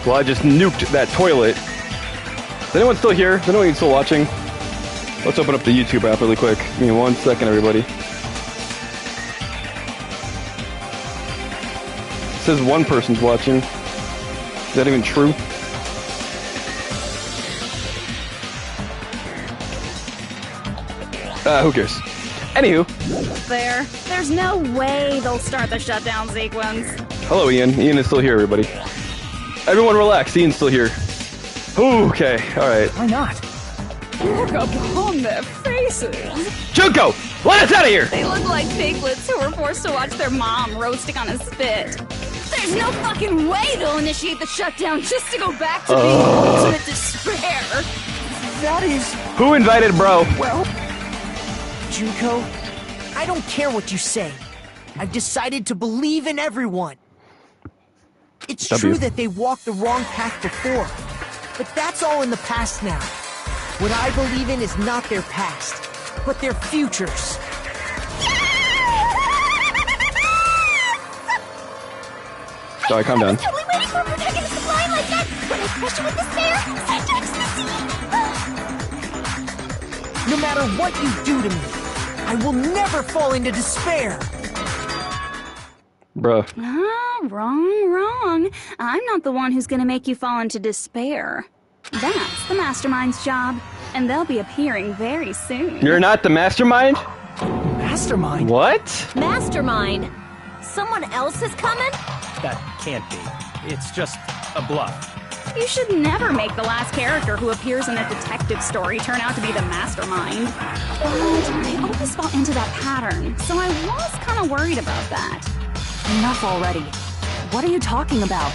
Well, I just nuked that toilet. Is anyone still here? Is anyone still watching? Let's open up the YouTube app really quick. Give me 1 second, everybody. It says one person's watching. Is that even true? Who cares? Anywho. There's no way they'll start the shutdown sequence. Hello, Ian. Ian is still here, everybody. Everyone relax. Ian's still here. Okay, alright. Why not? Look upon their faces. Junko! Let us out of here! They look like piglets who were forced to watch their mom roasting on a spit. There's no fucking way they'll initiate the shutdown just to go back to being ultimate despair. That is... Who invited bro? Well, Junko, I don't care what you say. I've decided to believe in everyone. It's true that they walked the wrong path before, but that's all in the past now. What I believe in is not their past, but their futures. Sorry, calm down. I was totally waiting for a protagonist to fly like that. When I crushed you with despair, Psychox No matter what you do to me, I will never fall into despair. Bruh. Wrong. I'm not the one who's gonna make you fall into despair. That's the Mastermind's job, and they'll be appearing very soon. You're not the mastermind? Mastermind? What? Mastermind? Someone else is coming? That can't be. It's just a bluff. You should never make the last character who appears in a detective story turn out to be the Mastermind. But I always fall into that pattern, so I was kind of worried about that. Enough already. What are you talking about?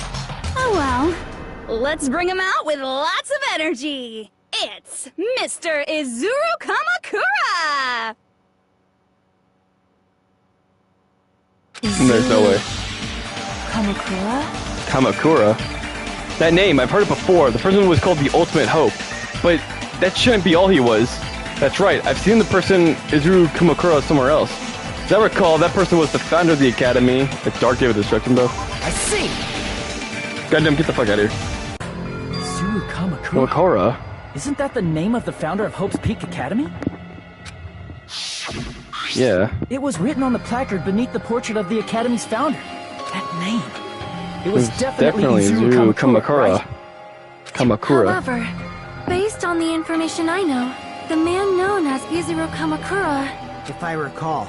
Oh well. Let's bring him out with lots of energy. It's Mr. Izuru Kamakura! There's no way. Kamakura? Kamakura? That name, I've heard it before. The person was called the Ultimate Hope. But that shouldn't be all he was. That's right, I've seen the person Izuru Kamakura somewhere else. As I recall, that person was the founder of the Academy. It's Dark Day of Destruction, though. I see! Goddamn, get the fuck out of here. Izuru Kamakura? Kamakura? Isn't that the name of the founder of Hope's Peak Academy? Yeah. It was written on the placard beneath the portrait of the Academy's founder. That name. It was definitely Izuru Kamakura. Right? Kamakura. However, based on the information I know, the man known as Izuru Kamakura... If I recall,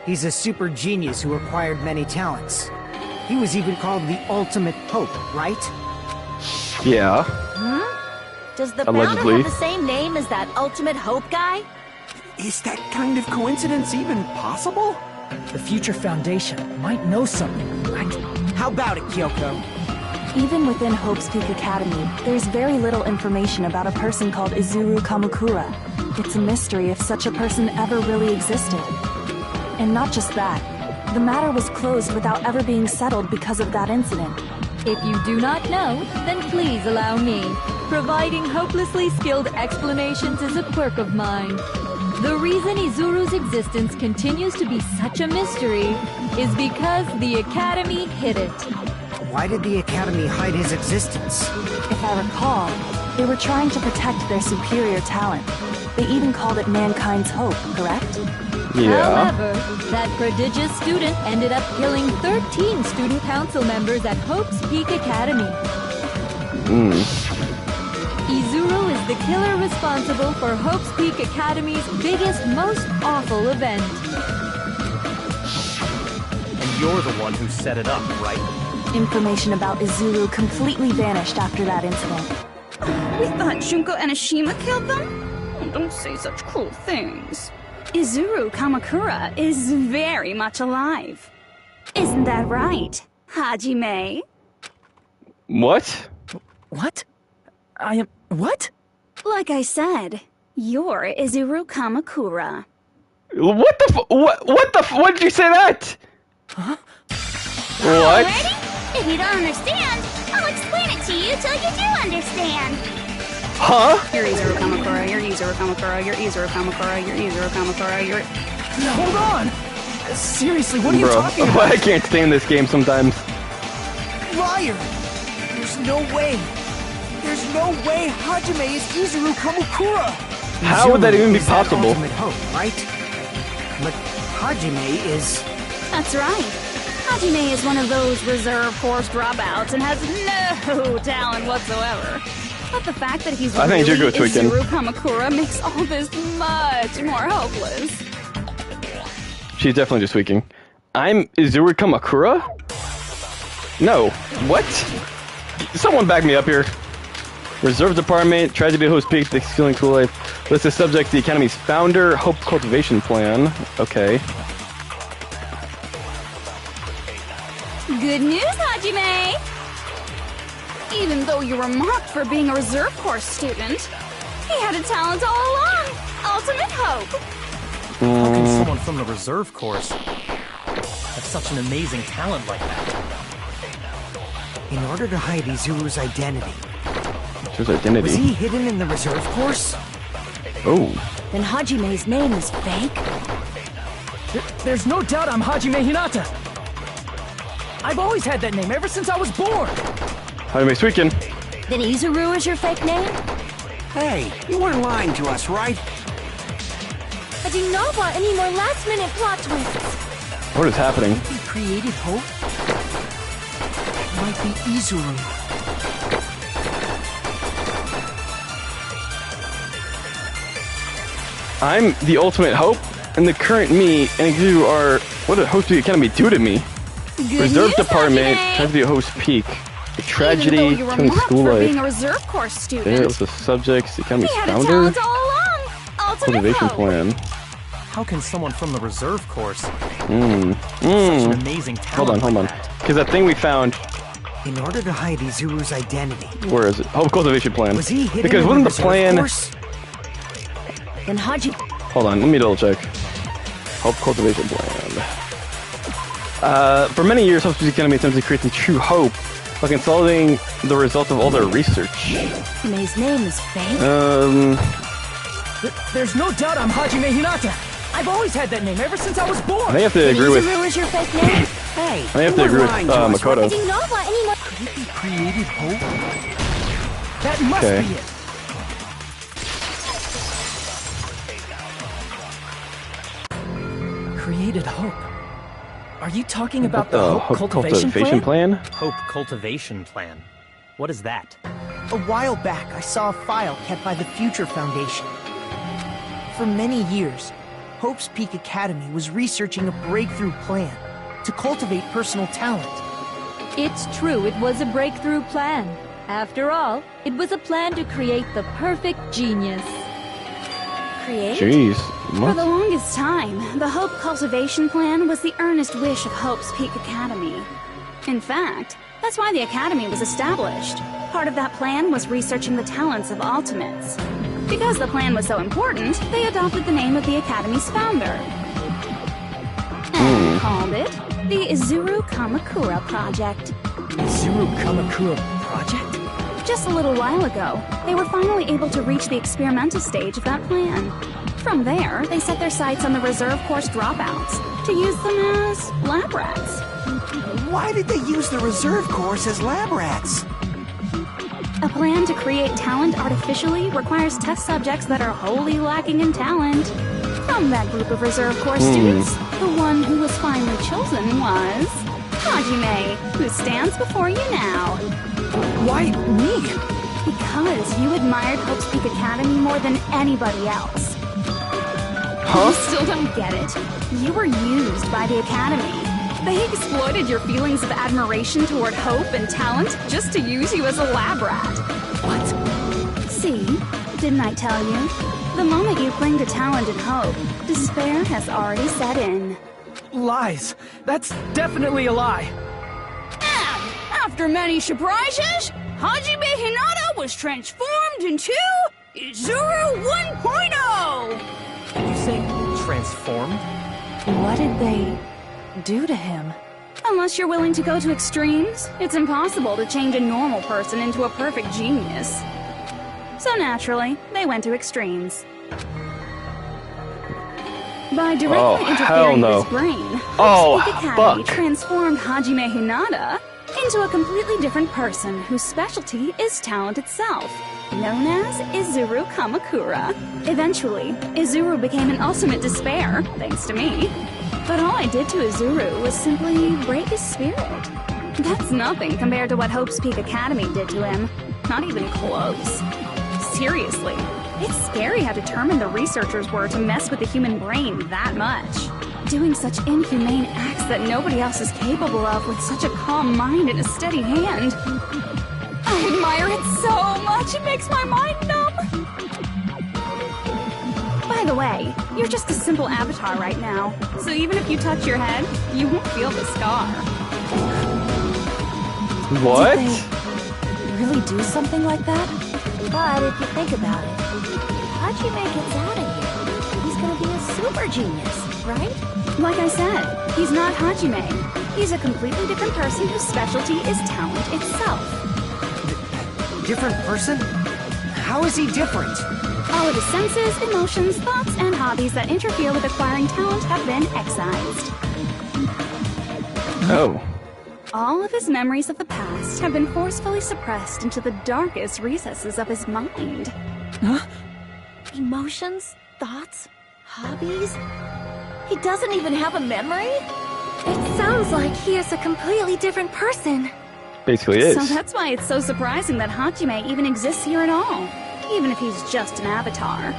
he's a super genius who acquired many talents. He was even called the Ultimate Hope, right? Yeah. Does the Allegedly. founder have the same name as that Ultimate Hope guy? Is that kind of coincidence even possible? The Future Foundation might know something. How about it, Kyoko? Even within Hope's Peak Academy, there's very little information about a person called Izuru Kamakura. It's a mystery if such a person ever really existed. And not just that, the matter was closed without ever being settled because of that incident. If you do not know, then please allow me. Providing hopelessly skilled explanations is a quirk of mine. The reason Izuru's existence continues to be such a mystery is because the Academy hid it. Why did the Academy hide his existence? If I recall, they were trying to protect their superior talent. They even called it mankind's hope, correct? Yeah. However, that prodigious student ended up killing 13 student council members at Hope's Peak Academy. Izuru is the killer responsible for Hope's Peak Academy's biggest, most awful event. And you're the one who set it up, right? Information about Izuru completely vanished after that incident. We thought Junko Enoshima killed them? Oh, don't say such cruel things. Izuru Kamakura is very much alive. Isn't that right, Hajime? What? What? I am... what? Like I said, you're Izuru Kamakura. What the what did you say that? Huh? What? Already? If you don't understand, I'll explain it to you till you do understand. Huh? You're Izuru Kamakura, you're Izuru Kamakura, you're Izuru Kamakura, you're Izuru Kamakura, you're... No, hold on! Seriously, what are you talking about? I can't stand this game sometimes. Liar! There's no way. There's no way Hajime is Izuru Kamakura. How would that even be Is possible? Ultimate Hope, right? But Hajime is... That's right. Hajime is one of those reserve course dropouts and has no talent whatsoever. But the fact that he's I think really you're good, Tweakin'. Izuru Kamakura makes all this much more hopeless. She's definitely just tweaking. I'm Izuru Kamakura? No. What? Someone back me up here. Reserve Department, tried to be host peak, the stealing cool life. List of subjects, the Academy's founder, Hope Cultivation Plan. Okay. Good news, Hajime! Even though you were mocked for being a reserve course student, he had a talent all along. Ultimate Hope. How can someone from the reserve course have such an amazing talent like that? In order to hide Izuru's identity. His identity. Was he hidden in the reserve course? Oh. Then Hajime's name is fake? There's no doubt I'm Hajime Hinata. I've always had that name ever since I was born. Hajime tweaking. Then Izuru is your fake name? Hey, you weren't lying to us, right? I do not want any more last-minute plot twists. What is happening? He created Hope? It might be Izuru. I'm the ultimate hope, and the current me and Izuru are... What did Host Peak Academy do to me? Good Reserve news, Department, Hajime. tried to be a host peak. The Even tragedy, though you were turning mocked school for life. being a reserve course student, There was the subjects, the Academy's he had a founder. talent all along. Ultimate Cultivation Hope. Plan. How can someone from the reserve course such Hmm. an amazing talent Hold on. like that? Because that thing we found, In order to hide Izuru's identity. where is it? Hope Cultivation Plan. Was he hidden Because in wasn't the reserve plan... course? Then Hajime... Hold on, let me double check. Hope Cultivation Plan. For many years, Hope's Music Academy attempted to create the true hope by consolidating the result of all their research. Hajime's name is fake? There's no doubt I'm Hajime Hinata. I've always had that name ever since I was born. I think I have to Then agree with... Izuru is your fake name? Hey, I think I have to agree with Makoto. I do not want any more... He created Hope? That must Okay. be it. Created Hope. Are you talking about the Hope Cultivation Plan? Hope Cultivation Plan. What is that? A while back, I saw a file kept by the Future Foundation. For many years, Hope's Peak Academy was researching a breakthrough plan to cultivate personal talent. It's true, it was a breakthrough plan. After all, it was a plan to create the perfect genius. Create? Jeez. For What? the longest time, the Hope Cultivation Plan was the earnest wish of Hope's Peak Academy. In fact, that's why the Academy was established. Part of that plan was researching the talents of Ultimates. Because the plan was so important, they adopted the name of the Academy's founder. And called it the Izuru Kamakura Project. Izuru Kamakura Project? Just a little while ago, they were finally able to reach the experimental stage of that plan. From there, they set their sights on the reserve course dropouts to use them as lab rats. Why did they use the reserve course as lab rats? A plan to create talent artificially requires test subjects that are wholly lacking in talent. From that group of reserve course students, the one who was finally chosen was Hajime, who stands before you now. Why me? Because you admired Hope's Peak Academy more than anybody else. Huh? You still don't get it. You were used by the Academy. They exploited your feelings of admiration toward hope and talent just to use you as a lab rat. What? See? Didn't I tell you? The moment you cling to talent and hope, despair has already set in. Lies. That's definitely a lie. And after many surprises, Hajime Hinata was transformed into Izuru 1.0! You say transformed? What did they do to him? Unless you're willing to go to extremes, it's impossible to change a normal person into a perfect genius. So naturally, they went to extremes. By directly hell interfering no. with his brain, Oh, Hope's Peak Academy fuck. transformed Hajime Hinata into a completely different person whose specialty is talent itself, known as Izuru Kamakura. Eventually, Izuru became an ultimate despair, thanks to me. But all I did to Izuru was simply break his spirit. That's nothing compared to what Hope's Peak Academy did to him. Not even close. Seriously, it's scary how determined the researchers were to mess with the human brain that much. Doing such inhumane acts that nobody else is capable of with such a calm mind and a steady hand. I admire it so much, it makes my mind numb. By the way, you're just a simple avatar right now, so even if you touch your head, you won't feel the scar. What? Did they really do something like that? But if you think about it, Hajime gets out of here. He's gonna be a super genius, right? Like I said, he's not Hajime. He's a completely different person whose specialty is talent itself. Different person? How is he different? All of his senses, emotions, thoughts, and hobbies that interfere with acquiring talent have been excised. Oh. All of his memories of the past have been forcefully suppressed into the darkest recesses of his mind. Huh? Emotions? Thoughts? Hobbies? He doesn't even have a memory? It sounds like he is a completely different person. Basically is. So that's why it's so surprising that Hajime even exists here at all, even if he's just an avatar.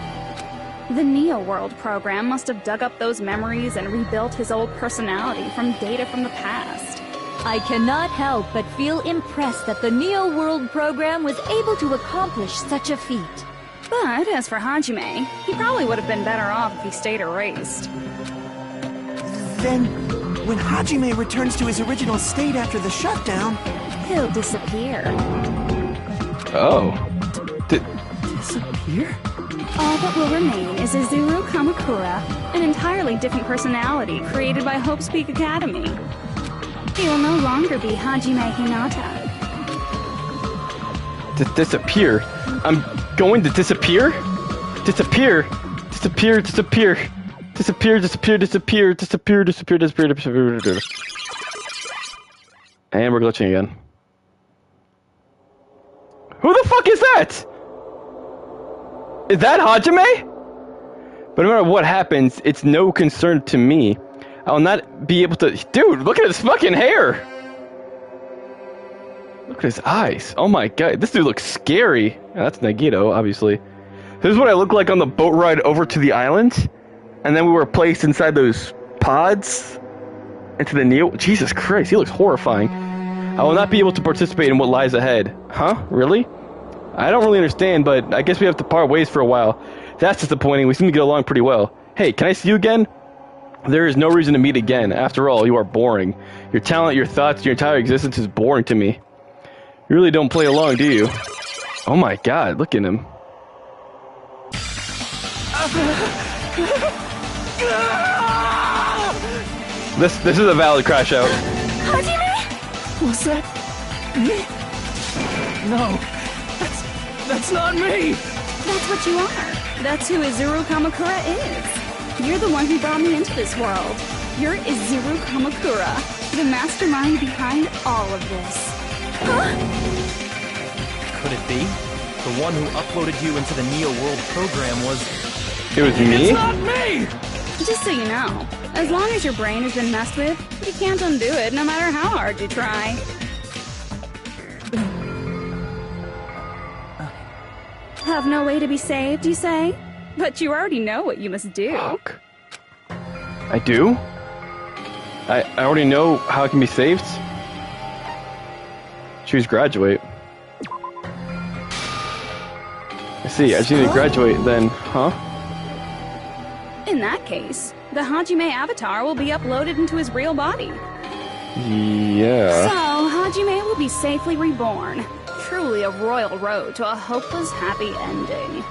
The Neo World program must have dug up those memories and rebuilt his old personality from data from the past. I cannot help but feel impressed that the Neo World program was able to accomplish such a feat. But as for Hajime, he probably would have been better off if he stayed erased. Then, when Hajime returns to his original state after the shutdown, he'll disappear. Oh. Disappear? All that will remain is Izuru Kamakura, an entirely different personality created by Hope's Peak Academy. He will no longer be Hajime Hinata. Disappear? I'm going to disappear? Disappear? Disappear, disappear. Disappear, disappear, disappear, disappear, disappear, disappear, disappear. And we're glitching again. Who the fuck is that? Is that Hajime? But no matter what happens, it's no concern to me. I will not be able to... Dude, look at his fucking hair! Look at his eyes. Oh my god, this dude looks scary. Yeah, that's Nagito, obviously. This is what I look like on the boat ride over to the island. And then we were placed inside those pods. Into the Neo... Jesus Christ, he looks horrifying. I will not be able to participate in what lies ahead. Huh? Really? I don't really understand, but I guess we have to part ways for a while. That's disappointing. We seem to get along pretty well. Hey, can I see you again? There is no reason to meet again. After all, you are boring. Your talent, your thoughts, your entire existence is boring to me. You really don't play along, do you? Oh my god, look at him. This is a valid crash out. Hajime? Was that me? No, that's not me. That's what you are. That's who Izuru Kamakura is. You're the one who brought me into this world. You're Izuru Kamakura, the mastermind behind all of this. Huh? Could it be? The one who uploaded you into the Neo World program was... It was me? It's not me! Just so you know, as long as your brain has been messed with, you can't undo it no matter how hard you try. Have no way to be saved, you say? But you already know what you must do. Fuck. I do? I already know how I can be saved? Choose graduate. I see, I just need to graduate then, huh? In that case, the Hajime avatar will be uploaded into his real body. Yeah. So, Hajime will be safely reborn. Truly a royal road to a hopeless happy ending.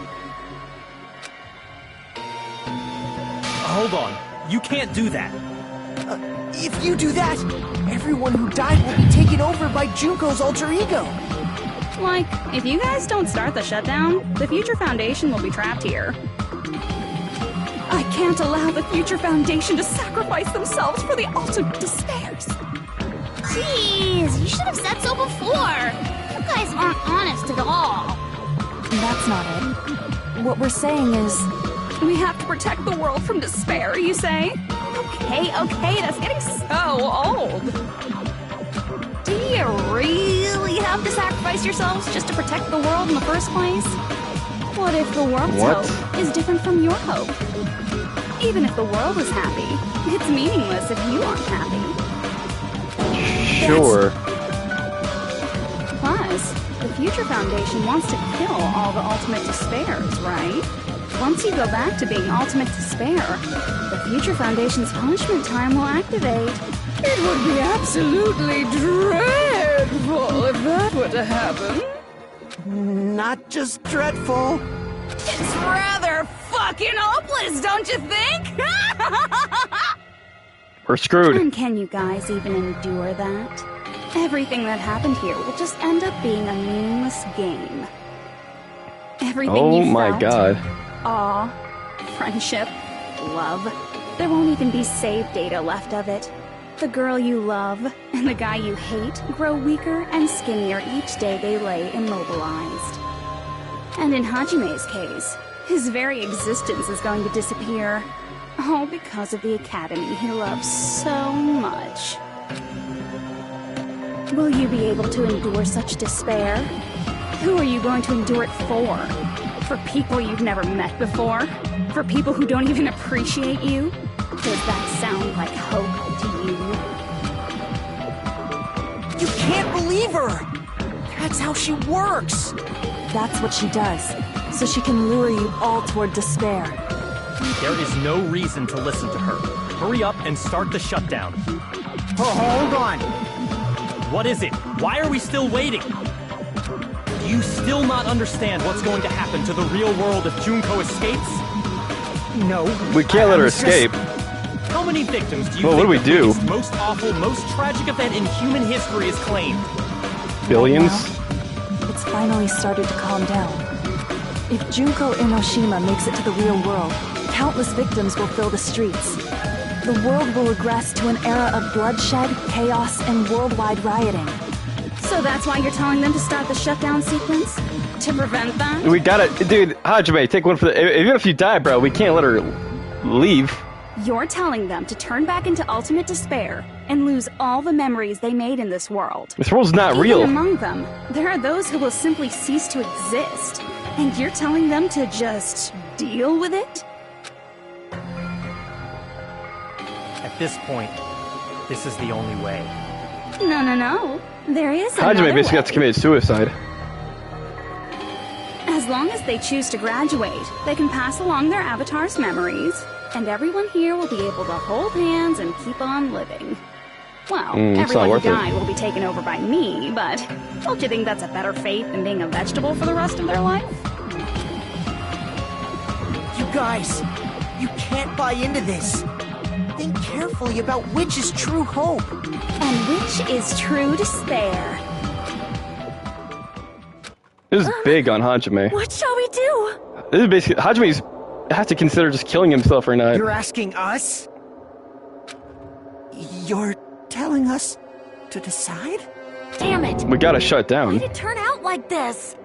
Hold on. You can't do that. If you do that, everyone who died will be taken over by Junko's alter ego. Like, if you guys don't start the shutdown, the Future Foundation will be trapped here. I can't allow the Future Foundation to sacrifice themselves for the ultimate despairs. Jeez, you should have said so before. You guys aren't honest at all. That's not it. What we're saying is... We have to protect the world from despair, you say? Okay, that's getting so old. Do you really have to sacrifice yourselves just to protect the world in the first place? What if the world's hope is different from your hope? Even if the world is happy, it's meaningless if you aren't happy. Sure. Plus, the Future Foundation wants to kill all the ultimate despairs, right? Once you go back to being ultimate despair, the Future Foundation's punishment time will activate. It would be absolutely dreadful if that were to happen. Not just dreadful. It's rather fucking hopeless, don't you think? We're screwed. And can you guys even endure that? Everything that happened here will just end up being a meaningless game. Everything you felt, my god. awe, friendship, love. There won't even be save data left of it. The girl you love and the guy you hate grow weaker and skinnier each day they lay immobilized. And in Hajime's case, his very existence is going to disappear. All because of the academy he loves so much. Will you be able to endure such despair? Who are you going to endure it for? For people you've never met before? For people who don't even appreciate you? Does that sound like hope to you? You can't believe her! That's how she works! That's what she does, so she can lure you all toward despair. There is no reason to listen to her. Hurry up and start the shutdown. Hold on! What is it? Why are we still waiting? Do you still not understand what's going to happen to the real world if Junko escapes? No. We can't let her escape. How many victims do you Well, think what do we the do? biggest, most awful, most tragic event in human history has claimed? Billions? It's finally started to calm down. If Junko Enoshima makes it to the real world, countless victims will fill the streets. The world will regress to an era of bloodshed, chaos, and worldwide rioting. So that's why you're telling them to start the shutdown sequence? To prevent that? We gotta, dude, Hajime, take one for the, even if you die, bro, we can't let her leave. You're telling them to turn back into ultimate despair and lose all the memories they made in this world. This world's not Even real. among them, there are those who will simply cease to exist. And you're telling them to just deal with it? At this point, this is the only way. No. There is another Hajime basically way. has to commit suicide. As long as they choose to graduate, they can pass along their avatar's memories, and everyone here will be able to hold hands and keep on living. Well, it's not everyone who worth it. died will be taken over by me, but don't you think that's a better fate than being a vegetable for the rest of their life? You guys, you can't buy into this. Think carefully about which is true hope. And which is true despair. This is big on Hajime. What shall we do? This is basically, Hajime's has to consider just killing himself or not. You're asking us? You're telling us to decide? Damn it! We gotta shut down. Why did it turn out like this?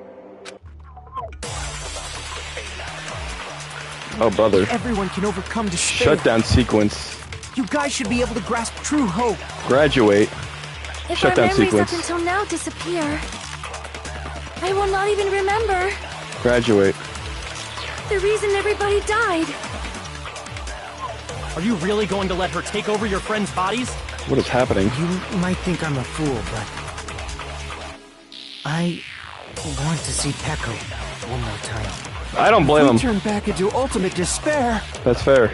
Oh, brother. Everyone can overcome despair. Shutdown sequence. You guys should be able to grasp true hope. Graduate. If Shutdown our memories sequence. up until now disappear, I will not even remember Graduate. the reason everybody died. Are you really going to let her take over your friends' bodies? What is happening? You might think I'm a fool, but I want to see Peko one more time. I don't blame We him. turn back into ultimate despair. That's fair.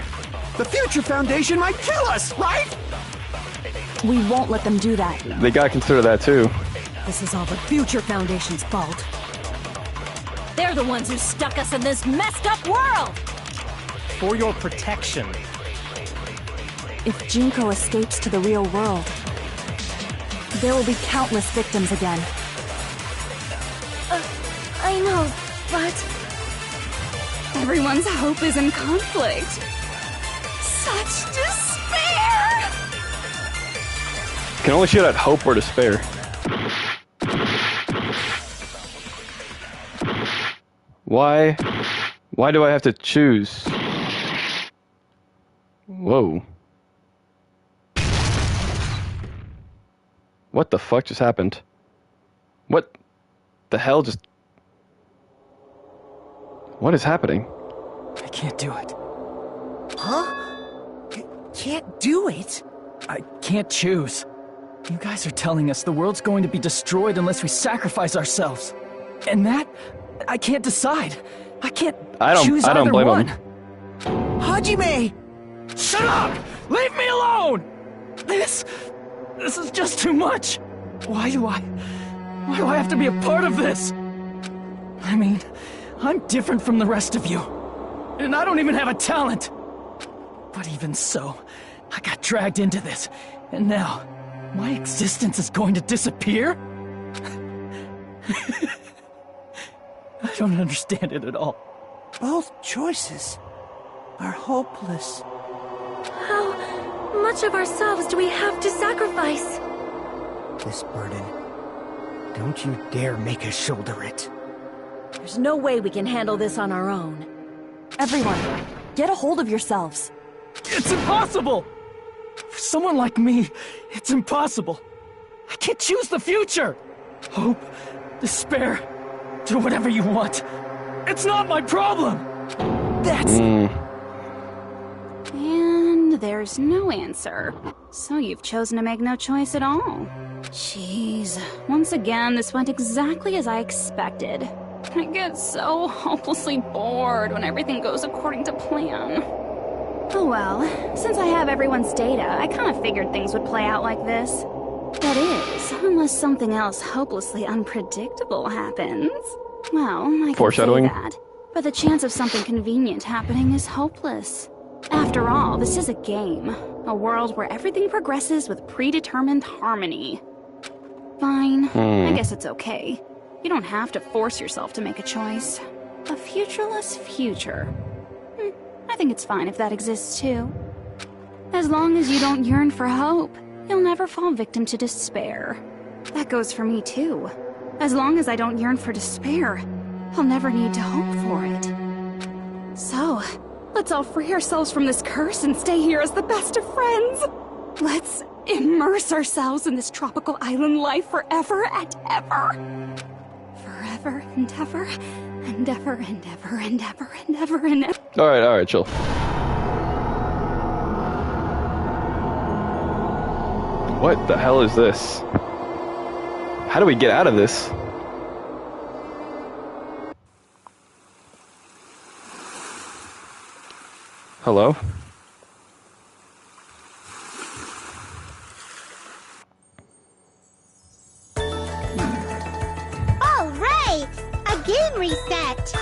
The Future Foundation might kill us, right? We won't let them do that. They gotta consider that too. This is all the Future Foundation's fault. They're the ones who stuck us in this messed up world! For your protection. If Junko escapes to the real world, there will be countless victims again. I know, but Everyone's hope is in conflict. Such despair! can only shoot at hope or despair. Why? Why do I have to choose? Whoa. What the fuck just happened? What the hell just... What is happening? I can't do it. Huh? Can't do it? I can't choose. You guys are telling us the world's going to be destroyed unless we sacrifice ourselves. And that, I can't decide. I can't choose I don't either blame one. him. Hajime! Shut up! Leave me alone! This is just too much. Why do I have to be a part of this? I mean, I'm different from the rest of you. And I don't even have a talent. But even so, I got dragged into this. And now, my existence is going to disappear? I don't understand it at all. Both choices are hopeless. How much of ourselves do we have to sacrifice? This burden. Don't you dare make us shoulder it. There's no way we can handle this on our own. Everyone, get a hold of yourselves. It's impossible! For someone like me, it's impossible. I can't choose the future! Hope, despair, do whatever you want. It's not my problem! That's... And there's no answer. So you've chosen to make no choice at all. Jeez. Once again, this went exactly as I expected. I get so hopelessly bored when everything goes according to plan. Oh well, since I have everyone's data, I kind of figured things would play out like this. That is, unless something else hopelessly unpredictable happens. Well, I can say that, but the chance of something convenient happening is hopeless. After all, this is a game. A world where everything progresses with predetermined harmony. Fine, I guess it's okay. You don't have to force yourself to make a choice. A futureless future. I think it's fine if that exists too. As long as you don't yearn for hope, you'll never fall victim to despair. That goes for me too. As long as I don't yearn for despair, I'll never need to hope for it. So, let's all free ourselves from this curse and stay here as the best of friends. Let's immerse ourselves in this tropical island life forever and ever. Forever and ever, and ever and ever and ever and ever and ever. Alright, chill. What the hell is this? How do we get out of this? Hello? Alright! A game reset!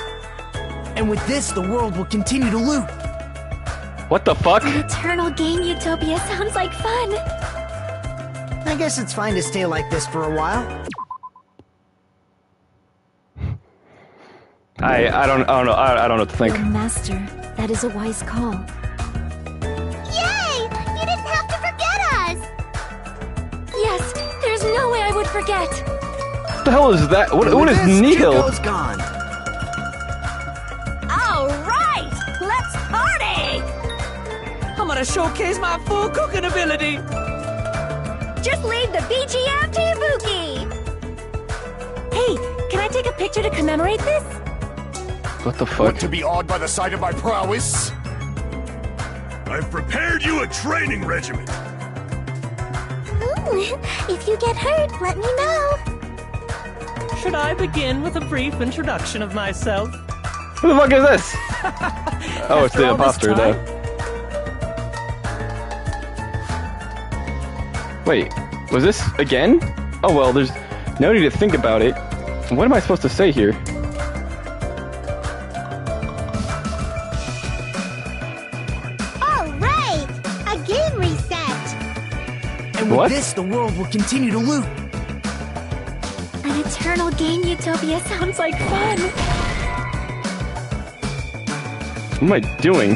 And with this, the world will continue to loop. What the fuck? An eternal game utopia sounds like fun. I guess it's fine to stay like this for a while. I don't know. I don't know what to think. Your master, that is a wise call. Yay! You didn't have to forget us! Yes, there's no way I would forget. What the hell is that? What is Neil? Jugo's gone. All right, let's party! I'm gonna showcase my full cooking ability. Just leave the BGM to Ibuki! Hey, can I take a picture to commemorate this? What the fuck? Want to be awed by the sight of my prowess? I've prepared you a training regimen. If you get hurt, let me know. Should I begin with a brief introduction of myself? Who the fuck is this? Oh, it's the imposter, though. Wait, was this again? Oh well, there's no need to think about it. What am I supposed to say here? Alright! A game reset! And with this, the world will continue to loop. An eternal game utopia sounds like fun. What am I doing?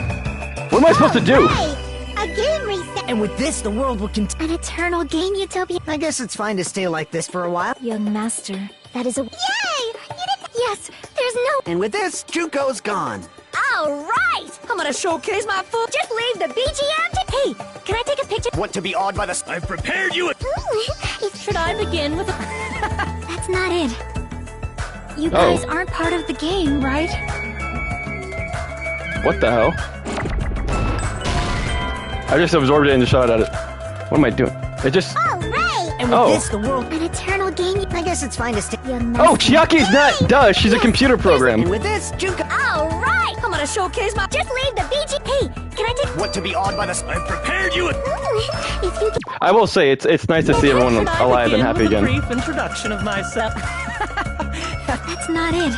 What am I supposed to do? A game reset! And with this, the world will continue. An eternal game utopia. I guess it's fine to stay like this for a while. Young master, that is a... Yay! You did. Yes, there's no. And with this, Juko's gone. All right! I'm gonna showcase my food. Just leave the BGM to... Hey, can I take a picture? Want to be awed by the... I've prepared you a... Should I begin with a... That's not it. You guys aren't part of the game, right? What the hell? I just absorbed it and shot at it. What am I doing? It just... All right! And with this, the world... An eternal game. I guess it's fine to stay. Oh, Chiaki's not... Duh, she's a computer program. And with this, Juko... All right! I'm gonna showcase my... Just leave the BGM... Hey, can I take... Want to be awed by the... I've prepared you a... If you... I will say, it's nice to see everyone alive and happy again. Brief introduction of myself. That's not it.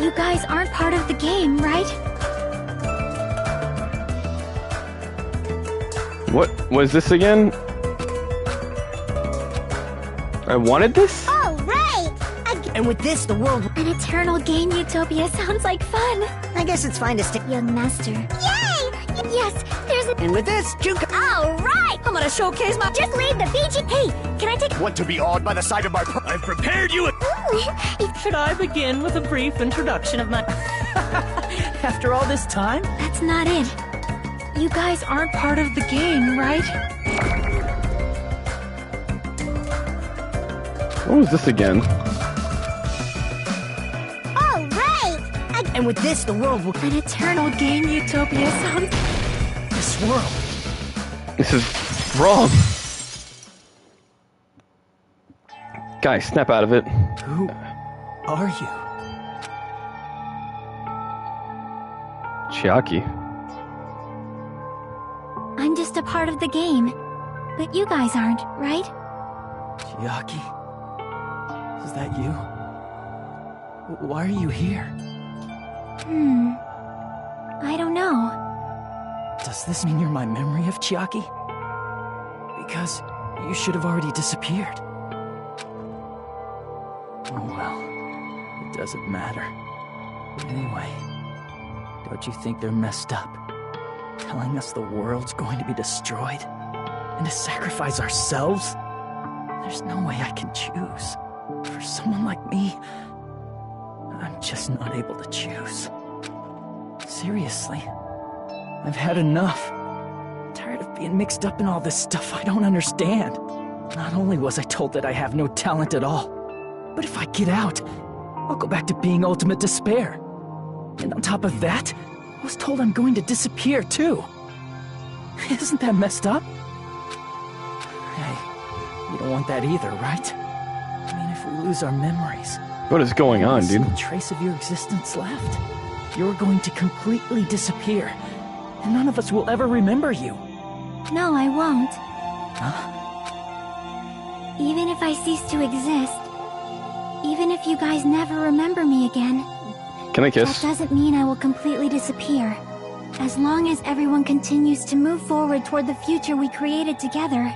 You guys aren't part of the game, right? What was this again? I wanted this? All right! And with this, the world... An eternal game utopia sounds like fun. I guess it's fine to stay. Young master. Yay! Yes, there's a... And with this, Juko... All right! I'm gonna showcase my... Just leave the BGM... Hey, can I take... Want to be awed by the sight of my... I've prepared you a... Should I begin with a brief introduction of my... After all this time? That's not it. You guys aren't part of the game, right? What was this again? All right! And with this, the world will... An eternal game utopia sounds... This world... This is wrong. Guys, snap out of it. Who are you? Chiaki. I'm just a part of the game. But you guys aren't, right? Chiaki? Is that you? Why are you here? I don't know. Does this mean you're my memory of Chiaki? Because you should have already disappeared. Oh well, it doesn't matter. Anyway, don't you think they're messed up? Telling us the world's going to be destroyed? And to sacrifice ourselves? There's no way I can choose. For someone like me, I'm just not able to choose. Seriously, I've had enough. I'm tired of being mixed up in all this stuff I don't understand. Not only was I told that I have no talent at all, but if I get out, I'll go back to being ultimate despair. And on top of that, I was told I'm going to disappear too. Isn't that messed up? Hey, you don't want that either, right? I mean, if we lose our memories... What is going on, dude? No trace of your existence left. You're going to completely disappear, and none of us will ever remember you. No, I won't. Huh? Even if I cease to exist, even if you guys never remember me again, Can I that kiss? doesn't mean I will completely disappear. As long as everyone continues to move forward toward the future we created together,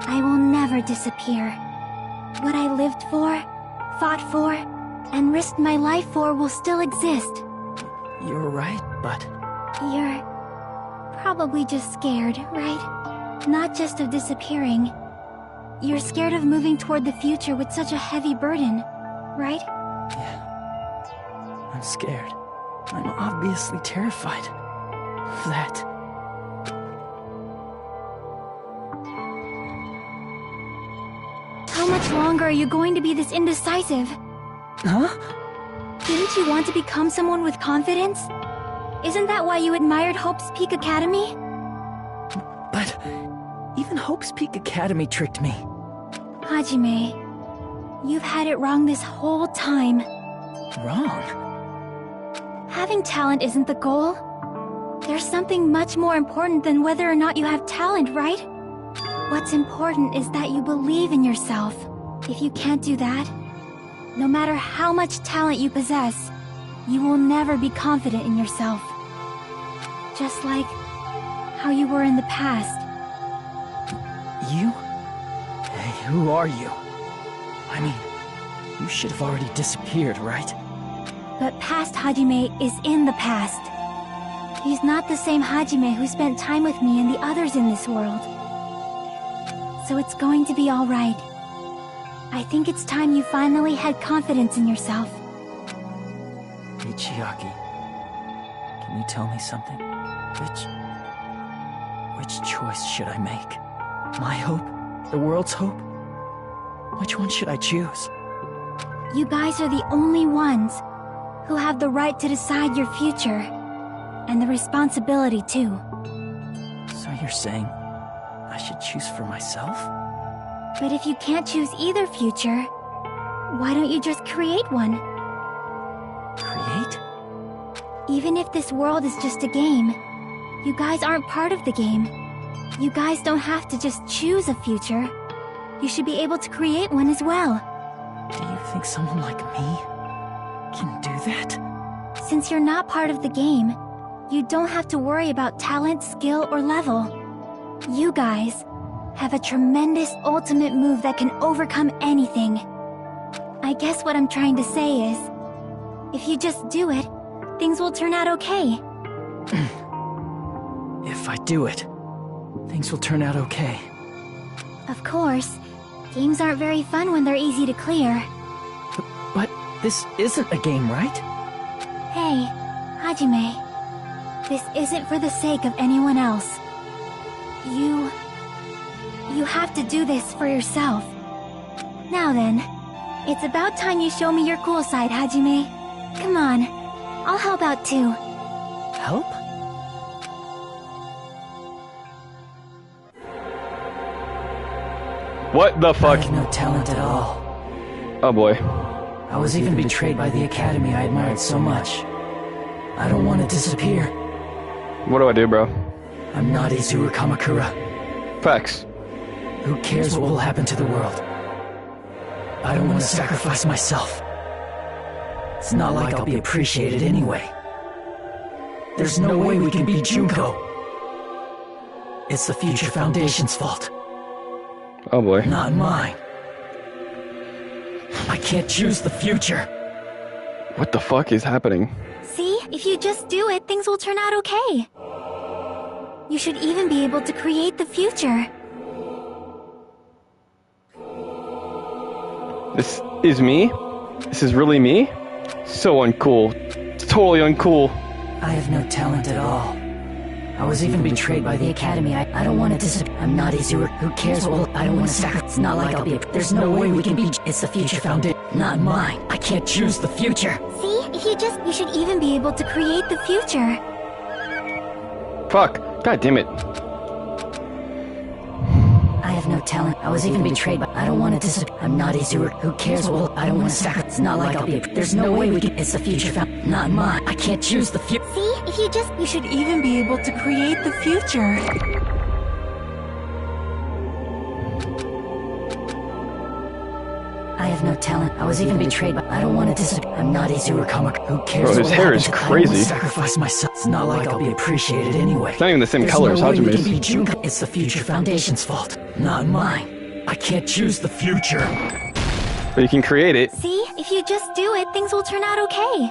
I will never disappear. What I lived for, fought for, and risked my life for will still exist. You're right, but... You're probably just scared, right? Not just of disappearing. You're scared of moving toward the future with such a heavy burden, right? Yeah. I'm scared. I'm obviously terrified of that. How much longer are you going to be this indecisive? Huh? Didn't you want to become someone with confidence? Isn't that why you admired Hope's Peak Academy? But even Hope's Peak Academy tricked me. Hajime, you've had it wrong this whole time. Wrong? Having talent isn't the goal. There's something much more important than whether or not you have talent, right? What's important is that you believe in yourself. If you can't do that, no matter how much talent you possess, you will never be confident in yourself. Just like how you were in the past. You? Hey, who are you? I mean, you should have already disappeared, right? But past Hajime is in the past. He's not the same Hajime who spent time with me and the others in this world. So it's going to be alright. I think it's time you finally had confidence in yourself. Hey, Chiaki. Can you tell me something? Which choice should I make? My hope? The world's hope? Which one should I choose? You guys are the only ones who have the right to decide your future. And the responsibility, too. So you're saying I should choose for myself? But if you can't choose either future, why don't you just create one? Create? Even if this world is just a game, you guys aren't part of the game. You guys don't have to just choose a future. You should be able to create one as well. Do you think someone like me can do that? Since you're not part of the game, you don't have to worry about talent, skill, or level. You guys have a tremendous ultimate move that can overcome anything. I guess what I'm trying to say is, if you just do it, things will turn out okay. If I do it, things will turn out okay. Of course, games aren't very fun when they're easy to clear. But this isn't a game, right? Hey, Hajime. This isn't for the sake of anyone else. You have to do this for yourself. Now then, it's about time you show me your cool side, Hajime. Come on, I'll help out too. Help? What the fuck? I have no talent at all. Oh boy. I was even betrayed by the academy I admired so much. I don't want to disappear. What do I do, bro? I'm not Izuru Kamakura. Facts. Who cares what will happen to the world? I don't want to sacrifice myself. It's not like I'll be appreciated anyway. There's no way we can beat Junko. It's the Future Foundation's fault. Oh boy. Not mine. I can't choose the future. What the fuck is happening? See, if you just do it, things will turn out okay. You should even be able to create the future. This is me? This is really me? So uncool. It's totally uncool. I have no talent at all. I was even betrayed by the academy. I don't want to disappear. I'm not Izuru. Who cares what will... I don't want to sacrifice. It's not like I'll be... There's no way we can beat... It's the Future Foundation. Not mine. I can't choose the future. See, if you should even be able to create the future. Fuck. God damn it. I have no talent. I was even betrayed by... I don't want to disappear. I'm not Izuru. Who cares what will... I don't want to sacrifice. It's not like I'll be... There's no way we can... It's the Future Foundation. Not mine. I can't choose the future. See, if you should even be able to create the future. I have no talent. I was even betrayed by... I don't want to disappear. I'm not Izuru Kamakura. Who cares? Bro, his hair is crazy. I sacrifice myself. It's not like I'll be appreciated anyway. It's not even the same color as Hajime's. It's the Future Foundation's fault, not mine. I can't choose the future. But you can create it. See, if you just do it, things will turn out okay.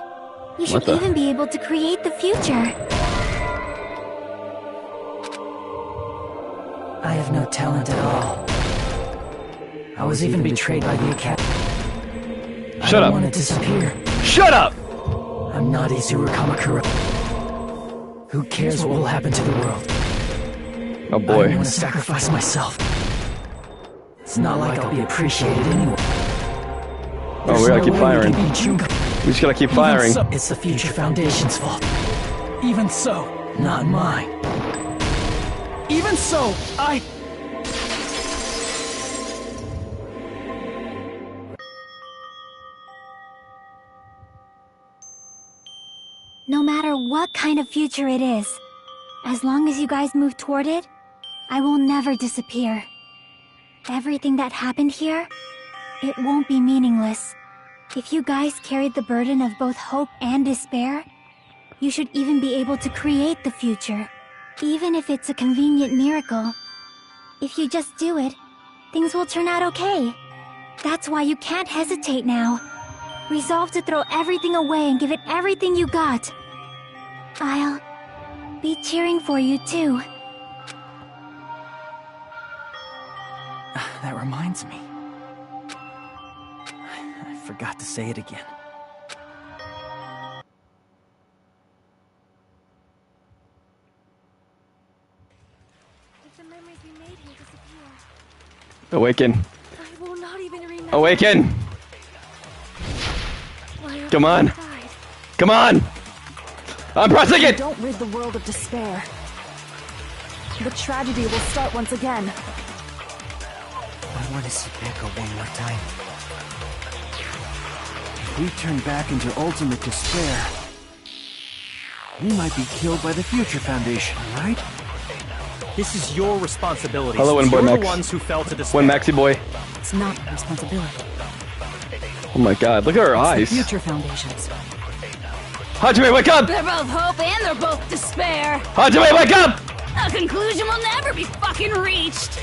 You should What the- even be able to create the future. I have no talent at all. I was even betrayed by the academy. Shut up. I don't want to disappear. Shut up! I'm not Izuru Kamakura. Who cares what will happen to the world? Oh I boy. don't want to sacrifice myself. It's not like I'll be appreciated anyway. Oh, we gotta keep firing. We just gotta keep firing. It's the Future Foundation's fault. Even so, Not mine. even so, No matter what kind of future it is, as long as you guys move toward it, I will never disappear. Everything that happened here, it won't be meaningless. If you guys carried the burden of both hope and despair, you should even be able to create the future, even if it's a convenient miracle. If you just do it, things will turn out okay. That's why you can't hesitate now. Resolve to throw everything away and give it everything you got. be cheering for you too. That reminds me. I forgot to say it again. If the memories we made here disappear, Awaken. I will not even remember. Awaken! Why Come on! died. Come on! I'm pressing it! Don't rid the world of despair. The tragedy will start once again. I want to see Echo one more time. If we turn back into ultimate despair, we might be killed by the Future Foundation, right? This is your responsibility. Hello, since Boy you're Max. the ones who fell to despair. When Maxi boy. It's not my responsibility. Oh my god, look at her eyes. It's the Future Foundation's. Hajime, wake up! They're both hope and they're both despair. Hajime, wake up! A conclusion will never be fucking reached.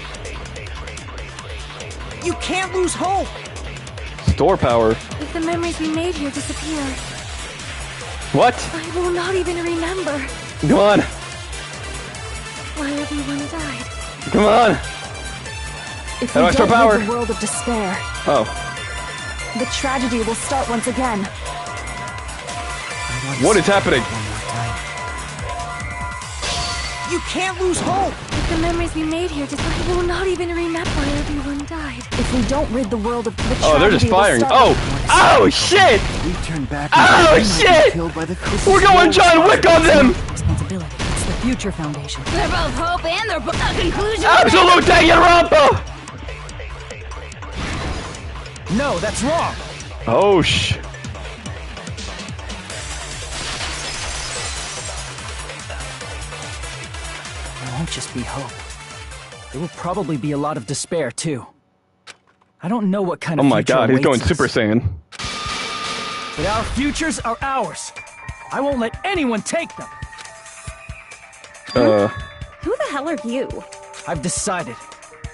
You can't lose hope! Store power. If the memories we made here disappear, What? I will not even remember Come on. why everyone died. Come on. If How do we I store don't power? rid the world of despair, Oh. the tragedy will start once again. What is happening? You can't lose hope! If the memories we made here disappear, I will not even remember why everyone died. If we don't rid the world of the tragedy, Oh, they're just firing. will start Oh! Oh, shit! We turn back. Oh, we might be shit! killed by the We're going John Wick on them! responsibility. It's the Future Foundation. They're both hope and they're both a conclusion. Absolute Danganronpa! No, that's wrong! Oh, sh... It won't just be hope. There will probably be a lot of despair, too. I don't know what kind Oh of my future god, he's going awaits us, Super Saiyan. but our futures are ours. I won't let anyone take them. Who the hell are you? I've decided.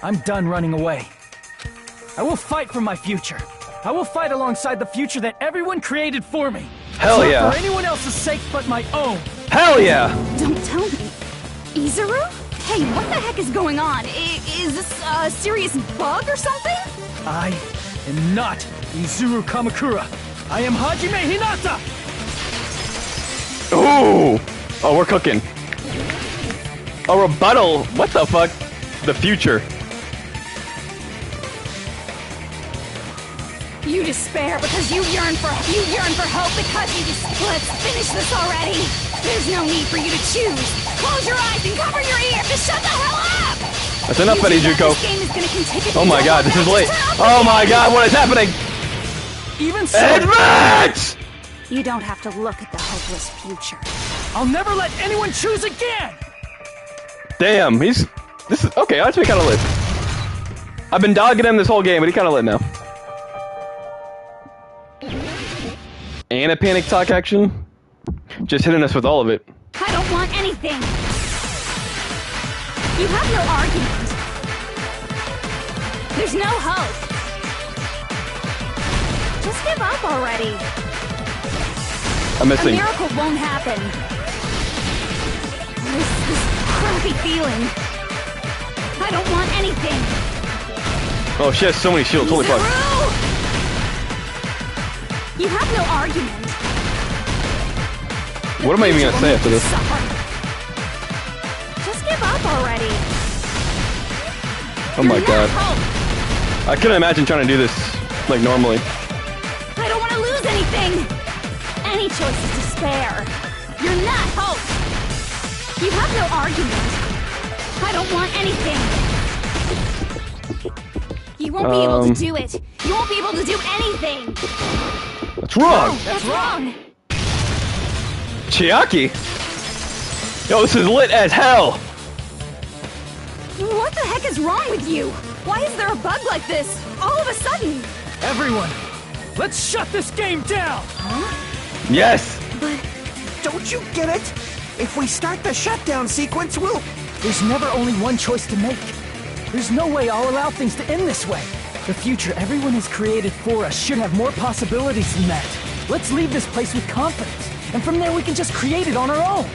I'm done running away. I will fight for my future. I will fight alongside the future that everyone created for me. Hell It's yeah. not for anyone else's sake but my own. Hell yeah! Don't tell me. Izuru? Hey, what the heck is going on? Is this a serious bug or something? I am not Izuru Kamakura. I am Hajime Hinata! Ooh! Oh, we're cooking. A rebuttal? What the fuck? The future. You despair because you yearn for hope because you just let's finish this already. There's no need for you to choose. Close your eyes and cover your ears. Just shut the hell up. That's enough, Betty Juko. This game is gonna continue. Oh my god, this is late. Oh my god, what is happening? Even so, Advance! You don't have to look at the hopeless future. I'll never let anyone choose again! Damn, this is, okay, that's me kinda lit. I've been dogging him this whole game, but he kinda lit now. And a panic talk action? Just hitting us with all of it. I don't want anything. You have no argument. There's no hope. Just give up already. I'm A missing. miracle won't happen. This crappy feeling. I don't want anything. Oh, she has so many shields, holy fuck. Zuru! You have no argument. What am I even gonna say after this? Suffer. Just give up already. Oh my You're god. not hope. I couldn't imagine trying to do this, like, normally. I don't want to lose anything. Any choice is despair. You're not hope. You have no argument. I don't want anything. You won't be able to do it. You won't be able to do anything. That's wrong! That's wrong. Chiaki? Yo, this is lit as hell! What the heck is wrong with you? Why is there a bug like this all of a sudden? Everyone, let's shut this game down! Yes! But don't you get it? If we start the shutdown sequence, we'll... There's never only one choice to make. There's no way I'll allow things to end this way. The future everyone has created for us should have more possibilities than that. Let's leave this place with confidence, and from there we can just create it on our own.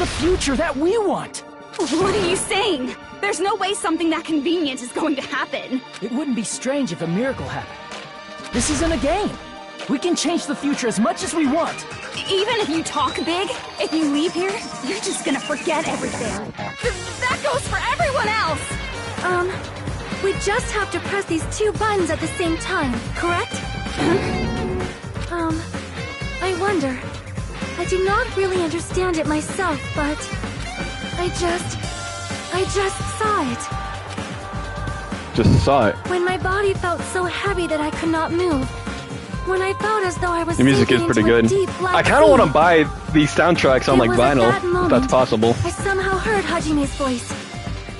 the future that we want. What are you saying? There's no way something that convenient is going to happen. It wouldn't be strange if a miracle happened. This isn't a game. We can change the future as much as we want. Even if you talk big, if you leave here, you're just gonna forget everything. That goes for everyone else! We just have to press these 2 buttons at the same time, correct? I wonder. I do not really understand it myself, but I just saw it. Just saw it. When my body felt so heavy that I could not move. When I felt as though I was The music is sinking pretty into a good. deep black I kind of want to sea. buy these soundtracks on It like was at vinyl, that if moment that's possible. I somehow heard Hajime's voice.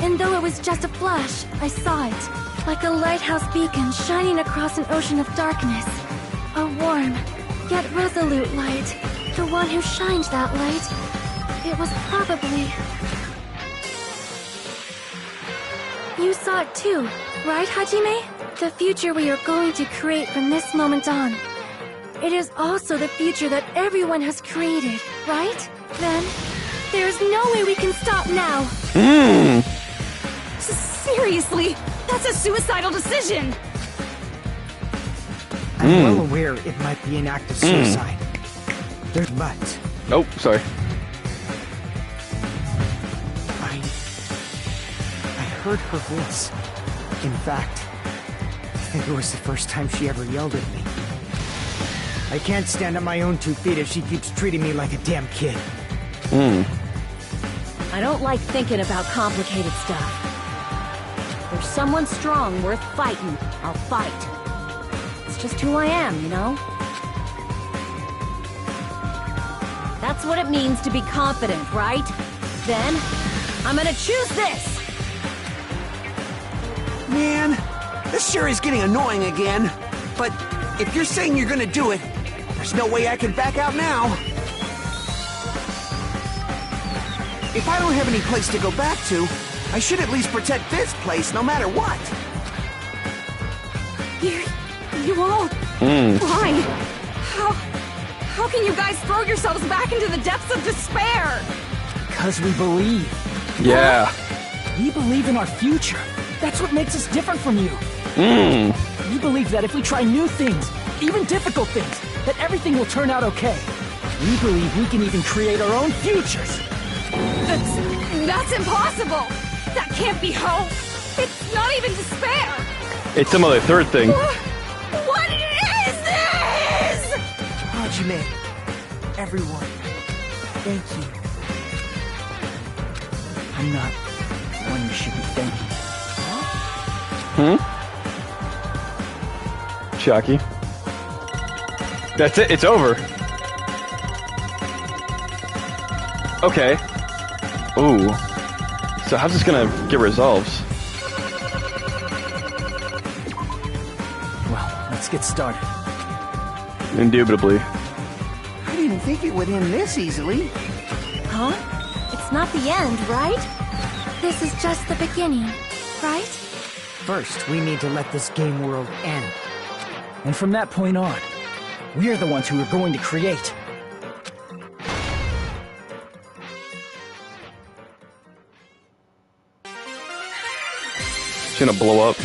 And though it was just a flash, I saw it. Like a lighthouse beacon shining across an ocean of darkness. A warm, yet resolute light. The one who shined that light. It was probably... You saw it too, right, Hajime? The future we are going to create from this moment on. It is also the future that everyone has created, right? Then, there's no way we can stop now. Seriously, that's a suicidal decision. I'm well aware it might be an act of suicide. But Oh, sorry. I heard her voice. In fact, I think it was the first time she ever yelled at me. I can't stand on my own 2 feet if she keeps treating me like a damn kid. I don't like thinking about complicated stuff. If there's someone strong worth fighting, I'll fight. It's just who I am, you know? That's what it means to be confident, right? Then, I'm gonna choose this! Man, this sure is getting annoying again. But if you're saying you're gonna do it, there's no way I can back out now. If I don't have any place to go back to, I should at least protect this place no matter what. You all... Why? How can you guys throw yourselves back into the depths of despair? Because we believe. Yeah. We believe in our future. That's what makes us different from you. We believe that if we try new things, even difficult things, that everything will turn out okay. We believe we can even create our own futures. That's impossible! That can't be hope! It's not even despair! It's some other third thing. What is this?! Hajime, everyone, thank you. I'm not the one you should be thanking. Shocky. That's it, it's over. Okay. Ooh. So how's this gonna get resolved? Well, let's get started. Indubitably. I didn't think it would end this easily. Huh? It's not the end, right? This is just the beginning, right? First, we need to let this game world end. And from that point on, we are the ones who are going to create. It's gonna blow up.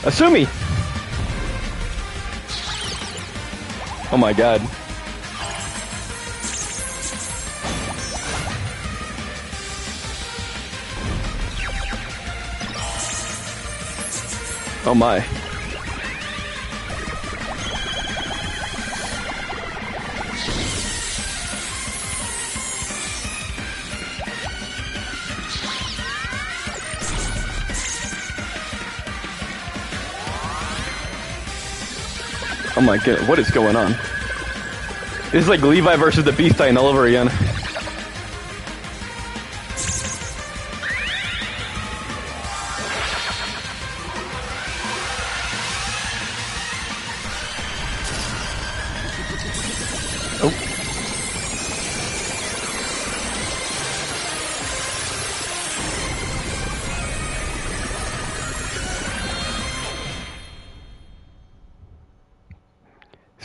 Asumi! Oh my god. Oh my. Oh my god, what is going on? This is like Levi versus the Beast Titan all over again. Oh.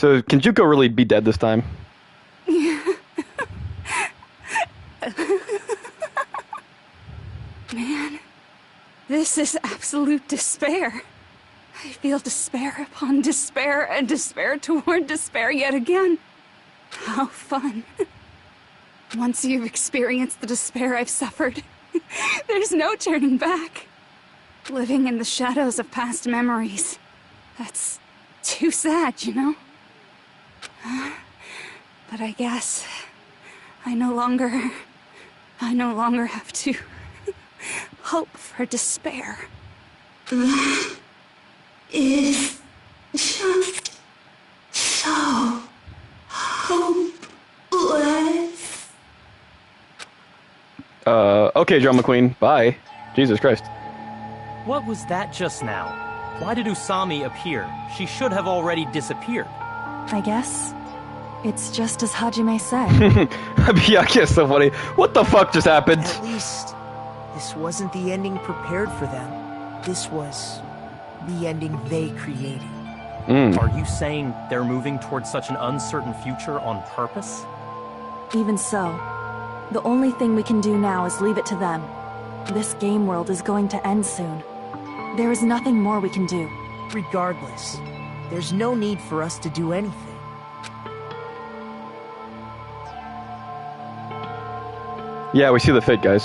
So, can Juko really be dead this time? Man, this is absolute despair. I feel despair upon despair and despair toward despair yet again. How fun. Once you've experienced the despair I've suffered, there's no turning back. Living in the shadows of past memories. That's too sad, you know? But I guess I no longer have to hope for despair. That is just so hopeless. Okay, Drama Queen. Bye. Jesus Christ. What was that just now? Why did Usami appear? She should have already disappeared. I guess it's just as Hajime said. Yeah, I guess so funny. What the fuck just happened? At least, this wasn't the ending prepared for them. This was the ending they created. Are you saying they're moving towards such an uncertain future on purpose? Even so, the only thing we can do now is leave it to them. This game world is going to end soon. There is nothing more we can do. Regardless, there's no need for us to do anything. Yeah, we see the fate, guys.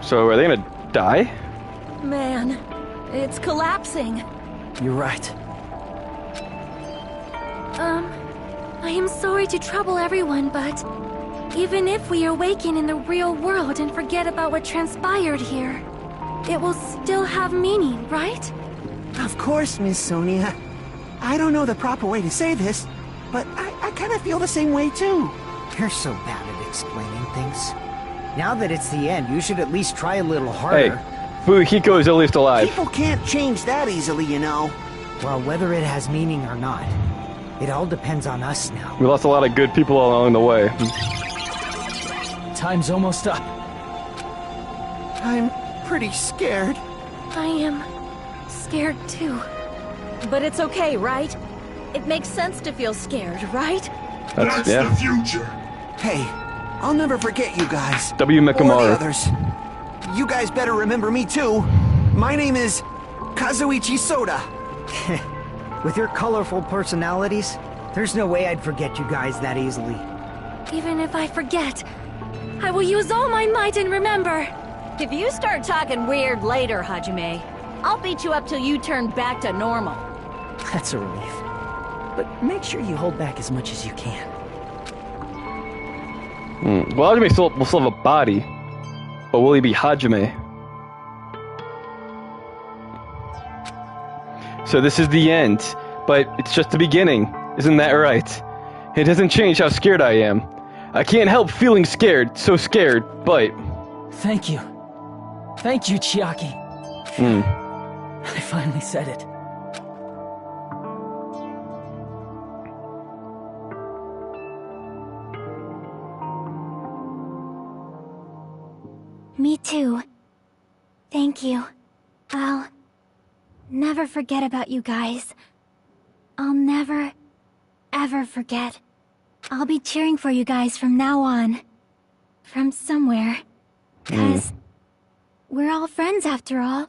So, are they gonna die? Man, it's collapsing. You're right. I am sorry to trouble everyone, but even if we awaken in the real world and forget about what transpired here, it will still have meaning, right? Of course, Miss Sonia. I don't know the proper way to say this, but I kind of feel the same way too. You're so bad at explaining things. Now that it's the end, you should at least try a little harder. Hey, Fuyuhiko is at least alive. People can't change that easily, you know. Well, whether it has meaning or not, it all depends on us now. We lost a lot of good people along the way. Time's almost up. I'm pretty scared. I am scared too. But it's okay, right? It makes sense to feel scared, right? That's yeah. the future. Hey, I'll never forget you guys. W. Or the Mekamaru. others. You guys better remember me too. My name is Kazuichi Soda. With your colorful personalities, there's no way I'd forget you guys that easily. Even if I forget, I will use all my might and remember. If you start talking weird later, Hajime, I'll beat you up till you turn back to normal. That's a relief. But make sure you hold back as much as you can. Well, Hajime will still have a body, but will he be Hajime? So this is the end, but it's just the beginning. Isn't that right? It doesn't change how scared I am. I can't help feeling scared, so scared, but... Thank you. Thank you, Chiaki. I finally said it. Me too. Thank you. I'll never forget about you guys. I'll never, ever forget. I'll be cheering for you guys from now on. From somewhere. 'Cause we're all friends after all.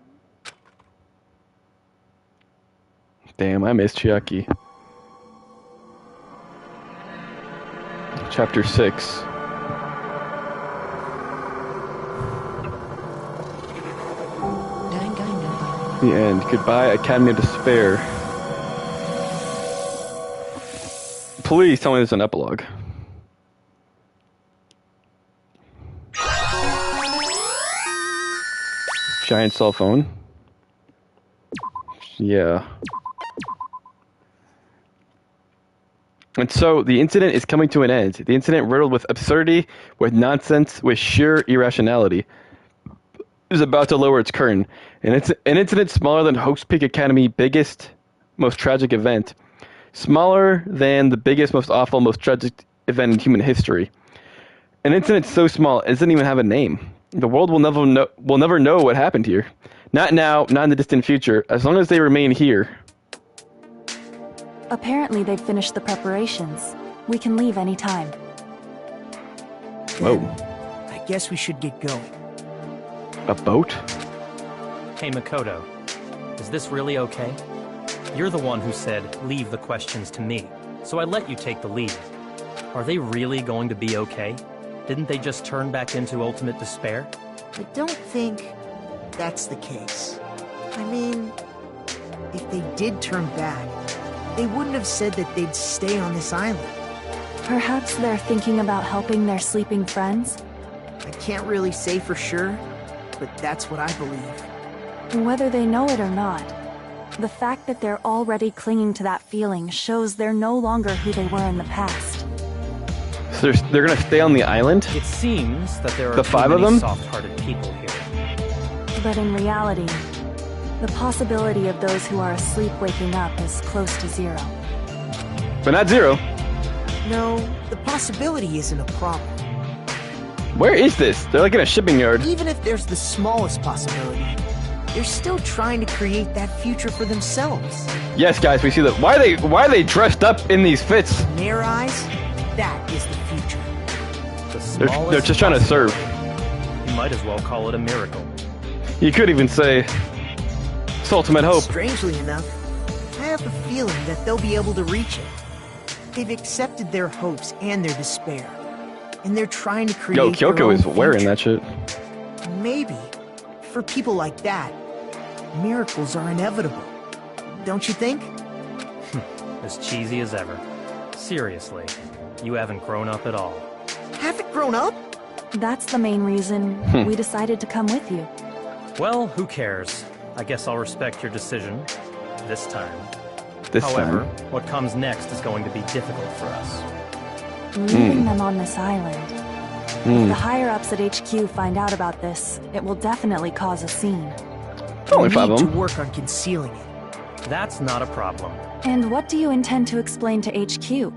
Damn, I miss Chiaki. Chapter 6. The end. Goodbye, Academy of Despair. Please tell me there's an epilogue. Giant cell phone. Yeah. And so, the incident is coming to an end. The incident riddled with absurdity, with nonsense, with sheer irrationality is about to lower its curtain. And it's an incident smaller than Hope's Peak Academy biggest, most tragic event. Smaller than the biggest, most awful, most tragic event in human history. An incident so small it doesn't even have a name. The world will never know what happened here. Not now, not in the distant future, as long as they remain here. Apparently they've finished the preparations. We can leave any time. Whoa. I guess we should get going. A boat? Hey, Makoto. Is this really okay? You're the one who said, leave the questions to me. So I let you take the lead. Are they really going to be okay? Didn't they just turn back into ultimate despair? I don't think that's the case. I mean, if they did turn back, they wouldn't have said that they'd stay on this island. Perhaps they're thinking about helping their sleeping friends? I can't really say for sure, but that's what I believe. Whether they know it or not, the fact that they're already clinging to that feeling shows they're no longer who they were in the past. So they're gonna stay on the island? It seems that there are the 5 of them? soft-hearted people here. But in reality, the possibility of those who are asleep waking up is close to 0. But not 0. No, the possibility isn't a problem. Where is this? They're like in a shipping yard. Even if there's the smallest possibility, they're still trying to create that future for themselves. Yes, guys, we see that. Why are they dressed up in these fits? In their eyes, that is the future. They're just trying to serve. You might as well call it a miracle. You could even say it's ultimate hope. Strangely enough, I have a feeling that they'll be able to reach it. They've accepted their hopes and their despair, and they're trying to create Yo, their Kyoko own is wearing future. that shit. Maybe, for people like that, miracles are inevitable. Don't you think? As cheesy as ever. Seriously, you haven't grown up at all. Haven't grown up? That's the main reason we decided to come with you. Well, who cares? I guess I'll respect your decision. This time. However, what comes next is going to be difficult for us. Leaving them on this island. If the higher-ups at HQ find out about this, it will definitely cause a scene. Only 5 of to them. work on concealing it. That's not a problem. And what do you intend to explain to HQ?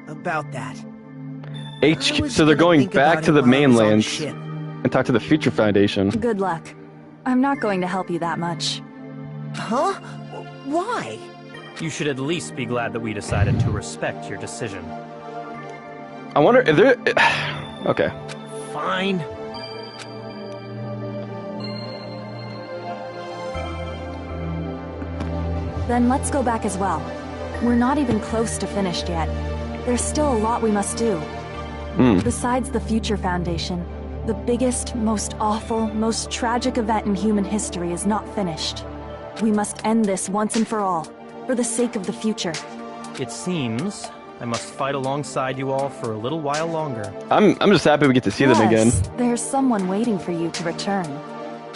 About that. HQ. So they're going back to the mainland and talk to the Future Foundation. Good luck. I'm not going to help you that much. Huh? Why? You should at least be glad that we decided to respect your decision. I wonder if they're... Okay. Fine. Then let's go back as well. We're not even close to finished yet. There's still a lot we must do. Besides the Future Foundation, the biggest, most awful, most tragic event in human history is not finished. We must end this once and for all, for the sake of the future. It seems I must fight alongside you all for a little while longer. I'm just happy we get to see them again. There's someone waiting for you to return.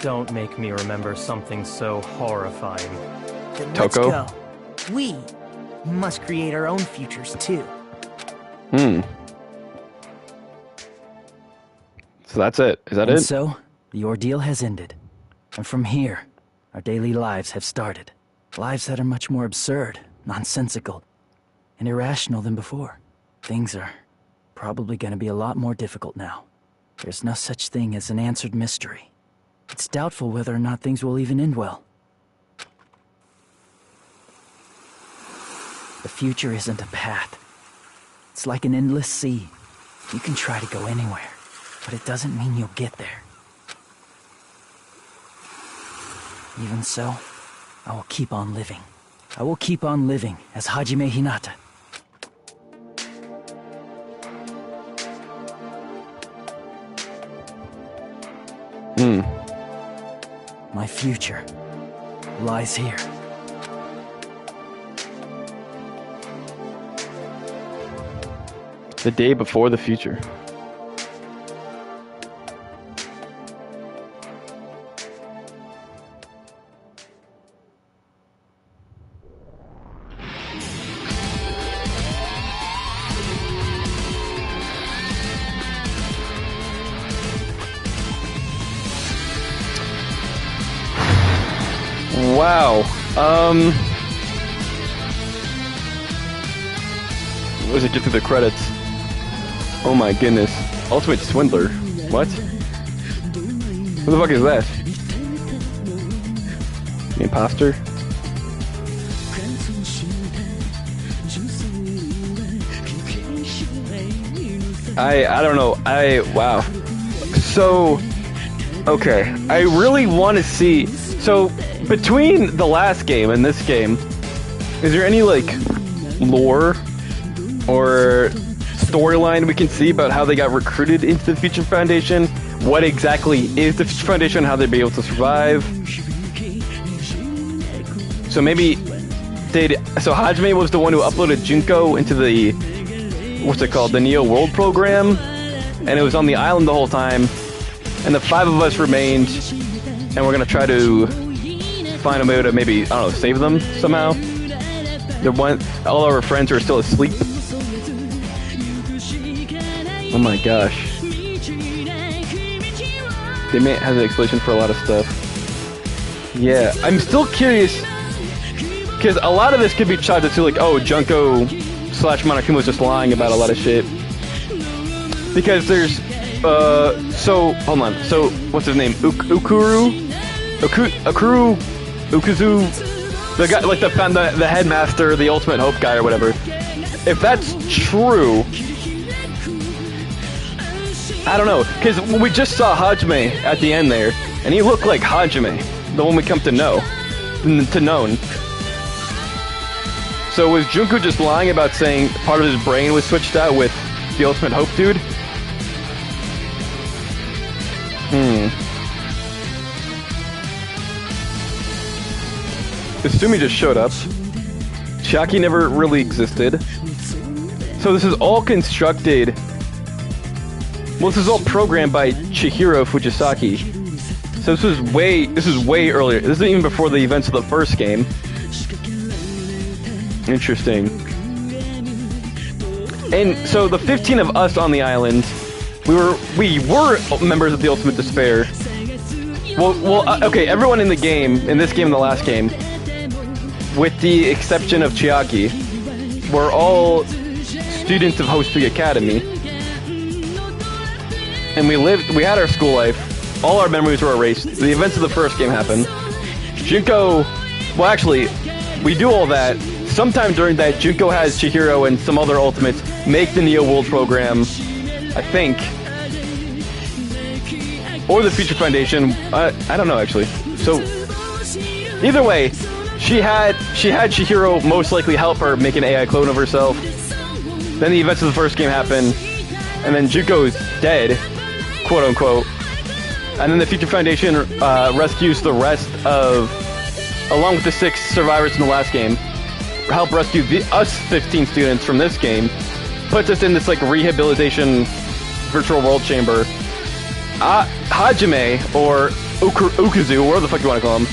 Don't make me remember something so horrifying. Then Toko? let's go. We must create our own futures too. So that's it. Is that and it? So, the ordeal has ended. And from here, our daily lives have started. Lives that are much more absurd, nonsensical, and irrational than before. Things are probably going to be a lot more difficult now. There's no such thing as an answered mystery. It's doubtful whether or not things will even end well. The future isn't a path. It's like an endless sea. You can try to go anywhere, but it doesn't mean you'll get there. Even so, I will keep on living. I will keep on living as Hajime Hinata. My future lies here. The day before the future. Wow. What does it get through the credits? Oh my goodness. Ultimate Swindler. What? Who the fuck is that? The imposter? I don't know. Wow. So, okay. I really want to see. So, between the last game and this game, is there any, like, lore or storyline we can see about how they got recruited into the Future Foundation? What exactly is the Future Foundation? How they'd be able to survive? So maybe so Hajime was the one who uploaded Junko into the, what's it called, the Neo World program, and it was on the island the whole time, and the 5 of us remained, and we're gonna try to find a way to maybe, I don't know, save them somehow. All our friends are still asleep. Oh my gosh. They may have an explanation for a lot of stuff. Yeah, I'm still curious, because a lot of this could be chalked to like, oh, Junko / Monokuma was just lying about a lot of shit. Because there's, so, hold on, so, what's his name? Ukuzu, the guy, like the headmaster, the ultimate hope guy or whatever. If that's true, I don't know, because we just saw Hajime at the end there, and he looked like Hajime, the one we come to know. So was Junko just lying about saying part of his brain was switched out with the ultimate hope dude? Assume he just showed up. Chiaki never really existed. So this is all constructed. Well, this is all programmed by Chihiro Fujisaki. So this is way earlier. This isn't even before the events of the first game. Interesting. And so the 15 of us on the island, we were members of the Ultimate Despair. Okay, everyone in the game, in this game and the last game, with the exception of Chiaki, were all students of Host Peak Academy. And we had our school life. All our memories were erased. The events of the first game happened. Junko, well actually, we do all that. Sometime during that, Junko has Chihiro and some other Ultimates make the Neo World program, I think. Or the Future Foundation, I don't know actually. So, either way, she had Chihiro most likely help her make an AI clone of herself. Then the events of the first game happen, and then Junko's dead, quote unquote. And then the Future Foundation rescues the rest of, along with the 6 survivors in the last game, help rescue us 15 students from this game, puts us in this like rehabilitation virtual world chamber. Hajime, or Ukuzu, whatever the fuck you want to call him,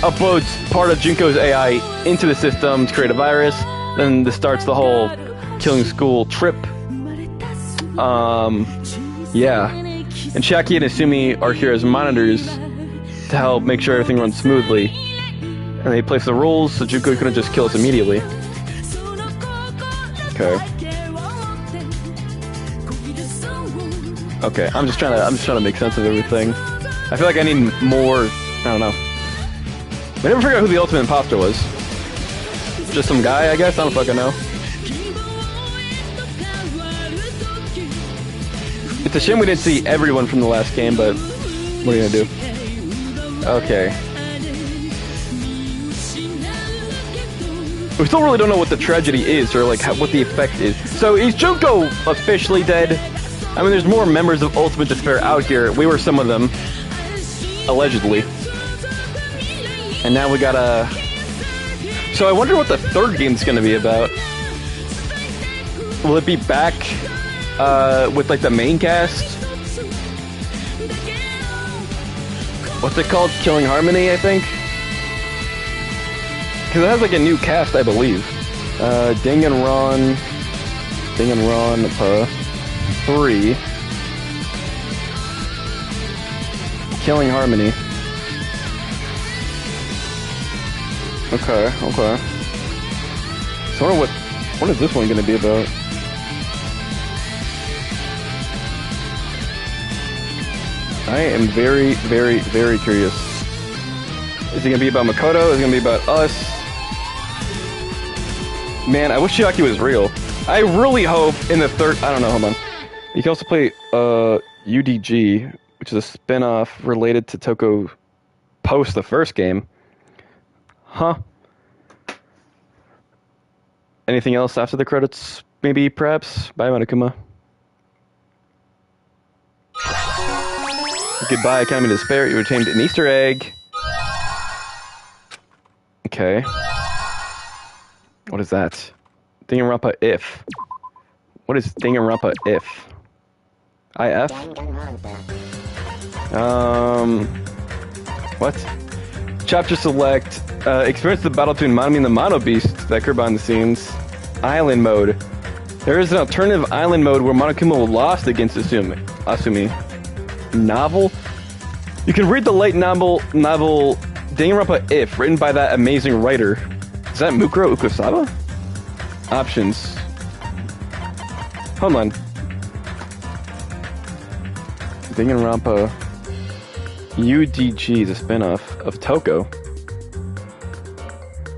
uploads part of Junko's AI into the system to create a virus. Then this starts the whole killing school trip. Yeah. And Chiaki and Asumi are here as monitors to help make sure everything runs smoothly. And they place the rules so Junko couldn't just kill us immediately. Okay. Okay, I'm just trying to make sense of everything. I feel like I need more. I don't know. I never figured out who the ultimate imposter was. Just some guy, I guess. I don't fucking know. It's a shame we didn't see everyone from the last game, but what are you gonna do? Okay. We still really don't know what the tragedy is, or like what the effect is. So is Junko officially dead? I mean, there's more members of Ultimate Despair out here. We were some of them, allegedly. And now we gotta... So I wonder what the third game's gonna be about. Will it be back with like the main cast? What's it called? Killing Harmony, I think? Because it has like a new cast, I believe. Danganronpa 3. Killing Harmony. Okay. So I wonder what is this one gonna be about? I am very, very, very curious. Is it gonna be about Makoto? Is it gonna be about us? Man, I wish Chiaki was real. I really hope in the third... I don't know, hold on. You can also play UDG, which is a spin-off related to Toko post the first game. Huh. Anything else after the credits? Maybe, perhaps? Bye, Monokuma. Goodbye, Academy of Despair. You retained an Easter egg. Okay. What is that? Danganronpa if. What is Danganronpa if? IF? What? Chapter select. Experience the battle between Manami and the Mono Beast that occurred behind the scenes. Island mode. There is an alternative island mode where Monokuma lost against Asumi. Novel? You can read the light novel Danganronpa If, written by that amazing writer. Is that Mukuro Ukusawa? Options. Hold on. Danganronpa UDG is a spin-off of Toko.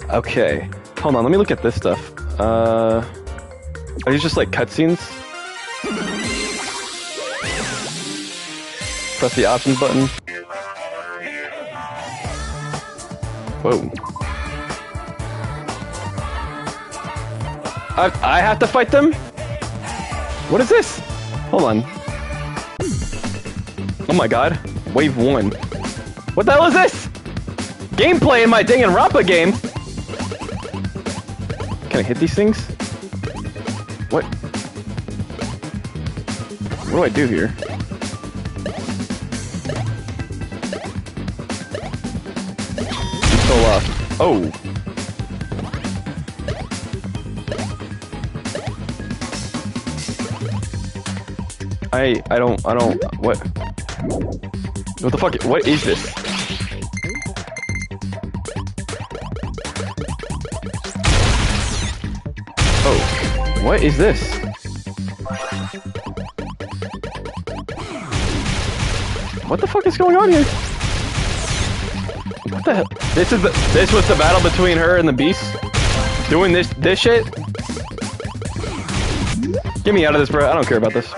Okay. Hold on, let me look at this stuff. Are these just like cutscenes? Press the options button. Whoa. I have to fight them? What is this? Hold on. Oh my god. Wave 1. What the hell is this? Gameplay in my Danganronpa game? Can I hit these things? What? What do I do here? Control off. Oh. I don't, what? What the fuck, what is this? Oh, what is this? What the fuck is going on here? What the hell? This was the battle between her and the beast? Doing this shit? Get me out of this, bro. I don't care about this.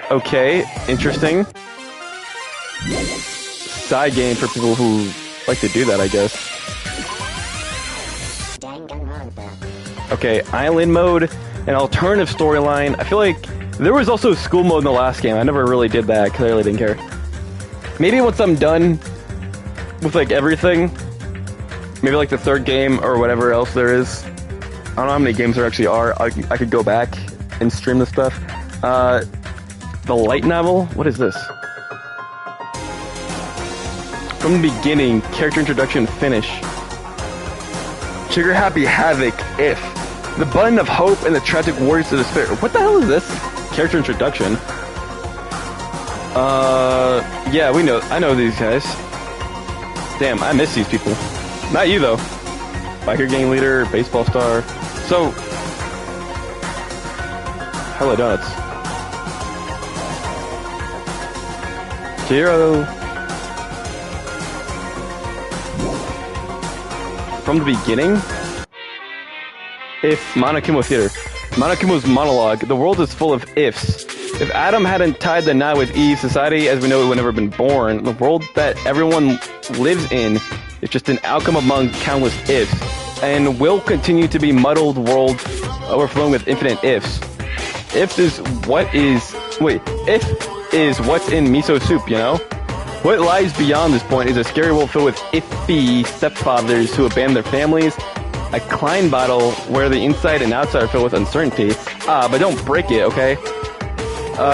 Okay, interesting. Side game for people who like to do that, I guess. Okay, island mode, an alternative storyline. I feel like there was also school mode in the last game. I never really did that because I really didn't care. Maybe once I'm done with like everything, maybe like the third game or whatever else there is. I don't know how many games there actually are. I could go back and stream this stuff. The light novel? What is this? From the beginning, character introduction, finish. Trigger happy havoc, if. The button of hope and the tragic warriors of despair. What the hell is this? Character introduction. Yeah, I know these guys. Damn, I miss these people. Not you, though. Biker gang leader, baseball star. So, hella donuts. Zero. From the beginning? If Monokuma Theater. Monokuma's monologue. The world is full of ifs. If Adam hadn't tied the knot with Eve, society as we know it would never have been born. The world that everyone lives in is just an outcome among countless ifs, and will continue to be muddled world overflowing with infinite ifs. If is what's in miso soup, you know? What lies beyond this point is a scary world filled with iffy stepfathers who abandon their families, a Klein bottle where the inside and outside are filled with uncertainty. But don't break it, okay?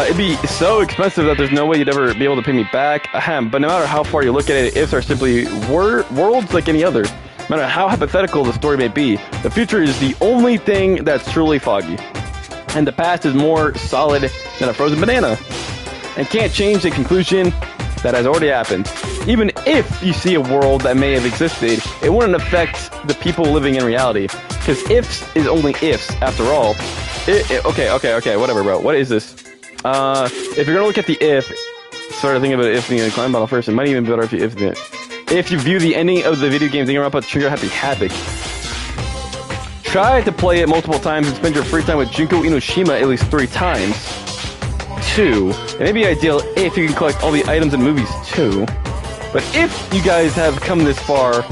It'd be so expensive that there's no way you'd ever be able to pay me back. But no matter how far you look at it, ifs are simply worlds like any other. No matter how hypothetical the story may be, the future is the only thing that's truly foggy. And the past is more solid than a frozen banana. And can't change the conclusion that has already happened. Even if you see a world that may have existed, it wouldn't affect the people living in reality. Because ifs is only ifs, after all. Okay, whatever, bro. What is this? If you're gonna look at the if, start to think about if the climb bottle first, it might even be better if you view the ending of the video game Danganronpa Trigger Happy Havoc. Try to play it multiple times and spend your free time with Junko Inoshima at least 3 times. 2. It may be ideal if you can collect all the items in movies too. But if you guys have come this far,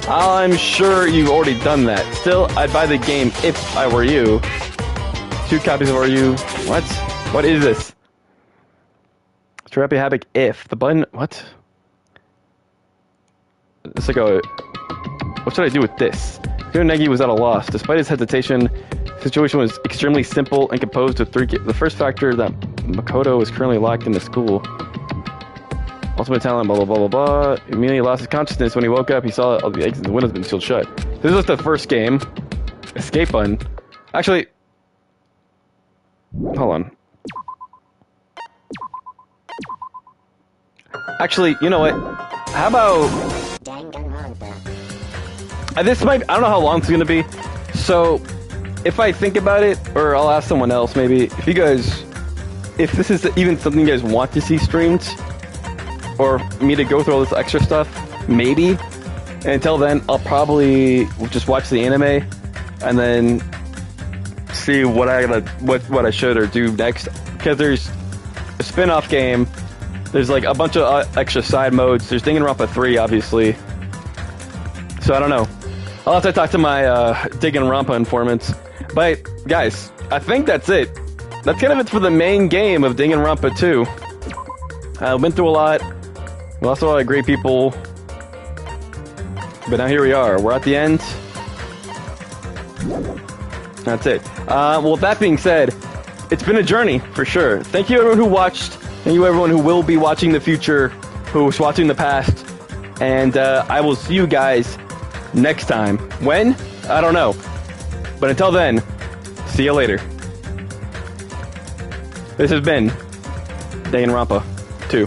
I'm sure you've already done that. Still, I'd buy the game if I were you. 2 copies of RU. What? What is this? Trappy Havoc if. The button. What? It's like a. What should I do with this? Negi was at a loss. Despite his hesitation, the situation was extremely simple and composed of 3 The first factor that Makoto is currently locked in the school. Ultimate talent, blah, blah, blah, blah, blah. He immediately lost his consciousness. When he woke up, he saw all the exits and the windows had been sealed shut. This was the first game. Escape button. Actually, hold on. Actually, you know what? How about... Danganronpa. This might... I don't know how long it's going to be. So, if I think about it, or I'll ask someone else maybe, if you guys... If this is even something you guys want to see streamed, or me to go through all this extra stuff, maybe. And until then, I'll probably just watch the anime, and then see what I should or do next. Because there's a spin-off game, there's like a bunch of extra side modes, there's Danganronpa 3, obviously. So I don't know. I'll have to talk to my Danganronpa informants. But, guys, I think that's it. That's kind of it for the main game of Danganronpa 2. I went through a lot. We lost a lot of great people. But now here we are. We're at the end. That's it. Well, with that being said, it's been a journey, for sure. Thank you everyone who watched. Thank you everyone who will be watching the future, who's watching the past. And I will see you guys next time. When? I don't know. But until then, see you later. This has been Danganronpa 2.